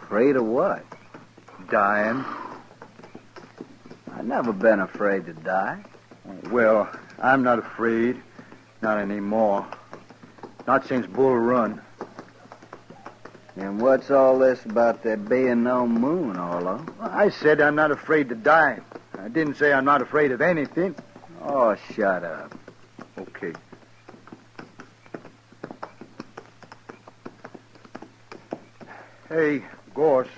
Afraid of what? Dying. I've never been afraid to die. Well, I'm not afraid. Not anymore. Not since Bull Run. And what's all this about there being no moon, Orlo? I said I'm not afraid to die. I didn't say I'm not afraid of anything. Oh, shut up. Okay. Hey, Gorse.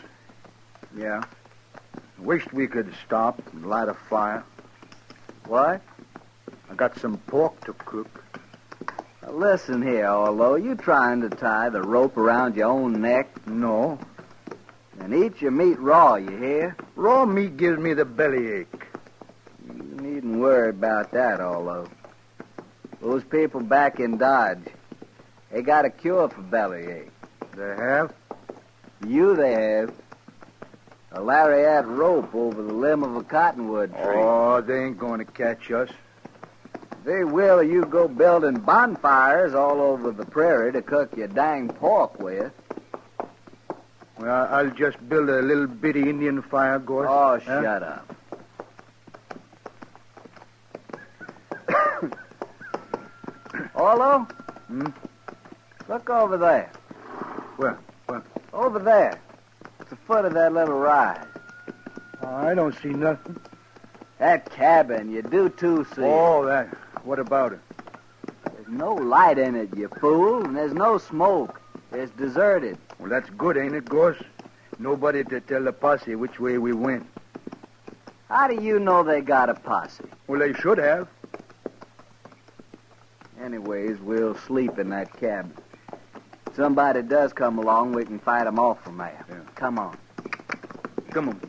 Yeah? Wished we could stop and light a fire. What? I got some pork to cook. Now listen here, Orlo. You trying to tie the rope around your own neck? No. And eat your meat raw, you hear? Raw meat gives me the bellyache. You needn't worry about that, Orlo. Those people back in Dodge, they got a cure for bellyache. They have? You they have. A lariat rope over the limb of a cottonwood tree. Oh, they ain't going to catch us. They will, you go building bonfires all over the prairie to cook your dang pork with. Well, I'll just build a little bitty Indian fire, Gorse. Oh, shut up. Orlo? Look over there. Where? Over there. At the foot of that little rise. I don't see nothing. That cabin, you do too see. Oh, that. What about it? There's no light in it, you fool, and there's no smoke. It's deserted. Well, that's good, ain't it, Gorse? Nobody to tell the posse which way we went. How do you know they got a posse? Well, they should have. Anyways, we'll sleep in that cabin. If somebody does come along, we can fight them off from there. Yeah. Come on. Come on.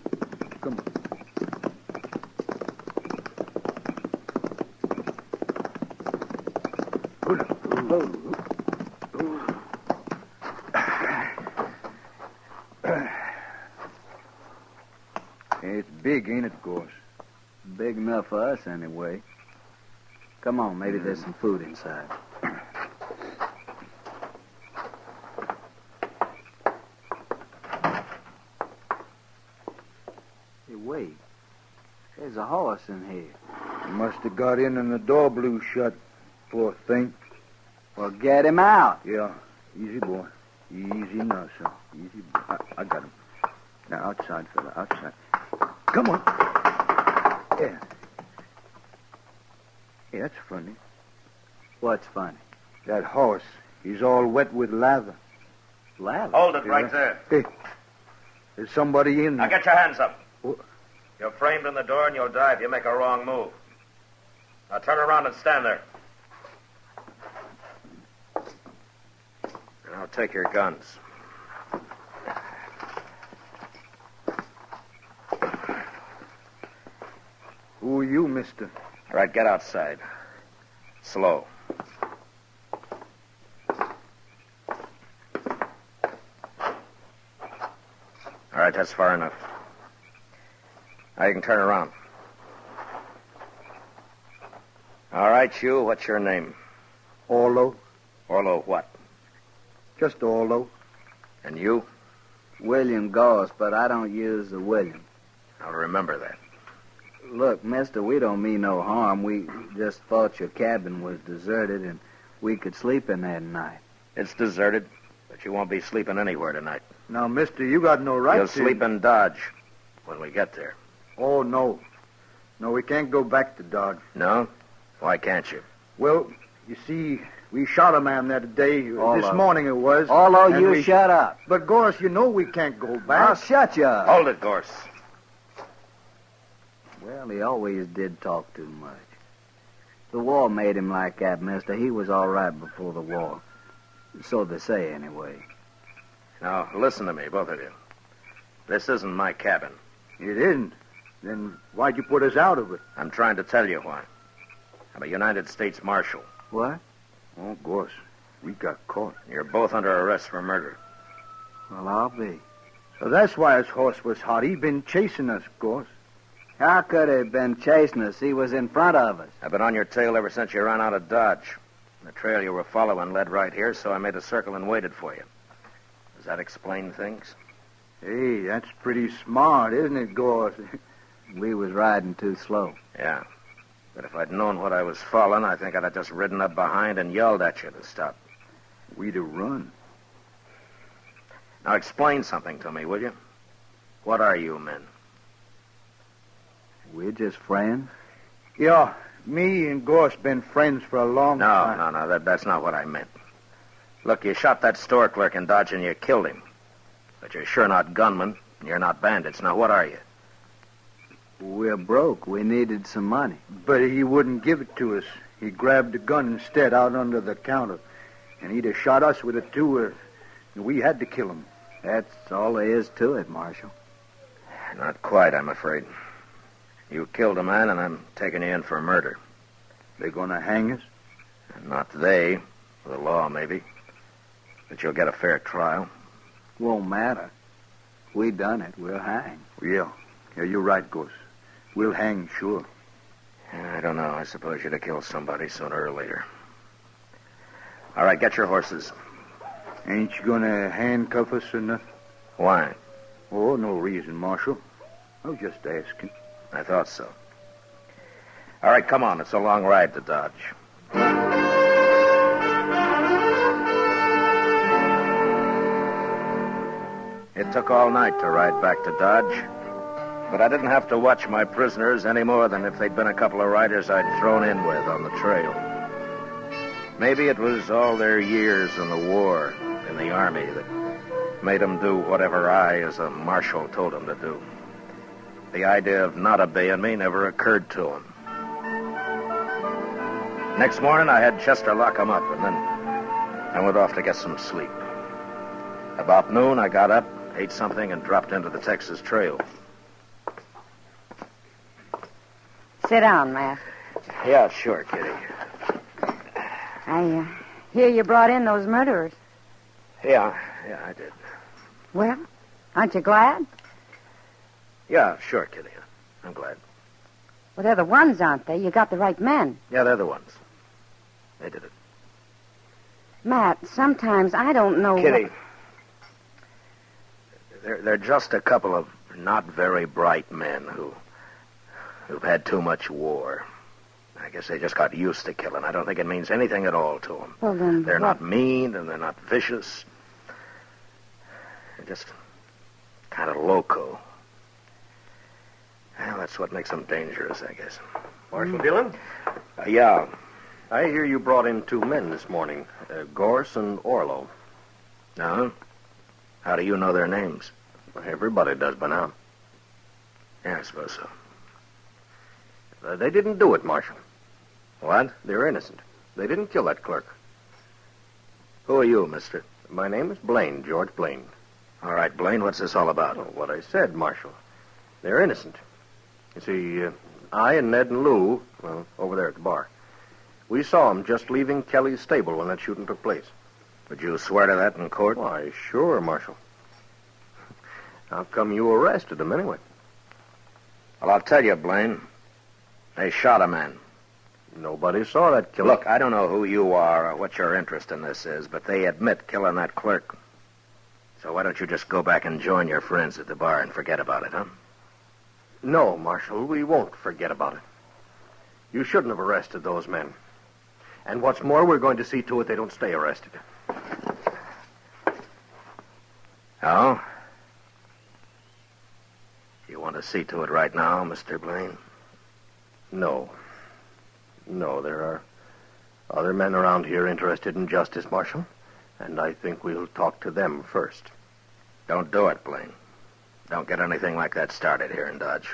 It's big, ain't it, Gorse? Big enough for us, anyway. Come on, maybe there's some food inside. Hey, wait. There's a horse in here. He must have got in and the door blew shut, poor thing. Well, get him out. Yeah. Easy, boy. Easy now, son. Easy. I got him. Now, outside, fella. Outside. Come on. Yeah. Hey, that's funny. What's funny? That horse. He's all wet with lather. Lather? Hold it right there. Hey, there's somebody in there. Now get your hands up. What? You're framed in the door and you'll die if you make a wrong move. Now turn around and stand there. Now take your guns. Who are you, mister? All right, get outside. Slow. right, that's far enough. Now you can turn around. All right, you, what's your name? Orlo. Orlo what? Just Orlo. And you? William Goss, but I don't use the William. I'll remember that. Look, mister, we don't mean no harm. We just thought your cabin was deserted and we could sleep in there tonight. It's deserted, but you won't be sleeping anywhere tonight. Now, mister, you got no right You'll to... sleep in Dodge when we get there. Oh, no. No, we can't go back to Dodge. No? Why can't you? Well, you see, we shot a man that day. Orlo. This morning it was. Orlo, and you shut up. But, Gorse, you know we can't go back. I'll shut you up. Hold it, Gorse. Well, he always did talk too much. The war made him like that, mister. He was all right before the war. So they say, anyway. Now, listen to me, both of you. This isn't my cabin. It isn't. Then why'd you put us out of it? I'm trying to tell you why. I'm a United States Marshal. What? Oh, Gorse, we got caught. You're both under arrest for murder. Well, I'll be. So that's why his horse was hot. He'd been chasing us, Gorse. How could he have been chasing us? He was in front of us. I've been on your tail ever since you ran out of Dodge. The trail you were following led right here, so I made a circle and waited for you. Does that explain things? Hey, that's pretty smart, isn't it, Gorse? We was riding too slow. Yeah. But if I'd known what I was following, I think I'd have just ridden up behind and yelled at you to stop. We'd have run. Now explain something to me, will you? What are you men? We're just friends. Yeah, me and Gorse been friends for a long time. No, that's not what I meant. Look, you shot that store clerk in Dodge and you killed him. But you're sure not gunmen, and you're not bandits. Now, what are you? We're broke. We needed some money. But he wouldn't give it to us. He grabbed a gun instead out under the counter. And he'd have shot us with it, too. We had to kill him. That's all there is to it, Marshal. Not quite, I'm afraid. You killed a man, and I'm taking you in for murder. They're going to hang us? Not they. The law, maybe. But you'll get a fair trial. Won't matter. We done it. We'll hang. Yeah, you're right, Gorse. We'll hang, sure. I don't know. I suppose you'd have killed somebody sooner or later. All right, get your horses. Ain't you going to handcuff us or nothing? Why? Oh, no reason, Marshal. I was just asking. I thought so. All right, come on. It's a long ride to Dodge. It took all night to ride back to Dodge, but I didn't have to watch my prisoners any more than if they'd been a couple of riders I'd thrown in with on the trail. Maybe it was all their years in the war, in the Army, that made them do whatever I, as a marshal, told them to do. The idea of not obeying me never occurred to them. Next morning, I had Chester lock them up, and then I went off to get some sleep. About noon, I got up, ate something, and dropped into the Texas Trail. Sit down, Matt. Yeah, sure, Kitty. I hear you brought in those murderers. Yeah, I did. Well, aren't you glad? Yeah, sure, Kitty. I'm glad. Well, they're the ones, aren't they? You got the right men. Yeah, they're the ones. They did it. Matt, sometimes I don't know Kitty, they're just a couple of not very bright men who've had too much war. I guess they just got used to killing. I don't think it means anything at all to them. Well, then they're not mean, and they're not vicious. They're just kind of loco. Well, that's what makes them dangerous, I guess. Marshal Dillon? Yeah. I hear you brought in two men this morning, Gorse and Orlo. No? How do you know their names? Everybody does by now. Yeah, I suppose so. They didn't do it, Marshal. What? They're innocent. They didn't kill that clerk. Who are you, mister? My name is Blaine, George Blaine. All right, Blaine, what's this all about? Oh, what I said, Marshal. They're innocent. You see, I and Ned and Lou, well, over there at the bar, we saw them just leaving Kelly's stable when that shooting took place. Would you swear to that in court? Why, sure, Marshal. How come you arrested him anyway? Well, I'll tell you, Blaine. They shot a man. Nobody saw that killing. Look, I don't know who you are or what your interest in this is, but they admit killing that clerk. So why don't you just go back and join your friends at the bar and forget about it, huh? No, Marshal, we won't forget about it. You shouldn't have arrested those men. And what's more, we're going to see to it they don't stay arrested. Oh? You want to see to it right now, Mr. Blaine? No. No, there are other men around here interested in justice, Marshal. And I think we'll talk to them first. Don't do it, Blaine. Don't get anything like that started here in Dodge.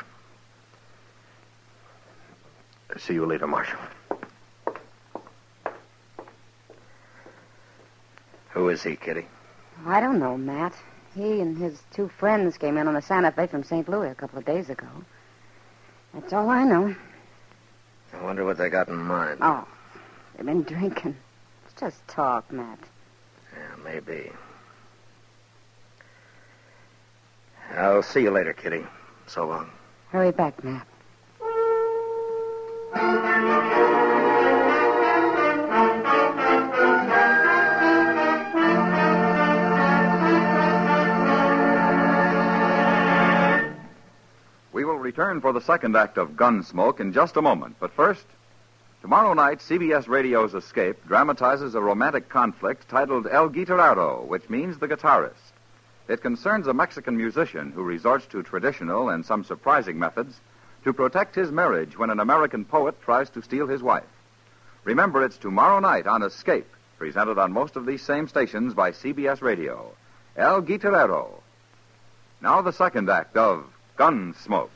See you later, Marshal. Who is he, Kitty? I don't know, Matt. He and his two friends came in on a Santa Fe from St. Louis a couple of days ago. That's all I know. I wonder what they got in mind. Oh, they've been drinking. It's just talk, Matt. Yeah, maybe. I'll see you later, Kitty. So long. Hurry back, Matt. We will return for the second act of Gunsmoke in just a moment. But first, tomorrow night, CBS Radio's Escape dramatizes a romantic conflict titled El Guitarrero, which means the guitarist. It concerns a Mexican musician who resorts to traditional and some surprising methods to protect his marriage when an American poet tries to steal his wife. Remember, it's tomorrow night on Escape, presented on most of these same stations by CBS Radio. El Guitarrero. Now the second act of Gunsmoke.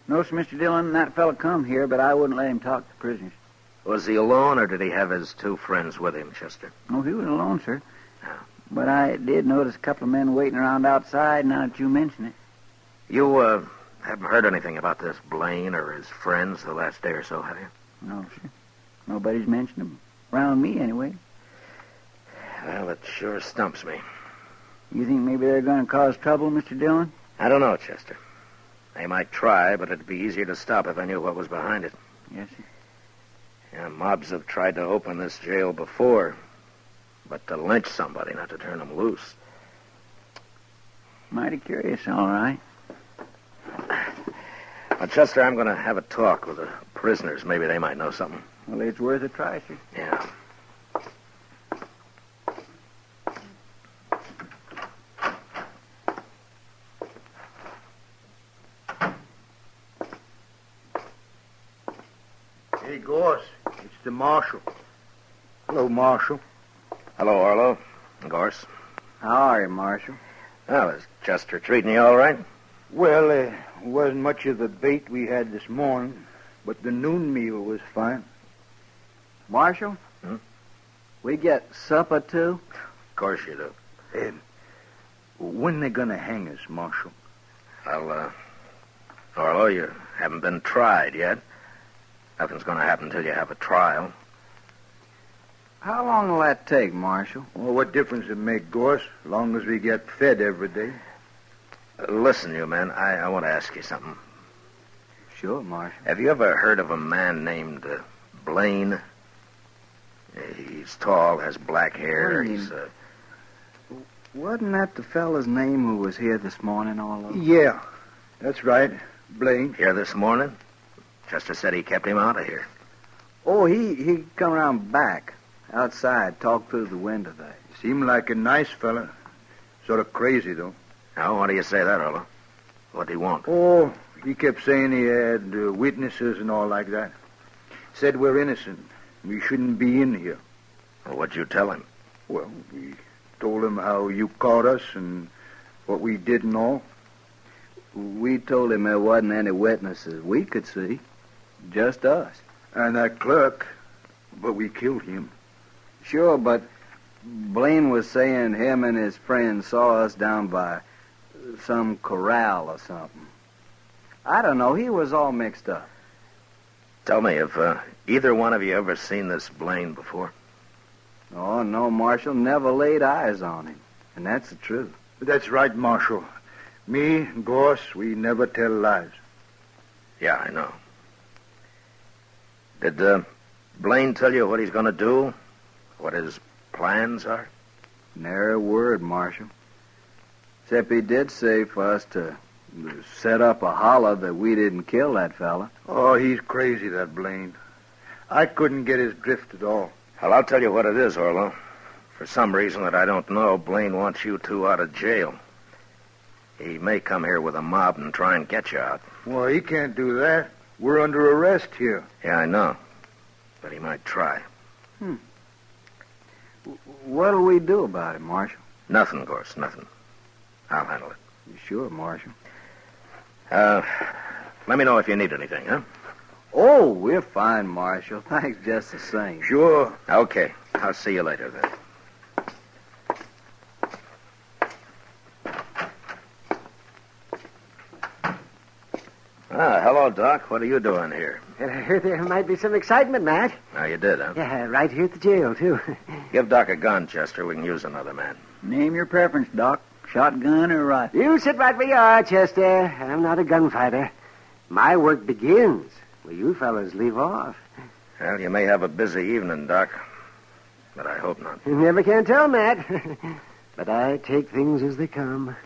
No, sir, Mr. Dillon, that fella come here, but I wouldn't let him talk to prisoners. Was he alone, or did he have his two friends with him, Chester? No, he was alone, sir. But I did notice a couple of men waiting around outside now that you mention it. You, haven't heard anything about this Blaine or his friends the last day or so, have you? No, sir. Nobody's mentioned them. Around me, anyway. Well, it sure stumps me. You think maybe they're going to cause trouble, Mr. Dillon? I don't know, Chester. They might try, but it'd be easier to stop if I knew what was behind it. Yes, sir. Yeah, mobs have tried to open this jail before, but to lynch somebody, not to turn them loose. Mighty curious, all right. Well, Chester, I'm going to have a talk with the prisoners. Maybe they might know something. Well, it's worth a try, sir. Yeah. Hey, Goss, it's the Marshal. Hello, Marshal. Hello, Orlo. Gorse. How are you, Marshal? Well, is Chester treating you all right? Well, it wasn't much of the bait we had this morning, but the noon meal was fine. Marshal? We get supper, too? Of course you do. When they gonna hang us, Marshal? Well, Orlo, you haven't been tried yet. Nothing's going to happen until you have a trial. How long will that take, Marshal? Well, what difference it make, Goss, as long as we get fed every day? Listen, you men, I want to ask you something. Sure, Marshal. Have you ever heard of a man named Blaine? He's tall, has black hair. Blaine. He's Wasn't that the fella's name who was here this morning, Orlo? Yeah, that's right. Blaine. Here this morning? Chester said he kept him out of here. Oh, he come around back, outside, talked through the window there. Seemed like a nice fella. Sort of crazy, though. Now, why do you say that, Orlo? What do you want? Oh, he kept saying he had witnesses and all like that. Said we're innocent. We shouldn't be in here. Well, what'd you tell him? Well, we told him how you caught us and what we did and all. We told him there wasn't any witnesses we could see. Just us. And that clerk, but we killed him. Sure, but Blaine was saying him and his friends saw us down by some corral or something. I don't know. He was all mixed up. Tell me, have either one of you ever seen this Blaine before? Oh, no, Marshal. Never laid eyes on him. And that's the truth. That's right, Marshal. Me and Gorse, we never tell lies. Yeah, I know. Did Blaine tell you what he's going to do? What his plans are? Nary a word, Marshal. Except he did say for us to set up a holler that we didn't kill that fella. Oh, he's crazy, that Blaine. I couldn't get his drift at all. Well, I'll tell you what it is, Orlo. For some reason that I don't know, Blaine wants you two out of jail. He may come here with a mob and try and get you out. Well, he can't do that. We're under arrest here. Yeah, I know. But he might try. What'll we do about it, Marshal? Nothing, Gorse, nothing. I'll handle it. You sure, Marshal? Let me know if you need anything, huh? Oh, we're fine, Marshal. Thanks just the same. Sure. Okay. I'll see you later, then. Hello, Doc. What are you doing here? I heard there might be some excitement, Matt. Now, you did, huh? Yeah, right here at the jail, too. Give Doc a gun, Chester. We can use another man. Name your preference, Doc. Shotgun or rifle? You sit right where you are, Chester. I'm not a gunfighter. My work begins where you fellas leave off. Well, you may have a busy evening, Doc. But I hope not. You never can tell, Matt. But I take things as they come.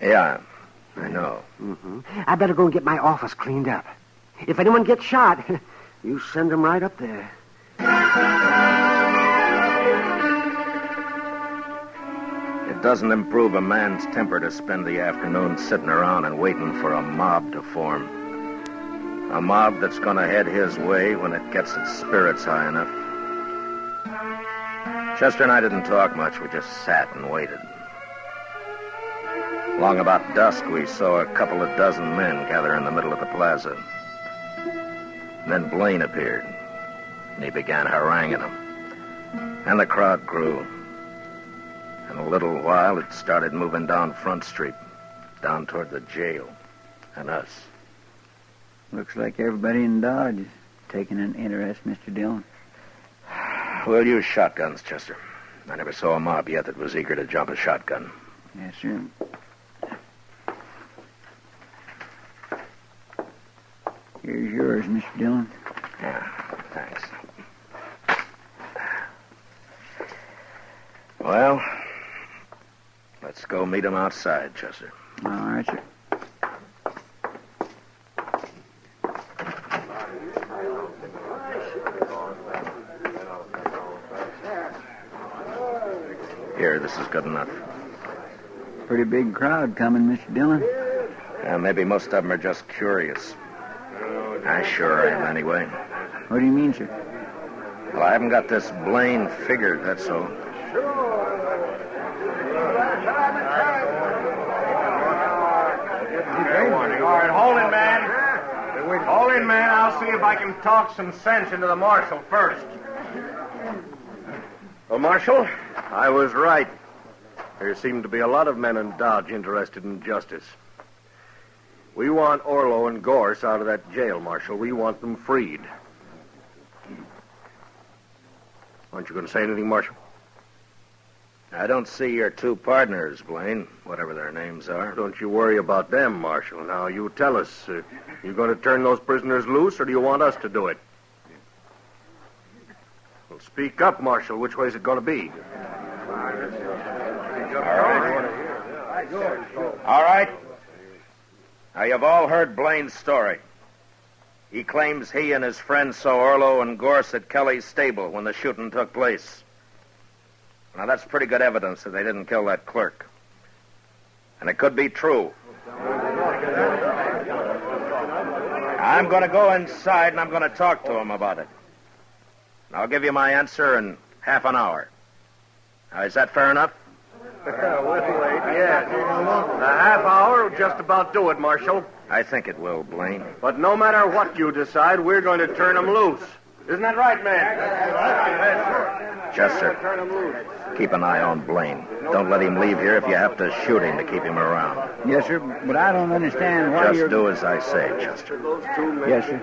Yeah, I know. Mm-hmm. I better go and get my office cleaned up. If anyone gets shot, you send them right up there. It doesn't improve a man's temper to spend the afternoon sitting around and waiting for a mob to form. A mob that's going to head his way when it gets its spirits high enough. Chester and I didn't talk much. We just sat and waited. Long about dusk, we saw a couple of dozen men gather in the middle of the plaza. And then Blaine appeared, and he began haranguing them. And the crowd grew. In a little while, it started moving down Front Street, down toward the jail, and us. Looks like everybody in Dodge is taking an interest, Mr. Dillon. We'll use shotguns, Chester. I never saw a mob yet that was eager to jump a shotgun. Yes, sir. Here's yours, Mr. Dillon. Yeah, thanks. Well, let's go meet him outside, Chester. All right, sir. Here, this is good enough. Pretty big crowd coming, Mr. Dillon. Maybe most of them are just curious. I sure am, anyway. What do you mean, sir? Well, I haven't got this Blaine figured, that's all. All right, hold it, man. Hold it, man. I'll see if I can talk some sense into the marshal first. Well, Marshal, I was right. There seem to be a lot of men in Dodge interested in justice. We want Orlo and Gorse out of that jail, Marshal. We want them freed. Aren't you going to say anything, Marshal? I don't see your two partners, Blaine, whatever their names are. Don't you worry about them, Marshal. Now, you tell us, you going to turn those prisoners loose, or do you want us to do it? Well, speak up, Marshal. Which way is it going to be? All right. Now, you've all heard Blaine's story. He claims he and his friends saw Orlo and Gorse at Kelly's stable when the shooting took place. Now, that's pretty good evidence that they didn't kill that clerk. And it could be true. I'm going to go inside and I'm going to talk to him about it. And I'll give you my answer in half an hour. Now, is that fair enough? We'll wait, yeah. A half hour will just about do it, Marshal. I think it will, Blaine. But no matter what you decide, we're going to turn them loose. Isn't that right, man? Chester, keep an eye on Blaine. Don't let him leave here if you have to shoot him to keep him around. Yes, sir, but I don't understand why Just do as I say, Chester. Yes, sir.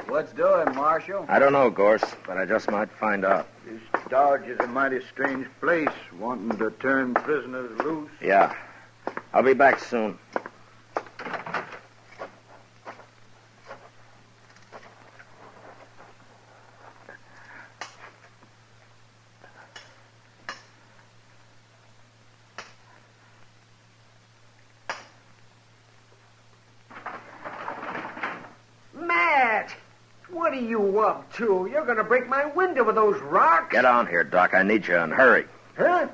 What's doing, Marshal? I don't know, Gorse, but I just might find out. This Dodge is a mighty strange place, wanting to turn prisoners loose. Yeah. I'll be back soon. Matt! What are you up to? You're going to break my window with those rocks. Get on here, Doc. I need you, and hurry. Huh?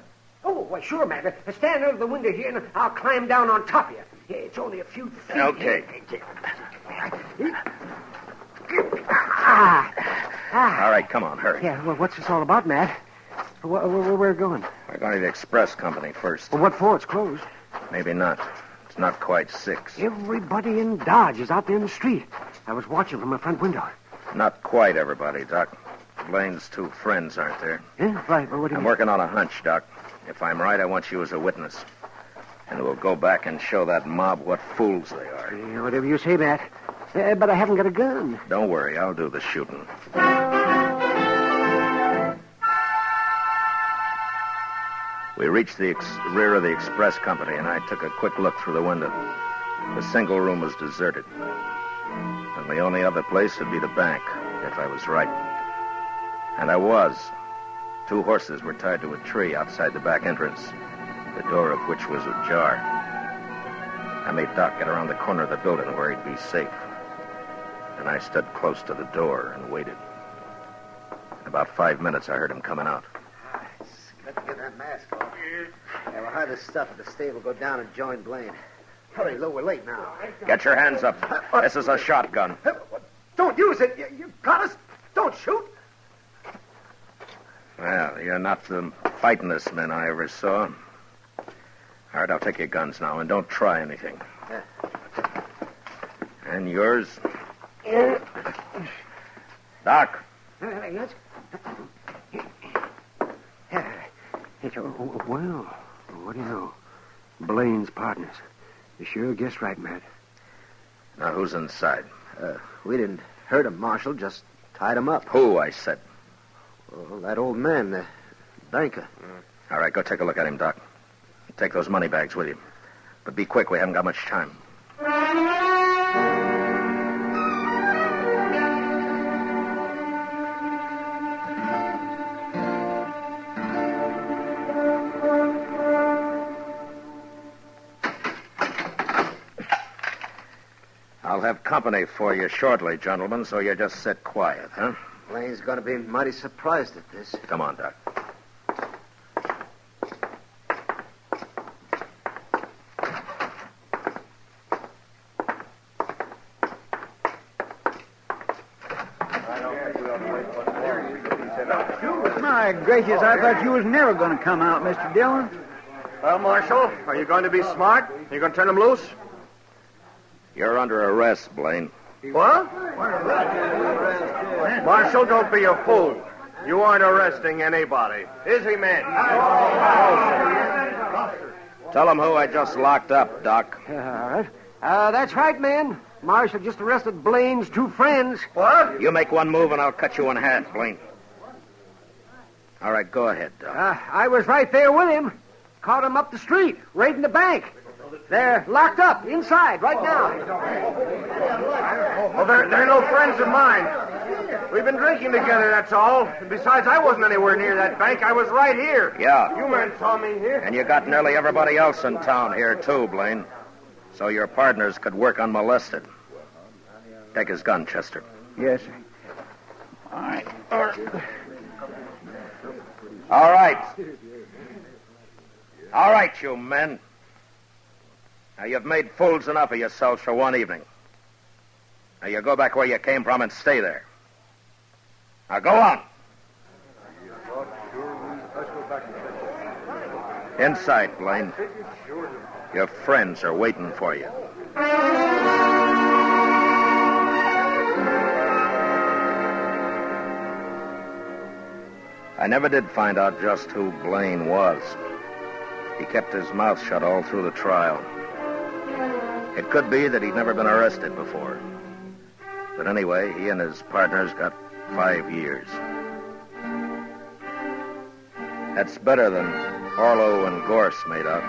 Oh, why, sure, Matt. Stand out of the window here, and I'll climb down on top of you. Yeah, it's only a few feet. Okay. All right, come on, hurry. Yeah, well, what's this all about, Matt? Where we're going? We're going to the express company first. Well, what for? It's closed. Maybe not. It's not quite 6. Everybody in Dodge is out there in the street. I was watching from my front window. Not quite everybody, Doc. Blaine's 2 friends aren't there. Yeah, right. Well, what do you I'm mean? working on a hunch, Doc. If I'm right, I want you as a witness. And we'll go back and show that mob what fools they are. Yeah, whatever you say, Matt. But I haven't got a gun. Don't worry, I'll do the shooting. We reached the rear of the express company, and I took a quick look through the window. The single room was deserted. And the only other place would be the bank, if I was right. And I was. 2 horses were tied to a tree outside the back entrance, the door of which was ajar. I made Doc get around the corner of the building where he'd be safe. And I stood close to the door and waited. In about 5 minutes, I heard him coming out. Let's get that mask off. Yeah, we'll hide this stuff at the stable, go down and join Blaine. Hurry, Lou, we're late now. Get your hands up. This is a shotgun. Don't use it. You got us. Don't shoot. Well, you're not the fightingest men I ever saw. All right, I'll take your guns now, and don't try anything. And yours? Doc. Yes? Well, what do you know? Blaine's partners. You sure guessed right, Matt. Now, who's inside? We didn't hurt him, Marshal. Just tied him up. Who, I said? Well, that old man, the banker. All right, go take a look at him, Doc. Take those money bags with you. But be quick, we haven't got much time. I'll have company for you shortly, gentlemen, so you just sit quiet, huh? Blaine's going to be mighty surprised at this. Come on, Doc. My gracious, I thought you was never going to come out, Mr. Dillon. Well, Marshal, are you going to be smart? Are you going to turn them loose? You're under arrest, Blaine. What? Marshal, don't be a fool. You aren't arresting anybody. Is he, man? Tell them who I just locked up, Doc. All right. That's right, man. Marshal just arrested Blaine's 2 friends. What? You make one move and I'll cut you in half, Blaine. All right, go ahead, Doc. I was right there with him. Caught him up the street, raiding the bank. They're locked up inside right now. Well, they're no friends of mine. We've been drinking together, that's all. And besides, I wasn't anywhere near that bank. I was right here. Yeah. You men saw me here. And you got nearly everybody else in town here, too, Blaine. So your partners could work unmolested. Take his gun, Chester. Yes, sir. All right. All right. All right, you men. Now, you've made fools enough of yourselves for one evening. Now, you go back where you came from and stay there. Now, go on. Inside, Blaine. Your friends are waiting for you. I never did find out just who Blaine was. He kept his mouth shut all through the trial. It could be that he'd never been arrested before. But anyway, he and his partners got 5 years. That's better than Orlo and Gorse made out.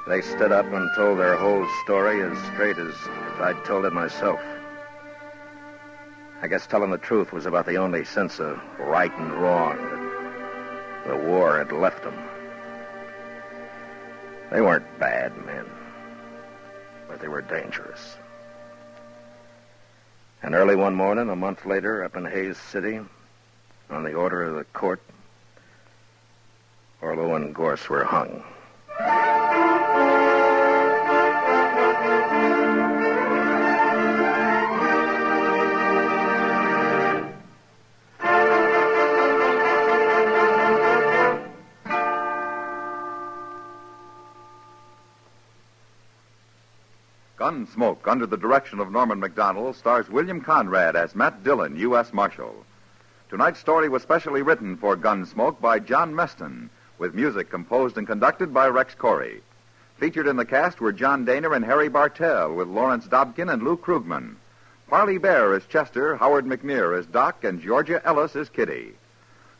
They stood up and told their whole story as straight as if I'd told it myself. I guess telling the truth was about the only sense of right and wrong that the war had left them. They weren't bad men, but they were dangerous. And early one morning, a month later, up in Hayes City, on the order of the court, Orlo and Gorse were hung. Gunsmoke, under the direction of Norman Macdonald, stars William Conrad as Matt Dillon, U.S. Marshal. Tonight's story was specially written for Gunsmoke by John Meston, with music composed and conducted by Rex Corey. Featured in the cast were John Daner and Harry Bartell, with Lawrence Dobkin and Lou Krugman. Parley Bear as Chester, Howard McNear as Doc, and Georgia Ellis as Kitty.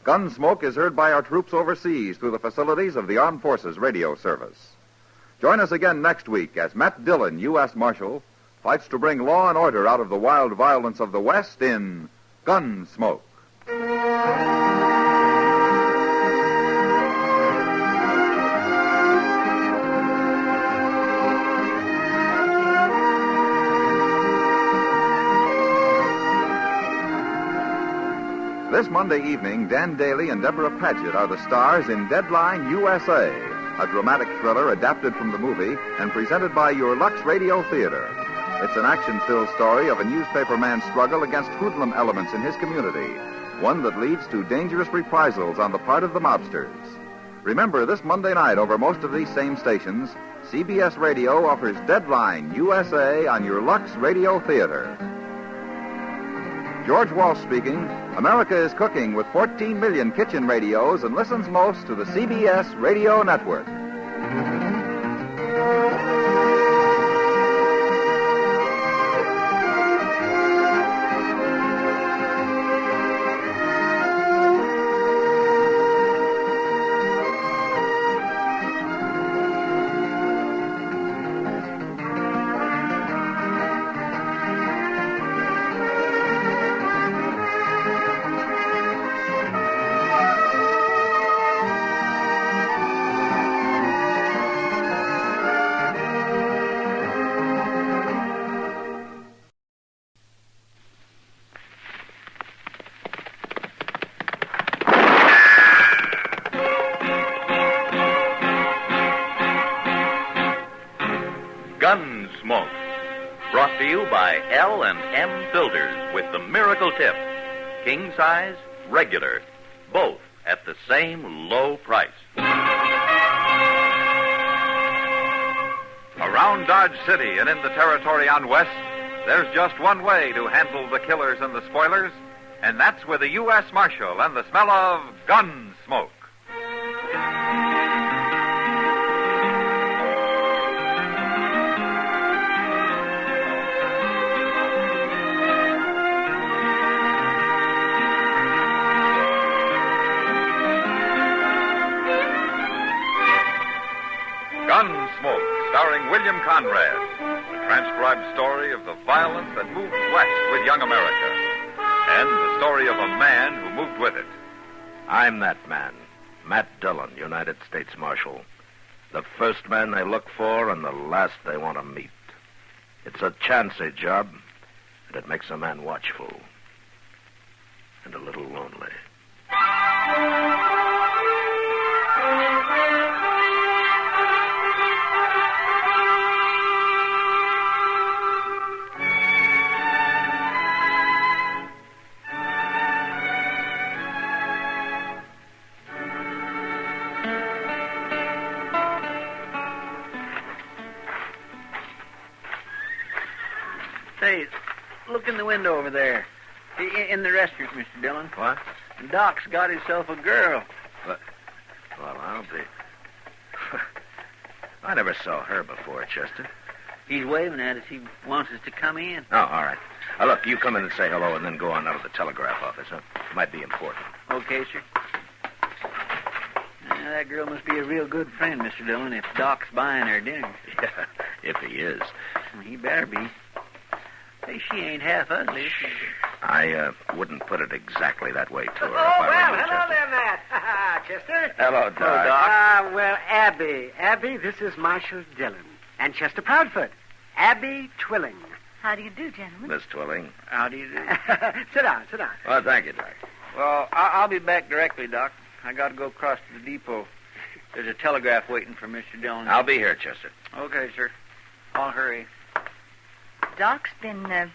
Gunsmoke is heard by our troops overseas through the facilities of the Armed Forces Radio Service. Join us again next week as Matt Dillon, U.S. Marshal, fights to bring law and order out of the wild violence of the West in Gunsmoke. This Monday evening, Dan Daly and Deborah Paget are the stars in Deadline USA, a dramatic thriller adapted from the movie and presented by your Lux Radio Theater. It's an action-filled story of a newspaperman's struggle against hoodlum elements in his community, one that leads to dangerous reprisals on the part of the mobsters. Remember, this Monday night over most of these same stations, CBS Radio offers Deadline USA on your Lux Radio Theater. George Walsh speaking. America is cooking with 14 million kitchen radios and listens most to the CBS Radio Network. Gunsmoke, brought to you by L&M Builders with the miracle tip. King size, regular, both at the same low price. Around Dodge City and in the territory on West, there's just one way to handle the killers and the spoilers, and that's with a U.S. Marshal and the smell of Gunsmoke. Gunsmoke, starring William Conrad, the transcribed story of the violence that moved west with young America, and the story of a man who moved with it. I'm that man, Matt Dillon, United States Marshal. The first man they look for and the last they want to meet. It's a chancy job, and it makes a man watchful and a little lonely. Say, look in the window over there. In the restroom, Mr. Dillon. What? Doc's got himself a girl. What? Well, I'll be... I never saw her before, Chester. He's waving at us. He wants us to come in. Oh, all right. Look, you come in and say hello and then go on out of the telegraph office, huh? Might be important. Okay, sir. That girl must be a real good friend, Mr. Dillon, if Doc's buying her dinner. Yeah, if he is. He better be. Hey, she ain't half ugly. I wouldn't put it exactly that way to her. Oh, well, hello there, Matt. Chester. Hello, Doc. Hello, Doc. Well, Abby. Abby, this is Marshal Dillon. And Chester Proudfoot. Abby Twilling. How do you do, gentlemen? Miss Twilling. How do you do? Sit down, sit down. Well, thank you, Doc. Well, I'll be back directly, Doc. I got to go across to the depot. There's a telegraph waiting for Mr. Dillon. I'll be here, Chester. Okay, sir. I'll hurry. Doc's been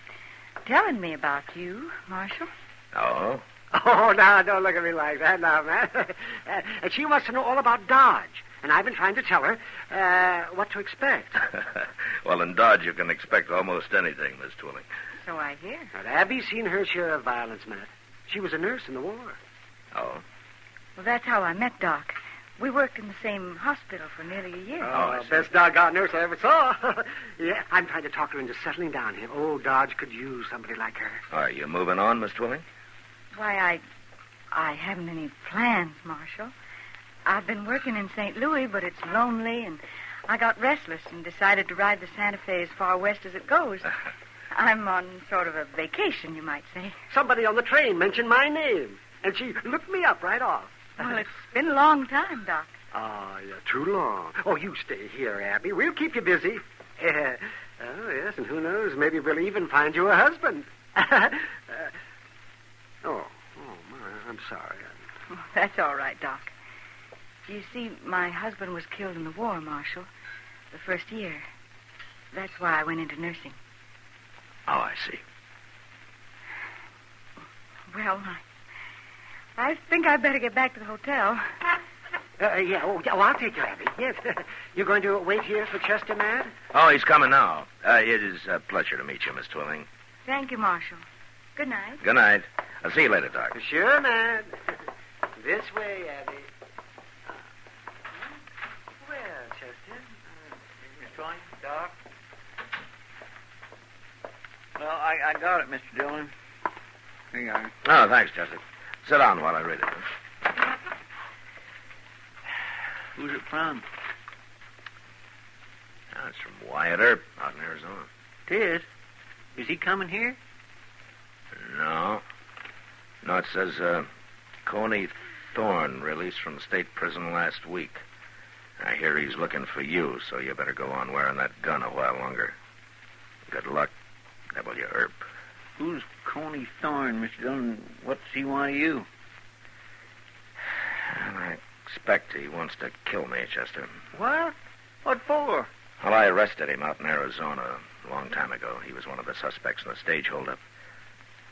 telling me about you, Marshal. Oh? Oh, now, don't look at me like that now, man. And she wants to know all about Dodge. And I've been trying to tell her what to expect. Well, in Dodge, you can expect almost anything, Miss Twilling. So I hear. But Abby's seen her share of violence, Matt. She was a nurse in the war. Oh? Well, that's how I met Doc. We worked in the same hospital for nearly a year. Oh, best doggone nurse I ever saw. Yeah, I'm trying to talk her into settling down here. Oh, Dodge could use somebody like her. Are you moving on, Miss Twilling? Why, I haven't any plans, Marshal. I've been working in St. Louis, but it's lonely, and I got restless and decided to ride the Santa Fe as far west as it goes. I'm on sort of a vacation, you might say. Somebody on the train mentioned my name, and she looked me up right off. Well, it's been a long time, Doc. Oh, yeah, too long. Oh, you stay here, Abby. We'll keep you busy. Oh, yes, and who knows, maybe we'll even find you a husband. My, I'm sorry. Oh, that's all right, Doc. You see, my husband was killed in the war, Marshal, the first year. That's why I went into nursing. Oh, I see. Well, I think I'd better get back to the hotel. Yeah, I'll take you, Abby. Yes. You're going to wait here for Chester, Matt? Oh, he's coming now. It is a pleasure to meet you, Miss Twilling. Thank you, Marshal. Good night. Good night. I'll see you later, Doc. Sure, Matt. This way, Abby. Well, Chester. Miss Twilling, Doc. Well, I got it, Mr. Dillon. Here you are. Oh, thanks, Chester. Sit down while I read it. Who's it from? It's from Wyatt Earp out in Arizona. It is? Is he coming here? No. No, it says, Coney Thorne released from state prison last week. I hear he's looking for you, so you better go on wearing that gun a while longer. Good luck, W. Earp. Who's Coney Thorne, Mr. Dillon? What's he want of you? I expect he wants to kill me, Chester. What? What for? Well, I arrested him out in Arizona a long time ago. He was one of the suspects in the stage holdup.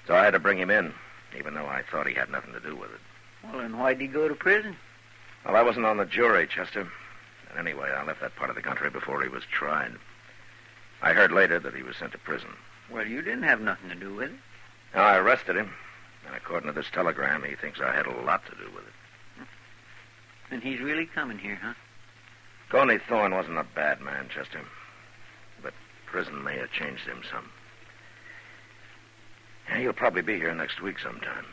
So I had to bring him in, even though I thought he had nothing to do with it. Well, then why'd he go to prison? Well, I wasn't on the jury, Chester. And anyway, I left that part of the country before he was tried. I heard later that he was sent to prison. Well, you didn't have nothing to do with it. Now, I arrested him. And according to this telegram, he thinks I had a lot to do with it. And he's really coming here, huh? Coney Thorne wasn't a bad man, Chester. But prison may have changed him some. Yeah, he'll probably be here next week sometime.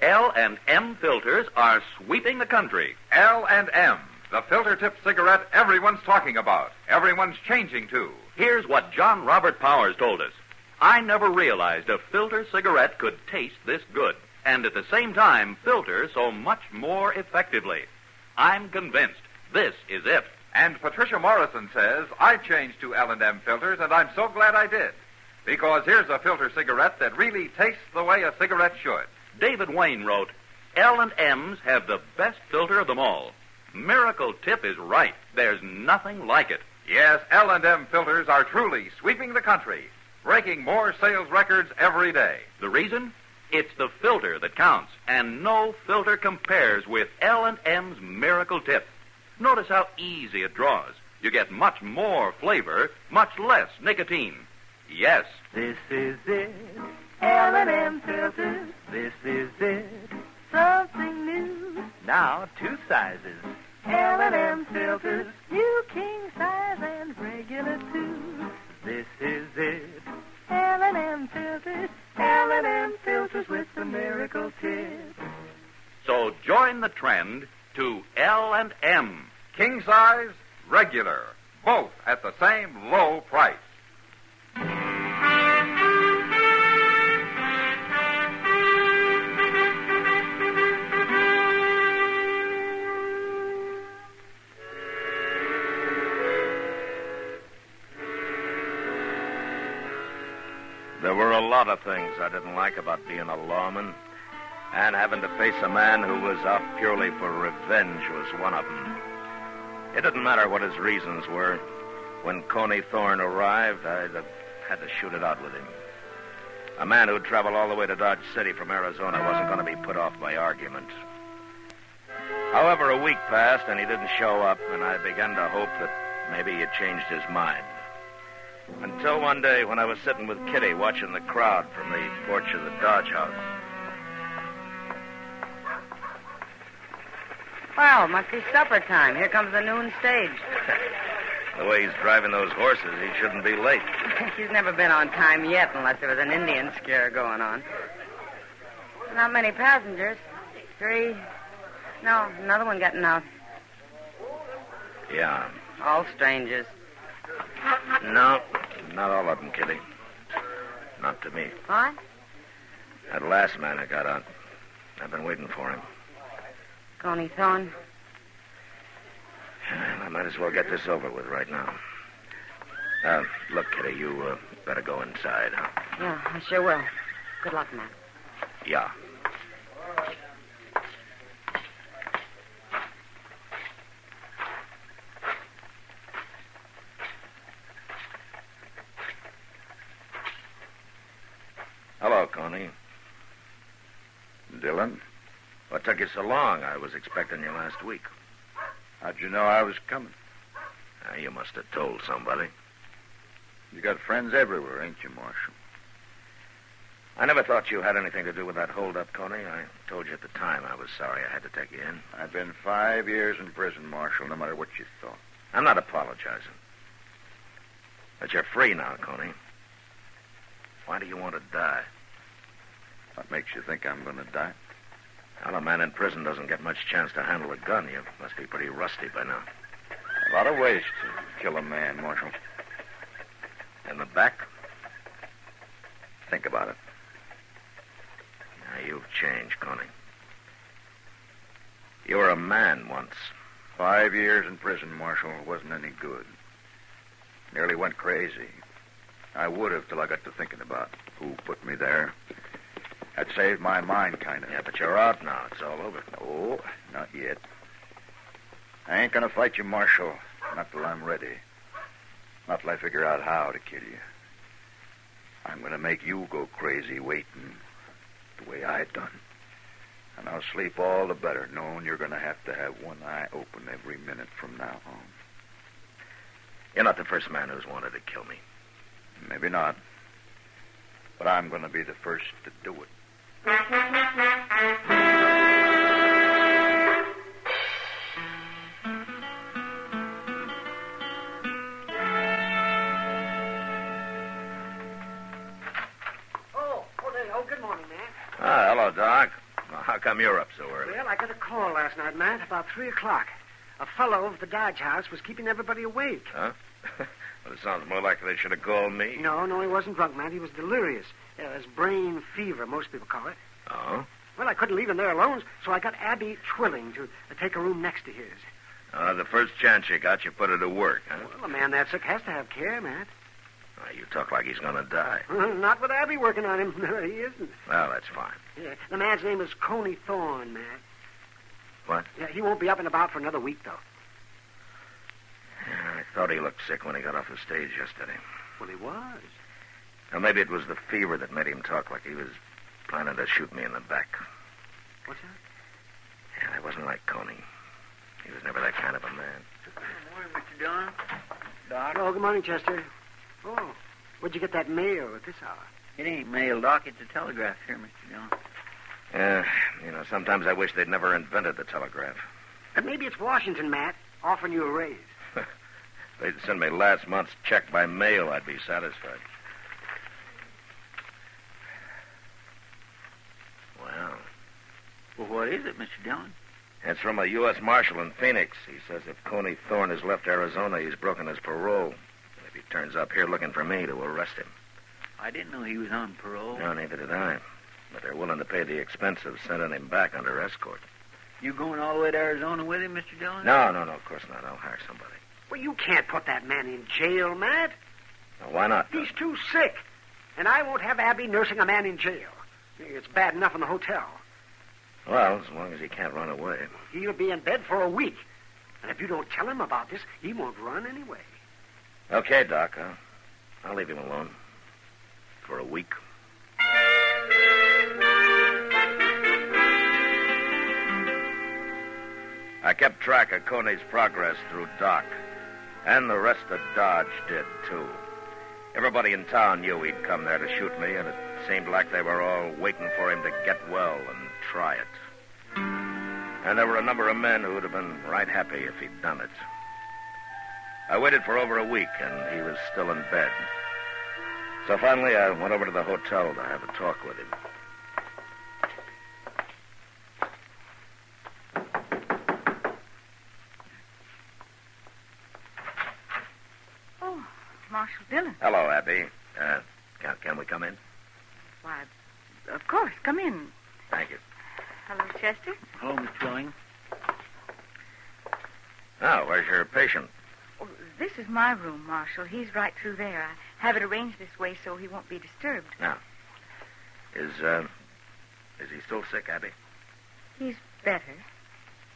L&M filters are sweeping the country. L&M, the filter-tip cigarette everyone's talking about. Everyone's changing to. Here's what John Robert Powers told us. I never realized a filter cigarette could taste this good, and at the same time filter so much more effectively. I'm convinced this is it. And Patricia Morrison says, I changed to L&M filters, and I'm so glad I did. Because here's a filter cigarette that really tastes the way a cigarette should. David Wayne wrote, L&M's have the best filter of them all. Miracle Tip is right. There's nothing like it. Yes, L&M filters are truly sweeping the country, breaking more sales records every day. The reason? It's the filter that counts, and no filter compares with L&M's Miracle Tip. Notice how easy it draws. You get much more flavor, much less nicotine. Yes. This is it, L&M filters. This is it, something new. Now 2 sizes. L&M filters, new king size and regular too. This is it, L&M filters. L&M filters with the Miracle Tip. So join the trend to L&M. King size, regular, both at the same low price. There were a lot of things I didn't like about being a lawman, and having to face a man who was out purely for revenge was one of them. It didn't matter what his reasons were. When Coney Thorne arrived, I'd have had to shoot it out with him. A man who'd traveled all the way to Dodge City from Arizona wasn't going to be put off by argument. However, a week passed, and he didn't show up, and I began to hope that maybe he'd changed his mind. Until one day when I was sitting with Kitty watching the crowd from the porch of the Dodge house. Well, must be supper time. Here comes the noon stage. The way he's driving those horses, he shouldn't be late. He's never been on time yet unless there was an Indian scare going on. Not many passengers. 3. No, another one getting out. Yeah. All strangers. No, not all of them, Kitty. Not to me. What? That last man I got out. I've been waiting for him. Coney Thorne? I might as well get this over with right now. Look, Kitty, you better go inside, huh? Yeah, I sure will. Good luck, Matt. Yeah. Hello, Coney. Dillon? What took you so long? I was expecting you last week. How'd you know I was coming? You must have told somebody. You got friends everywhere, ain't you, Marshal? I never thought you had anything to do with that holdup, Coney. I told you at the time I was sorry I had to take you in. I've been 5 years in prison, Marshal, no matter what you thought. I'm not apologizing. But you're free now, Coney. Why do you want to die? What makes you think I'm going to die? Well, a man in prison doesn't get much chance to handle a gun. You must be pretty rusty by now. A lot of ways to kill a man, Marshal. In the back? Think about it. Now, you've changed, Coney. You were a man once. 5 years in prison, Marshal, wasn't any good. Nearly went crazy. I would have till I got to thinking about who put me there. That saved my mind, kind of. Yeah, but you're out now. It's all over. No, not yet. I ain't going to fight you, Marshal. Not till I'm ready. Not till I figure out how to kill you. I'm going to make you go crazy waiting the way I done. And I'll sleep all the better knowing you're going to have one eye open every minute from now on. You're not the first man who's wanted to kill me. Maybe not. But I'm going to be the first to do it. Good morning, man. Hello, Doc. Well, how come you're up so early? Well, I got a call last night, Matt, about 3 o'clock. A fellow of the Dodge house was keeping everybody awake. Huh? Well, it sounds more like they should have called me. No, he wasn't drunk, Matt. He was delirious. It's brain fever, most people call it. Oh? Well, I couldn't leave him there alone, so I got Abby Twilling to take a room next to his. The first chance you got, you put her to work, huh? Well, a man that sick has to have care, Matt. You talk like he's going to die. Not with Abby working on him. No, he isn't. Well, that's fine. Yeah, the man's name is Coney Thorne, Matt. What? Yeah, he won't be up and about for another week, though. Yeah, I thought he looked sick when he got off the stage yesterday. Well, he was. Or maybe it was the fever that made him talk like he was planning to shoot me in the back. What's that? Yeah, I wasn't like Coney. He was never that kind of a man. Good morning, Mr. Dillon. Doc. Oh, good morning, Chester. Oh, where'd you get that mail at this hour? It ain't mail, Doc. It's a telegraph here, Mr. Dillon. Yeah, sometimes I wish they'd never invented the telegraph. And maybe it's Washington, Matt, offering you a raise. If they'd send me last month's check by mail, I'd be satisfied. Well, what is it, Mr. Dillon? It's from a U.S. Marshal in Phoenix. He says if Coney Thorne has left Arizona, he's broken his parole. And if he turns up here looking for me, to arrest him. I didn't know he was on parole. No, neither did I. But they're willing to pay the expense of sending him back under escort. You going all the way to Arizona with him, Mr. Dillon? No, of course not. I'll hire somebody. Well, you can't put that man in jail, Matt. Now, why not? He's too sick. And I won't have Abby nursing a man in jail. It's bad enough in the hotel. Well, as long as he can't run away. He'll be in bed for a week. And if you don't tell him about this, he won't run anyway. Okay, Doc. I'll leave him alone. For a week. I kept track of Coney's progress through Doc. And the rest of Dodge did, too. Everybody in town knew he'd come there to shoot me, and it seemed like they were all waiting for him to get well and try it. And there were a number of men who would have been right happy if he'd done it. I waited for over a week, and he was still in bed. So finally, I went over to the hotel to have a talk with him. Oh, Marshal Dillon. Hello, Abby. Can we come in? Why, of course. Come in. Thank you. Hello, Chester. Hello, Miss Dillon. Now, where's your patient? Oh, this is my room, Marshal. He's right through there. I have it arranged this way so he won't be disturbed. Now, is he still sick, Abby? He's better.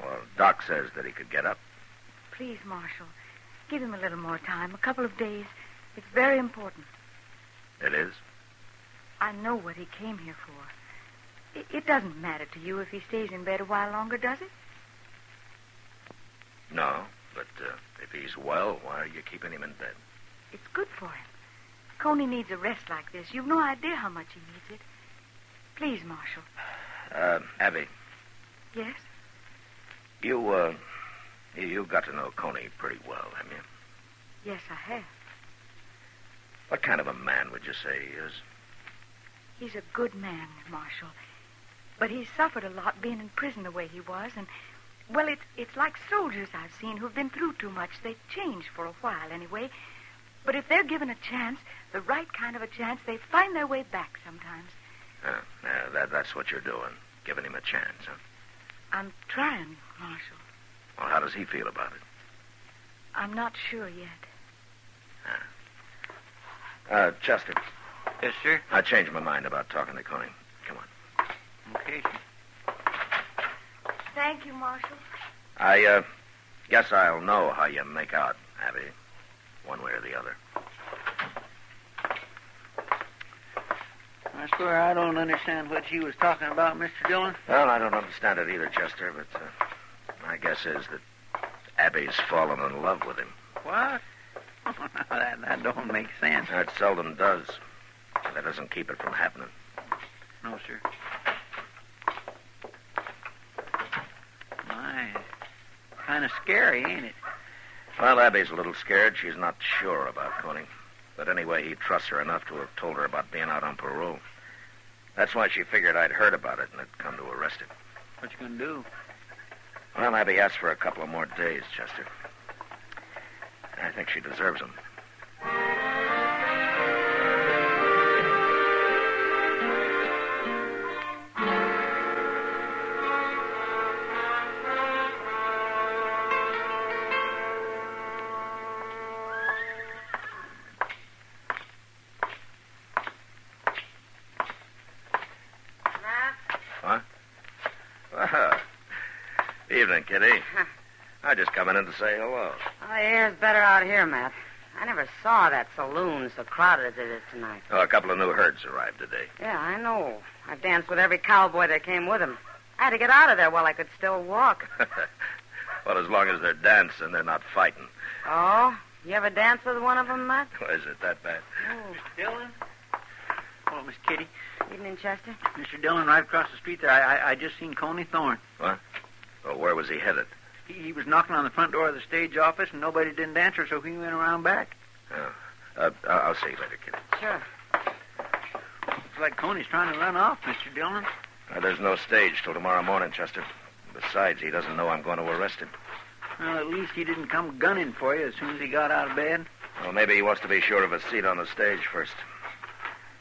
Well, Doc says that he could get up. Please, Marshal, give him a little more time, a couple of days. It's very important. It is? I know what he came here for. It doesn't matter to you if he stays in bed a while longer, does it? No, but if he's well, why are you keeping him in bed? It's good for him. Coney needs a rest like this. You've no idea how much he needs it. Please, Marshal. Abby. Yes? You got to know Coney pretty well, haven't you? Yes, I have. What kind of a man would you say he is? He's a good man, Marshal. But he's suffered a lot being in prison the way he was, and, well, it's like soldiers I've seen who've been through too much. They change for a while, anyway. But if they're given a chance, the right kind of a chance, they find their way back sometimes. That's what you're doing, giving him a chance, huh? I'm trying, Marshal. Well, how does he feel about it? I'm not sure yet. Chester. Yes, sir? I changed my mind about talking to Coney. Come on. Okay, sir. Thank you, Marshal. I guess I'll know how you make out, Abby. One way or the other. I swear I don't understand what she was talking about, Mr. Dillon. Well, I don't understand it either, Chester, but my guess is that Abby's fallen in love with him. What? that don't make sense. That seldom does. But that doesn't keep it from happening. No, sir. My, kind of scary, ain't it? Well, Abby's a little scared. She's not sure about Coney. But anyway, he trusts her enough to have told her about being out on parole. That's why she figured I'd heard about it and had come to arrest him. What you gonna do? Well, Abby asked for a couple of more days, Chester. I think she deserves them. Evening, Kitty. I just coming in to say hello. Oh, the air's better out here, Matt. I never saw that saloon so crowded as it is tonight. Oh, a couple of new herds arrived today. Yeah, I know. I've danced with every cowboy that came with him. I had to get out of there while I could still walk. Well, as long as they're dancing, they're not fighting. Oh? You ever dance with one of them, Matt? Well, is it that bad? Oh. Mr. Dillon? Oh, Miss Kitty. Evening, Chester. Mr. Dillon, right across the street there. I just seen Coney Thorne. What? Well, where was he headed? He was knocking on the front door of the stage office, and nobody didn't answer, so he went around back. I'll see you later, Kitty. Sure. Looks like Coney's trying to run off, Mr. Dillon. There's no stage till tomorrow morning, Chester. Besides, he doesn't know I'm going to arrest him. Well, at least he didn't come gunning for you as soon as he got out of bed. Well, maybe he wants to be sure of a seat on the stage first.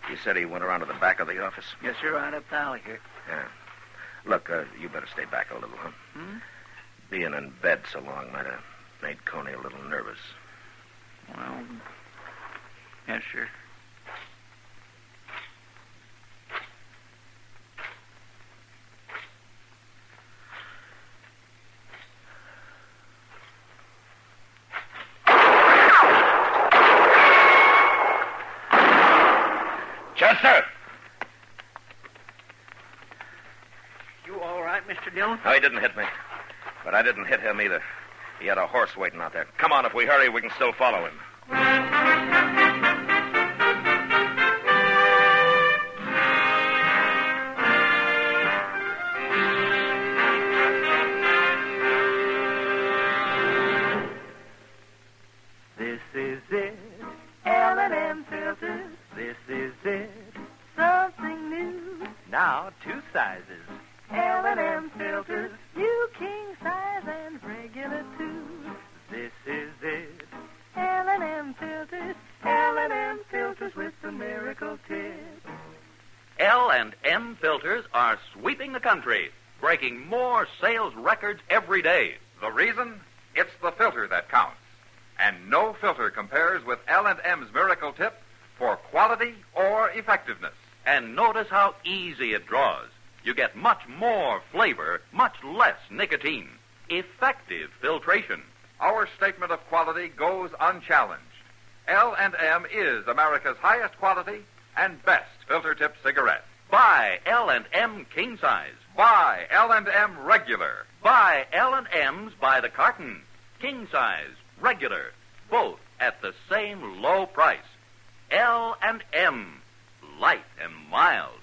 He said he went around to the back of the office. Yes, sir, right up the alley here. Yeah. Look, you better stay back a little, huh? Being in bed so long might have made Coney a little nervous. Well, yes, sir. Chester! You all right, Mr. Dillon? No, he didn't hit me. But I didn't hit him either. He had a horse waiting out there. Come on, if we hurry, we can still follow him. This is it, L&M filters. This is it, something new. Now 2 sizes. L&M filters, new king size and regular too. This is it, L&M filters. L&M filters with the miracle tip. L&M filters are sweeping the country, breaking more sales records every day. The reason? It's the filter that counts. And no filter compares with L&M's Miracle Tip for quality or effectiveness. And notice how easy it draws. You get much more flavor, much less nicotine. Effective filtration. Our statement of quality goes unchallenged. L&M is America's highest quality and best filter tip cigarette. Buy L&M King Size. Buy L&M Regular. Buy L&M's by the carton. King Size, regular, both at the same low price. L&M, light and mild.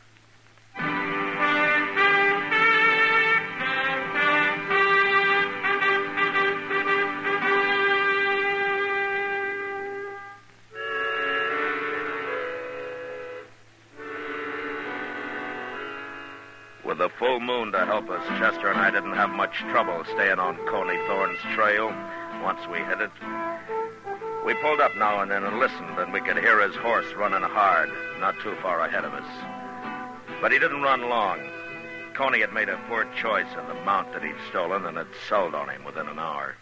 With the full moon to help us, Chester and I didn't have much trouble staying on Coney Thorne's trail once we hit it. We pulled up now and then and listened, and we could hear his horse running hard, not too far ahead of us. But he didn't run long. Coney had made a poor choice of the mount that he'd stolen and had sold on him within an hour.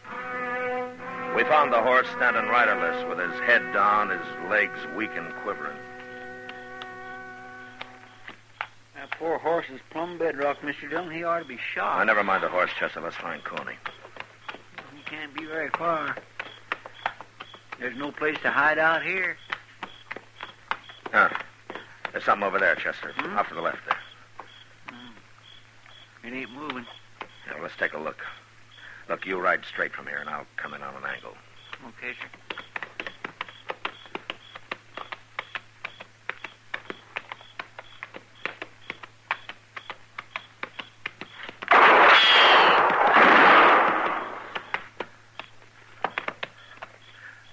We found the horse standing riderless with his head down, his legs weak and quivering. That poor horse is plumb bedrock, Mr. Dillon. He ought to be shot. Now, never mind the horse, Chester. Let's find Coney. He can't be very far. There's no place to hide out here. There's something over there, Chester. Off to the left there. It ain't moving. Yeah, well, let's take a look. Look, you ride straight from here, and I'll come in on an angle. Okay, sir.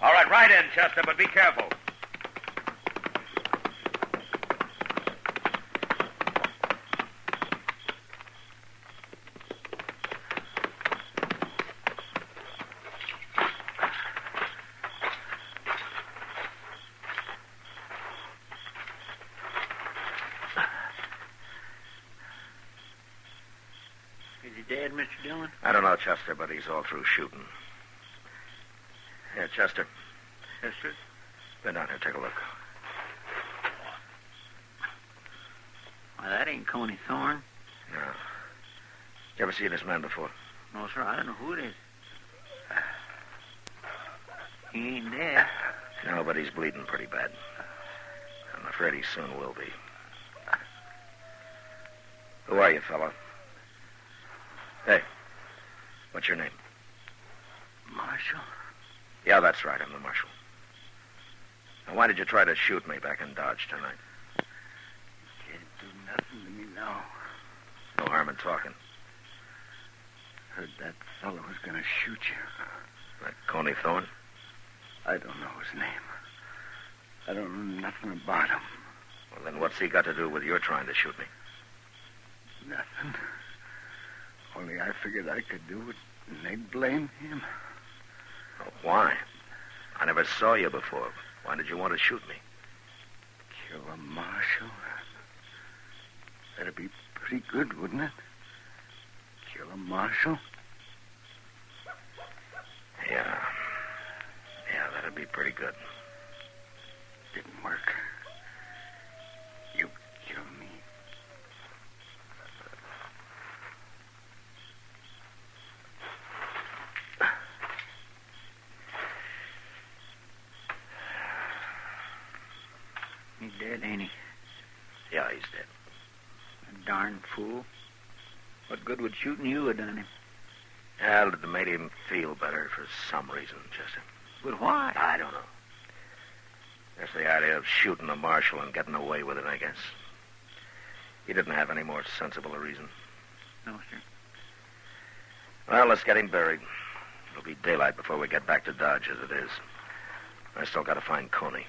All right, ride in, Chester, but be careful. Is he dead, Mr. Dillon? I don't know, Chester, but he's all through shooting. Here, Chester. Yes, sir. Bend down here, take a look. Why, that ain't Coney Thorne. No. You ever see this man before? No, sir, I don't know who it is. He ain't dead. No, but he's bleeding pretty bad. I'm afraid he soon will be. Who are you, fella? Hey, what's your name? Marshal? Yeah, that's right. I'm the marshal. Now, why did you try to shoot me back in Dodge tonight? Can't do nothing to me now. No harm in talking. Heard that fellow was going to shoot you. That Coney Thorne? I don't know his name. I don't know nothing about him. Well, then what's he got to do with your trying to shoot me? Nothing. Only I figured I could do it, and they'd blame him. Oh, why? I never saw you before. Why did you want to shoot me? Kill a marshal? That'd be pretty good, wouldn't it? Kill a marshal? Yeah. Yeah, that'd be pretty good. Didn't work. You killed me. He's dead, ain't he? Yeah, he's dead. A darn fool. What good would shooting you have done him? Well, it made him feel better for some reason, Chester. But why? I don't know. That's the idea of shooting a marshal and getting away with it, I guess. He didn't have any more sensible a reason. No, sir. Well, let's get him buried. It'll be daylight before we get back to Dodge, as it is. I still got to find Coney.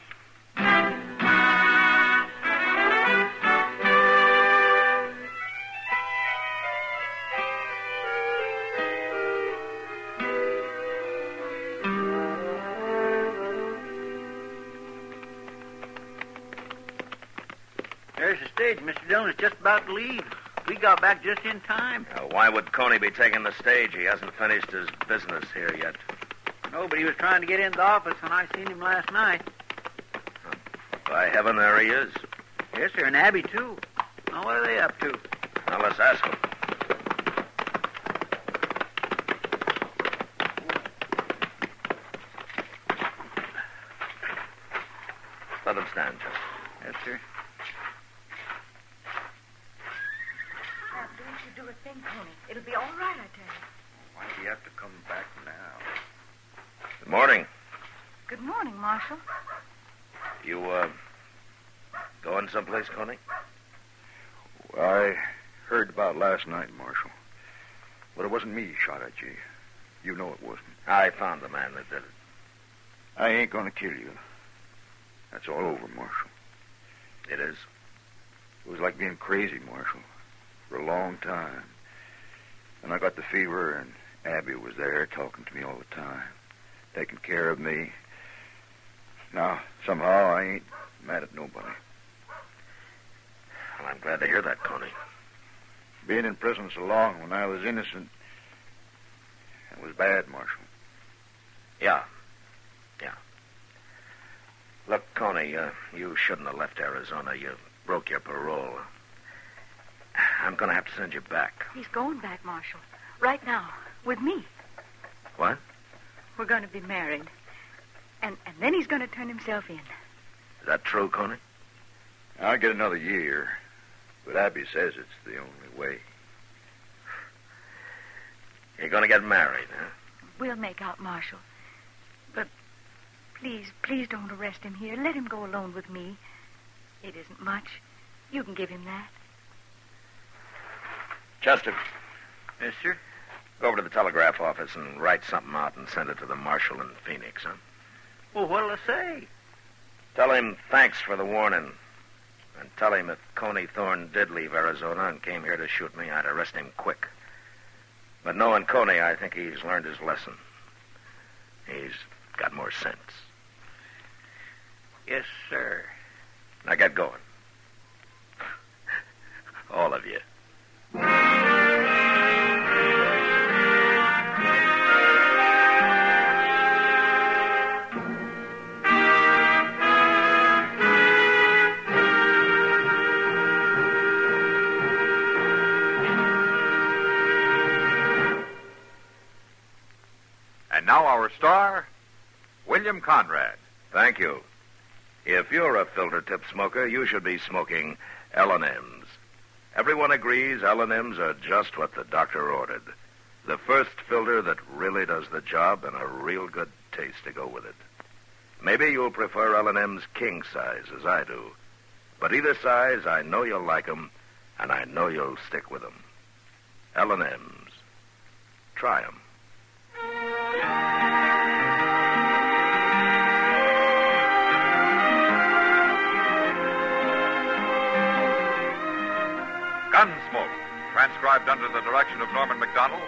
There's the stage. Mr. Dillon is just about to leave. We got back just in time. Why would Coney be taking the stage? He hasn't finished his business here yet. No, but he was trying to get in the office when I seen him last night. By heaven, there he is. Yes, sir, and Abby, too. Now, what are they up to? Now, let's ask him. Let him stand, Chester. Yes, sir. Now, don't you do a thing, Coney. It'll be all right, I tell you. Why do you have to come back now? Good morning. Good morning, Marshal. You, going someplace, Coney? Well, I heard about last night, Marshal. But it wasn't me shot at you. You know it wasn't. I found the man that did it. I ain't gonna kill you. That's all over, Marshal. It is? It was like being crazy, Marshal, for a long time. And I got the fever, and Abby was there talking to me all the time, taking care of me. Now, somehow, I ain't mad at nobody. Well, I'm glad to hear that, Coney. Being in prison so long when I was innocent, it was bad, Marshal. Yeah. Look, Coney, you shouldn't have left Arizona. You broke your parole. I'm going to have to send you back. He's going back, Marshal. Right now. With me. What? We're going to be married. And then he's going to turn himself in. Is that true, Coney? I'll get another year, but Abby says it's the only way. You're going to get married, huh? We'll make out, Marshal. But please don't arrest him here. Let him go alone with me. It isn't much. You can give him that. Chester. Yes, sir? Go over to the telegraph office and write something out and send it to the marshal in Phoenix, huh? Well, what'll I say? Tell him thanks for the warning. And tell him if Coney Thorne did leave Arizona and came here to shoot me, I'd arrest him quick. But knowing Coney, I think he's learned his lesson. He's got more sense. Yes, sir. Now get going. All of you. And now our star, William Conrad. Thank you. If you're a filter tip smoker, you should be smoking L&M's. Everyone agrees L&M's are just what the doctor ordered. The first filter that really does the job and a real good taste to go with it. Maybe you'll prefer L&M's king size, as I do. But either size, I know you'll like them, and I know you'll stick with them. L&M's. Try them. Gunsmoke, transcribed under the direction of Norman Macdonald,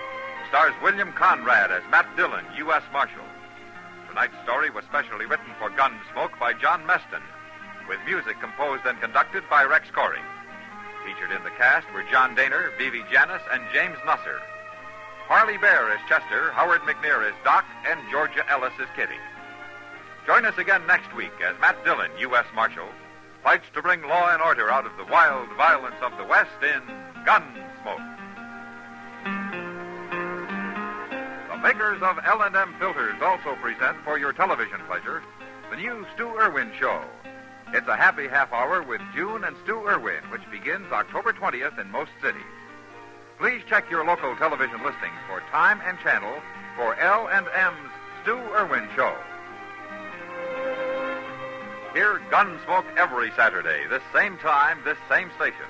stars William Conrad as Matt Dillon, U.S. Marshal. Tonight's story was specially written for Gunsmoke by John Meston, with music composed and conducted by Rex Corey. Featured in the cast were John Daner, Vivi Janis, and James Nusser. Harley Bear as Chester, Howard McNear as Doc, and Georgia Ellis as Kitty. Join us again next week as Matt Dillon, U.S. Marshal, fights to bring law and order out of the wild violence of the West in Gunsmoke. The makers of L&M filters also present for your television pleasure the new Stu Irwin Show. It's a happy half hour with June and Stu Irwin, which begins October 20th in most cities. Please check your local television listings for time and channel for L&M's Stu Irwin Show. Hear Gunsmoke every Saturday, this same time, this same station.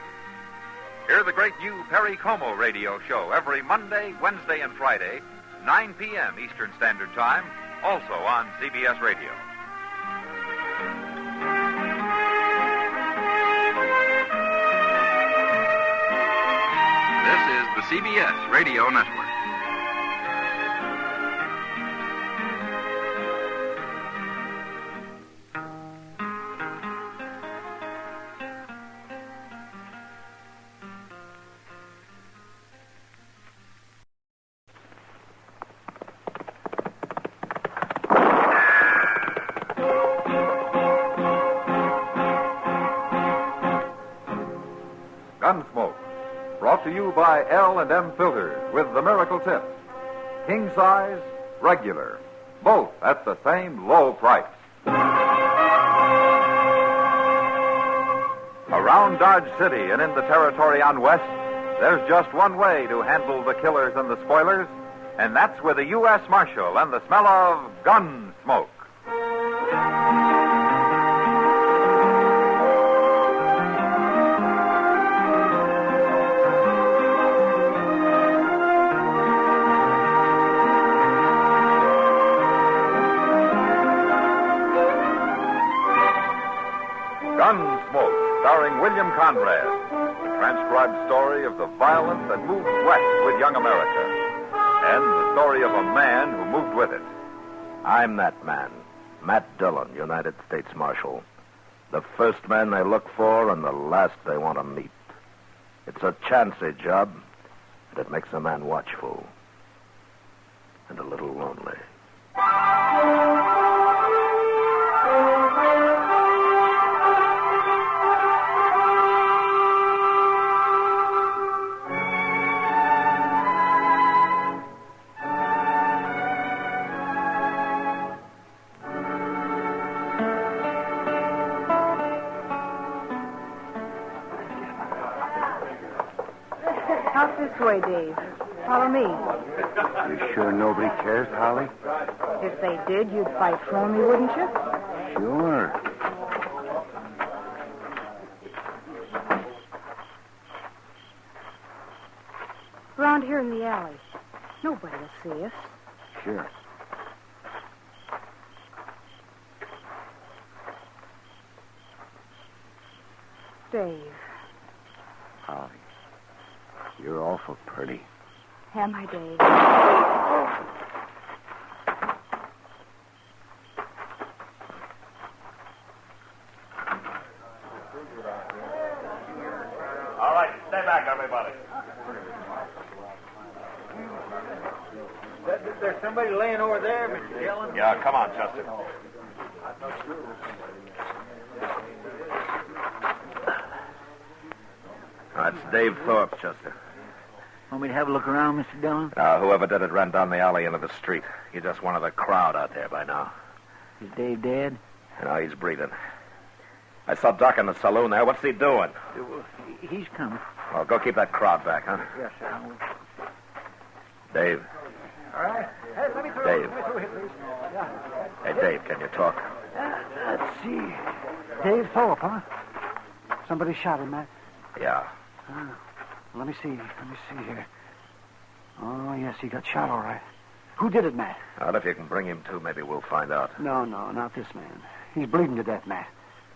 Hear the great new Perry Como radio show every Monday, Wednesday, and Friday, 9 p.m. Eastern Standard Time, also on CBS Radio. This is the CBS Radio Network. Gunsmoke, brought to you by L&M Filters with the miracle tip. King size, regular, both at the same low price. Around Dodge City and in the territory on West, there's just one way to handle the killers and the spoilers, and that's with a U.S. Marshal and the smell of Gunsmoke. Gunsmoke, starring William Conrad, the transcribed story of the violence that moved west with young America, and the story of a man who moved with it. I'm that man, Matt Dillon, United States Marshal. The first man they look for and the last they want to meet. It's a chancy job, and it makes a man watchful and a little lonely. Out this way, Dave. Follow me. You sure nobody cares, Holly? If they did, you'd fight for me, wouldn't you? Sure. Around here in the alley. Nobody will see us. Sure. Dave. Holly, you're awful pretty. Am I, Dave? All right, stay back, everybody. There's somebody laying over there, Mr. Dillon. Yeah, come on, Chester. That's Dave Thorpe, Chester. Want me to have a look around, Mr. Dillon? Whoever did it ran down the alley into the street. He's just one of the crowd out there by now. Is Dave dead? No, he's breathing. I saw Doc in the saloon there. What's he doing? He's coming. Well, go keep that crowd back, huh? Yes, sir. I will. Dave. All right. Hey, let me through. Dave. Let me through here, please. Yeah. Hey, Dave, can you talk? Let's see. Dave Thorpe, huh? Somebody shot him, Matt. Yeah. Let me see here. Oh, yes, he got shot all right. Who did it, Matt? Well, if you can bring him to, maybe we'll find out. No, not this man. He's bleeding to death, Matt.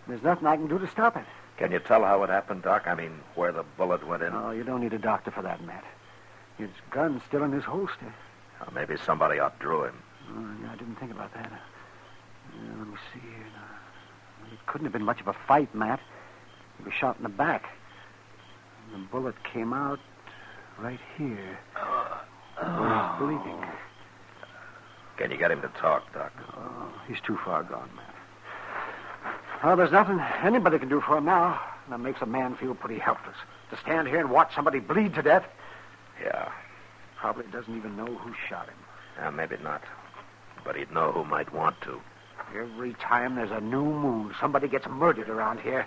There's nothing I can do to stop it. Can you tell how it happened, Doc? I mean, where the bullet went in? Oh, you don't need a doctor for that, Matt. His gun's still in his holster. Well, maybe somebody outdrew him. Oh, yeah, I didn't think about that. Let me see here. It couldn't have been much of a fight, Matt. He was shot in the back. And the bullet came out right here. Where he's bleeding. Can you get him to talk, Doc? Oh, he's too far gone, Matt. Oh, there's nothing anybody can do for him now. That makes a man feel pretty helpless. To stand here and watch somebody bleed to death. Yeah. Probably doesn't even know who shot him. Yeah, maybe not. But he'd know who might want to. Every time there's a new moon, somebody gets murdered around here.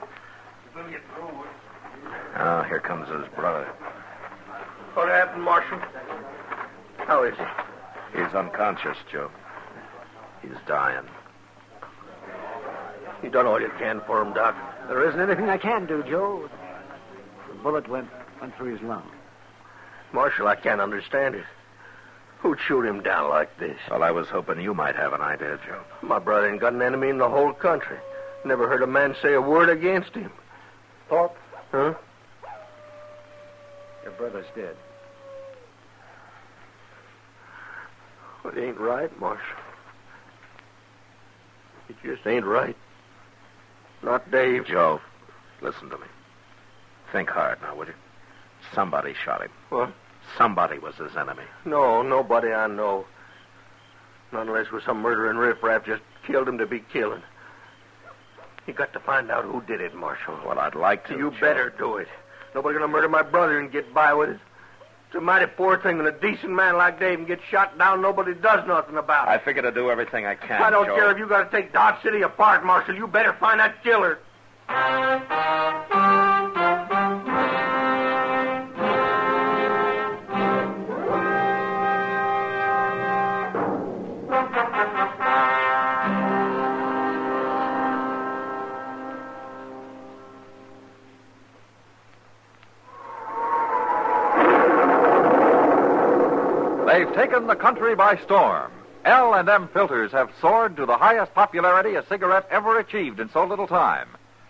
Oh, here comes his brother. What happened, Marshal? How is he? He's unconscious, Joe. He's dying. You done all you can for him, Doc. There isn't anything I can do, Joe. The bullet went through his lung. Marshal, I can't understand it. Who'd shoot him down like this? Well, I was hoping you might have an idea, Joe. My brother ain't got an enemy in the whole country. Never heard a man say a word against him. Thorpe? Huh? Your brother's dead. Well, it ain't right, Marshal. It just ain't right. Not Dave. Joe, listen to me. Think hard now, would you? Somebody shot him. What? Somebody was his enemy. No, nobody I know. Not unless it was some murdering riffraff just killed him to be killing. You got to find out who did it, Marshal. Well, I'd like to. You Joe. better do it. Nobody's going to murder my brother and get by with it. It's a mighty poor thing when a decent man like Dave can get shot down nobody does nothing about it. I figure to do everything I can, I don't Joe. care if you got to take Dodge City apart, Marshal. You better find that killer. They've taken the country by storm. L&M filters have soared to the highest popularity a cigarette ever achieved in so little time.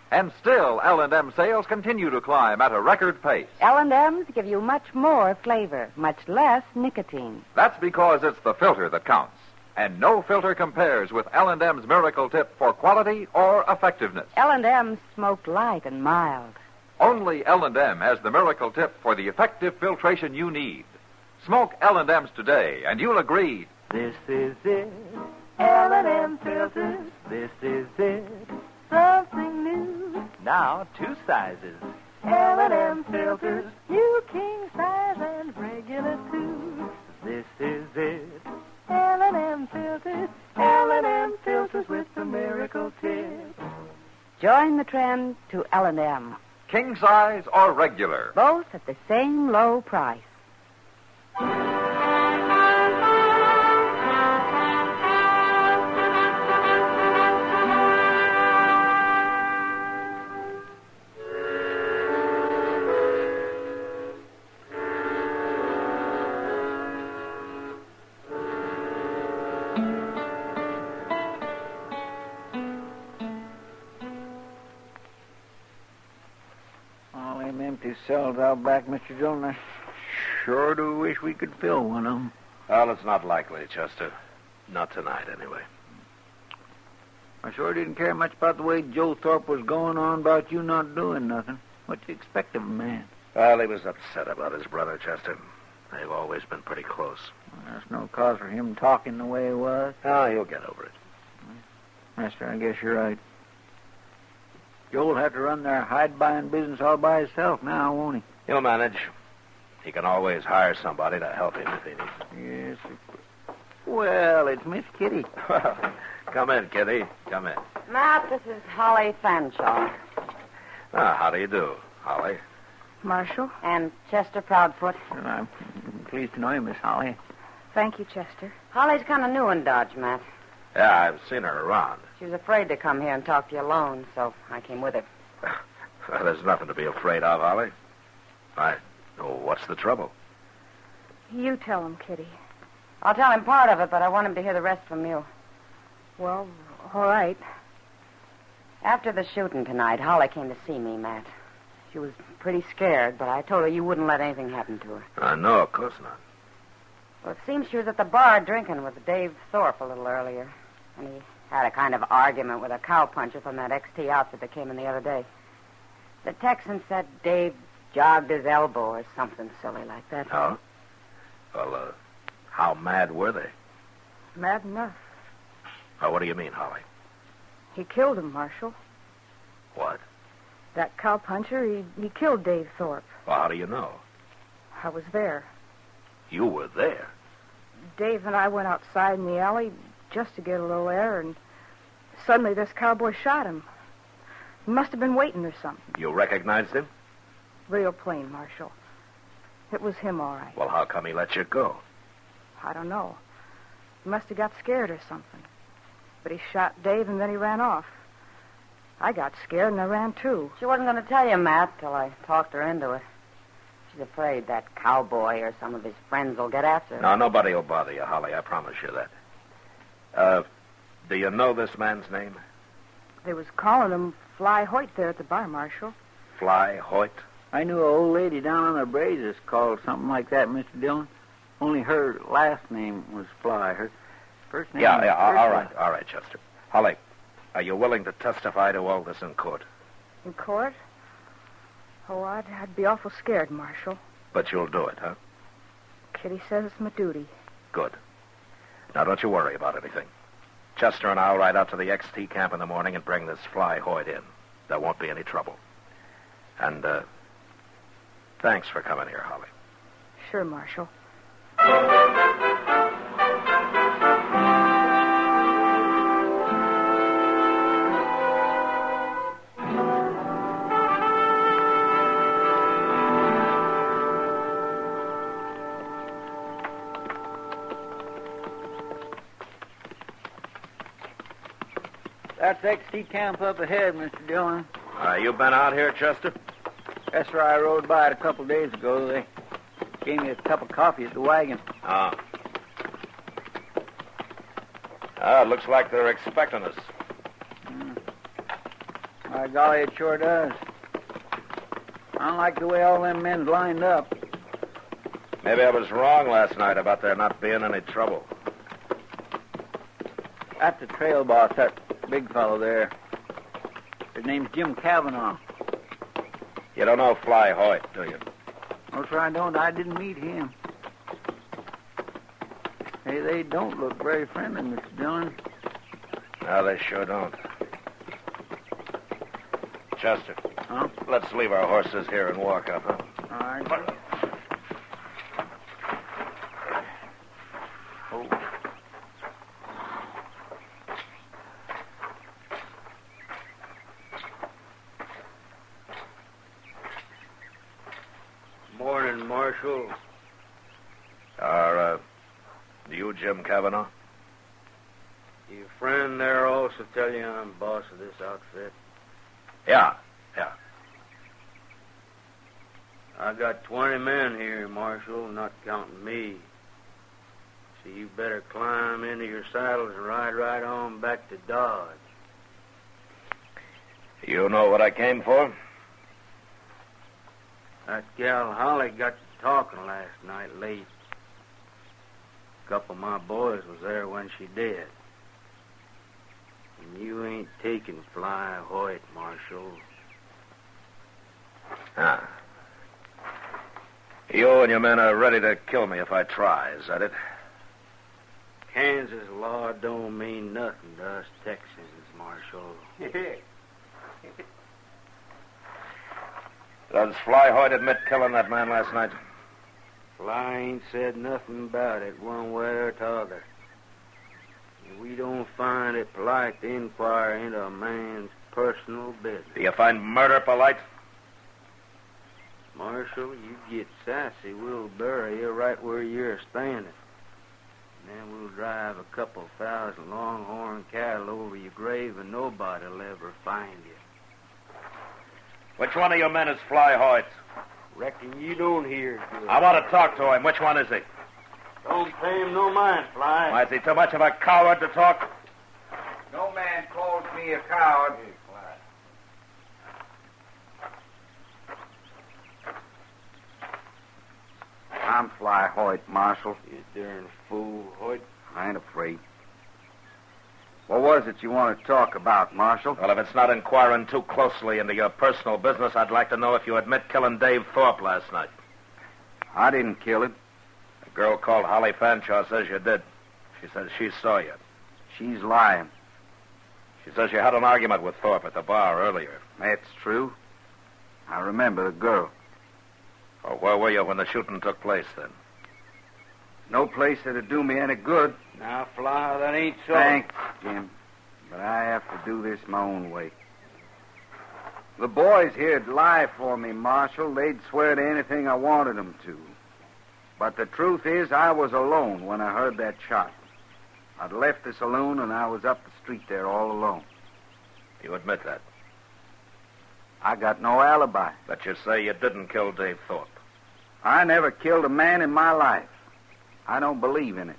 And still, L&M sales continue to climb at a record pace. L&M's give you much more flavor, much less nicotine. That's because it's the filter that counts. And no filter compares with L&M's Miracle Tip for quality or effectiveness. L&M's smoke light and mild. Only L&M has the Miracle Tip for the effective filtration you need. Smoke L&M's today, and you'll agree. This is it, L&M filters. This is it, something new. Now 2 sizes. L&M filters, new king size and regular too. This is it, L&M filters. L&M filters with the miracle tip. Join the trend to L&M. King size or regular. Both at the same low price. All them empty cells out back, Mr. Dillon, I sure do wish we could fill one of them. Well, it's not likely, Chester. Not tonight, anyway. I sure didn't care much about the way Joe Thorpe was going on about you not doing nothing. What do you expect of a man? Well, he was upset about his brother, Chester. They've always been pretty close. Well, there's no cause for him talking the way he was. Oh, he'll get over it. Master, I guess you're right. Joe'll have to run their hide-buying business all by himself now, won't he? He'll manage. He can always hire somebody to help him if he needs it. Yes. Well, it's Miss Kitty. Come in, Kitty. Come in. Matt, this is Holly Fanshawe. How do you do, Holly? Marshal. And Chester Proudfoot. Well, I'm pleased to know you, Miss Holly. Thank you, Chester. Holly's kind of new in Dodge, Matt. Yeah, I've seen her around. She was afraid to come here and talk to you alone, so I came with her. Well, there's nothing to be afraid of, Holly. What's the trouble? You tell him, Kitty. I'll tell him part of it, but I want him to hear the rest from you. Well, all right. After the shooting tonight, Holly came to see me, Matt. She was pretty scared, but I told her you wouldn't let anything happen to her. No, of course not. Well, it seems she was at the bar drinking with Dave Thorpe a little earlier. And he had a kind of argument with a cowpuncher from that XT outfit that came in the other day. The Texan said Dave jogged his elbow or something silly like that. Oh? Well, how mad were they? Mad enough. What do you mean, Holly? He killed him, Marshal. What? That cowpuncher, he killed Dave Thorpe. Well, how do you know? I was there. You were there? Dave and I went outside in the alley just to get a little air, and suddenly this cowboy shot him. He must have been waiting or something. You recognized him? Real plain, Marshal. It was him, all right. Well, how come he let you go? I don't know. He must have got scared or something. But he shot Dave, and then he ran off. I got scared, and I ran, too. She wasn't going to tell you, Matt, till I talked her into it. She's afraid that cowboy or some of his friends will get after her. No, nobody will bother you, Holly. I promise you that. Do you know this man's name? They was calling him Fly Hoyt there at the bar, Marshal. Fly Hoyt? I knew an old lady down on the Brazos called something like that, Mr. Dillon. Only her last name was Fly. Her first name was all right, Chester. Holly, are you willing to testify to all this in court? In court? Oh, I'd be awful scared, Marshal. But you'll do it, huh? Kitty says it's my duty. Good. Now, don't you worry about anything. Chester and I'll ride out to the XT camp in the morning and bring this Fly Hoyt in. There won't be any trouble. And, thanks for coming here, Holly. Sure, Marshal. That's XT camp up ahead, Mr. Dillon. You been out here, Chester? Yes, sir. I rode by it a couple days ago. They gave me a cup of coffee at the wagon. It looks like they're expecting us. By golly, it sure does. I don't like the way all them men's lined up. Maybe I was wrong last night about there not being any trouble. That's the trail boss, that big fellow there. His name's Jim Cavanaugh. You don't know Fly Hoyt, do you? No, sir, I don't. I didn't meet him. Hey, they don't look very friendly, Mr. Dillon. No, they sure don't. Chester. Huh? Let's leave our horses here and walk up, huh? All right. Morning, Marshal. You Jim Cavanaugh? Your friend there also tell you I'm boss of this outfit? Yeah. I got 20 men here, Marshal, not counting me. So you better climb into your saddles and ride right on back to Dodge. You know what I came for? That gal Holly got to talking last night late. A couple of my boys was there when she did. And you ain't taking Fly Hoyt, Marshal. You and your men are ready to kill me if I try, is that it? Kansas law don't mean nothing to us Texans, Marshal. Does Fly Hoyt admit killing that man last night? Fly ain't said nothing about it one way or t'other. We don't find it polite to inquire into a man's personal business. Do you find murder polite? Marshal, you get sassy, we'll bury you right where you're standing. And then we'll drive a couple thousand longhorn cattle over your grave and nobody'll ever find you. Which one of your men is Fly Hoyt? Reckon you don't hear good. I want to talk to him. Which one is he? Don't pay him no mind, Fly. Why, is he too much of a coward to talk? No man calls me a coward. I'm Fly Hoyt, Marshal. You darn fool, Hoyt. I ain't afraid. What was it you want to talk about, Marshal? Well, if it's not inquiring too closely into your personal business, I'd like to know if you admit killing Dave Thorpe last night. I didn't kill him. A girl called Holly Fanshawe says you did. She says she saw you. She's lying. She says you had an argument with Thorpe at the bar earlier. That's true. I remember the girl. Oh, where were you when the shooting took place, then? No place that'd do me any good. Now, Fly, that ain't so. Thanks, Jim. But I have to do this my own way. The boys here'd lie for me, Marshal. They'd swear to anything I wanted them to. But the truth is, I was alone when I heard that shot. I'd left the saloon, and I was up the street there all alone. You admit that? I got no alibi. But you say you didn't kill Dave Thorpe. I never killed a man in my life. I don't believe in it.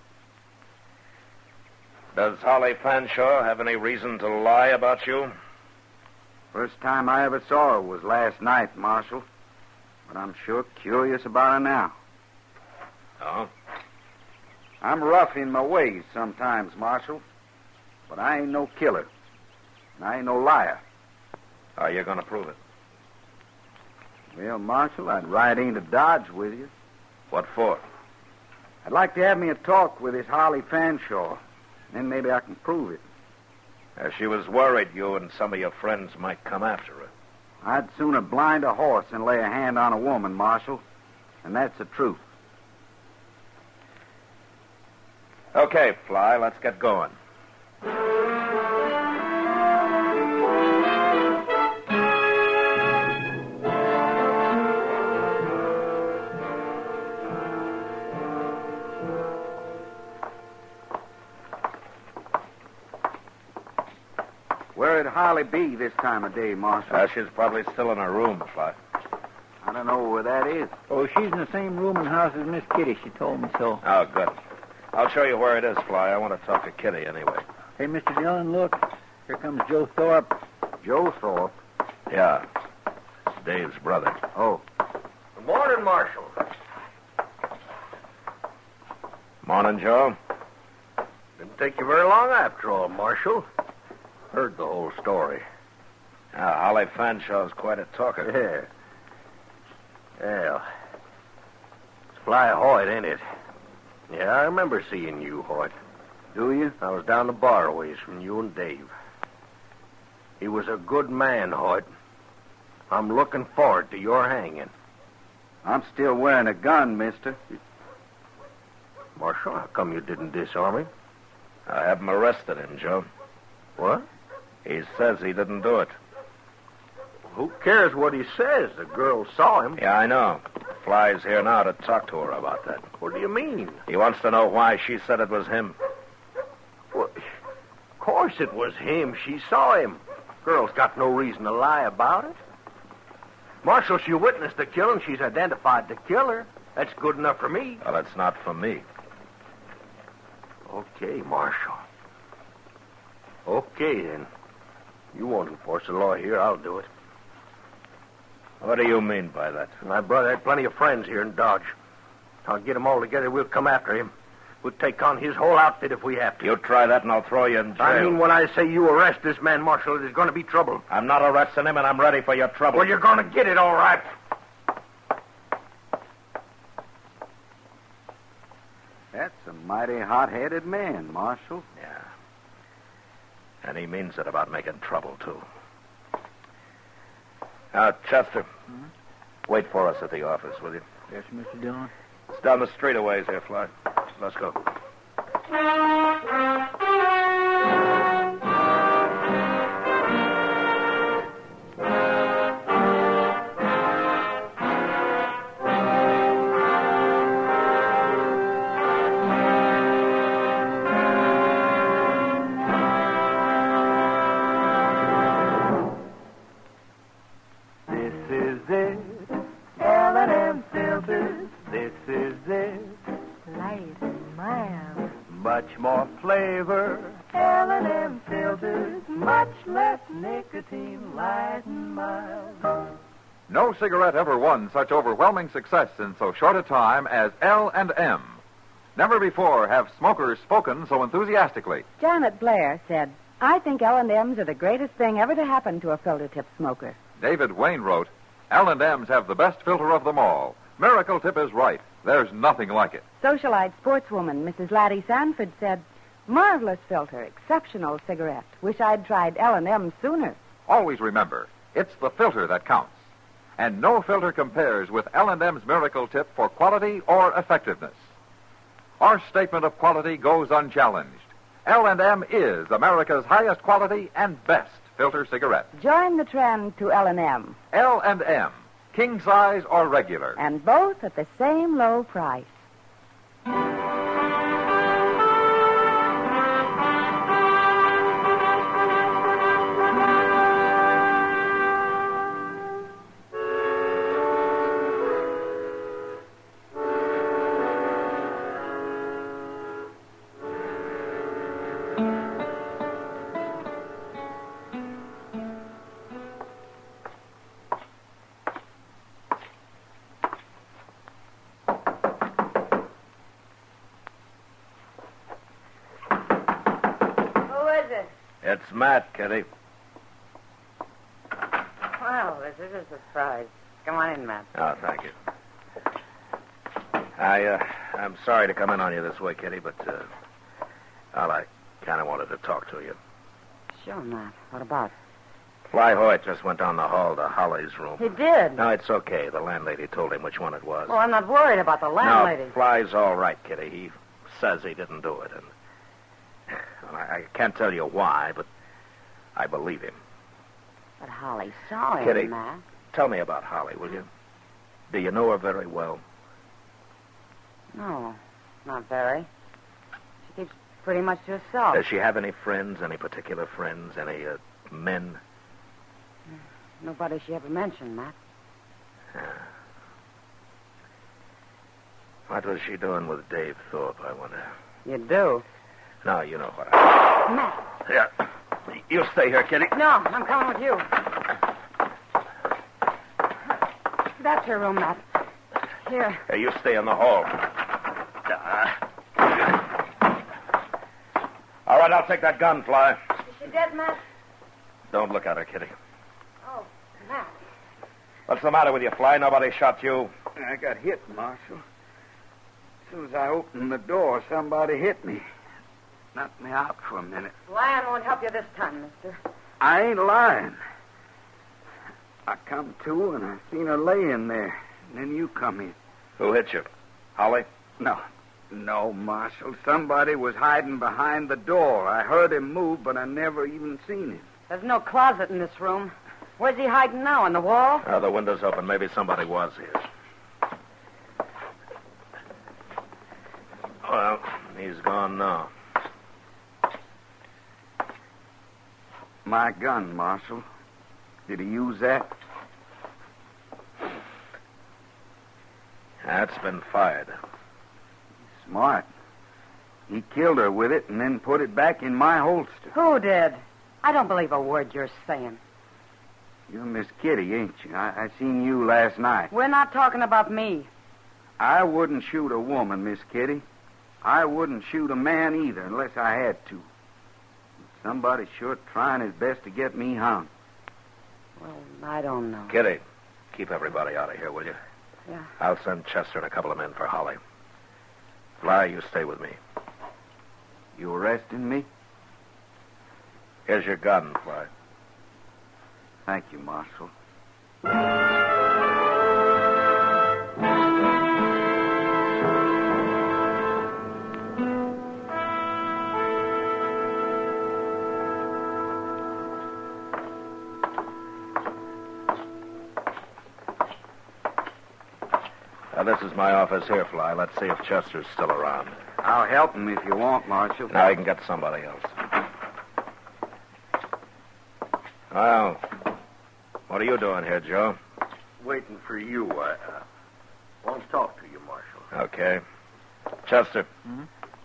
Does Holly Fanshawe have any reason to lie about you? First time I ever saw her was last night, Marshal. But I'm sure curious about her now. Oh? I'm rough in my ways sometimes, Marshal. But I ain't no killer. And I ain't no liar. How are you going to prove it? Well, Marshal, I'd ride into Dodge with you. What for? I'd like to have me a talk with this Holly Fanshawe. Then maybe I can prove it. She was worried you and some of your friends might come after her. I'd sooner blind a horse than lay a hand on a woman, Marshal. And that's the truth. Okay, Fly, let's get going. Where'd Holly be this time of day, Marshal? She's probably still in her room, Fly. I don't know where that is. Oh, she's in the same room and house as Miss Kitty. She told me so. Oh, good. I'll show you where it is, Fly. I want to talk to Kitty anyway. Hey, Mr. Dillon, look. Here comes Joe Thorpe. Joe Thorpe? Yeah. It's Dave's brother. Oh. Good morning, Marshal. Morning, Joe. Didn't take you very long after all, Marshal. Heard the whole story. Holly Fanshawe's quite a talker. Yeah. Well, it's Fly Hoyt, ain't it? Yeah, I remember seeing you, Hoyt. Do you? I was down the bar a ways from you and Dave. He was a good man, Hoyt. I'm looking forward to your hanging. I'm still wearing a gun, mister. Marshal, how come you didn't disarm him? I haven't arrested him, Joe. What? He says he didn't do it. Who cares what he says? The girl saw him. Yeah, I know. Fly's here now to talk to her about that. What do you mean? He wants to know why she said it was him. Well, of course it was him. She saw him. Girl's got no reason to lie about it. Marshal, she witnessed the killing. She's identified the killer. That's good enough for me. Well, it's not for me. Okay, Marshal. Okay, then. You won't enforce the law here. I'll do it. What do you mean by that? My brother had plenty of friends here in Dodge. I'll get them all together. We'll come after him. We'll take on his whole outfit if we have to. You try that and I'll throw you in jail. I mean, when I say you arrest this man, Marshal, there's going to be trouble. I'm not arresting him, and I'm ready for your trouble. Well, you're going to get it, all right. That's a mighty hot-headed man, Marshal. Yeah. And he means it about making trouble, too. Now, Chester, wait for us at the office, will you? Yes, Mr. Dillon. It's down the street a ways here, Fly. Let's go. L&M filters, this is it. Light and mild, much more flavor. L&M filters, much less nicotine, light and mild. No cigarette ever won such overwhelming success in so short a time as L&M. Never before have smokers spoken so enthusiastically. Janet Blair said, I think L&Ms are the greatest thing ever to happen to a filter-tip smoker. David Wayne wrote, L&Ms have the best filter of them all. Miracle Tip is right. There's nothing like it. Socialite sportswoman Mrs. Laddie Sanford said, marvelous filter, exceptional cigarette. Wish I'd tried L&M sooner. Always remember, it's the filter that counts. And no filter compares with L&M's Miracle Tip for quality or effectiveness. Our statement of quality goes unchallenged. L&M is America's highest quality and best filter cigarette. Join the trend to L&M. L&M, king size or regular. And both at the same low price. It's Matt, Kitty. Well, this is a surprise. Come on in, Matt. Oh, thank you. I'm sorry to come in on you this way, Kitty, but, I kind of wanted to talk to you. Sure, Matt. What about? Fly Hoyt just went down the hall to Holly's room. He did? No, it's okay. The landlady told him which one it was. Well, I'm not worried about the landlady. No, Fly's all right, Kitty. He says he didn't do it, and I can't tell you why, but I believe him. But Holly saw him, Kitty, Matt. Tell me about Holly, will you? Do you know her very well? No, not very. She keeps pretty much to herself. Does she have any friends, any particular friends, any men? Nobody she ever mentioned, Matt. What was she doing with Dave Thorpe, I wonder? You do? No, you know what I... Matt. Yeah. You stay here, Kitty. No, I'm coming with you. That's your room, Matt. Here. Hey, you stay in the hall. All right, I'll take that gun, Fly. Is she dead, Matt? Don't look at her, Kitty. Oh, Matt. What's the matter with you, Fly? Nobody shot you. I got hit, Marshal. As soon as I opened the door, somebody hit me. Knocked me out for a minute. Lying won't help you this time, mister. I ain't lying. I come to and I seen her laying there. And then you come in. Who hit you? Holly? No, Marshal. Somebody was hiding behind the door. I heard him move, but I never even seen him. There's no closet in this room. Where's he hiding now, on the wall? The window's open. Maybe somebody was here. Well, he's gone now. My gun, Marshal. Did he use that? That's been fired. Smart. He killed her with it and then put it back in my holster. Who did? I don't believe a word you're saying. You're Miss Kitty, ain't you? I seen you last night. We're not talking about me. I wouldn't shoot a woman, Miss Kitty. I wouldn't shoot a man either unless I had to. Somebody's sure trying his best to get me hung. Well, I don't know. Kitty, keep everybody out of here, will you? Yeah. I'll send Chester and a couple of men for Holly. Fly, you stay with me. You arresting me? Here's your gun, Fly. Thank you, Marshal. This is my office here, Fly. Let's see if Chester's still around. I'll help him if you want, Marshal. Now you can get somebody else. Well, what are you doing here, Joe? Waiting for you. I want to talk to you, Marshal. Okay. Chester,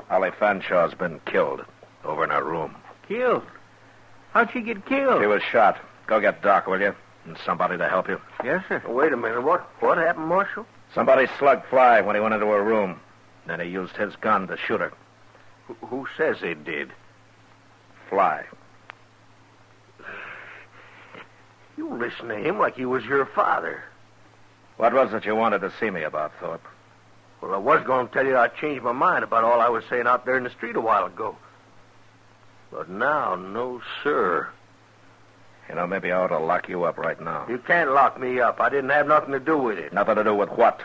Holly Fanshaw's been killed over in her room. Killed? How'd she get killed? She was shot. Go get Doc, will you? And somebody to help you. Yes, sir. Wait a minute. What happened, Marshal? Somebody slugged Fly when he went into her room. Then he used his gun to shoot her. Who says he did? Fly. You listen to him like he was your father. What was it you wanted to see me about, Thorpe? Well, I was going to tell you I changed my mind about all I was saying out there in the street a while ago. But now, no, sir. You know, maybe I ought to lock you up right now. You can't lock me up. I didn't have nothing to do with it. Nothing to do with what?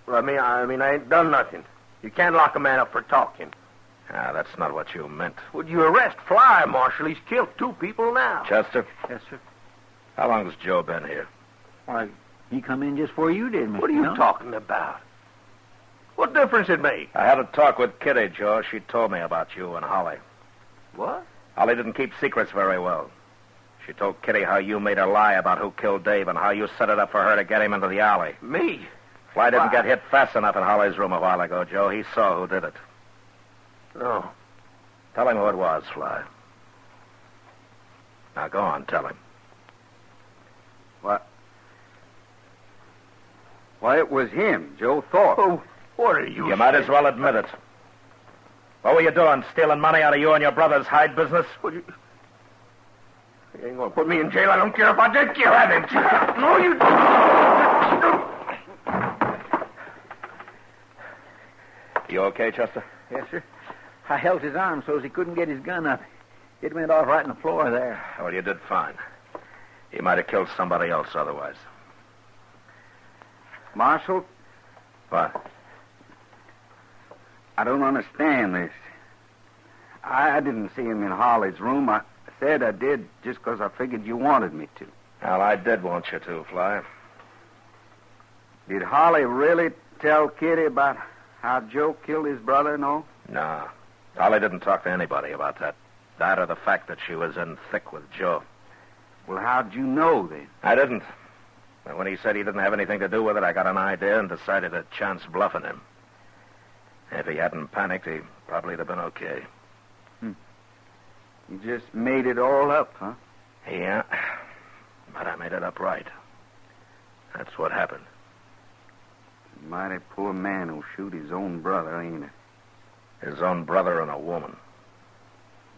Well, I mean, I ain't done nothing. You can't lock a man up for talking. Ah, that's not what you meant. Would you arrest Fly, Marshal? He's killed 2 people now. Chester? Yes, sir. How long has Joe been here? Why, he come in just before you did, Mr. What are you Dillon. talking about? What difference it make? I had a talk with Kitty, Joe. She told me about you and Holly. What? Holly didn't keep secrets very well. She told Kitty how you made her lie about who killed Dave and how you set it up for her to get him into the alley. Me? Fly didn't Why? get hit fast enough in Holly's room a while ago, Joe. He saw who did it. No. Tell him who it was, Fly. Now, go on, tell him. What? Why, it was him, Joe Thorpe. Oh, what are you You might as well admit it. What were you doing, stealing money out of you and your brother's hide business? You ain't going to put me in jail. I don't care if I did kill him. No, you don't. You okay, Chester? Yes, sir. I held his arm so he couldn't get his gun up. It went off right on the floor there. Well, you did fine. He might have killed somebody else otherwise. Marshal, What? I don't understand this. I didn't see him in Holly's room. I said I did just because I figured you wanted me to. Well, I did want you to, Fly. Did Holly really tell Kitty about how Joe killed his brother and all? No. Holly didn't talk to anybody about that. That or the fact that she was in thick with Joe. Well, how'd you know then? I didn't. But when he said he didn't have anything to do with it, I got an idea and decided to chance bluffing him. If he hadn't panicked, he probably'd have been okay. You just made it all up, huh? Yeah, but I made it up right. That's what happened. Mighty poor man who'll shoot his own brother, ain't it? His own brother and a woman.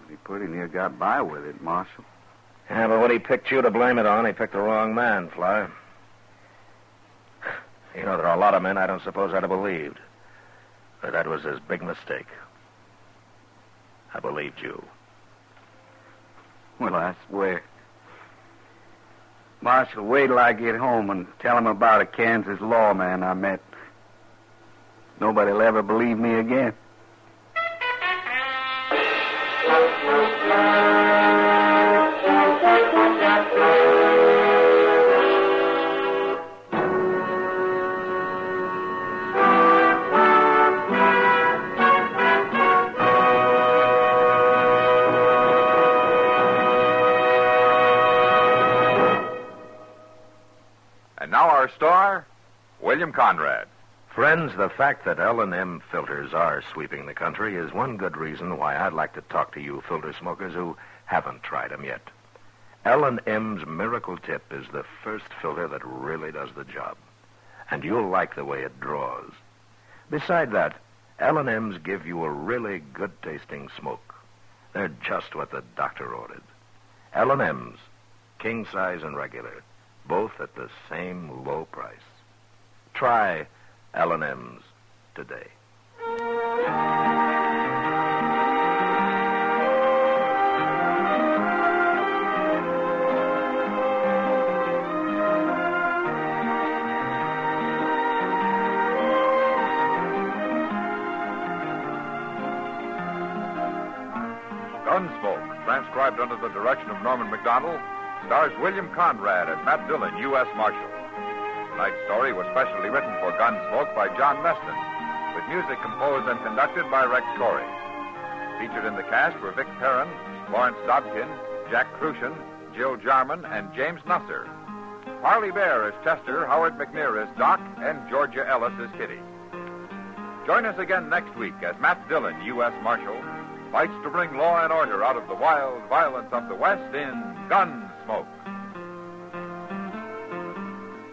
He pretty near got by with it, Marshal. Yeah, but when he picked you to blame it on, he picked the wrong man, Fly. You know, there are a lot of men I don't suppose I'd have believed. But that was his big mistake. I believed you. Well, I swear. Marshal, wait till I get home and tell him about a Kansas lawman I met. Nobody'll ever believe me again. And now our star, William Conrad. Friends, the fact that L&M filters are sweeping the country is one good reason why I'd like to talk to you filter smokers who haven't tried them yet. L&M's Miracle Tip is the first filter that really does the job. And you'll like the way it draws. Beside that, L&M's give you a really good-tasting smoke. They're just what the doctor ordered. L&M's, king size and regular, both at the same low price. Try L&M's today. Gunsmoke, transcribed under the direction of Norman Macdonald, stars William Conrad and Matt Dillon, U.S. Marshal. Tonight's story was specially written for Gunsmoke by John Meston, with music composed and conducted by Rex Corey. Featured in the cast were Vic Perrin, Lawrence Dobkin, Jack Crucian, Jill Jarman, and James Nusser. Harley Bear is Chester, Howard McNear is Doc, and Georgia Ellis is Kitty. Join us again next week as Matt Dillon, U.S. Marshal, fights to bring law and order out of the wild violence of the West in Gunsmoke.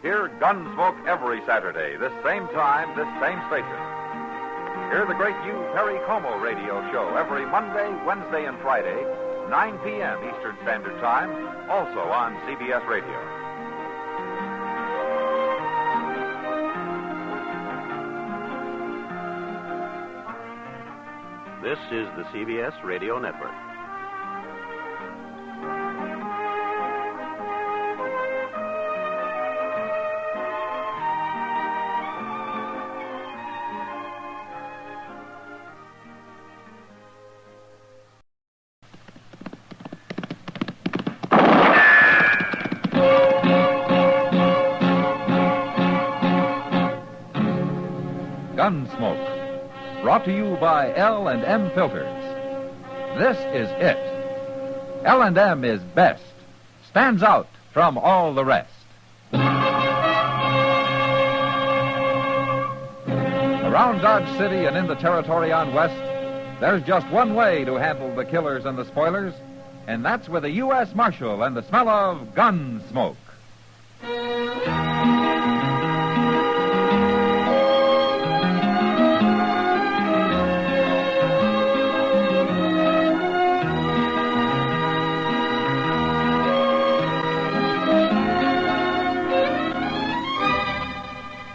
Hear Gunsmoke every Saturday, this same time, this same station. Hear the great Hugh Perry Como radio show every Monday, Wednesday, and Friday, 9 p.m. Eastern Standard Time, also on CBS Radio. This is the CBS Radio Network. Gunsmoke, brought to you by L&M Filters. This is it. L&M is best, stands out from all the rest. Around Dodge City and in the territory on West, there's just one way to handle the killers and the spoilers, and that's with a U.S. Marshal and the smell of Gunsmoke.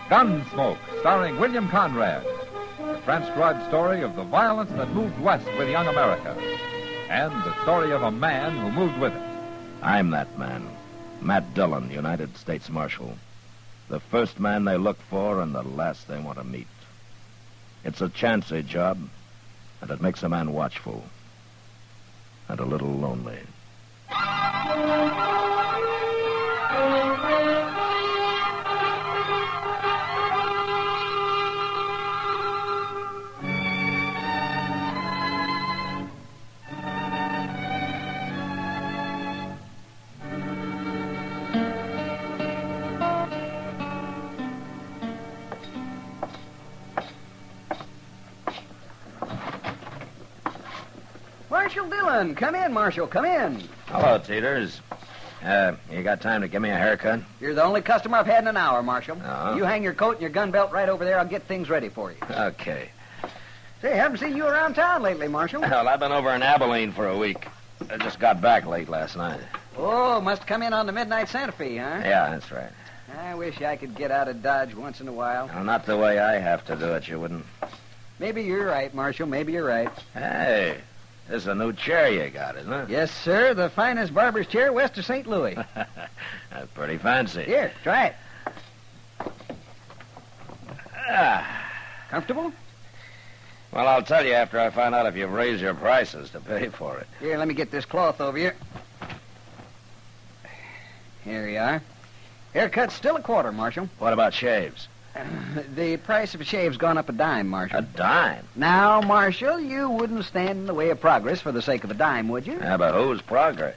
Gunsmoke, starring William Conrad, the transcribed story of the violence that moved west with young America, and the story of a man who moved with it. I'm that man, Matt Dillon, United States Marshal. The first man they look for and the last they want to meet. It's a chancy job, and it makes a man watchful and a little lonely. Marshal Dillon, come in, Marshal, come in. Hello, Teeters. You got time to give me a haircut? You're the only customer I've had in an hour, Marshal. Oh. You hang your coat and your gun belt right over there. I'll get things ready for you. Okay. Say, haven't seen you around town lately, Marshal. Well, I've been over in Abilene for a week. I just got back late last night. Oh, must come in on the midnight Santa Fe, huh? Yeah, that's right. I wish I could get out of Dodge once in a while. Well, not the way I have to do it, you wouldn't. Maybe you're right, Marshal. Maybe you're right. Hey, this is a new chair you got, isn't it? Yes, sir. The finest barber's chair west of St. Louis. That's pretty fancy. Here, try it. Ah. Comfortable? Well, I'll tell you after I find out if you've raised your prices to pay for it. Here, let me get this cloth over you. Here you are. Haircut's still a quarter, Marshal. What about shaves? The price of a shave's gone up a dime, Marshal. A dime? Now, Marshal, you wouldn't stand in the way of progress for the sake of a dime, would you? Yeah, but whose progress?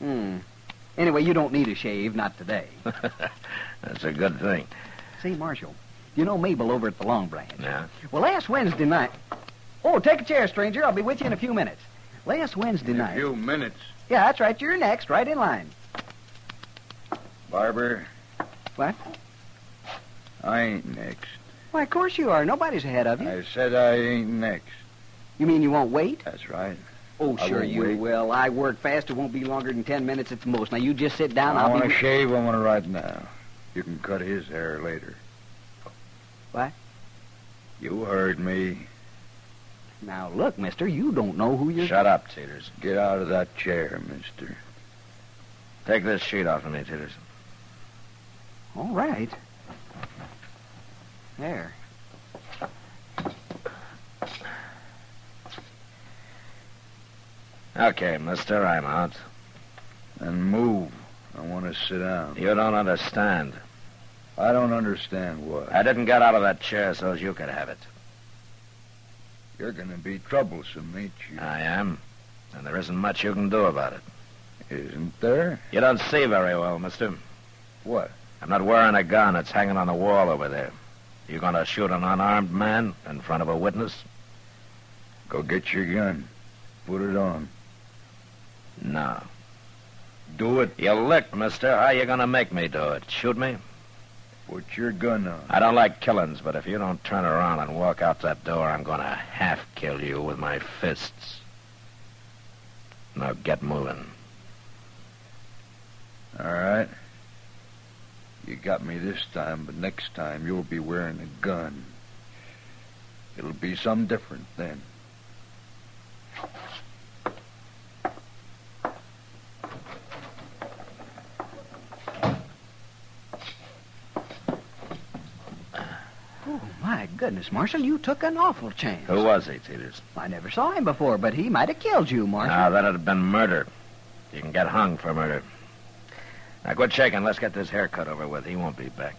Anyway, you don't need a shave, not today. That's a good thing. Say, Marshal, you know Mabel over at the Long Branch? Yeah? Well, last Wednesday night... Oh, take a chair, stranger. I'll be with you in a few minutes. Last Wednesday night... A few minutes. Yeah, that's right. You're next, right in line. Barber. What? I ain't next. Why, of course you are. Nobody's ahead of you. I said I ain't next. You mean you won't wait? That's right. Oh, I sure won't you wait. will. I work fast. It won't be longer than 10 minutes at the most. Now, you just sit down. I I'll want be... to shave. I want to right now. You can cut his hair later. What? You heard me. Now, look, mister, you don't know who you're... Shut up, Teeters. Get out of that chair, mister. Take this sheet off of me, Teeters. All right. There. Okay, mister, I'm out. Then move. I want to sit down. You don't understand. I don't understand what. I didn't get out of that chair so as you could have it. You're going to be troublesome, ain't you? I am. And there isn't much you can do about it. Isn't there? You don't see very well, mister. What? I'm not wearing a gun. It's hanging on the wall over there. You going to shoot an unarmed man in front of a witness? Go get your gun. Put it on. No. Do it. You licked, mister. How you going to make me do it? Shoot me? Put your gun on. I don't like killings, but if you don't turn around and walk out that door, I'm going to half-kill you with my fists. Now get moving. All right. You got me this time, but next time you'll be wearing a gun. It'll be some different then. Oh, my goodness, Marshal, you took an awful chance. Who was he, Teeters? I never saw him before, but he might have killed you, Marshal. No, that'd have been murder. You can get hung for murder. Now, quit shaking. Let's get this haircut over with. He won't be back.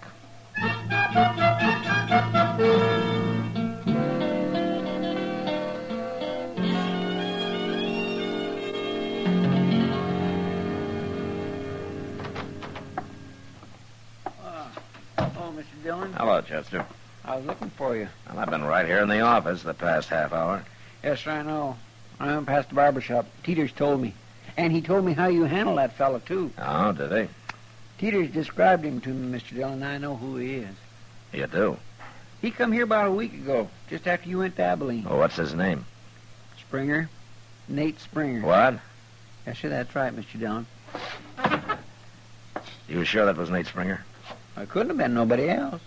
Mr. Dillon. Hello, Chester. I was looking for you. Well, I've been right here in the office the past half hour. Yes, sir, I know. I went past the barber shop. Teeters told me. And he told me how you handle that fella, too. Oh, did he? Teeters described him to me, Mr. Dillon, and I know who he is. You do? He come here about a week ago, just after you went to Abilene. Oh, what's his name? Springer. Nate Springer. What? Yes, sir, that's right, Mr. Dillon. You sure that was Nate Springer? I couldn't have been nobody else.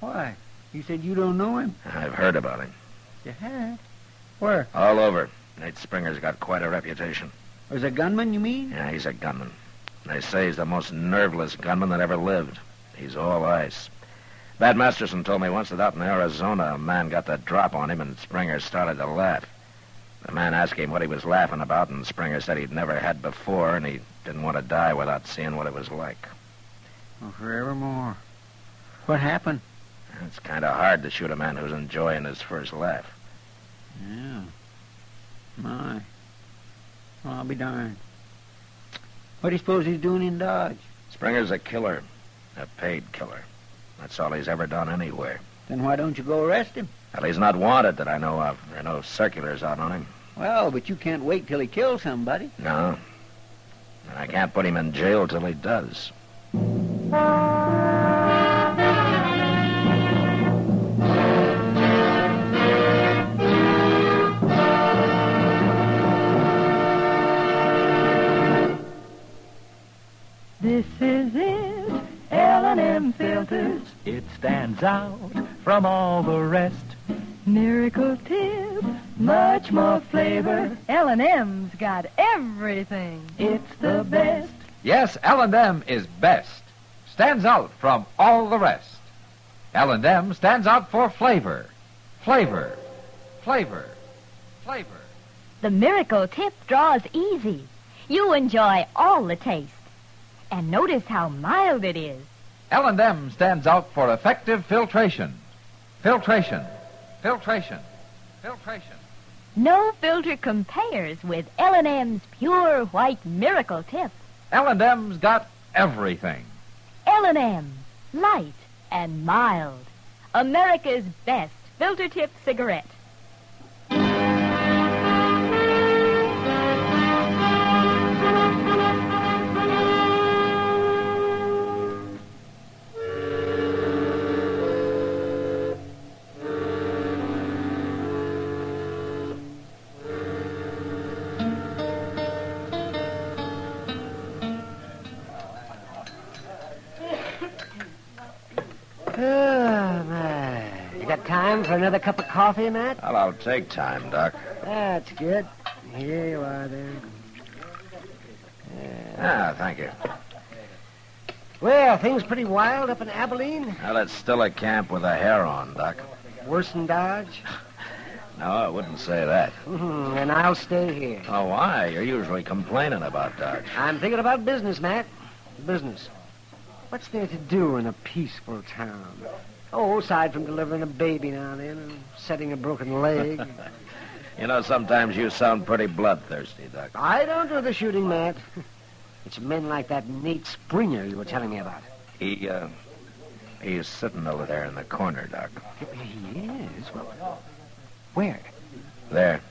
Why? You said you don't know him? I've heard about him. You have? Where? All over. Nate Springer's got quite a reputation. Was a gunman, you mean? Yeah, he's a gunman. They say he's the most nerveless gunman that ever lived. He's all ice. Bat Masterson told me once that out in Arizona, a man got the drop on him and Springer started to laugh. The man asked him what he was laughing about, and Springer said he'd never had before, and he didn't want to die without seeing what it was like. Oh, forevermore. What happened? It's kind of hard to shoot a man who's enjoying his first laugh. Yeah. My. Well, I'll be darned. What do you suppose he's doing in Dodge? Springer's a killer. A paid killer. That's all he's ever done anywhere. Then why don't you go arrest him? Well, he's not wanted that I know of. There are no circulars out on him. Well, but you can't wait till he kills somebody. No. And I can't put him in jail till he does. This is it, L&M filters. It stands out from all the rest. Miracle tip, much more flavor. L&M's got everything. It's the best. Yes, L&M is best. Stands out from all the rest. L&M stands out for flavor. Flavor. Flavor. Flavor. The Miracle Tip draws easy. You enjoy all the taste. And notice how mild it is. L&M stands out for effective filtration. Filtration. Filtration. Filtration. No filter compares with L&M's pure white Miracle Tip. L&M's got everything. L&M, light and mild. America's best filter tip cigarette. Oh, my. You got time for another cup of coffee, Matt? Well, I'll take time, Doc. That's good. Here you are, then. Thank you. Well, things pretty wild up in Abilene? Well, it's still a camp with a hair on, Doc. Worse than Dodge? No, I wouldn't say that. And I'll stay here. Oh, why? You're usually complaining about Dodge. I'm thinking about business, Matt. Business. What's there to do in a peaceful town? Oh, aside from delivering a baby now and then and setting a broken leg. You know, sometimes you sound pretty bloodthirsty, Doc. I don't do the shooting, Matt. It's men like that Nate Springer you were telling me about. He's sitting over there in the corner, Doc. He is? Well, where? There.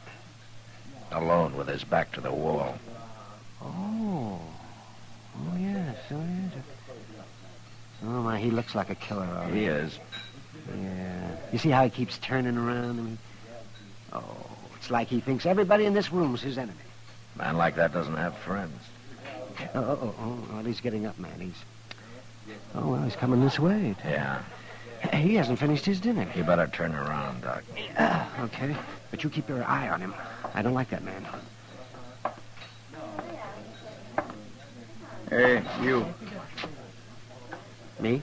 Alone with his back to the wall. Oh. Oh, yes. Oh, my, he looks like a killer, all right. He is. Yeah. You see how he keeps turning around? I mean, it's like he thinks everybody in this room's his enemy. Man like that doesn't have friends. Well, he's getting up, man. He's coming this way. Yeah. He hasn't finished his dinner. You better turn around, Doc. Okay. But you keep your eye on him. I don't like that man. Hey, you. Me?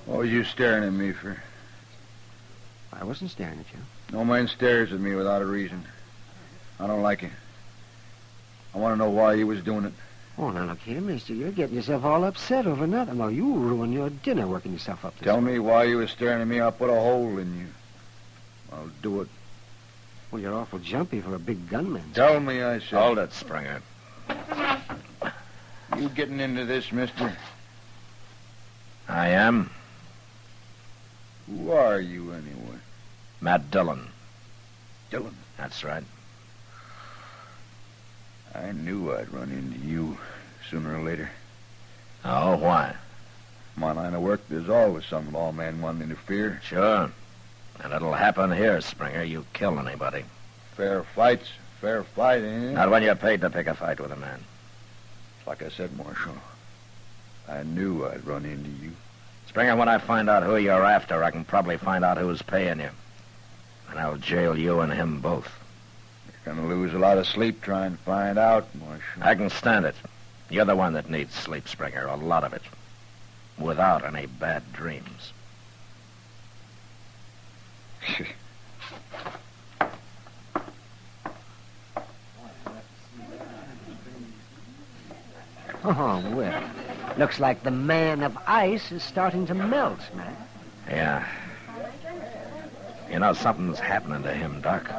What was you staring at me for? I wasn't staring at you. No man stares at me without a reason. I don't like it. I want to know why you was doing it. Oh, now look here, mister. You're getting yourself all upset over nothing. Well, you ruin your dinner working yourself up. Tell me why you was staring at me. I'll put a hole in you. I'll do it. Well, you're awful jumpy for a big gunman. Tell me, I said. Hold it, Springer. You getting into this, mister? I am. Who are you, anyway? Matt Dillon. Dillon? That's right. I knew I'd run into you sooner or later. Oh, why? My line of work, there's always some lawman wanting to interfere. Sure. And it'll happen here, Springer. You kill anybody. Fair fight's fair fight, ain't it? Not when you're paid to pick a fight with a man. Like I said, Marshal, I knew I'd run into you. Springer, when I find out who you're after, I can probably find out who's paying you. And I'll jail you and him both. You're going to lose a lot of sleep trying to find out, Marshal. I can stand it. You're the one that needs sleep, Springer, a lot of it. Without any bad dreams. Oh, well, looks like the man of ice is starting to melt, man. Yeah. You know, something's happening to him, Doc.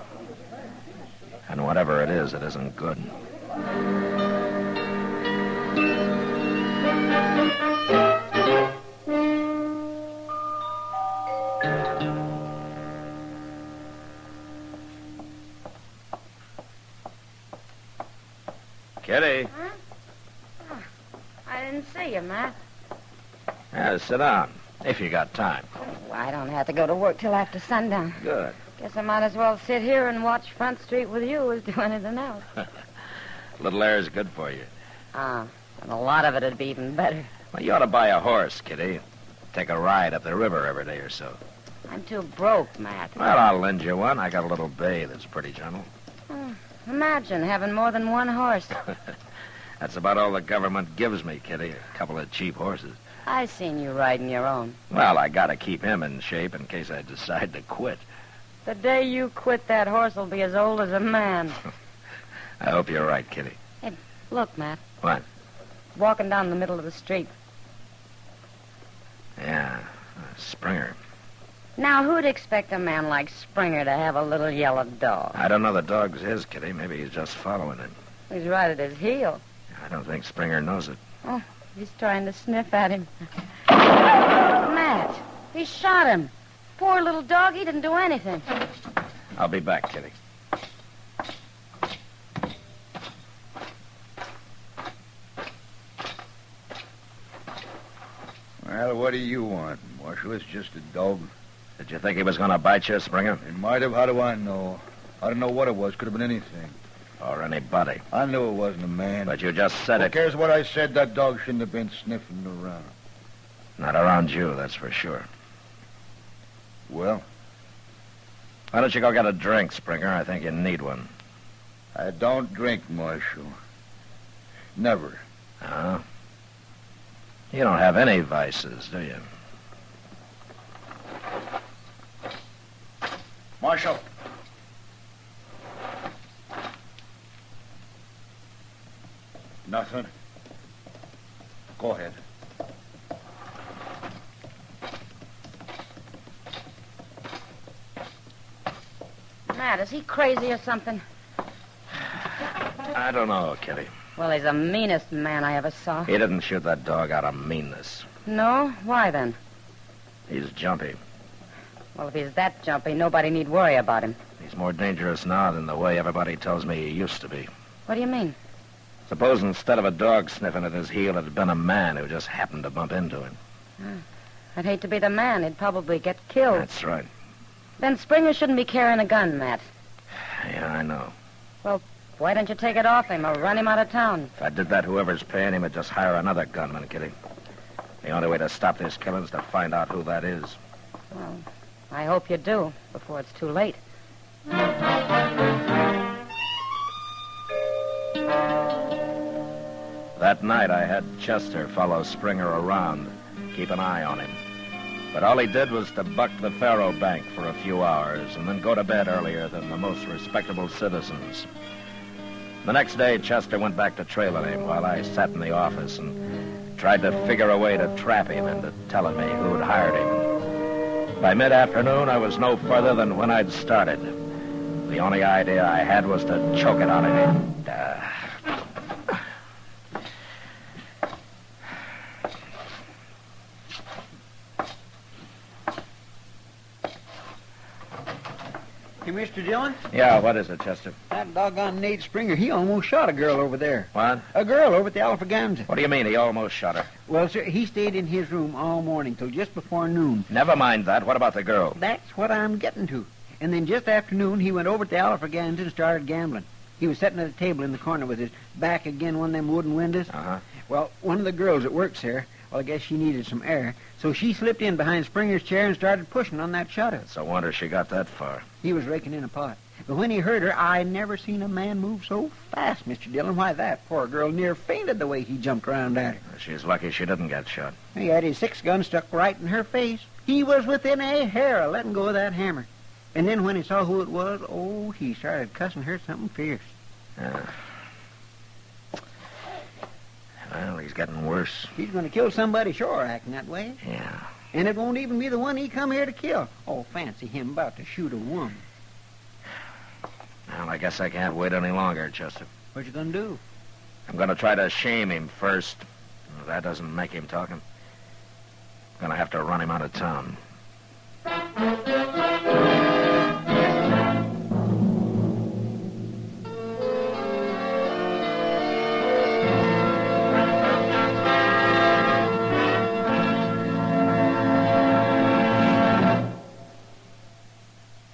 And whatever it isn't good. Kitty. Huh? Oh, I didn't see you, Matt. Yeah, sit down, if you got time. Oh, I don't have to go to work till after sundown. Good. Guess I might as well sit here and watch Front Street with you as do anything else. Little air's good for you. And a lot of it'd be even better. Well, you ought to buy a horse, Kitty. Take a ride up the river every day or so. I'm too broke, Matt. Well, I'll lend you one. I got a little bay that's pretty gentle. Imagine having more than one horse. That's about all the government gives me, Kitty. A couple of cheap horses. I seen you riding your own. Well, I gotta keep him in shape in case I decide to quit. The day you quit, that horse will be as old as a man. I hope you're right, Kitty. Hey, look, Matt. What? Walking down the middle of the street. Yeah, Springer. Now, who'd expect a man like Springer to have a little yellow dog? I don't know the dog's his, Kitty. Maybe he's just following it. He's right at his heel. I don't think Springer knows it. Oh, he's trying to sniff at him. Matt, he shot him. Poor little dog, he didn't do anything. I'll be back, Kitty. Well, what do you want, Marshal? It's just a dog. Did you think he was going to bite you, Springer? It might have. How do I know? I don't know what it was. Could have been anything. Or anybody. I knew it wasn't a man. But you just said Who it. cares what I said? That dog shouldn't have been sniffing around. Not around you, that's for sure. Well? Why don't you go get a drink, Springer? I think you need one. I don't drink, Marshal. Never. Oh? You don't have any vices, do you? Marshal. Nothing. Go ahead. Matt, is he crazy or something? I don't know, Kitty. Well, he's the meanest man I ever saw. He didn't shoot that dog out of meanness. No? Why then? He's jumpy. Well, if he's that jumpy, nobody need worry about him. He's more dangerous now than the way everybody tells me he used to be. What do you mean? Suppose instead of a dog sniffing at his heel, it had been a man who just happened to bump into him. I'd hate to be the man. He'd probably get killed. That's right. Then Springer shouldn't be carrying a gun, Matt. Yeah, I know. Well, why don't you take it off him or run him out of town? If I did that, whoever's paying him would just hire another gunman, Kitty. The only way to stop this killing is to find out who that is. Well, I hope you do, before it's too late. That night, I had Chester follow Springer around, keep an eye on him. But all he did was to buck the faro bank for a few hours and then go to bed earlier than the most respectable citizens. The next day, Chester went back to trailing him while I sat in the office and tried to figure a way to trap him into telling me who'd hired him. By mid-afternoon, I was no further than when I'd started. The only idea I had was to choke it out of him. Hey, Mr. Dillon? Yeah, what is it, Chester? That doggone Nate Springer, he almost shot a girl over there. What? A girl over at the Alfraganza. What do you mean he almost shot her? Well, sir, he stayed in his room all morning till just before noon. Never mind that. What about the girl? That's what I'm getting to. And then just after noon, he went over to the Alfraganza and started gambling. He was sitting at a table in the corner with his back against one of them wooden windows. Uh-huh. Well, one of the girls that works there, well, I guess she needed some air, so she slipped in behind Springer's chair and started pushing on that shutter. It's a wonder she got that far. He was raking in a pot. But when he heard her, I never seen a man move so fast, Mr. Dillon. Why, that poor girl near fainted the way he jumped around at her. She's lucky she didn't get shot. He had his 6-gun stuck right in her face. He was within a hair of letting go of that hammer. And then when he saw who it was, oh, he started cussing her something fierce. Well, he's getting worse. He's going to kill somebody, sure, acting that way. Yeah. And it won't even be the one he come here to kill. Oh, fancy him about to shoot a woman. Well, I guess I can't wait any longer, Chester. What you going to do? I'm going to try to shame him first. If that doesn't make him talk, I'm going to have to run him out of town.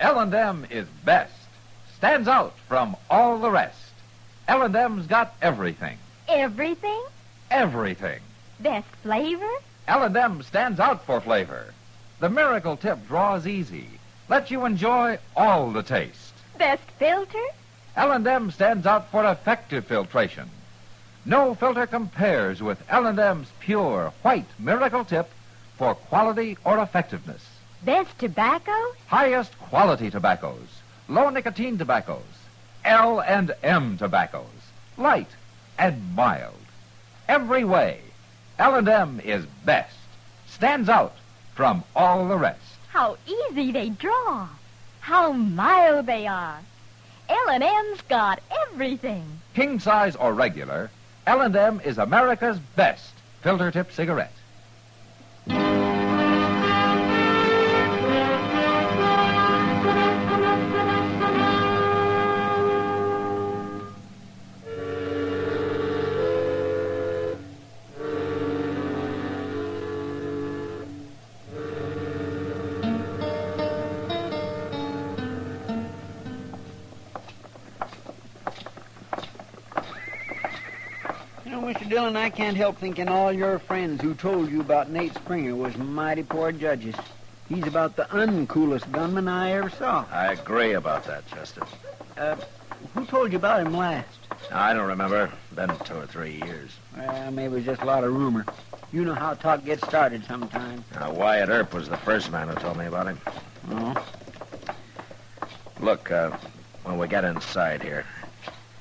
L&M is best. Stands out from all the rest. L&M's got everything. Everything? Everything. Best flavor? L&M stands out for flavor. The miracle tip draws easy. Lets you enjoy all the taste. Best filter? L&M stands out for effective filtration. No filter compares with L&M's pure white miracle tip for quality or effectiveness. Best tobacco? Highest quality tobaccos. Low nicotine tobaccos. L&M tobaccos. Light and mild. Every way, L&M is best. Stands out from all the rest. How easy they draw. How mild they are. L&M's got everything. King size or regular, L&M is America's best filter tip cigarette. Mr. Dillon, I can't help thinking all your friends who told you about Nate Springer was mighty poor judges. He's about the uncoolest gunman I ever saw. I agree about that, Chester. Who told you about him last? I don't remember. Been 2 or 3 years. Well, maybe it was just a lot of rumor. You know how talk gets started sometimes. Wyatt Earp was the first man who told me about him. Oh? Look, when we get inside here,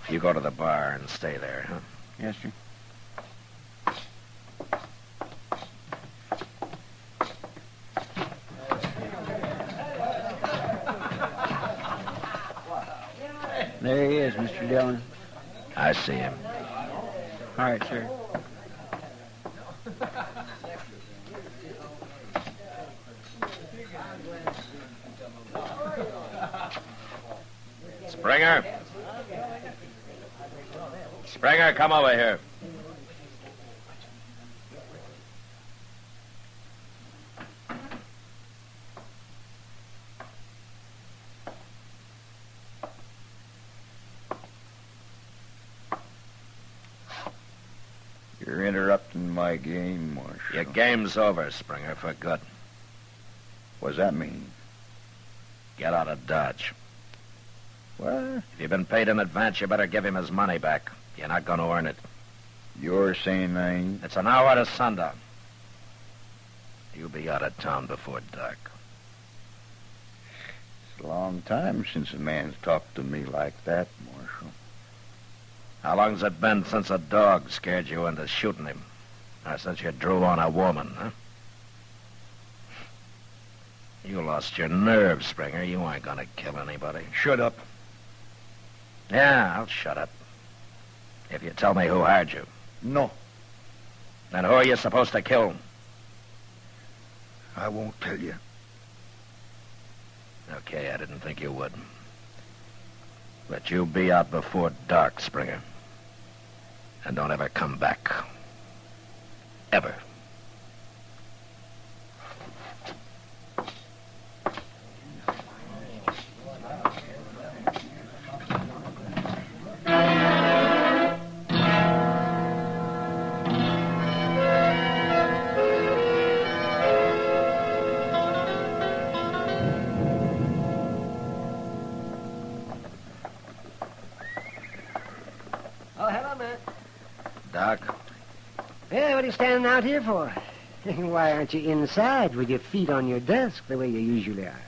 you go to the bar and stay there, huh? Yes, sir. There he is, Mr. Dillon. I see him. All right, sir. Springer? Springer, come over here. You're interrupting my game, Marshal. Your game's over, Springer, for good. What does that mean? Get out of Dodge. What? If you've been paid in advance, you better give him his money back. You're not going to earn it. You're saying I ain't? It's an hour to sundown. You'll be out of town before dark. It's a long time since a man's talked to me like that, Marshal. How long's it been since a dog scared you into shooting him? Or since you drew on a woman, huh? You lost your nerve, Springer. You ain't gonna kill anybody. Shut up. Yeah, I'll shut up. If you tell me who hired you. No. Then who are you supposed to kill? I won't tell you. Okay, I didn't think you would. But you'll be out before dark, Springer. And don't ever come back. Ever. Oh, hello, Matt. Doc? Yeah, what are you standing out here for? Why aren't you inside with your feet on your desk the way you usually are?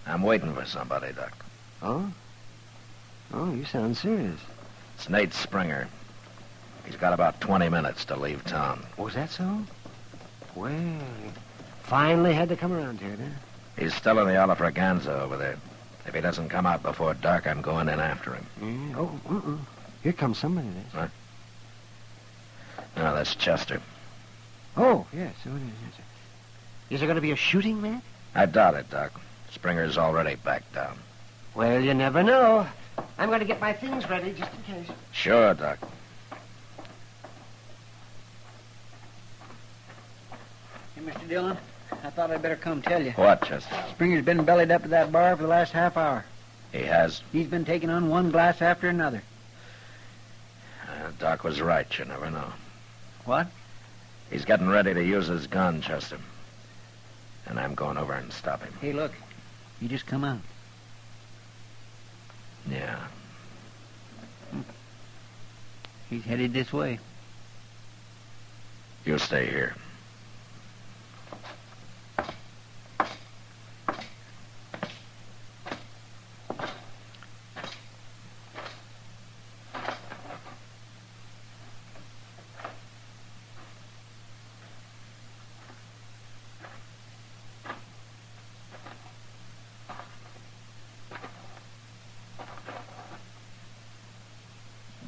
I'm waiting for somebody, Doc. Oh? Oh, you sound serious. It's Nate Springer. He's got about 20 minutes to leave town. Oh, is that so? Well, finally had to come around here, huh? He's still in the Alafraganza over there. If he doesn't come out before dark, I'm going in after him. Yeah. Oh, here comes somebody. Huh? No, that's Chester. Oh, yes. So it is. Yes. Is there going to be a shooting, Matt? I doubt it, Doc. Springer's already backed down. Well, you never know. I'm going to get my things ready just in case. Sure, Doc. Hey, Mr. Dillon, I thought I'd better come tell you. What, Chester? Springer's been bellied up at that bar for the last half hour. He has? He's been taking on one glass after another. Doc was right. You never know. What? He's getting ready to use his gun, Chester. And I'm going over and stop him. Hey, look. He just come out. Yeah. He's headed this way. You stay here.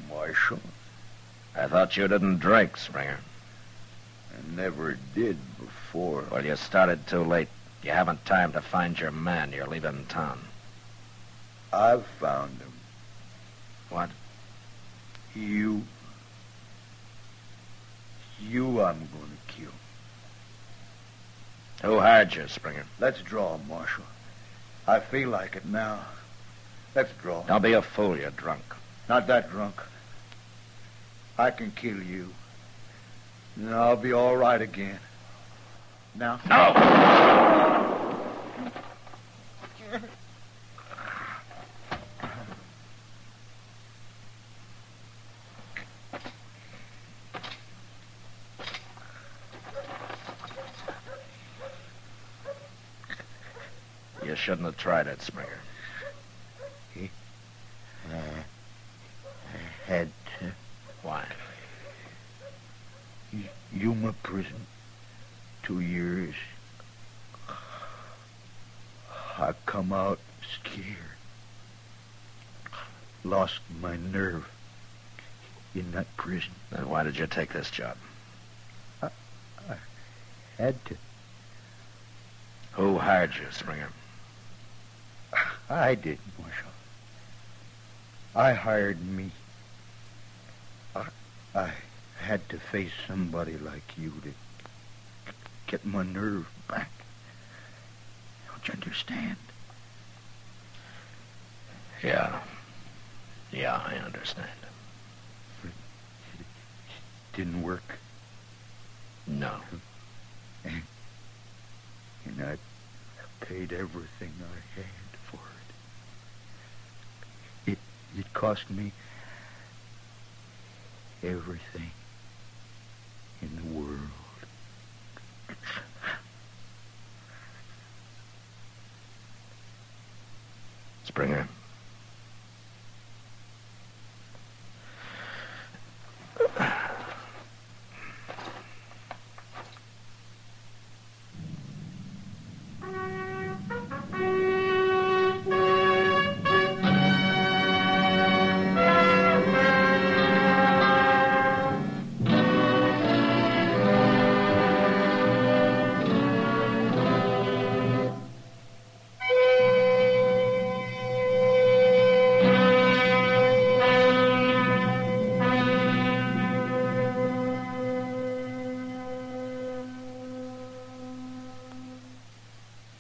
Marshal, I thought you didn't drink, Springer. I never did before. Well, you started too late. You haven't time to find your man. You're leaving town. I've found him. What? You I'm going to kill. Who hired you, Springer? Let's draw, Marshal. I feel like it now. Let's draw. Don't be a fool. You're drunk. Not that drunk. I can kill you. And I'll be all right again. Now? No! You shouldn't have tried it, Springer. I had to. Why? Yuma prison. 2 years. I come out scared. lost my nerve in that prison. Then why did you take this job? I had to. Who hired you, Springer? I did, Marshal. I hired me. I had to face somebody like you to get my nerve back. Don't you understand? Yeah, I understand. It didn't work. No. And I paid everything I had for it. It cost me everything in the world. Springer.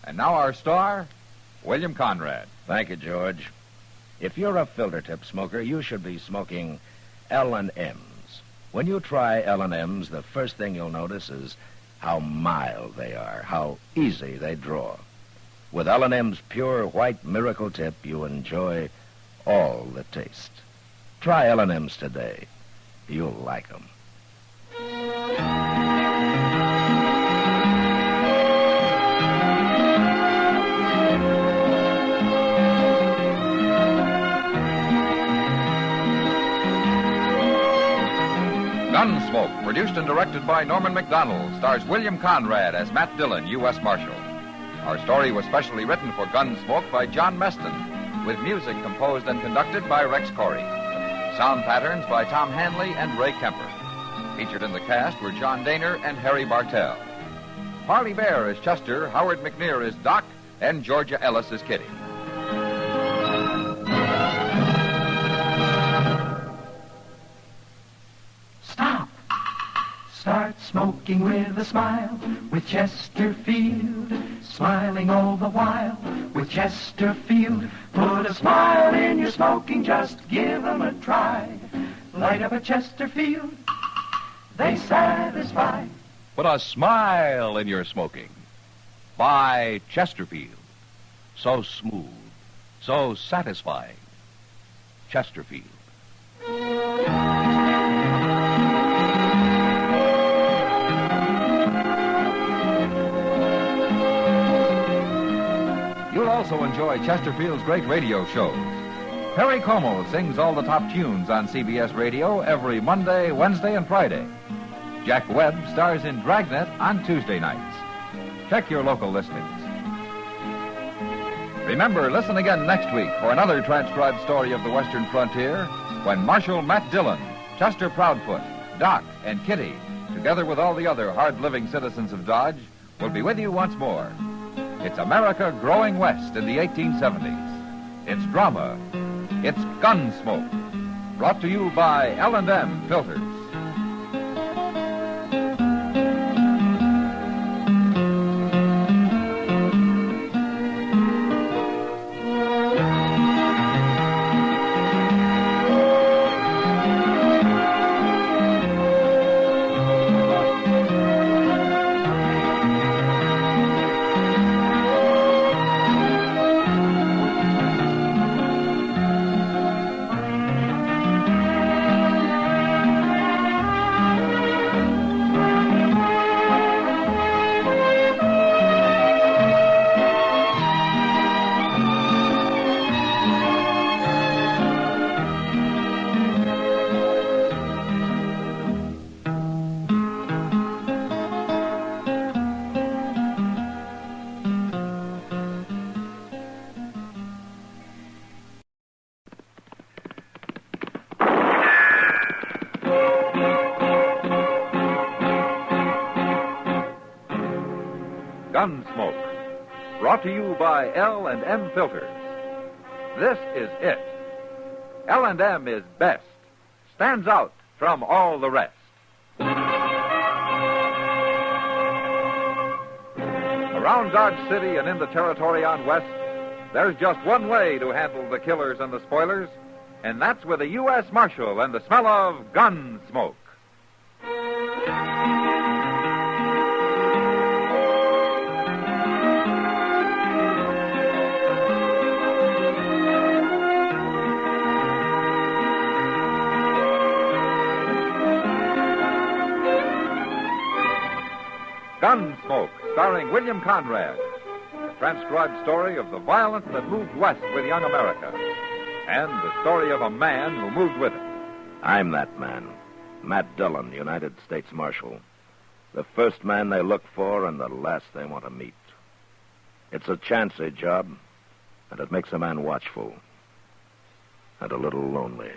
And now our star, William Conrad. Thank you, George. If you're a filter tip smoker, you should be smoking L&M's. When you try L&M's, the first thing you'll notice is how mild they are, how easy they draw. With L&M's pure white miracle tip, you enjoy all the taste. Try L&M's today. You'll like them. Gunsmoke, produced and directed by Norman Macdonald, stars William Conrad as Matt Dillon, U.S. Marshal. Our story was specially written for Gunsmoke by John Meston, with music composed and conducted by Rex Corey. Sound patterns by Tom Hanley and Ray Kemper. Featured in the cast were John Daner and Harry Bartell. Harley Bear is Chester, Howard McNear is Doc, and Georgia Ellis is Kitty. Start smoking with a smile, with Chesterfield, smiling all the while, with Chesterfield. Put a smile in your smoking, just give 'em a try. Light up a Chesterfield, they satisfy. Put a smile in your smoking. Buy Chesterfield. So smooth, so satisfying. Chesterfield. You'll also enjoy Chesterfield's great radio shows. Perry Como sings all the top tunes on CBS Radio every Monday, Wednesday, and Friday. Jack Webb stars in Dragnet on Tuesday nights. Check your local listings. Remember, listen again next week for another transcribed story of the Western frontier when Marshal Matt Dillon, Chester Proudfoot, Doc, and Kitty, together with all the other hard-living citizens of Dodge, will be with you once more. It's America growing west in the 1870s. It's drama. It's Gunsmoke. Brought to you by L&M Filters. Gunsmoke. Brought to you by L&M Filters. This is it. L&M is best. Stands out from all the rest. Around Dodge City and in the territory on West, there's just one way to handle the killers and the spoilers, and that's with a U.S. Marshal and the smell of gun smoke. Gunsmoke, starring William Conrad. A transcribed story of the violence that moved west with young America. And the story of a man who moved with it. I'm that man, Matt Dillon, United States Marshal. The first man they look for and the last they want to meet. It's a chancy job, and it makes a man watchful and a little lonely.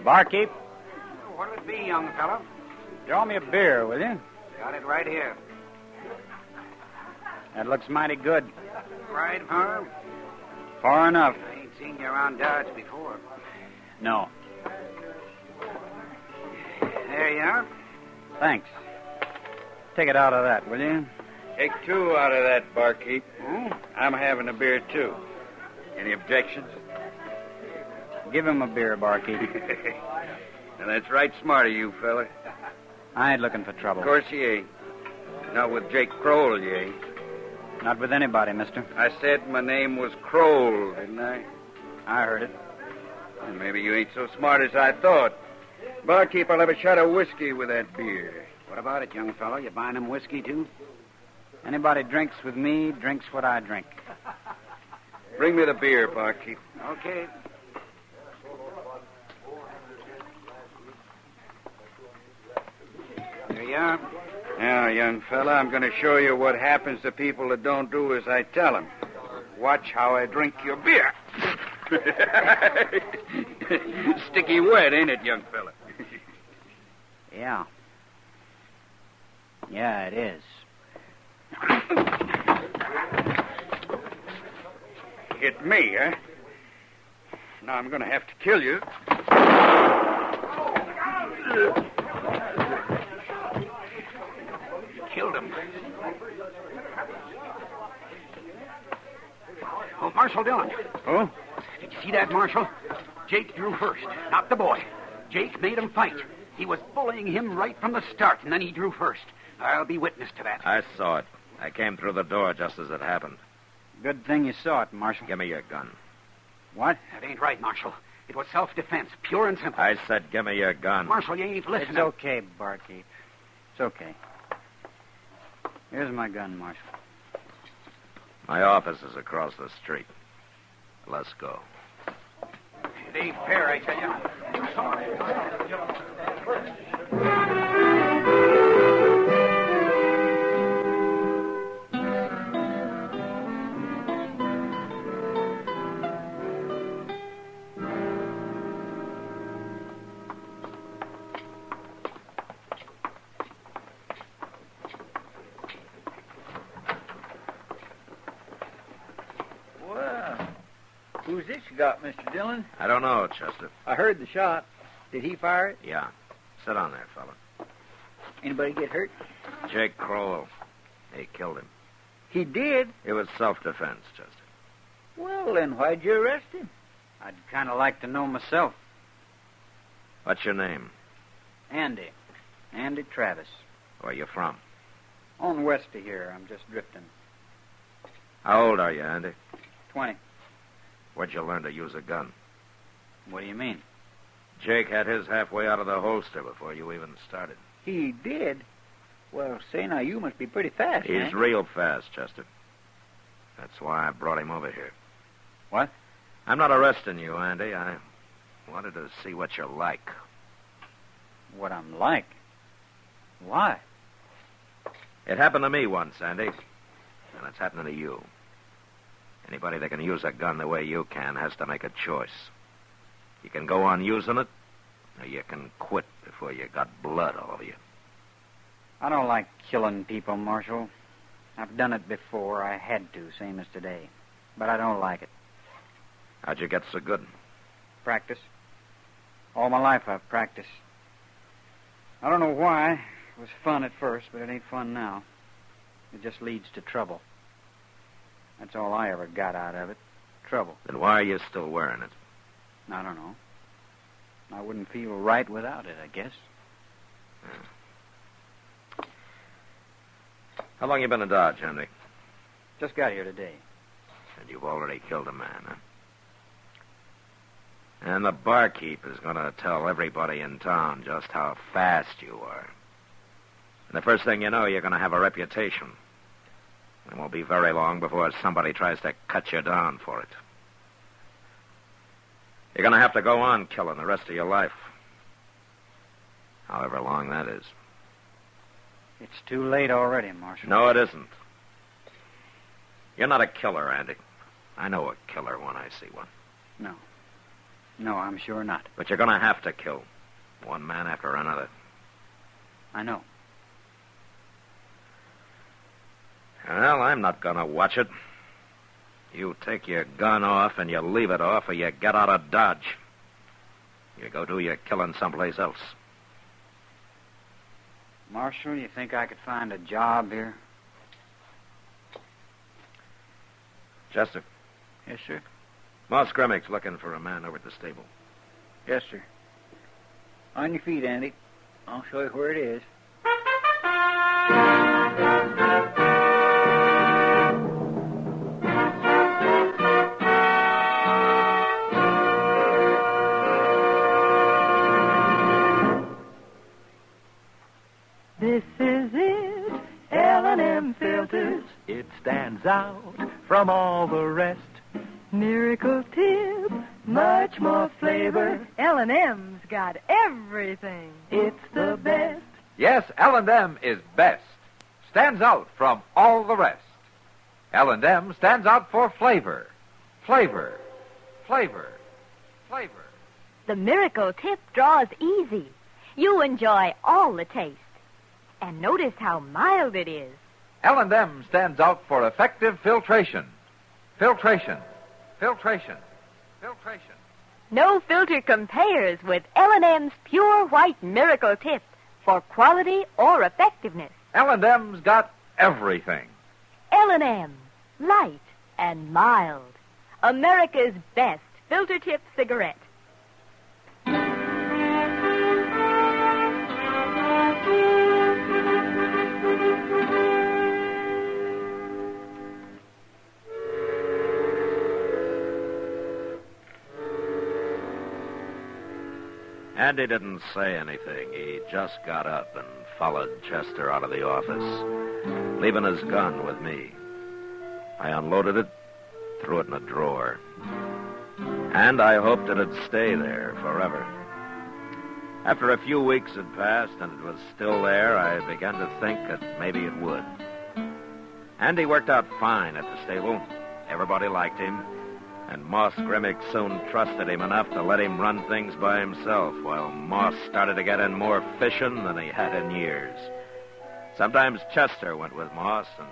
Barkeep, What'll it be, young fellow? draw me a beer, will you? Got it right here. That looks mighty good. Right, huh? Far enough. I ain't seen you around Dodge before. No. There you are. Thanks. Take it out of that, will you? Take two out of that, barkeep. I'm having a beer, too. Any objections? Give him a beer, barkeep. Now, that's right smart of you, fella. I ain't looking for trouble. Of course you ain't. Not with Jake Kroll, you ain't. Not with anybody, mister. I said my name was Kroll, didn't I? I heard it. Well, maybe you ain't so smart as I thought. Barkeep, I'll have a shot of whiskey with that beer. What about it, young fellow? You buying him whiskey, too? Anybody drinks with me drinks what I drink. Bring me the beer, barkeep. Okay. There you are. Now, young fella, I'm going to show you what happens to people that don't do as I tell them. Watch how I drink your beer. Sticky wet, ain't it, young fella? Yeah. Yeah, it is. Hit me, huh? Now I'm going to have to kill you. Killed him. Oh, Marshal Dillon. Oh? Did you see that, Marshal? Jake drew first, not the boy. Jake made him fight. He was bullying him right from the start, and then he drew first. I'll be witness to that. I saw it. I came through the door just as it happened. Good thing you saw it, Marshal. Give me your gun. What? That ain't right, Marshal. It was self-defense, pure and simple. I said give me your gun. Marshal, you ain't listening. It's okay, barkeep. It's okay. Here's my gun, Marshal. My office is across the street. Let's go. It ain't fair, I tell you. You saw it. Who's this you got, Mr. Dillon? I don't know, Chester. I heard the shot. Did he fire it? Yeah. Sit on there, fella. Anybody get hurt? Jake Kroll. He killed him. He did? It was self-defense, Chester. Well, then why'd you arrest him? I'd kind of like to know myself. What's your name? Andy. Andy Travis. Where you from? On west of here. I'm just drifting. How old are you, Andy? 20. Where'd you learn to use a gun? What do you mean? Jake had his halfway out of the holster before you even started. He did? Well, say now, you must be pretty fast, He's real fast, Chester. That's why I brought him over here. What? I'm not arresting you, Andy. I wanted to see what you're like. What I'm like? Why? It happened to me once, Andy. And it's happening to you. Anybody that can use a gun the way you can has to make a choice. You can go on using it, or you can quit before you got blood all over you. I don't like killing people, Marshal. I've done it before. I had to, same as today. But I don't like it. How'd you get so good? Practice. All my life I've practiced. I don't know why. It was fun at first, but it ain't fun now. It just leads to trouble. That's all I ever got out of it. Trouble. Then why are you still wearing it? I don't know. I wouldn't feel right without it, I guess. Yeah. How long you been in Dodge, Andy? Just got here today. And you've already killed a man, huh? And the barkeep is going to tell everybody in town just how fast you are. And the first thing you know, you're going to have a reputation. It won't be very long before somebody tries to cut you down for it. You're going to have to go on killing the rest of your life. However long that is. It's too late already, Marshal. No, it isn't. You're not a killer, Andy. I know a killer when I see one. No. No, I'm sure not. But you're going to have to kill. One man after another. I know. Well, I'm not going to watch it. You take your gun off and you leave it off, or you get out of Dodge. You go do your killing someplace else. Marshal, you think I could find a job here? Chester. Yes, sir. Moss Grimmick's looking for a man over at the stable. Yes, sir. On your feet, Andy. I'll show you where it is. This is it, L&M filters. It stands out from all the rest. Miracle tip, much more flavor. L&M's got everything. It's the best. Yes, L&M is best. Stands out from all the rest. L&M stands out for flavor. Flavor. Flavor. Flavor. The miracle tip draws easy. You enjoy all the taste. And notice how mild it is. L&M stands out for effective filtration. Filtration. Filtration. Filtration. No filter compares with L&M's pure white miracle tip for quality or effectiveness. L&M's got everything. L&M, light and mild. America's best filter tip cigarette. Andy didn't say anything. He just got up and followed Chester out of the office, leaving his gun with me. I unloaded it, threw it in a drawer. And I hoped it'd stay there forever. After a few weeks had passed and it was still there, I began to think that maybe it would. Andy worked out fine at the stable. Everybody liked him. And Moss Grimmick soon trusted him enough to let him run things by himself, while Moss started to get in more fishing than he had in years. Sometimes Chester went with Moss, and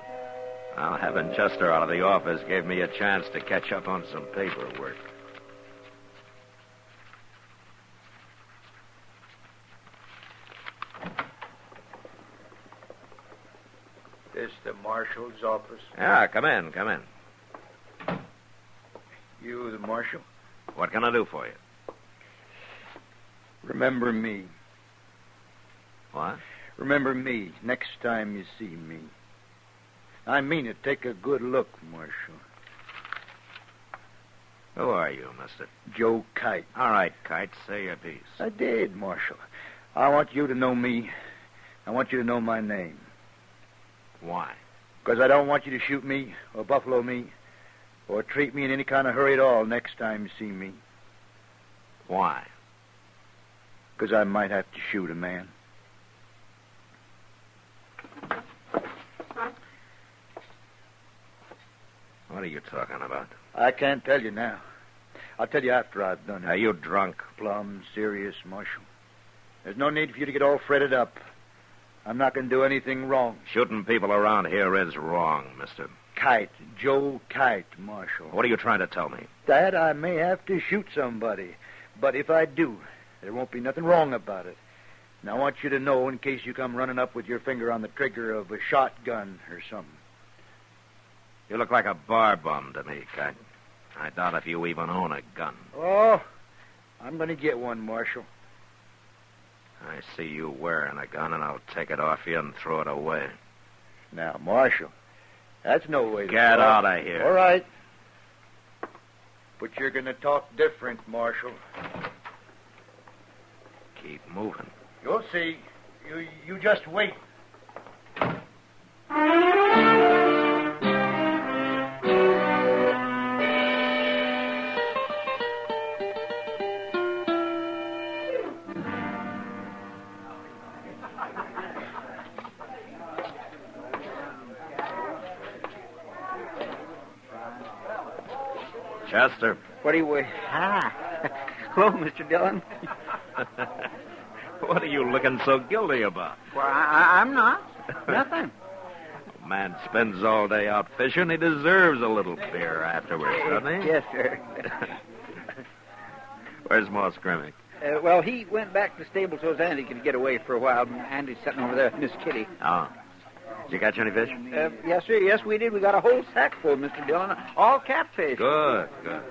well, having Chester out of the office gave me a chance to catch up on some paperwork. This the marshal's office? Yeah, come in, come in. You the marshal? What can I do for you? Remember me. What? Remember me next time you see me. I mean it. Take a good look, Marshal. Who are you, mister? Joe Kite. All right, Kite, say your piece. I did, Marshal. I want you to know me. I want you to know my name. Why? Because I don't want you to shoot me or buffalo me. Or treat me in any kind of hurry at all next time you see me. Why? Because I might have to shoot a man. What are you talking about? I can't tell you now. I'll tell you after I've done it. Are you drunk? Plumb serious, Marshal. There's no need for you to get all fretted up. I'm not going to do anything wrong. Shooting people around here is wrong, mister. Kite. Joe Kite, Marshal. What are you trying to tell me? That I may have to shoot somebody. But if I do, there won't be nothing wrong about it. And I want you to know in case you come running up with your finger on the trigger of a shotgun or something. You look like a bar bum to me, Kite. I doubt if you even own a gun. Oh, I'm going to get one, Marshal. I see you wearing a gun, and I'll take it off you and throw it away. Now, Marshal, that's no way to Get talk. out of here. All right. But you're going to talk different, Marshal. Keep moving. You'll see. You just wait. Chester. What do you... Ah. Hello, Mr. Dillon. What are you looking so guilty about? Well, I'm not. Nothing. A man spends all day out fishing. He deserves a little beer afterwards, doesn't he? Yes, sir. Where's Moss Grimmick? Well, he went back to the stable so his Andy could get away for a while. Andy's sitting over there with Miss Kitty. Oh. Did you catch any fish? Yes, sir. Yes, we did. We got a whole sack full, Mr. Dillon. All catfish. Good, good.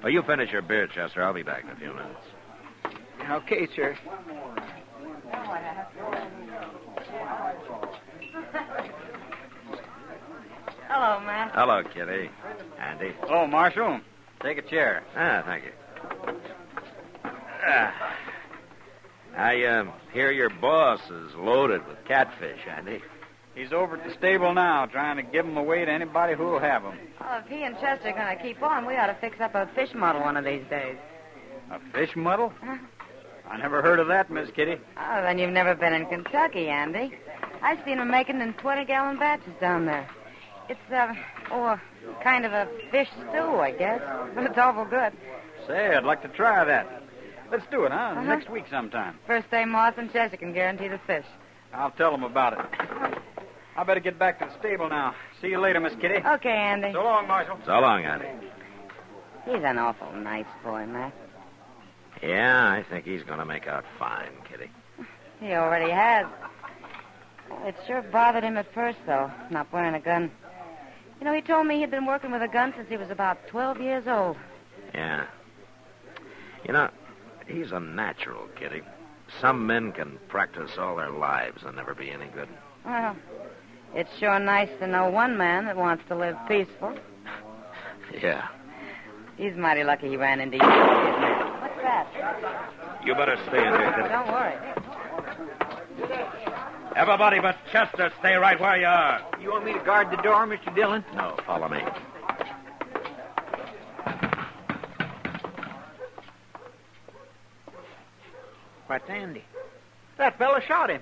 Well, you finish your beer, Chester. I'll be back in a few minutes. Okay, sir. Hello, Matt. Hello, Kitty. Andy. Oh, Marshal. Take a chair. Thank you. I hear your boss is loaded with catfish, Andy. He's over at the stable now, trying to give them away to anybody who'll have them. Oh, if he and Chester are going to keep on, we ought to fix up a fish model one of these days. A fish muddle? I never heard of that, Miss Kitty. Oh, then you've never been in Kentucky, Andy. I've seen them making in 20-gallon batches down there. It's, kind of a fish stew, I guess. But it's awful good. Say, I'd like to try that. Let's do it, huh? Next week sometime. First day Moss and Chester can guarantee the fish. I'll tell them about it. I better get back to the stable now. See you later, Miss Kitty. Okay, Andy. So long, Marshal. So long, Andy. He's an awful nice boy, Matt. Yeah, I think he's going to make out fine, Kitty. He already has. It sure bothered him at first, though, not wearing a gun. You know, he told me he'd been working with a gun since he was about 12 years old. Yeah. You know, he's a natural, Kitty. Some men can practice all their lives and never be any good. Well, it's sure nice to know one man that wants to live peaceful. Yeah. He's mighty lucky he ran into you, isn't he? What's that? You better stay in here, Kitty. Don't worry. Everybody but Chester, stay right where you are. You want me to guard the door, Mr. Dillon? No, follow me. What's Andy? That fella shot him.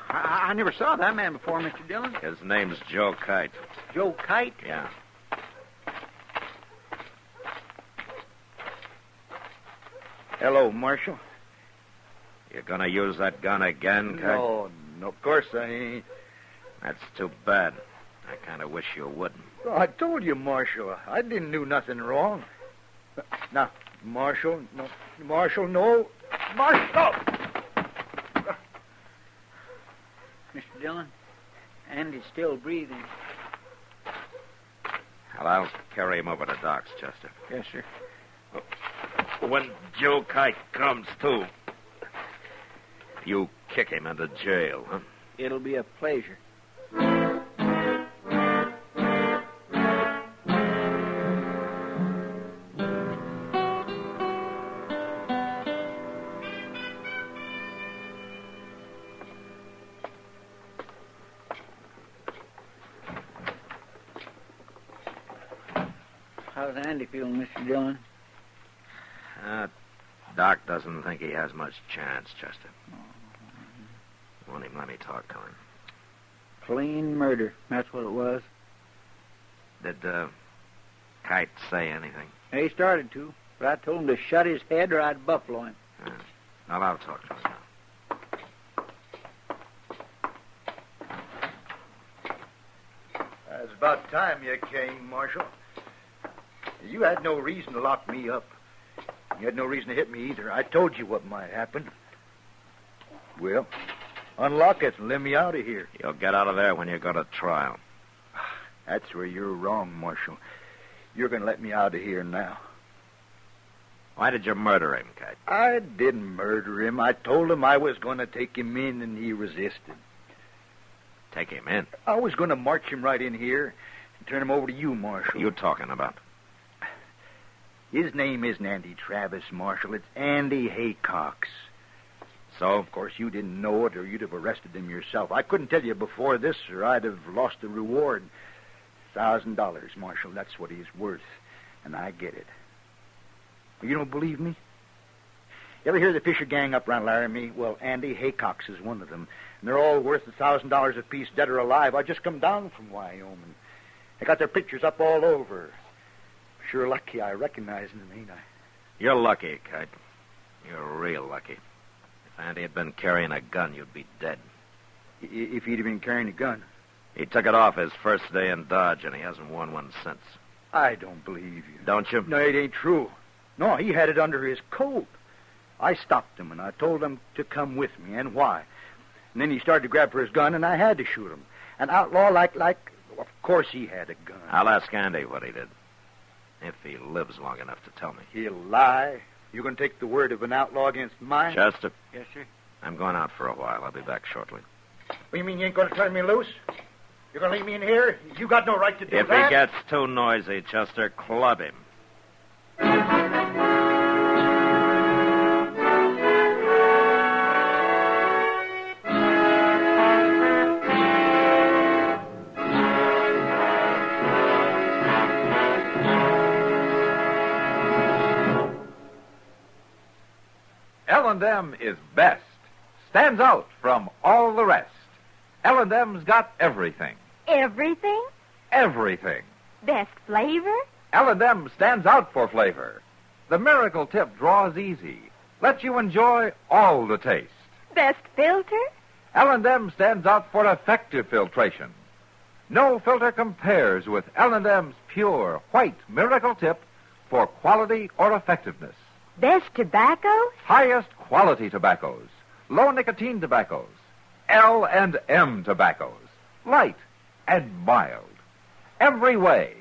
I never saw that man before, Mr. Dillon. His name's Joe Kite. Joe Kite? Yeah. Hello, Marshal. You gonna use that gun again, Kite? No, of course I ain't. That's too bad. I kind of wish you wouldn't. Oh, I told you, Marshal. I didn't do nothing wrong. Now, Marshal, no. Marshal, no. Marshal! Mr. Dillon, Andy's still breathing. Well, I'll carry him over to Doc's, Chester. Yes, sir. When Joe Kite comes to, you kick him into jail, huh? It'll be a pleasure. How's Andy feeling, Mr. Dillon? Doc doesn't think he has much chance, Chester. Won't even let me talk to him. Clean murder. That's what it was. Did Kite say anything? He started to, but I told him to shut his head or I'd buffalo him. Well, I'll talk to him now. It's about time you came, Marshal. You had no reason to lock me up. You had no reason to hit me either. I told you what might happen. Well, unlock it and let me out of here. You'll get out of there when you go to trial. That's where you're wrong, Marshal. You're going to let me out of here now. Why did you murder him, Kite? I didn't murder him. I told him I was going to take him in, and he resisted. Take him in? I was going to march him right in here and turn him over to you, Marshal. What are you talking about? His name isn't Andy Travis, Marshal. It's Andy Haycox. So, of course, you didn't know it or you'd have arrested him yourself. I couldn't tell you before this or I'd have lost the reward. $1,000, Marshal. That's what he's worth. And I get it. You don't believe me? You ever hear the Fisher gang up around Laramie? Well, Andy Haycox is one of them. And they're all worth $1,000 apiece, dead or alive. I just come down from Wyoming. They got their pictures up all over. Sure lucky I recognize them, ain't I? You're lucky, Kite. You're real lucky. If Andy had been carrying a gun, you'd be dead. If he'd have been carrying a gun? He took it off his first day in Dodge, and he hasn't worn one since. I don't believe you. Don't you? No, it ain't true. No, he had it under his coat. I stopped him, and I told him to come with me, and why. And then he started to grab for his gun, and I had to shoot him. An outlaw like, of course he had a gun. I'll ask Andy what he did. If he lives long enough to tell me. He'll lie. You going to take the word of an outlaw against mine? Chester. Yes, sir. I'm going out for a while. I'll be back shortly. What, you mean you ain't going to turn me loose? You're going to leave me in here? You got no right to do that. If he gets too noisy, Chester, club him. L&M is best. Stands out from all the rest. L&M's got everything. Everything? Everything. Best flavor? L&M stands out for flavor. The miracle tip draws easy. Lets you enjoy all the taste. Best filter? L&M stands out for effective filtration. No filter compares with L&M's pure, white miracle tip for quality or effectiveness. Best tobaccos? Highest quality tobaccos. Low nicotine tobaccos. L&M tobaccos. Light and mild. Every way,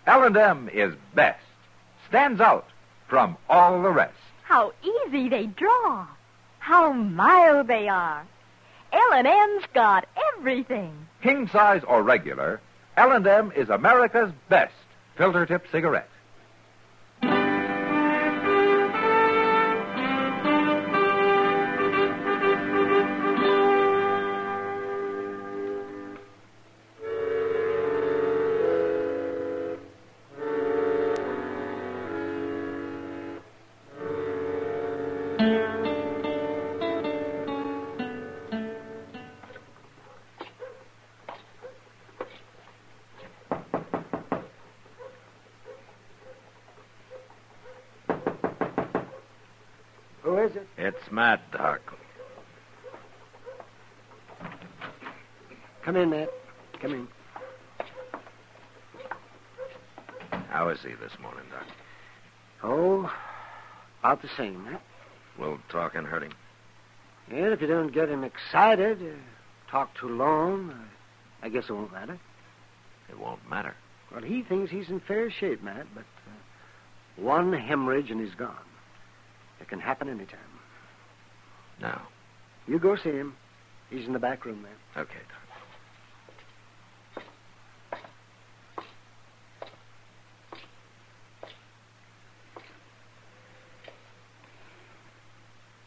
L&M is best. Stands out from all the rest. How easy they draw. How mild they are. L&M's got everything. King size or regular, L&M is America's best filter tip cigarette. Who is it? It's Matt, Doc. Come in, Matt. Come in. How is he this morning, Doc? Oh, about the same, Matt. Will talking hurt him? Yeah, if you don't get him excited, talk too long, I guess it won't matter. It won't matter. Well, he thinks he's in fair shape, Matt, but one hemorrhage and he's gone. It can happen anytime. Now. You go see him. He's in the back room there. Okay, Doc.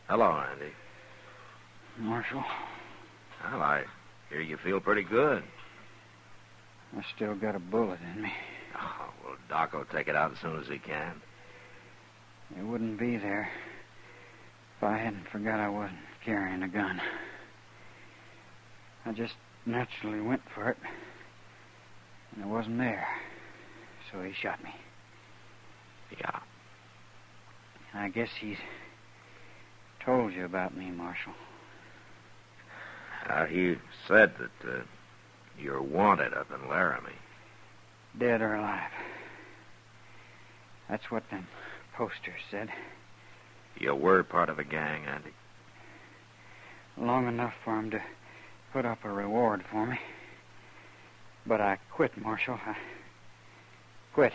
Hello, Andy. Marshal, Well, I hear you feel pretty good. I still got a bullet in me. Oh, well, Doc will take it out as soon as he can. It wouldn't be there if I hadn't forgot I wasn't carrying a gun. I just naturally went for it, and it wasn't there. So he shot me. Yeah. I guess he's told you about me, Marshal. He said that you're wanted up in Laramie. Dead or alive. That's what them posters said. You were part of a gang, Andy. Long enough for him to put up a reward for me. But I quit, Marshal. I quit.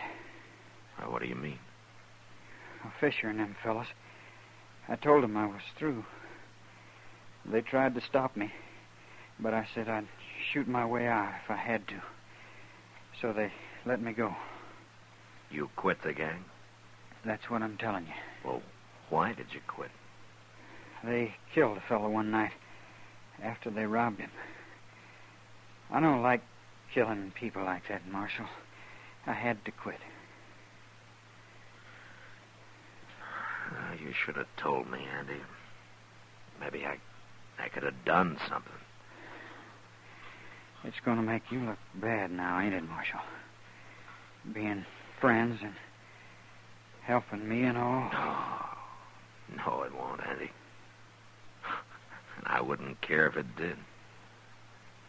What do you mean? Fisher and them fellas. I told them I was through. They tried to stop me, but I said I'd shoot my way out if I had to. So they let me go. You quit the gang? That's what I'm telling you. Well, why did you quit? They killed a fellow one night after they robbed him. I don't like killing people like that, Marshal. I had to quit. You should have told me, Andy. Maybe I could have done something. It's going to make you look bad now, ain't it, Marshal? Being friends and helping me and all. No, it won't, Andy. And I wouldn't care if it did.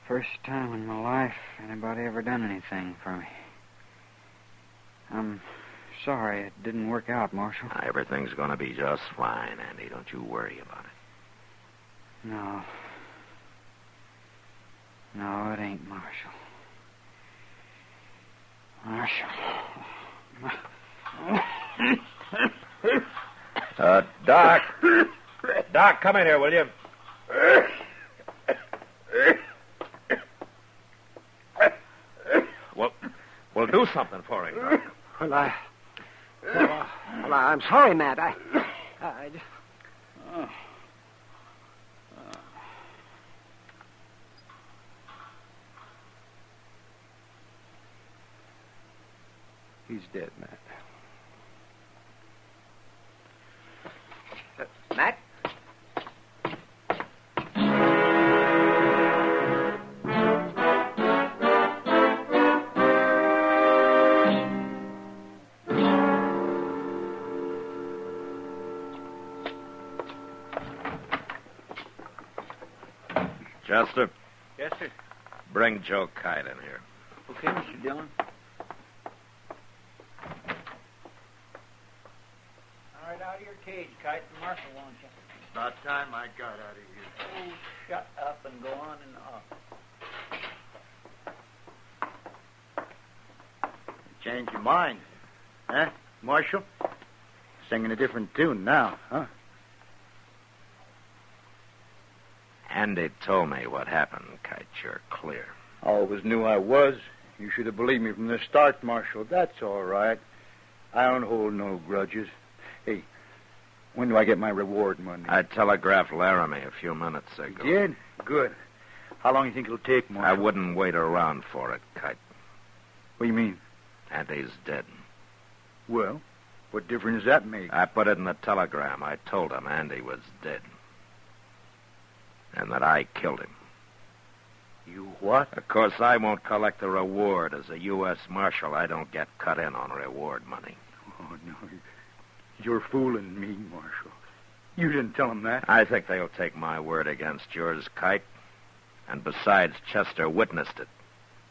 First time in my life anybody ever done anything for me. I'm sorry it didn't work out, Marshal. Everything's going to be just fine, Andy. Don't you worry about it. No, it ain't, Marshal. Doc. Doc, come in here, will you? Well, do something for him, Doc. Well, I'm sorry, Matt. I just... He's dead, Matt. Matt? Chester? Yes, sir. Bring Joe Kite in here. Okay, Mr. Dillon. All right, out of your cage, Kite. The Marshal wants you. About time I got out of here. Oh, shut up and go on in the office. Change your mind. Huh, Marshal? Singing a different tune now, huh? Andy told me what happened, Kite. You're clear. I always knew I was. You should have believed me from the start, Marshal. That's all right. I don't hold no grudges. Hey, when do I get my reward money? I telegraphed Laramie a few minutes ago. You did? Good. How long do you think it'll take, Marshal? I wouldn't wait around for it, Kite. What do you mean? Andy's dead. Well, what difference does that make? I put it in the telegram. I told him Andy was dead. And that I killed him. You what? Of course, I won't collect the reward. As a U.S. Marshal, I don't get cut in on reward money. Oh, no. You're fooling me, Marshal. You didn't tell him that. I think they'll take my word against yours, Kite. And besides, Chester witnessed it.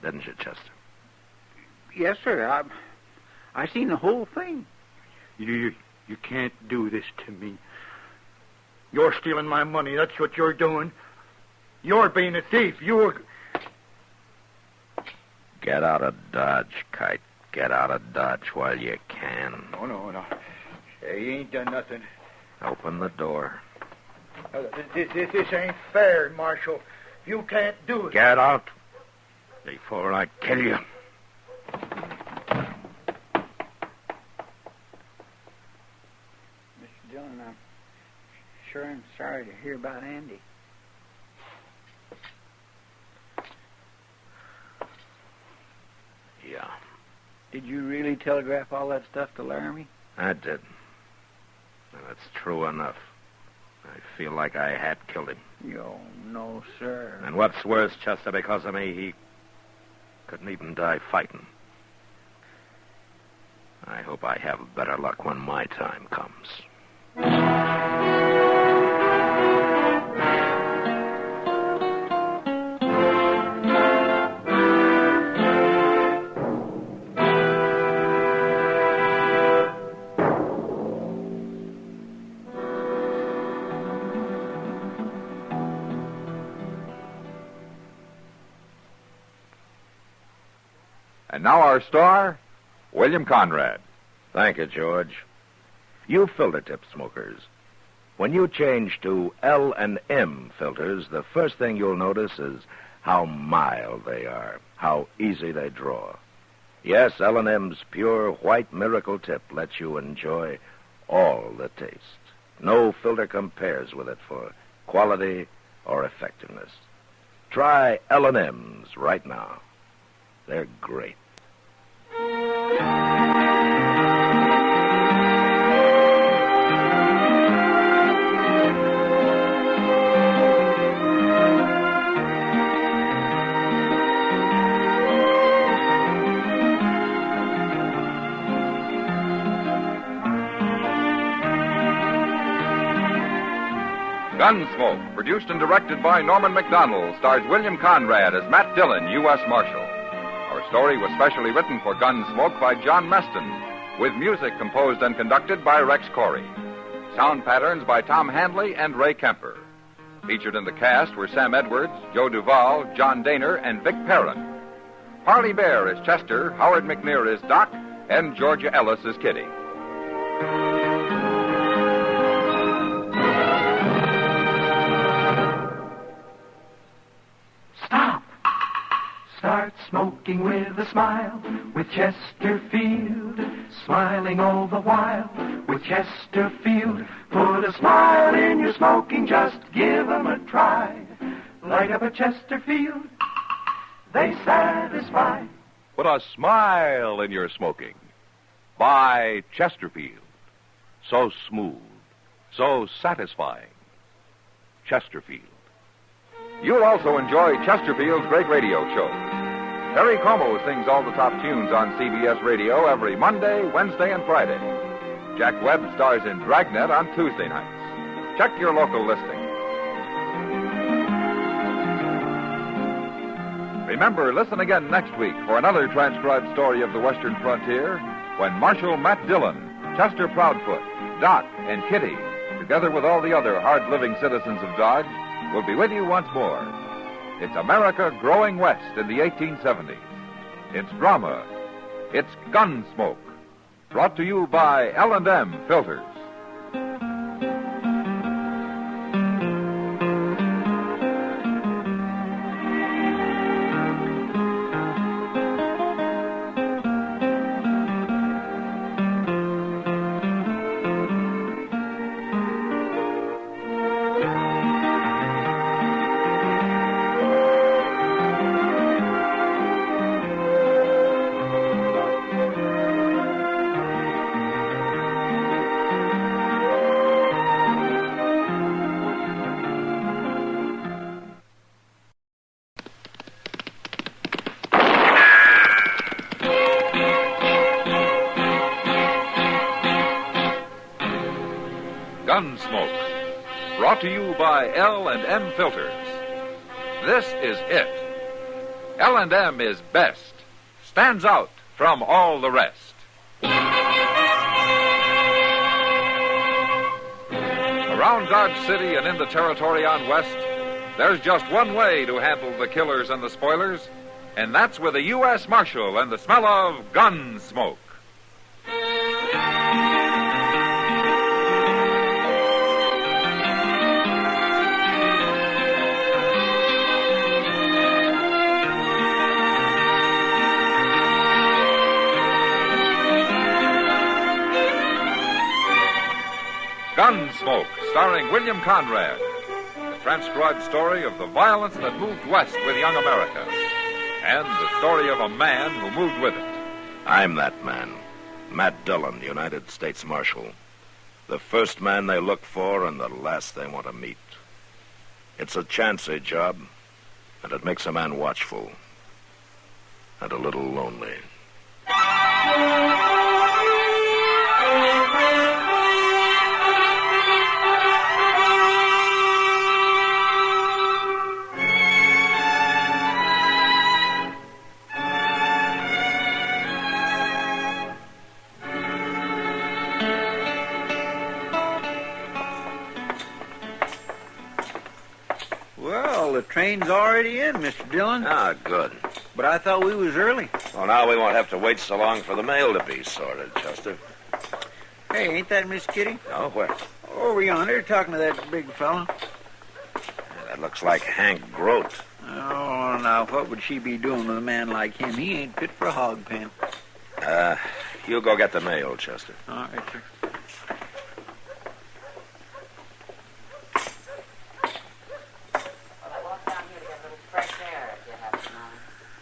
Didn't you, Chester? Yes, sir. I seen the whole thing. You can't do this to me. You're stealing my money. That's what you're doing. You're being a thief. Get out of Dodge, Kite. Get out of Dodge while you can. No. Hey, you ain't done nothing. Open the door. This ain't fair, Marshal. You can't do it. Get out before I kill you. Mr. Dillon, I'm sure I'm sorry to hear about Andy. Yeah. Did you really telegraph all that stuff to Laramie? I did. And it's true enough. I feel like I had killed him. Yo, no, sir. And what's worse, Chester, because of me, he couldn't even die fighting. I hope I have better luck when my time comes. And now our star, William Conrad. Thank you, George. You filter tip smokers, when you change to L&M filters, the first thing you'll notice is how mild they are, how easy they draw. Yes, L&M's pure white miracle tip lets you enjoy all the taste. No filter compares with it for quality or effectiveness. Try L&M's right now. They're great. Gunsmoke, produced and directed by Norman Macdonald, stars William Conrad as Matt Dillon, U.S. Marshal. Our story was specially written for Gunsmoke by John Meston, with music composed and conducted by Rex Corey. Sound patterns by Tom Handley and Ray Kemper. Featured in the cast were Sam Edwards, Joe Duvall, John Daner, and Vic Perrin. Harley Bear is Chester, Howard McNear is Doc, and Georgia Ellis is Kitty. Start smoking with a smile, with Chesterfield, smiling all the while, with Chesterfield. Put a smile in your smoking, just give 'em a try. Light up a Chesterfield, they satisfy. Put a smile in your smoking. Buy Chesterfield. So smooth, so satisfying. Chesterfield. You'll also enjoy Chesterfield's great radio shows. Terry Como sings all the top tunes on CBS Radio every Monday, Wednesday, and Friday. Jack Webb stars in Dragnet on Tuesday nights. Check your local listing. Remember, listen again next week for another transcribed story of the Western frontier when Marshal Matt Dillon, Chester Proudfoot, Doc, and Kitty, together with all the other hard-living citizens of Dodge, will be with you once more. It's America growing west in the 1870s. It's drama. It's Gunsmoke. Brought to you by L&M Filters. Gunsmoke, brought to you by L&M Filters. This is it. L&M is best, stands out from all the rest. Around Dodge City and in the territory on west, there's just one way to handle the killers and the spoilers, and that's with a U.S. Marshal and the smell of Gunsmoke. Gunsmoke, starring William Conrad. The transcribed story of the violence that moved west with young America. And the story of a man who moved with it. I'm that man, Matt Dillon, United States Marshal. The first man they look for and the last they want to meet. It's a chancy job, and it makes a man watchful and a little lonely. Well, the train's already in, Mr. Dillon. Ah, good. But I thought we was early. Well, now we won't have to wait so long for the mail to be sorted, Chester. Hey, ain't that Miss Kitty? Oh, where? Over yonder, talking to that big fellow. That looks like Hank Grote. Oh, now, what would she be doing with a man like him? He ain't fit for a hog pen. You go get the mail, Chester. All right, sir.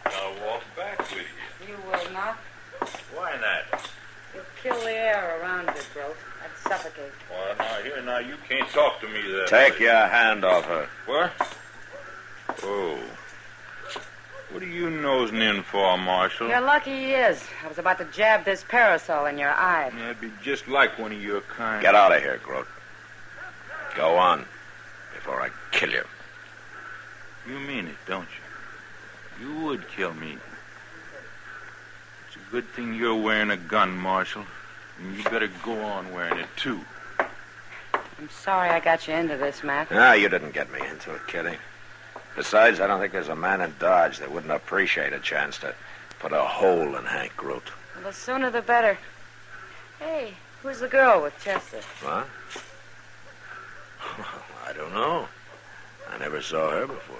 I'll walk back with you. You will not. Why not? You'll kill the air around it, Grote. I'd suffocate. Well, now, you can't talk to me that Take way. your hand off her. What? Oh. What are you nosing in for, Marshal? You're lucky he is. I was about to jab this parasol in your eye. That'd be just like one of your kind. Get out of here, Grote. Go on, before I kill you. You mean it, don't you? You would kill me. It's a good thing you're wearing a gun, Marshal. And you better go on wearing it, too. I'm sorry I got you into this, Matt. Ah, you didn't get me into it, Kitty. Besides, I don't think there's a man in Dodge that wouldn't appreciate a chance to put a hole in Hank Grote. Well, the sooner the better. Hey, who's the girl with Chester? What? Well, I don't know. I never saw her before.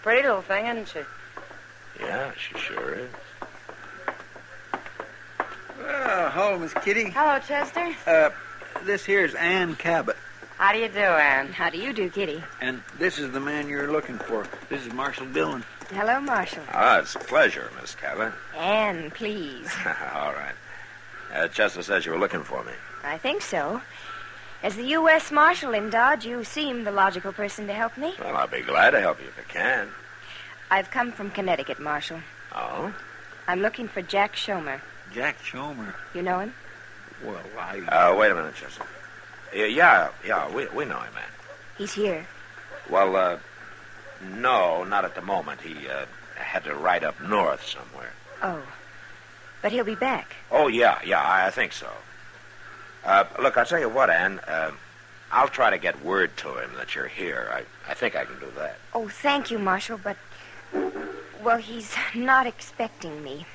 Pretty little thing, isn't she? Yeah, she sure is. Well, hello, Miss Kitty. Hello, Chester. This here's Ann Cabot. How do you do, Ann? How do you do, Kitty? And this is the man you're looking for. This is Marshal Dillon. Hello, Marshal. Ah, it's a pleasure, Miss Cabot. Anne, please. All right. Chester says you were looking for me. I think so. As the U.S. Marshal in Dodge, you seem the logical person to help me. Well, I'll be glad to help you if I can. I've come from Connecticut, Marshal. Oh? I'm looking for Jack Schomer. Jack Schomer? You know him? Well, Wait a minute, Chester. Yeah, we know him, man. He's here. Well, no, not at the moment. He had to ride up north somewhere. Oh. But he'll be back. Oh, yeah, I think so. Look, I'll tell you what, Ann. I'll try to get word to him that you're here. I think I can do that. Oh, thank you, Marshal, but... Well, he's not expecting me.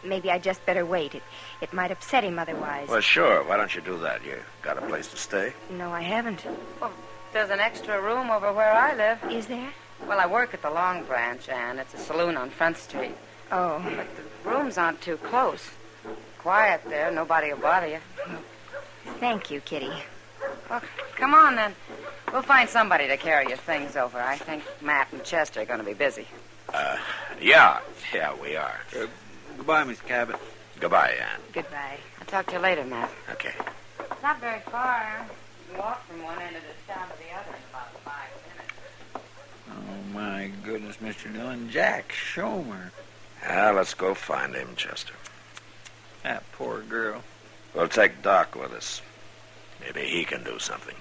Maybe I just better wait. It might upset him otherwise. Well, sure. Why don't you do that? You got a place to stay? No, I haven't. Well, there's an extra room over where I live. Is there? Well, I work at the Long Branch, and it's a saloon on Front Street. Oh. But the rooms aren't too close. Quiet there. Nobody will bother you. Thank you, Kitty. Well, come on, then. We'll find somebody to carry your things over. I think Matt and Chester are going to be busy. Yeah, we are. Goodbye, Miss Cabot. Goodbye, Ann. Goodbye. I'll talk to you later, Matt. Okay. It's not very far. You can walk from one end of this town to the other in about 5 minutes. Oh, my goodness, Mr. Dillon. Jack Schomer. Let's go find him, Chester. That poor girl. We'll take Doc with us. Maybe he can do something.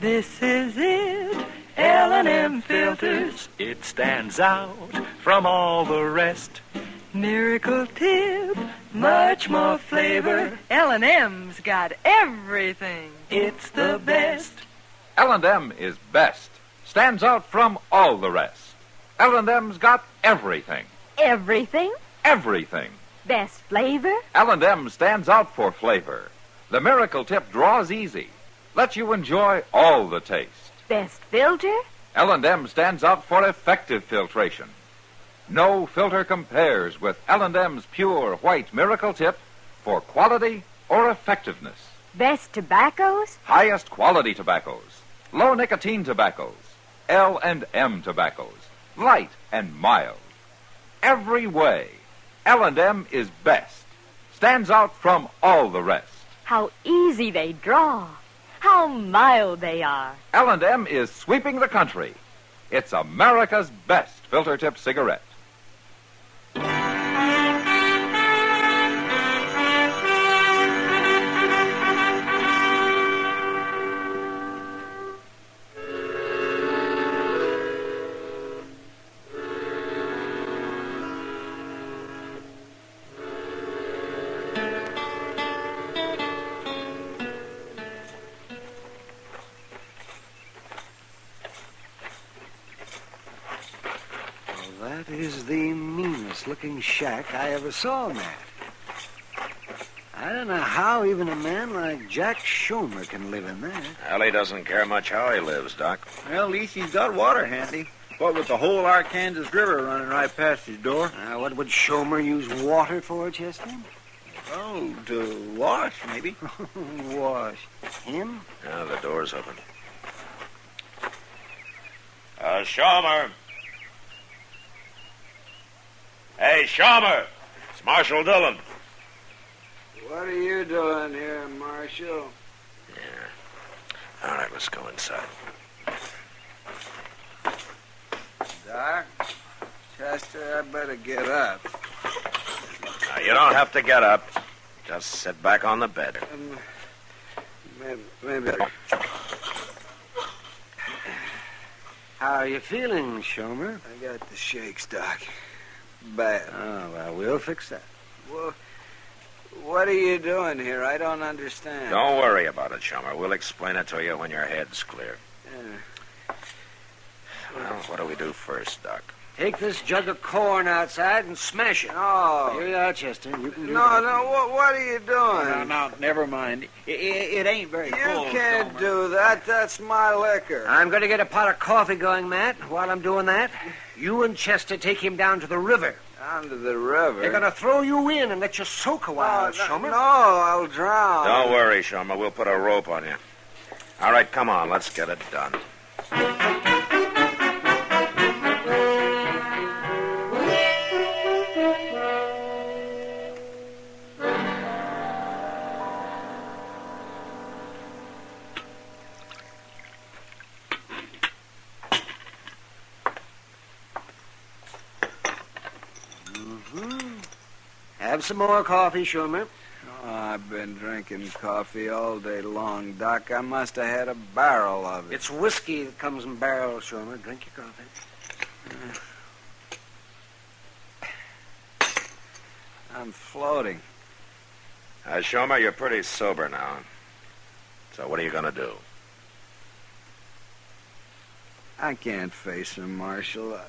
This is it, L&M filters. It stands out from all the rest. Miracle tip, much more flavor. L&M's got everything. It's the best. L&M is best. Stands out from all the rest. L&M's got everything. Everything? Everything. Best flavor? L&M stands out for flavor. The Miracle Tip draws easy. Lets you enjoy all the taste. Best filter? L&M stands out for effective filtration. No filter compares with L&M's pure white miracle tip for quality or effectiveness. Best tobaccos? Highest quality tobaccos, low nicotine tobaccos, L&M tobaccos, light and mild. Every way, L&M is best. Stands out from all the rest. How easy they draw. How mild they are. L&M is sweeping the country. It's America's best filter tip cigarette. That is the meanest-looking shack I ever saw, Matt. I don't know how even a man like Jack Schomer can live in that. Well, he doesn't care much how he lives, Doc. Well, at least he's got water handy. What with the whole Arkansas River running right past his door. What would Schomer use water for, Chester? Oh, to wash, maybe. Wash. Him? Yeah, the door's open. Schomer. Hey, Schomer. It's Marshal Dillon. What are you doing here, Marshal? Yeah. All right, let's go inside. Doc? Chester, I better get up. Now, you don't have to get up. Just sit back on the bed. Maybe. How are you feeling, Schomer? I got the shakes, Doc. Bad. Oh, well, we'll fix that. Well, what are you doing here? I don't understand. Don't worry about it, Schomer. We'll explain it to you when your head's clear. Well, what do we do first, Doc? Take this jug of corn outside and smash it. Oh. Here you are, Chester. You can do No, what are you doing? No, never mind. It ain't very full. You can't do that. That's my liquor. I'm going to get a pot of coffee going, Matt. While I'm doing that, you and Chester take him down to the river. Down to the river? They're going to throw you in and let you soak a while, Schomer. No, I'll drown. Don't worry, Schomer. We'll put a rope on you. All right, come on. Let's get it done. Have some more coffee, Schomer. Oh, I've been drinking coffee all day long, Doc. I must have had a barrel of it. It's whiskey that comes in barrels, Schomer. Drink your coffee. I'm floating. Schomer, you're pretty sober now. So what are you going to do? I can't face her, Marshal.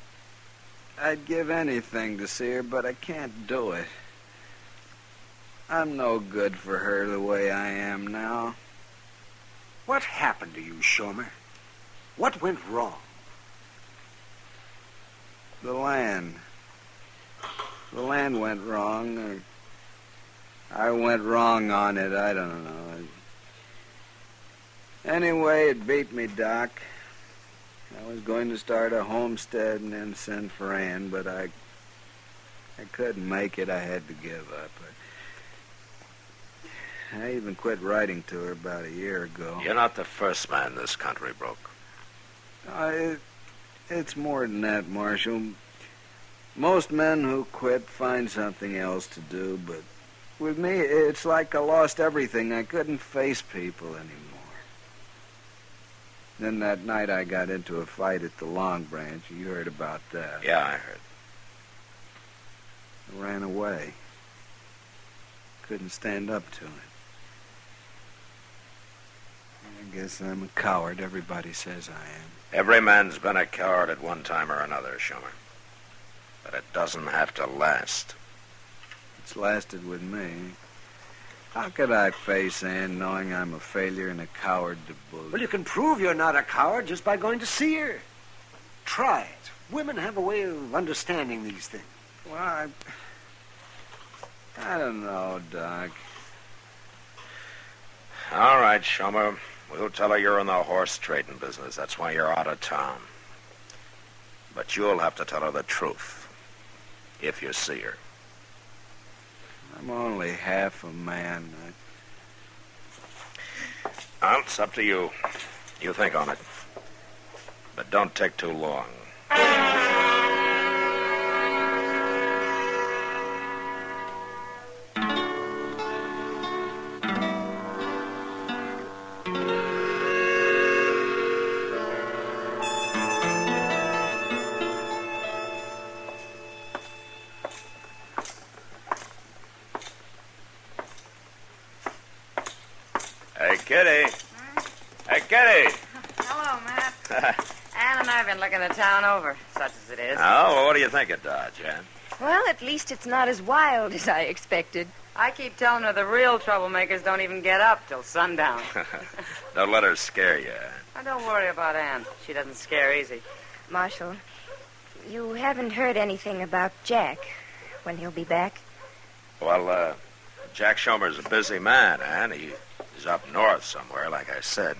I'd give anything to see her, but I can't do it. I'm no good for her the way I am now. What happened to you, Schomer? What went wrong? The land. The land went wrong, or I went wrong on it. I don't know. Anyway, it beat me, Doc. I was going to start a homestead and then send for Ann, but I couldn't make it. I had to give up. I even quit writing to her about a year ago. You're not the first man this country broke. It's more than that, Marshal. Most men who quit find something else to do, but with me, it's like I lost everything. I couldn't face people anymore. Then that night I got into a fight at the Long Branch. You heard about that. Yeah, I heard. I ran away. Couldn't stand up to it. I guess I'm a coward. Everybody says I am. Every man's been a coward at one time or another, Schomer. But it doesn't have to last. It's lasted with me. How could I face Ann knowing I'm a failure and a coward to boot? Well, you can prove you're not a coward just by going to see her. try it. Women have a way of understanding these things. Well, I don't know, Doc. All right, Shomer. We'll tell her you're in the horse trading business. That's why you're out of town. But you'll have to tell her the truth. If you see her. I'm only half a man. Well, it's up to you. You think on it. But don't take too long. Hey, Kitty. Hey, Kitty. Hello, Matt. Ann and I have been looking the town over, such as it is. Oh, well, what do you think of Dodge, Ann? Well, at least it's not as wild as I expected. I keep telling her the real troublemakers don't even get up till sundown. Don't let her scare you, Ann. Now, don't worry about Ann. She doesn't scare easy. Marshal, you haven't heard anything about Jack, when he'll be back? Well, Jack Shomer's a busy man, Ann. He's up north somewhere, like I said.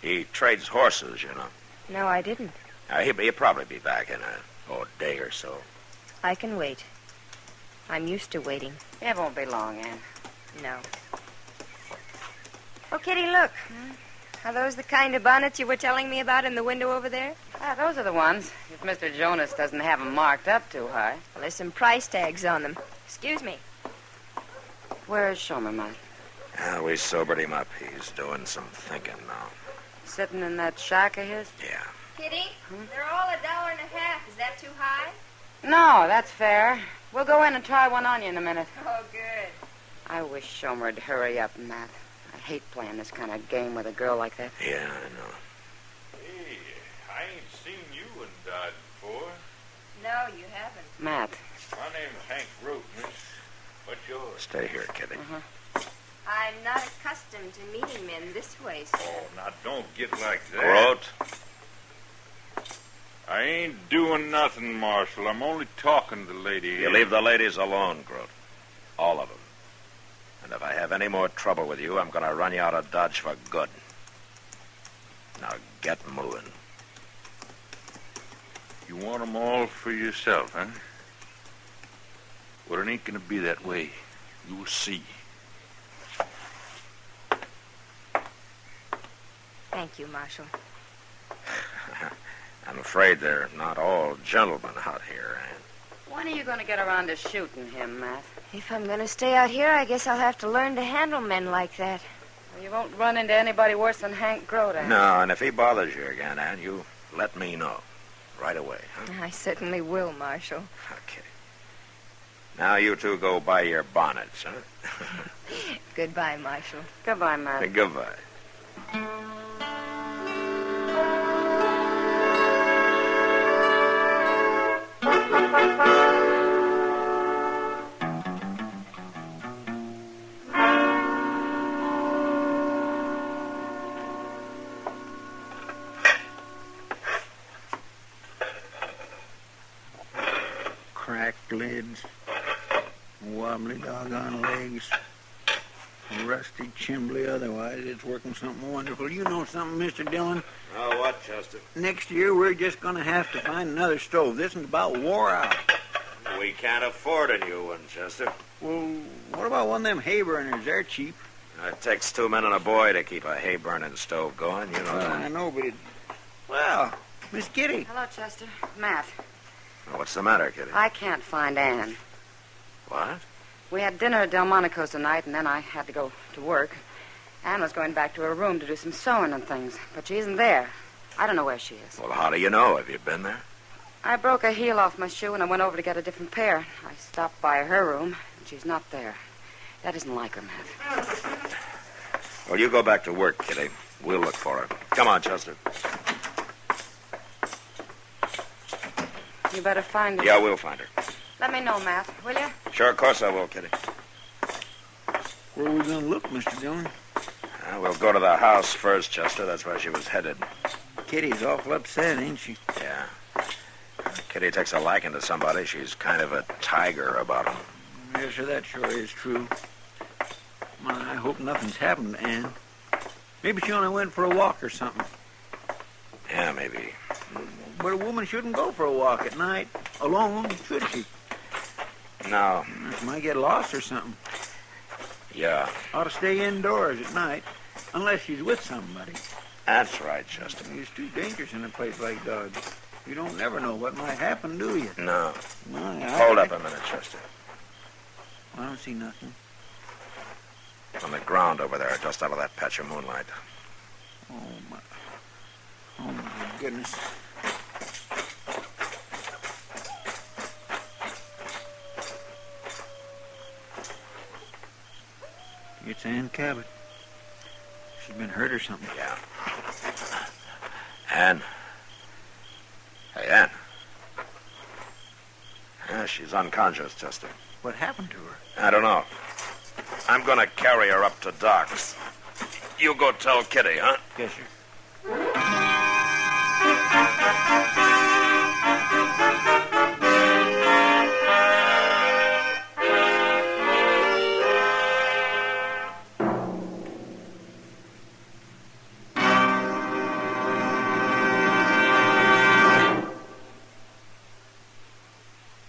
He trades horses, you know. No, I didn't. He'll probably be back in a day or so. I can wait. I'm used to waiting. It won't be long, Ann. No. Oh, Kitty, look. Are those the kind of bonnets you were telling me about in the window over there? Those are the ones. If Mr. Jonas doesn't have them marked up too high. Well, there's some price tags on them. Excuse me. Where's Shomer, Matt? We sobered him up. He's doing some thinking now. Sitting in that shack of his? Yeah. Kitty, they're all $1.50. Is that too high? No, that's fair. We'll go in and try one on you in a minute. Oh, good. I wish Shomer'd hurry up, Matt. I hate playing this kind of game with a girl like that. Yeah, I know. Hey, I ain't seen you in Dodge before. No, you haven't. Matt. My name's Hank Root, miss. What's yours? Stay here, Kitty. I'm not accustomed to meeting men this way, sir. Oh, now don't get like that. Grote. I ain't doing nothing, Marshal. I'm only talking to the lady. You leave the ladies alone, Grote. All of them. And if I have any more trouble with you, I'm going to run you out of Dodge for good. Now get moving. You want them all for yourself, huh? Well, it ain't going to be that way. You'll see. Thank you, Marshal. I'm afraid they're not all gentlemen out here, Ann. When are you going to get around to shooting him, Matt? If I'm going to stay out here, I guess I'll have to learn to handle men like that. Well, you won't run into anybody worse than Hank Grote. No, and if he bothers you again, Ann, you let me know. Right away, huh? I certainly will, Marshal. Okay. Now you two go buy your bonnets, huh? Goodbye, Marshal. Goodbye, Matt. Goodbye. Cracked lids, wobbly doggone legs, rusty chimbly otherwise. It's working something wonderful. You know something, Mr. Dillon? Oh, what, Chester? Next year, we're just going to have to find another stove. This one's about wore out. We can't afford a new one, Chester. Well, what about one of them hay burners? They're cheap. It takes 2 men and a boy to keep a hay-burning stove going, you know. Well, I know, but it... Well, Miss Kitty. Hello, Chester. Matt. Well, what's the matter, Kitty? I can't find Ann. What? We had dinner at Delmonico's tonight, and then I had to go to work. Ann was going back to her room to do some sewing and things, but she isn't there. I don't know where she is. Well, how do you know? Have you been there? I broke a heel off my shoe, and I went over to get a different pair. I stopped by her room, and she's not there. That isn't like her, Matt. Well, you go back to work, Kitty. We'll look for her. Come on, Chester. You better find her. Yeah, we'll find her. Let me know, Matt, will you? Sure, of course I will, Kitty. Where are we going to look, Mr. Dillon? We'll go to the house first, Chester. That's where she was headed. Kitty's awful upset, ain't she? Yeah. Kitty takes a liking to somebody. She's kind of a tiger about him. Yes, sir, that sure is true. Well, I hope nothing's happened to Ann. Maybe she only went for a walk or something. Yeah, maybe. But a woman shouldn't go for a walk at night alone, should she? No. She might get lost or something. Yeah. Ought to stay indoors at night, unless she's with somebody. That's right, Chester. It's too dangerous in a place like Dodge. You don't never know what might happen, do you? No. My, Hold up a minute, Chester. I don't see nothing. On the ground over there, just out of that patch of moonlight. Oh, my goodness. It's Ann Cabot. She's been hurt or something. Yeah. Ann. Hey, Ann. Yeah, she's unconscious, Chester. What happened to her? I don't know. I'm going to carry her up to Doc's. You go tell Kitty, huh? Yes, sir.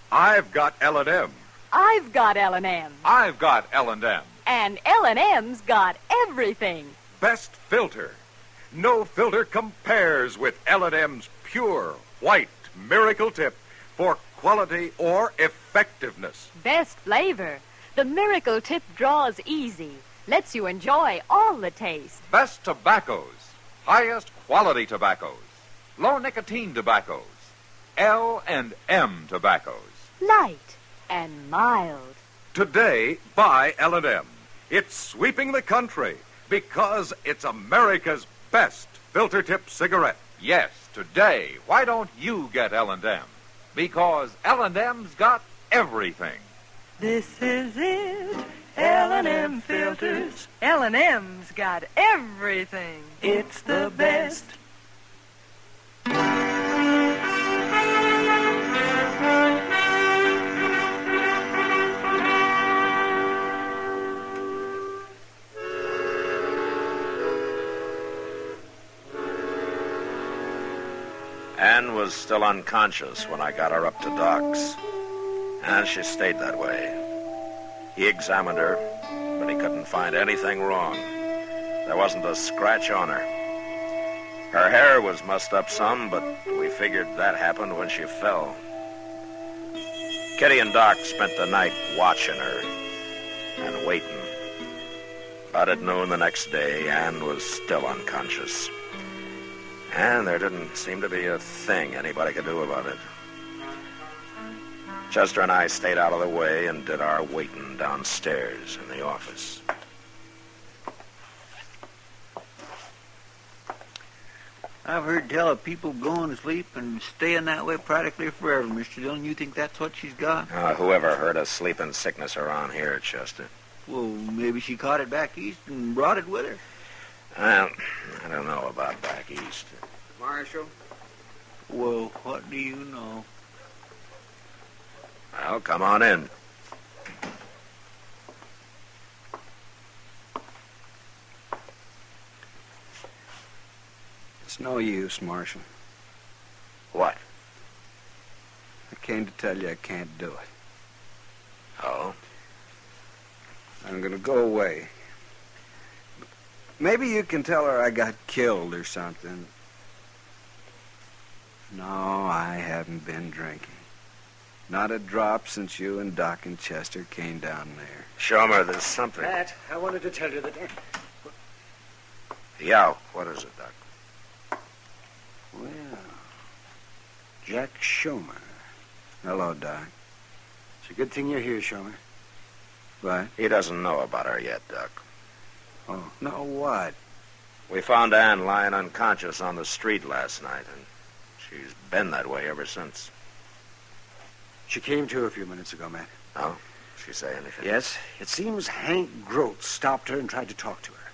I've got L&M. I've got L&M. I've got L&M. And L&M's got everything. Best filter. No filter compares with L&M's pure, white miracle tip for quality or effectiveness. Best flavor. The Miracle Tip draws easy. Lets you enjoy all the taste. Best tobaccos. Highest quality tobaccos. Low nicotine tobaccos. L&M tobaccos. Light and mild. Today, buy L&M. It's sweeping the country because it's America's best filter tip cigarette. Yes, today, why don't you get L&M? Because L&M's got everything. This is it. L&M filters. L&M's got everything. It's the best. Ann was still unconscious when I got her up to Doc's. And she stayed that way. He examined her, but he couldn't find anything wrong. There wasn't a scratch on her. Her hair was mussed up some, but we figured that happened when she fell. Kitty and Doc spent the night watching her and waiting. But at noon the next day, Ann was still unconscious. And there didn't seem to be a thing anybody could do about it. Chester and I stayed out of the way and did our waiting downstairs in the office. I've heard tell of people going to sleep and staying that way practically forever, Mr. Dillon. You think that's what she's got? Whoever heard of sleeping sickness around here, Chester? Well, maybe she caught it back east and brought it with her. Well, I don't know about back east. Marshal? Well, what do you know? Well, come on in. It's no use, Marshal. What? I came to tell you I can't do it. Oh? I'm going to go away. Maybe you can tell her I got killed or something. No, I haven't been drinking. Not a drop since you and Doc and Chester came down there. Shomer, there's something. Matt, I wanted to tell you that... Yeah, what is it, Doc? Well, Jack Shomer. Hello, Doc. It's a good thing you're here, Shomer. What? He doesn't know about her yet, Doc. Oh, no, what? We found Ann lying unconscious on the street last night, and she's been that way ever since. She came to a few minutes ago, Matt. Oh? She say anything? Yes. It seems Hank Groth stopped her and tried to talk to her.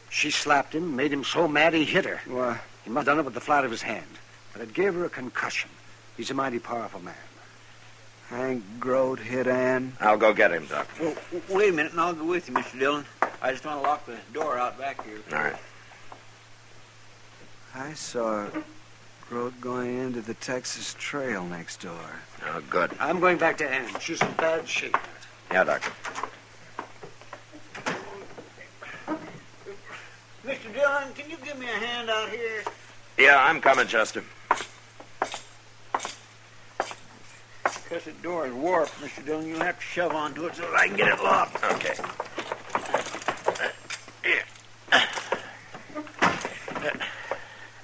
She slapped him, made him so mad he hit her. What? He must have done it with the flat of his hand. But it gave her a concussion. He's a mighty powerful man. Hank Grote hit Ann. I'll go get him, Doc. Well, wait a minute, and I'll go with you, Mr. Dillon. I just want to lock the door out back here. All right. I saw Grote going into the Texas Trail next door. Oh, good. I'm going back to Ann. She's in bad shape. Yeah, Doctor. Mr. Dillon, can you give me a hand out here? Yeah, I'm coming, Chester. Because the door is warped, Mr. Dillon. You'll have to shove onto it so that I can get it locked. Okay.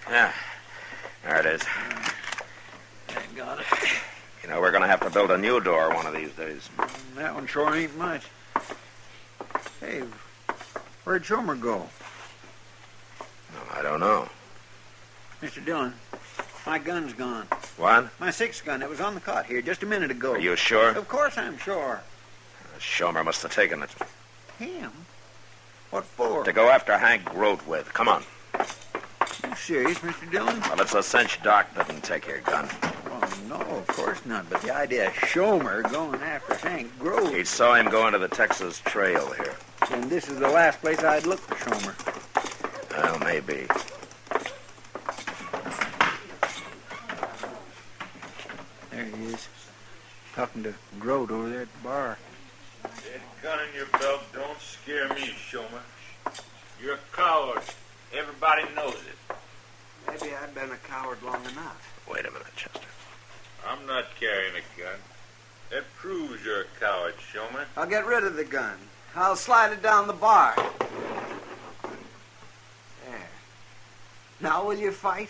Yeah. There it is. I got it. You know, we're going to have to build a new door one of these days. That one sure ain't much. Hey, where'd Shomer go? I don't know. Mr. Dillon, my gun's gone. What? My 6 gun. It was on the cot here just a minute ago. Are you sure? Of course I'm sure. Shomer must have taken it. Him? What for? To go after Hank Grote with. Come on. You serious, Mr. Dillon? Well, it's a cinch Doc didn't take your gun. Oh, no, of course not. But the idea of Shomer going after Hank Grote. He saw him go into the Texas Trail here. And this is the last place I'd look for Shomer. Well, maybe. There he is. Talking to Grote over there at the bar. That gun in your belt don't scare me, Shomer. You're a coward. Everybody knows it. Maybe I've been a coward long enough. Wait a minute, Chester. I'm not carrying a gun. That proves you're a coward, Shomer. I'll get rid of the gun. I'll slide it down the bar. There. Now will you fight?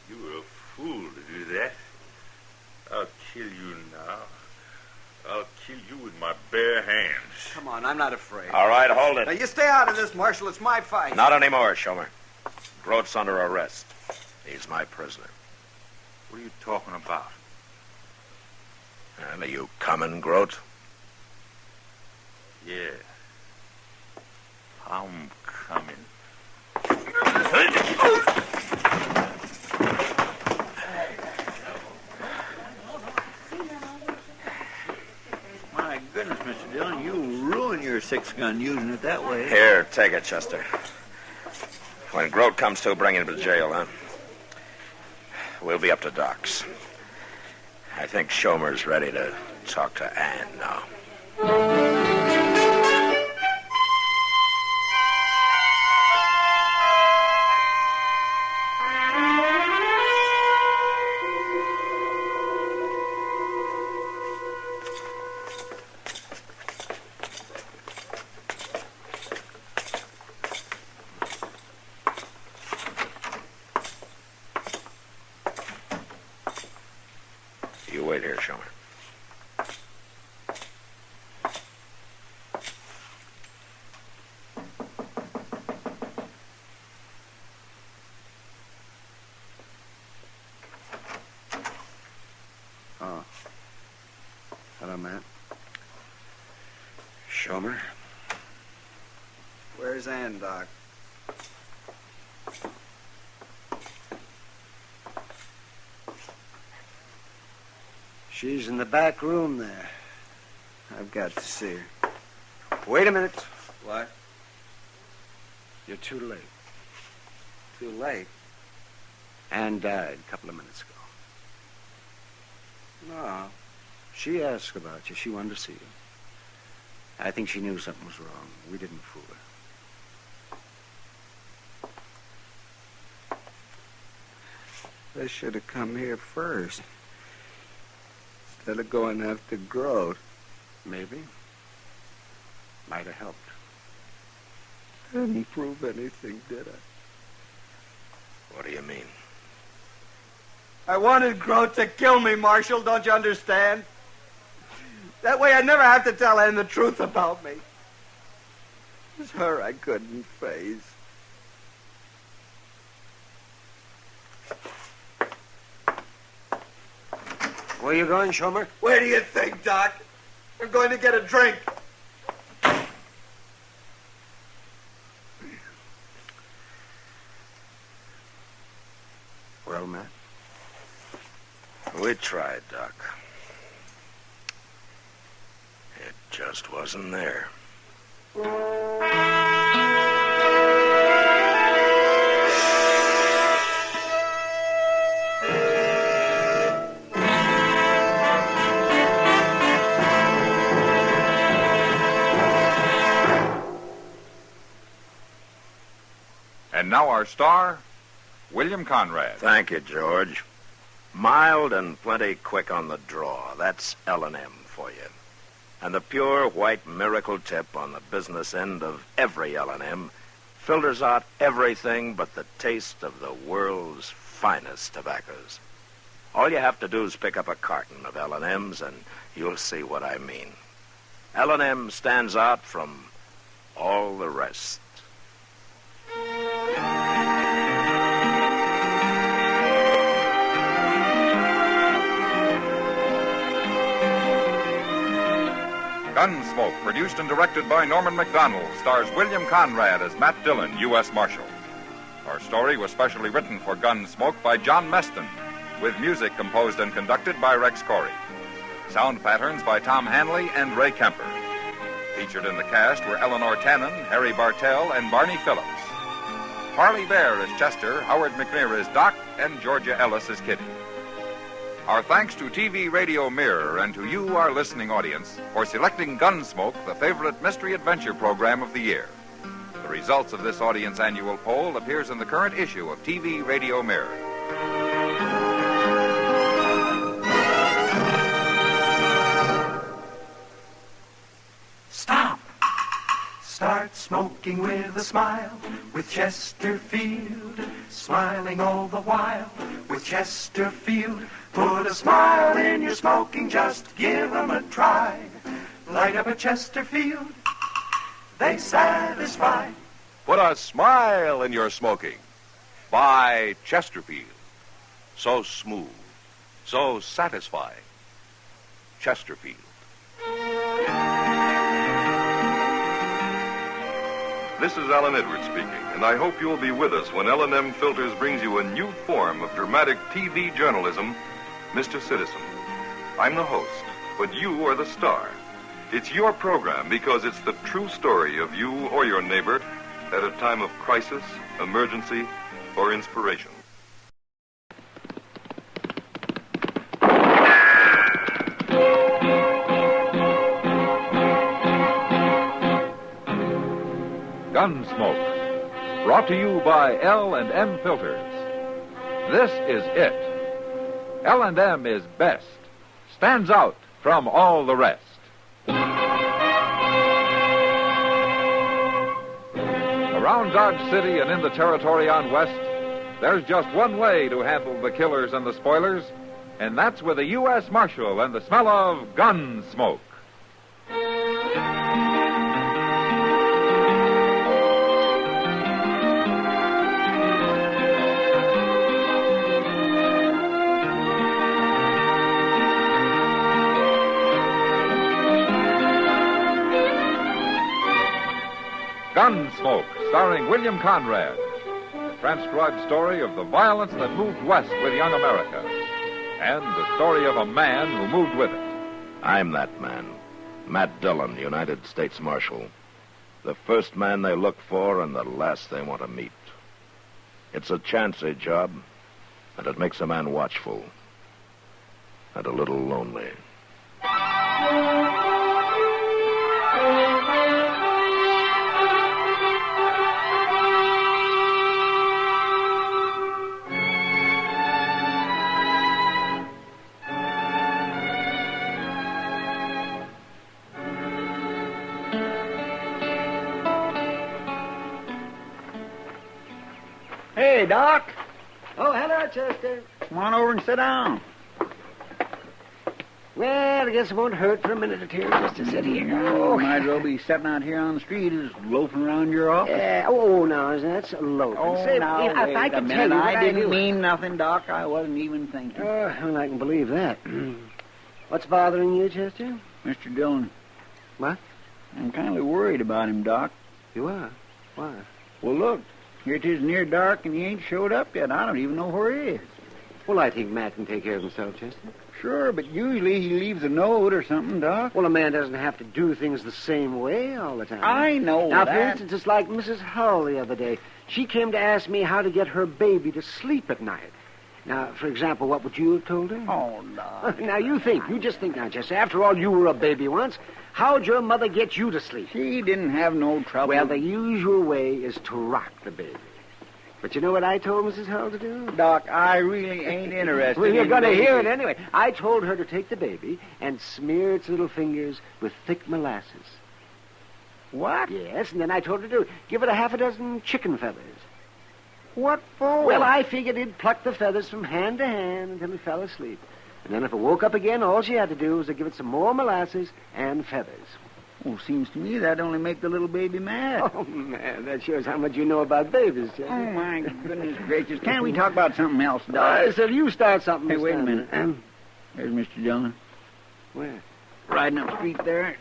You were a fool to do that. I'll kill you now. I'll kill you with my bare hands. Come on, I'm not afraid. All right, hold it. Now, you stay out of this, Marshal. It's my fight. Not anymore, Shomer. Grote's under arrest. He's my prisoner. What are you talking about? Are you coming, Grote? Yeah. I'm coming. My goodness, Mr. Dillon, you ruin your 6 gun using it that way. Here, take it, Chester. When Grote comes to, bring him to jail, huh? We'll be up to Doc's. I think Shomer's ready to talk to Ann now. You wait here, Shomer. Oh. Hello, Matt. Shomer? Where's Ann, Doc? She's in the back room there. I've got to see her. Wait a minute. What? You're too late. Too late. Ann died a couple of minutes ago. No. She asked about you. She wanted to see you. I think she knew something was wrong. We didn't fool her. They should have come here first. Instead of going after Grote. Maybe. Might have helped. Didn't prove anything, did I? What do you mean? I wanted Grote to kill me, Marshal, don't you understand? That way I'd never have to tell Ann the truth about me. It was her I couldn't face. Where you going, Shomer? Where do you think, Doc? I'm going to get a drink. We tried, Doc. It just wasn't there. And now our star, William Conrad. Thank you, George. Mild and plenty quick on the draw. That's L&M for you. And the pure white miracle tip on the business end of every L&M filters out everything but the taste of the world's finest tobaccos. All you have to do is pick up a carton of L&Ms and you'll see what I mean. L&M stands out from all the rest. Gunsmoke, produced and directed by Norman Macdonald, stars William Conrad as Matt Dillon, U.S. Marshal. Our story was specially written for Gunsmoke by John Meston, with music composed and conducted by Rex Corey. Sound patterns by Tom Hanley and Ray Kemper. Featured in the cast were Eleanor Tannen, Harry Bartell, and Barney Phillips. Harley Bear as Chester, Howard McNear as Doc, and Georgia Ellis as Kitty. Our thanks to TV Radio Mirror and to you, our listening audience, for selecting Gunsmoke, the favorite mystery adventure program of the year. The results of this audience annual poll appears in the current issue of TV Radio Mirror. Stop! Start smoking with a smile with Chesterfield, smiling all the while with Chesterfield. Put a smile in your smoking, just give 'em a try. Light up a Chesterfield, they satisfy. Put a smile in your smoking. Buy Chesterfield. So smooth, so satisfying. Chesterfield. This is Alan Edwards speaking, and I hope you'll be with us when L&M Filters brings you a new form of dramatic TV journalism, Mr. Citizen. I'm the host, but you are the star. It's your program because it's the true story of you or your neighbor at a time of crisis, emergency, or inspiration. Gunsmoke, brought to you by L&M Filters. This is it. L&M is best, stands out from all the rest. Around Dodge City and in the territory on West, there's just one way to handle the killers and the spoilers, and that's with a U.S. Marshal and the smell of Gunsmoke. Gunsmoke, starring William Conrad. The transcribed story of the violence that moved west with young America. And the story of a man who moved with it. I'm that man, Matt Dillon, United States Marshal. The first man they look for and the last they want to meet. It's a chancy job, and it makes a man watchful and a little lonely. Hey, Doc. Oh, hello, Chester. Come on over and sit down. Well, I guess it won't hurt for a minute or two just to sit here. Oh, might as well be sitting out here on the street as loafing around your office. No, that's loafing. Oh, Say, now, if I could tell you I didn't do. mean nothing, Doc. I wasn't even thinking. Well, I can believe that. What's bothering you, Chester? Mr. Dillon. What? I'm kind of worried about him, Doc. You are? Why? Well, look. Here it is near dark, and he ain't showed up yet. I don't even know where he is. Well, I think Matt can take care of himself, Chester. Sure, but usually he leaves a note or something, Doc. Well, a man doesn't have to do things the same way all the time. I know now, that. for instance, it's like Mrs. Hull the other day. She came to ask me how to get her baby to sleep at night. Now, for example, what would you have told her? Oh, no. Now, you just think now, Jesse. After all, you were a baby once. How'd your mother get you to sleep? She didn't have no trouble. Well, the usual way is to rock the baby. But you know what I told Mrs. Hull to do? Doc, I really ain't interested. Well, you're in going to babies. hear it anyway. I told her to take the baby and smear its little fingers with thick molasses. What? Yes, and then I told her to give it a half a dozen chicken feathers. What for? Well, I figured he'd pluck the feathers from hand to hand until he fell asleep. And then if it woke up again, all she had to do was to give it some more molasses and feathers. Well, seems to me that'd only make the little baby mad. Oh, man, that shows how much you know about babies, Jesse. Oh, my goodness gracious. Can't we talk about something else, Doc? I said you start something. Hey, this wait a time. minute. There's Mr. Dillon. Where? Riding up the street there,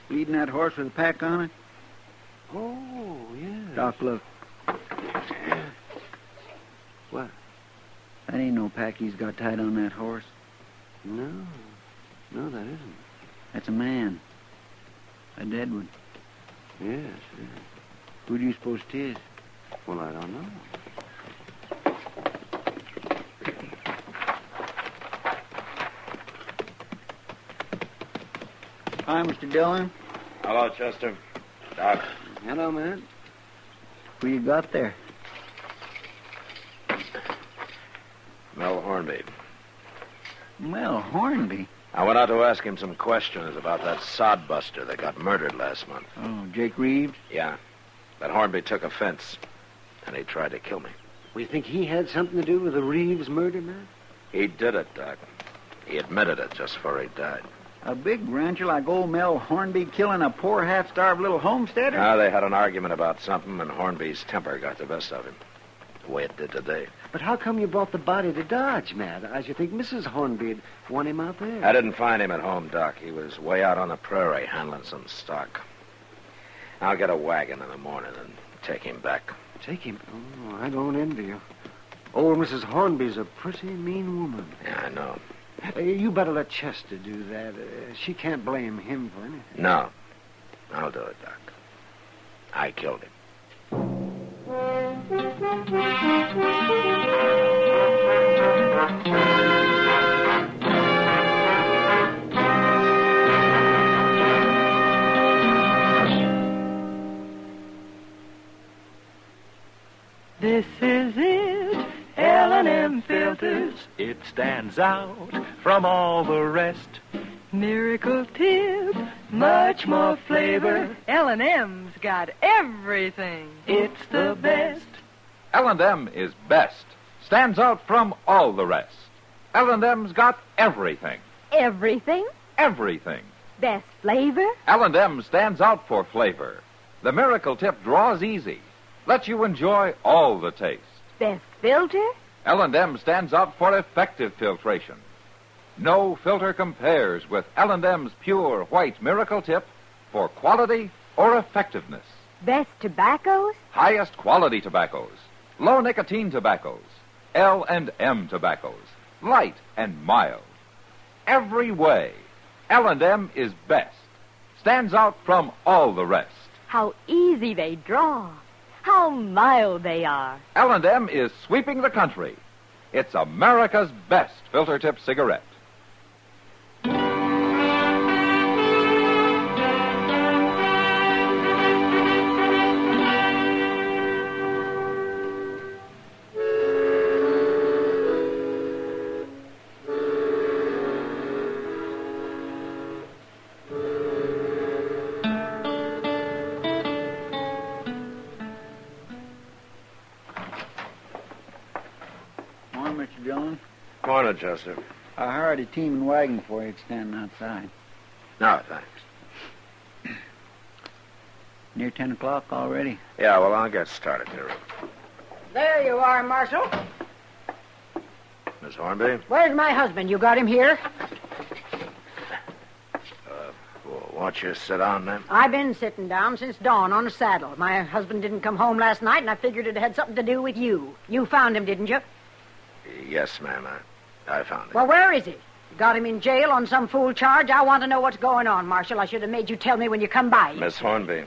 leading that horse with a pack on it. Oh, yeah. Doc, look. What? That ain't no pack he's got tied on that horse. No, that isn't. That's a man. A dead one. Yes. Who do you suppose it is? Well, I don't know. Hi, Mr. Dillon. Hello, Chester. Doc. Hello, man. Who you got there? Mel Hornby. Mel Hornby. I went out to ask him some questions about that sodbuster that got murdered last month. Oh, Jake Reeves? Yeah. That Hornby took offense, and he tried to kill me. We think he had something to do with the Reeves murder, man? He did it, Doc. He admitted it just before he died. A big rancher like old Mel Hornby killing a poor, half-starved little homesteader? They had an argument about something, and Hornby's temper got the best of him. The way it did today. But how come you brought the body to Dodge, Matt? I should think Mrs. Hornby'd want him out there. I didn't find him at home, Doc. He was way out on the prairie handling some stock. I'll get a wagon in the morning and take him back. Take him? Oh, I don't envy you. Old Mrs. Hornby's a pretty mean woman. Yeah, I know. You better let Chester do that. She can't blame him for anything. No. I'll do it, Doc. I killed him. This is it, L&M filters. It stands out from all the rest. Miracle tip, much more flavor. L&M's got everything. It's the best. L&M is best. Stands out from all the rest. L&M's got everything. Everything? Everything. Best flavor? L&M stands out for flavor. The Miracle Tip draws easy. Lets you enjoy all the taste. Best filter? L&M stands out for effective filtration. No filter compares with L&M's pure white Miracle Tip for quality or effectiveness. Best tobaccos? Highest quality tobaccos. Low nicotine tobaccos. L&M tobaccos. Light and mild. Every way, L&M is best. Stands out from all the rest. How easy they draw. How mild they are. L&M is sweeping the country. It's America's best filter tip cigarette. Mr. Dillon. Morning, Chester. I hired a team and wagon for you. It's standing outside. No, thanks. Near 10 o'clock already. Yeah, well, I'll get started here. There you are, Marshal. Miss Hornby? Where's my husband? You got him here? Won't you sit down, then? I've been sitting down since dawn on a saddle. My husband didn't come home last night, and I figured it had something to do with you. You found him, didn't you? Yes, ma'am. I found it. Well, where is he? You got him in jail on some fool charge? I want to know what's going on, Marshal. I should have made you tell me when you come by. Miss Hornby,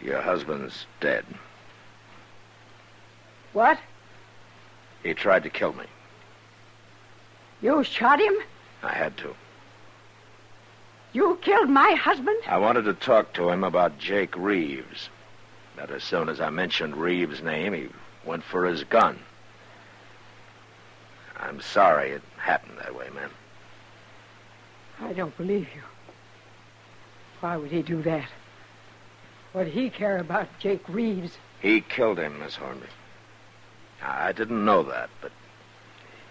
your husband's dead. What? He tried to kill me. You shot him? I had to. You killed my husband? I wanted to talk to him about Jake Reeves. But as soon as I mentioned Reeves' name, he went for his gun. I'm sorry it happened that way, ma'am. I don't believe you. Why would he do that? What did he care about Jake Reeves? He killed him, Miss Hornby. I didn't know that, but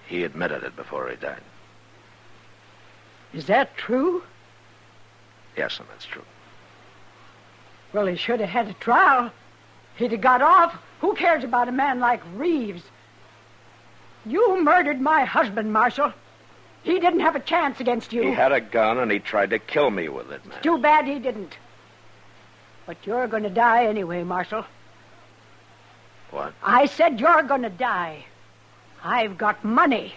he admitted it before he died. Is that true? Yes, that's true. Well, he should have had a trial. He'd have got off. Who cares about a man like Reeves? You murdered my husband, Marshal. He didn't have a chance against you. He had a gun, and he tried to kill me with it, ma'am. Too bad he didn't. But you're going to die anyway, Marshal. What? I said you're going to die. I've got money.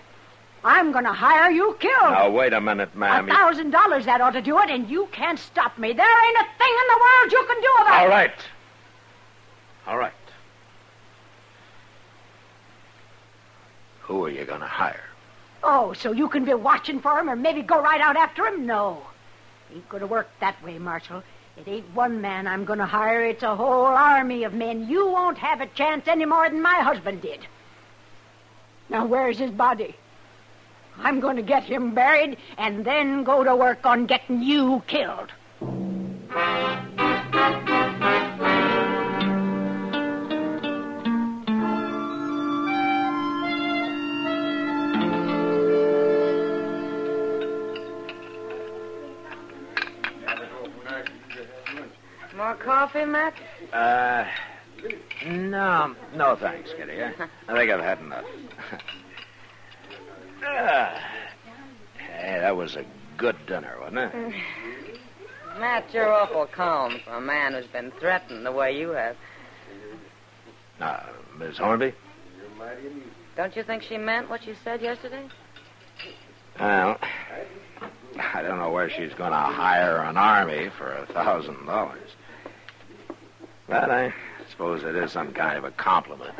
I'm going to hire you killed. Now, wait a minute, ma'am. $1,000, that ought to do it, and you can't stop me. There ain't a thing in the world you can do about it. All right. All right. Who are you going to hire? Oh, so you can be watching for him or maybe go right out after him? No. Ain't going to work that way, Marshal. It ain't one man I'm going to hire. It's a whole army of men. You won't have a chance any more than my husband did. Now, where's his body? I'm going to get him buried and then go to work on getting you killed. More coffee, Matt? No, thanks, Kitty. I think I've had enough. Hey, that was a good dinner, wasn't it? Matt, you're awful calm for a man who's been threatened the way you have. Miss Hornby? Don't you think she meant what she said yesterday? Well, I don't know where she's going to hire an army for $1,000. But I suppose it is some kind of a compliment.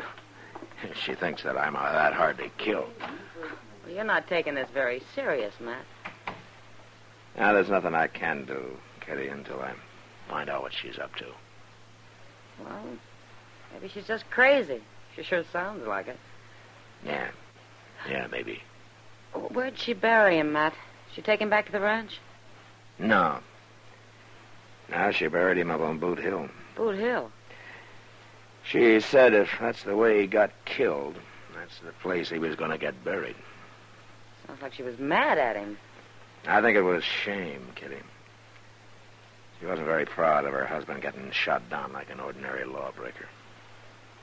She thinks that I'm that hard to kill. Well, you're not taking this very serious, Matt. Now, there's nothing I can do, Kitty, until I find out what she's up to. Well, maybe she's just crazy. She sure sounds like it. Yeah, maybe. Where'd she bury him, Matt? She take him back to the ranch? No. No, she buried him up on Boot Hill. Boot Hill? She said if that's the way he got killed, that's the place he was going to get buried. Sounds like she was mad at him. I think it was shame, Kitty. She wasn't very proud of her husband getting shot down like an ordinary lawbreaker.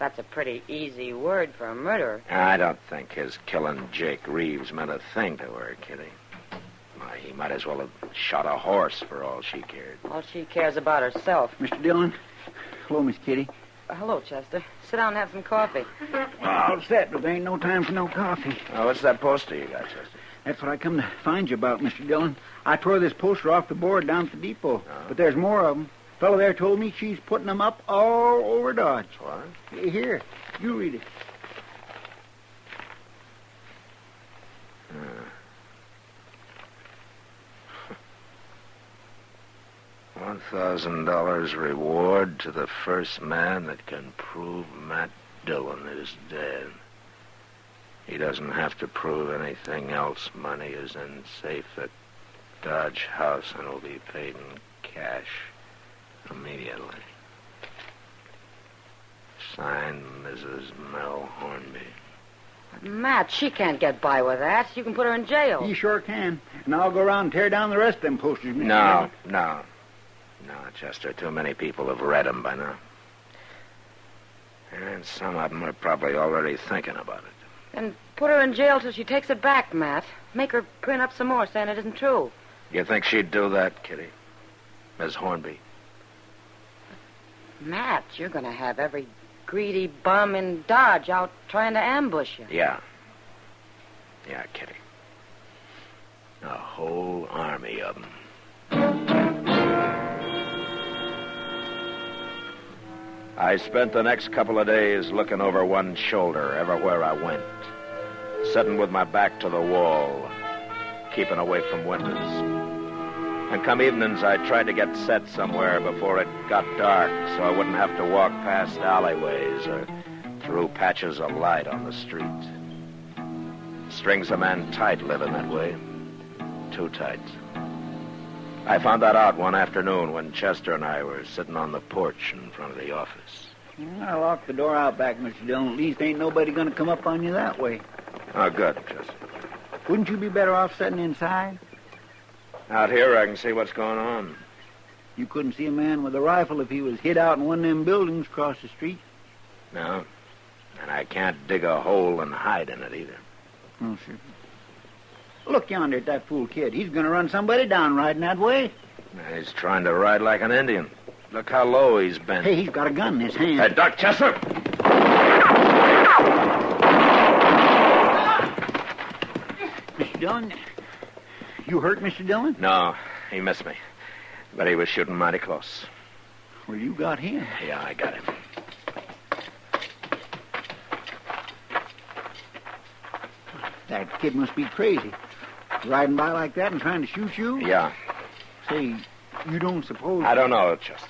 That's a pretty easy word for a murderer. I don't think his killing Jake Reeves meant a thing to her, Kitty. Why, he might as well have shot a horse for all she cared. All she cares about herself. Mr. Dillon. Hello, Miss Kitty. Hello, Chester. Sit down and have some coffee. All set, but there ain't no time for no coffee. Oh, what's that poster you got, Chester? That's what I come to find you about, Mr. Dillon. I tore this poster off the board down at the depot, but there's more of them. The fellow there told me she's putting them up all over Dodge. What? Here, you read it. $1,000 reward to the first man that can prove Matt Dillon is dead. He doesn't have to prove anything else. Money is in safe at Dodge House and will be paid in cash immediately. Signed, Mrs. Mel Hornby. Matt, she can't get by with that. You can put her in jail. You sure can. And I'll go around and tear down the rest of them posters, Mr. No, Dillon. No, Chester. Too many people have read them by now. And some of them are probably already thinking about it. And put her in jail till she takes it back, Matt. Make her print up some more saying it isn't true. You think she'd do that, Kitty? Miss Hornby? Matt, you're going to have every greedy bum in Dodge out trying to ambush you. Yeah. Yeah, Kitty. A whole army of them. I spent the next couple of days looking over one shoulder everywhere I went, sitting with my back to the wall, keeping away from windows. And come evenings, I tried to get set somewhere before it got dark so I wouldn't have to walk past alleyways or through patches of light on the street. Strings a man tight living that way. Too tight. I found that out one afternoon when Chester and I were sitting on the porch in front of the office. I locked the door out back, Mr. Dillon. At least ain't nobody going to come up on you that way. Oh, good, Chester. Wouldn't you be better off sitting inside? Out here, I can see what's going on. You couldn't see a man with a rifle if he was hid out in one of them buildings across the street. No. And I can't dig a hole and hide in it either. Oh, sure. Look yonder at that fool kid. He's going to run somebody down riding that way. He's trying to ride like an Indian. Look how low he's bent. Hey, he's got a gun in his hand. Hey, Doc Chester! Mr. Dillon, you hurt Mr. Dillon? No, he missed me. But he was shooting mighty close. Well, you got him. Yeah, I got him. That kid must be crazy. Riding by like that and trying to shoot you? Yeah. Say, you don't suppose... I don't know, Chester.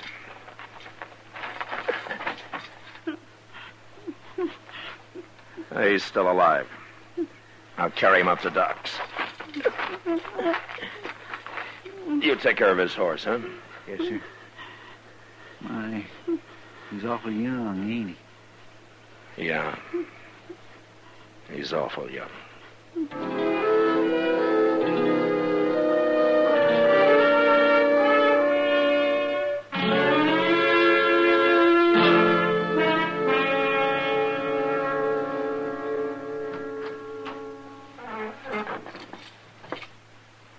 He's still alive. I'll carry him up to Doc's. You take care of his horse, huh? Yes, sir. My, he's awful young, ain't he? Yeah. He's awful young.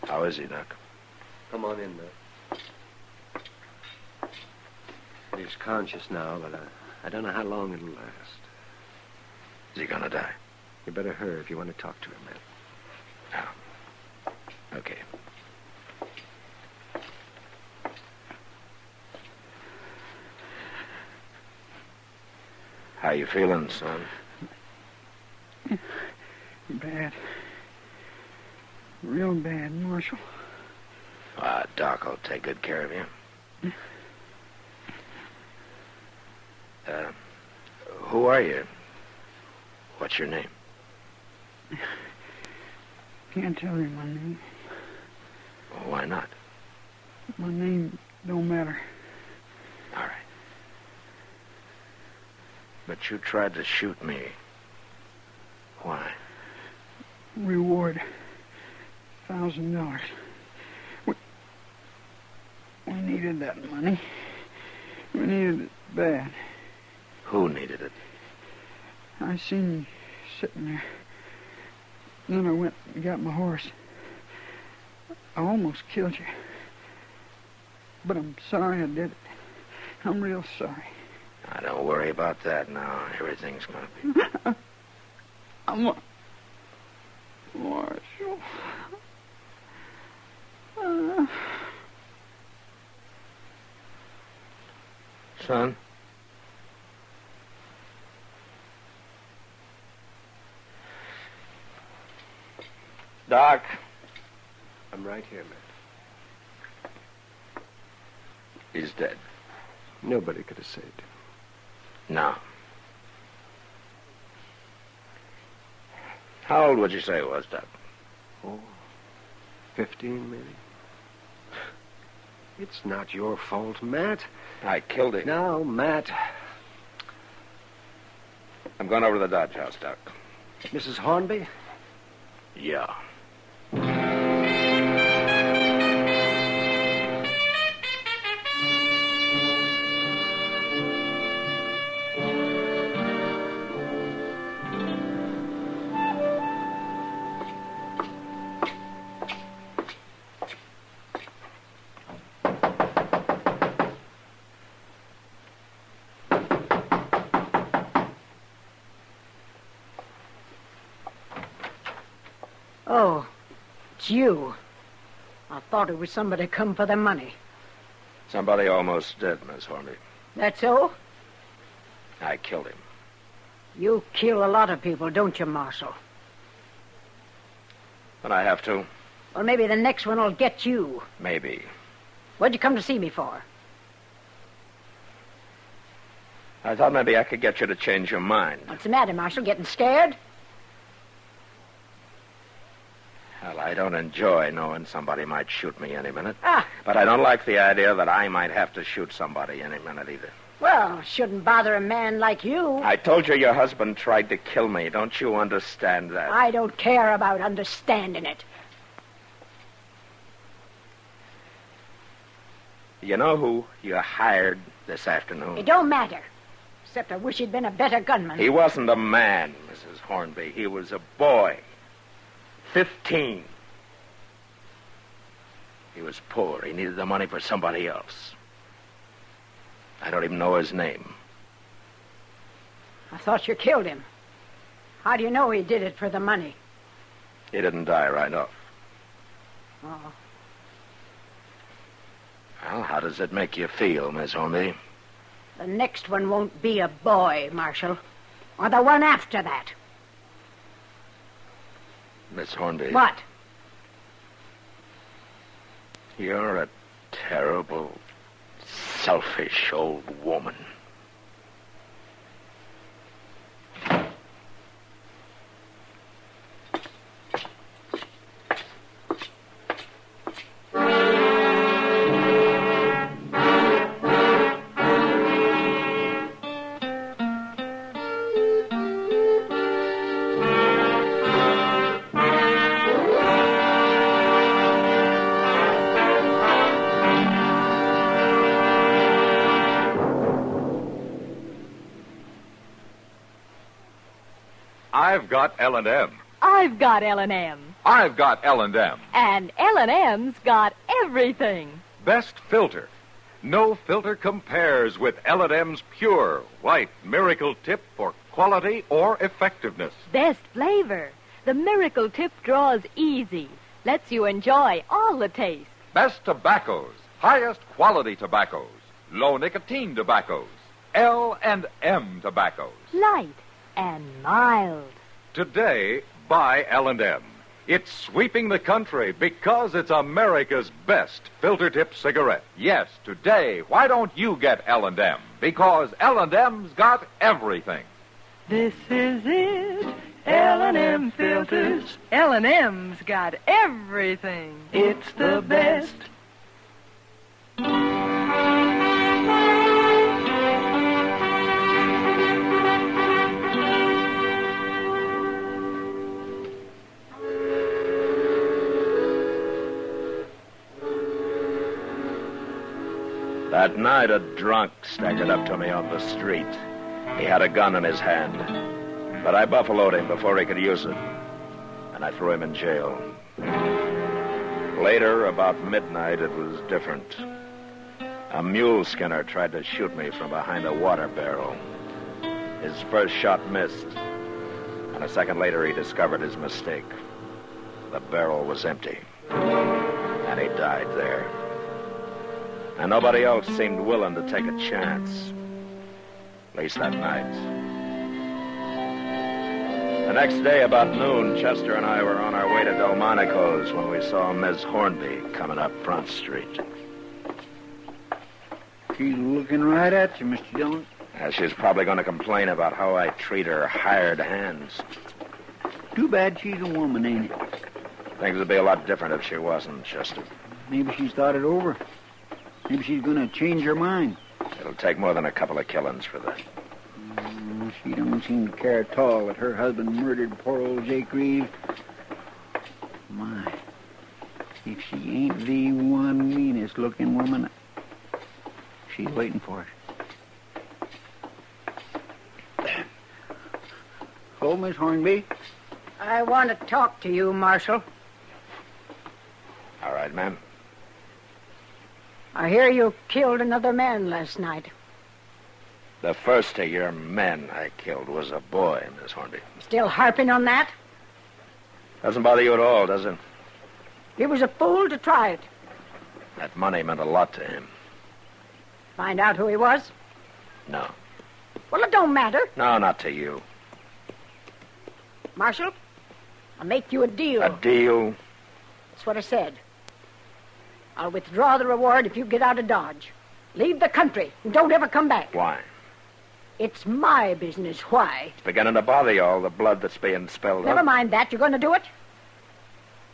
How is he, Doc? Come on in, Matt. He's conscious now, but I don't know how long it'll last. Is he gonna die? You better hurry if you want to talk to him, Matt. Oh. Okay. How you feeling, son? Bad. Real bad, Marshal. Doc will take good care of you. Who are you? What's your name? Can't tell you my name. Why not? My name don't matter. All right. But you tried to shoot me. Why? Reward. $1,000. We needed that money. We needed it bad. Who needed it? I seen you sitting there. Then I went and got my horse. I almost killed you. But I'm sorry I did it. I'm real sorry. Don't worry about that now. Everything's going to be... I'm a... Marshal. Son? Doc? I'm right here, Matt. He's dead. Nobody could have saved him. No. How old would you say he was, Doc? Oh, 15, maybe. It's not your fault, Matt. I killed him. No, Matt. I'm going over to the Dodge house, Doc. Mrs. Hornby? Yeah. Oh, it's you. I thought it was somebody come for the money. Somebody almost did, Miss Hornby. That so? I killed him. You kill a lot of people, don't you, Marshal? When I have to. Well, maybe the next one will get you. Maybe. What'd you come to see me for? I thought maybe I could get you to change your mind. What's the matter, Marshal? Getting scared? Well, I don't enjoy knowing somebody might shoot me any minute. Ah. But I don't like the idea that I might have to shoot somebody any minute either. Well, shouldn't bother a man like you. I told you your husband tried to kill me. Don't you understand that? I don't care about understanding it. You know who you hired this afternoon? It don't matter. Except I wish he'd been a better gunman. He wasn't a man, Mrs. Hornby. He was a boy. 15. He was poor. He needed the money for somebody else. I don't even know his name. I thought you killed him. How do you know he did it for the money? He didn't die right off. Oh. Well, how does it make you feel, Miss Hornby? The next one won't be a boy, Marshal. Or the one after that. Miss Hornby. What? You're a terrible, selfish old woman. I've got L&M. I've got L&M. I've got L&M. And L&M's got everything. Best filter. No filter compares with L&M's pure, white miracle tip for quality or effectiveness. Best flavor. The miracle tip draws easy. Lets you enjoy all the taste. Best tobaccos. Highest quality tobaccos. Low nicotine tobaccos. L&M tobaccos. Light and mild. Today, buy L&M. It's sweeping the country because it's America's best filter tip cigarette. Yes, today, why don't you get L&M? Because L&M's got everything. This is it. L&M filters. L&M's got everything. It's the best. That night, a drunk staggered up to me on the street. He had a gun in his hand, but I buffaloed him before he could use it, and I threw him in jail. Later, about midnight, it was different. A mule skinner tried to shoot me from behind a water barrel. His first shot missed, and a second later, he discovered his mistake. The barrel was empty, and he died there. And nobody else seemed willing to take a chance. At least that night. The next day, about noon, Chester and I were on our way to Delmonico's when we saw Miss Hornby coming up Front Street. She's looking right at you, Mr. Dillon. She's probably going to complain about how I treat her hired hands. Too bad she's a woman, ain't it? Things would be a lot different if she wasn't, Chester. Maybe she's thought it over. Maybe she's going to change her mind. It'll take more than a couple of killings for that. She don't seem to care at all that her husband murdered poor old Jake Reeves. My, if she ain't the one meanest-looking woman, she's waiting for us. Hello, Miss Hornby. I want to talk to you, Marshal. All right, ma'am. I hear you killed another man last night. The first of your men I killed was a boy, Miss Hornby. Still harping on that? Doesn't bother you at all, does it? He was a fool to try it. That money meant a lot to him. Find out who he was? No. Well, it don't matter. No, not to you. Marshal, I'll make you a deal. A deal? That's what I said. I'll withdraw the reward if you get out of Dodge. Leave the country and don't ever come back. Why? It's my business. Why? It's beginning to bother you, all the blood that's being spilled. Never mind that. You're going to do it?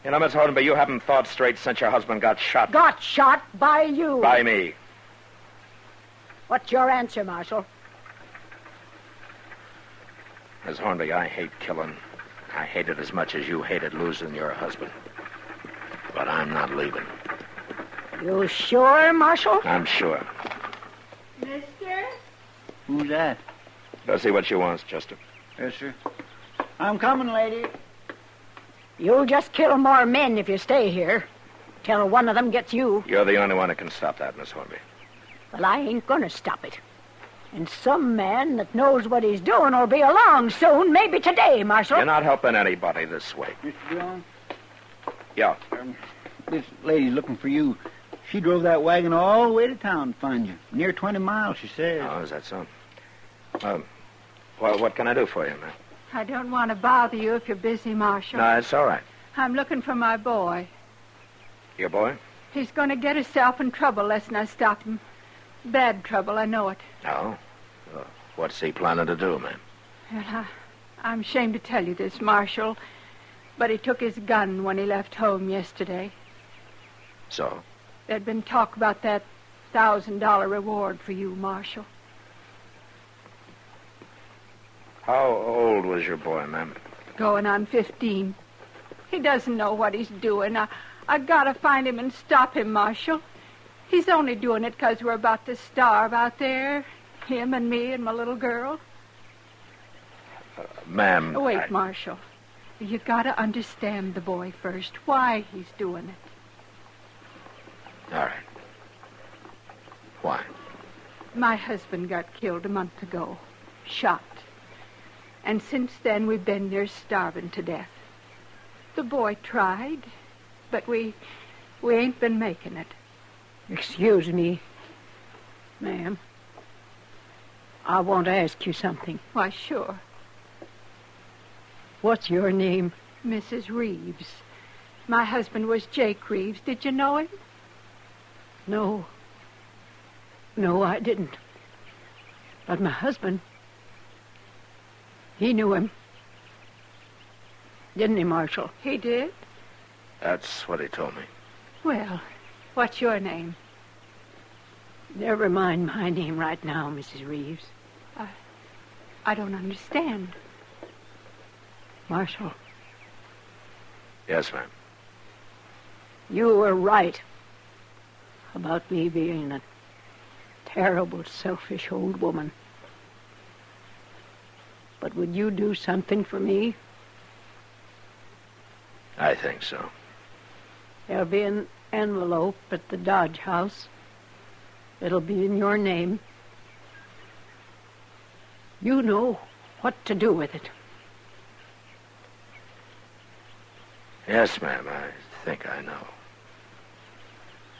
You know, Miss Hornby, you haven't thought straight since your husband got shot. Got shot by you. By me. What's your answer, Marshal? Miss Hornby, I hate killing. I hate it as much as you hated losing your husband. But I'm not leaving. You sure, Marshal? I'm sure. Mister? Who's that? Go see what she wants, Chester. Yes, sir. I'm coming, lady. You'll just kill more men if you stay here. Till one of them gets you. You're the only one that can stop that, Miss Hornby. Well, I ain't gonna stop it. And some man that knows what he's doing will be along soon, maybe today, Marshal. You're not helping anybody this way. Mr. Dillon? Yeah. This lady's looking for you. She drove that wagon all the way to town to find you. Near 20 miles, she says. Oh, is that so? Well, what can I do for you, man? I don't want to bother you if you're busy, Marshal. No, it's all right. I'm looking for my boy. Your boy? He's going to get himself in trouble lest I stop him. Bad trouble, I know it. Oh? What's he planning to do, ma'am? Well, I'm ashamed to tell you this, Marshal, but he took his gun when he left home yesterday. So? There'd been talk about that $1,000 reward for you, Marshal. How old was your boy, ma'am? Going on 15. He doesn't know what he's doing. I gotta find him and stop him, Marshal. He's only doing it 'cause we're about to starve out there. Him and me and my little girl. Ma'am... Wait, Marshal. You gotta understand the boy first. Why he's doing it. All right. Why? My husband got killed a month ago. Shot. And since then, we've been near starving to death. The boy tried, but we ain't been making it. Excuse me, ma'am. I want to ask you something. Why, sure. What's your name? Mrs. Reeves. My husband was Jake Reeves. Did you know him? No. No, I didn't. But my husband, he knew him. Didn't he, Marshal? He did? That's what he told me. Well, what's your name? Never mind my name right now, Mrs. Reeves. I don't understand. Marshal. Yes, ma'am. You were right about me being a terrible, selfish old woman. But would you do something for me? I think so. There'll be an envelope at the Dodge house. It'll be in your name. You know what to do with it. Yes, ma'am, I think I know.